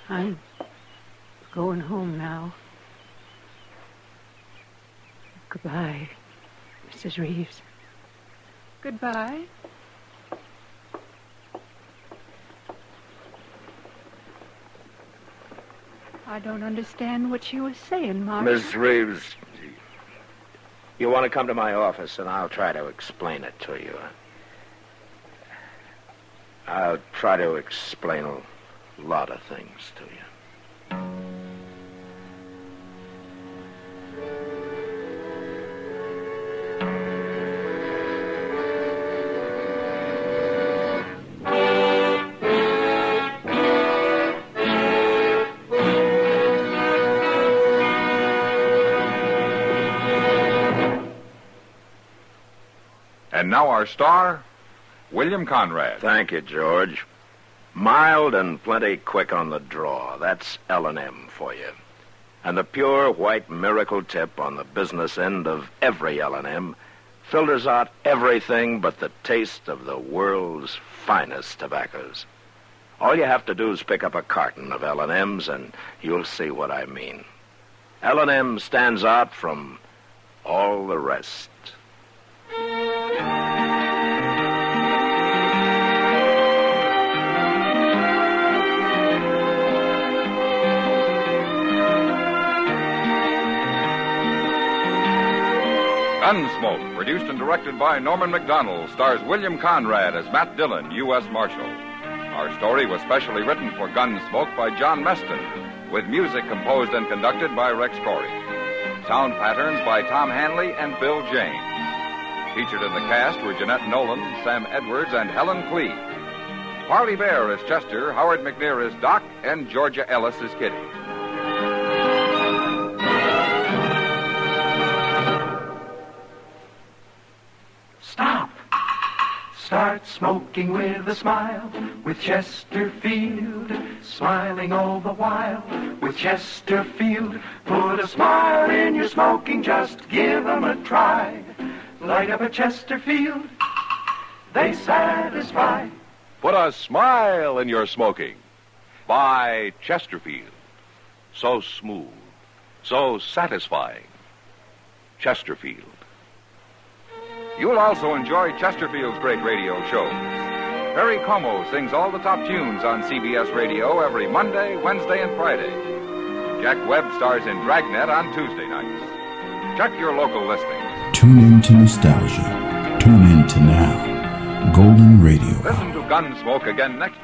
I'm going home now. Goodbye, Mrs. Reeves. Goodbye. I don't understand what she was saying, Marshal. Miss Reeves, you want to come to my office, and I'll try to explain it to you. I'll try to explain a lot of things to you. And now our star, William Conrad. Thank you, George. Mild and plenty quick on the draw. That's L&M for you. And the pure white miracle tip on the business end of every L&M filters out everything but the taste of the world's finest tobaccos. All you have to do is pick up a carton of L&M's and you'll see what I mean. L&M stands out from all the rest. Gunsmoke, produced and directed by Norman MacDonald, stars William Conrad as Matt Dillon, U.S. Marshal. Our story was specially written for Gunsmoke by John Meston, with music composed and conducted by Rex Corey. Sound patterns by Tom Hanley and Bill James. Featured in the cast were Jeanette Nolan, Sam Edwards, and Helen Clee. Parley Bear is Chester, Howard McNear is Doc, and Georgia Ellis is Kitty. Stop. Start smoking with a smile, with Chesterfield, smiling all the while. With Chesterfield, put a smile in your smoking, just give them a try. Light up a Chesterfield, they satisfy. Put a smile in your smoking. Buy Chesterfield. So smooth, so satisfying. Chesterfield. You'll also enjoy Chesterfield's great radio shows. Perry Como sings all the top tunes on CBS Radio every Monday, Wednesday, and Friday. Jack Webb stars in Dragnet on Tuesday nights. Check your local listings. Tune in to nostalgia. Tune in to now. Golden Radio. Listen to Gunsmoke again next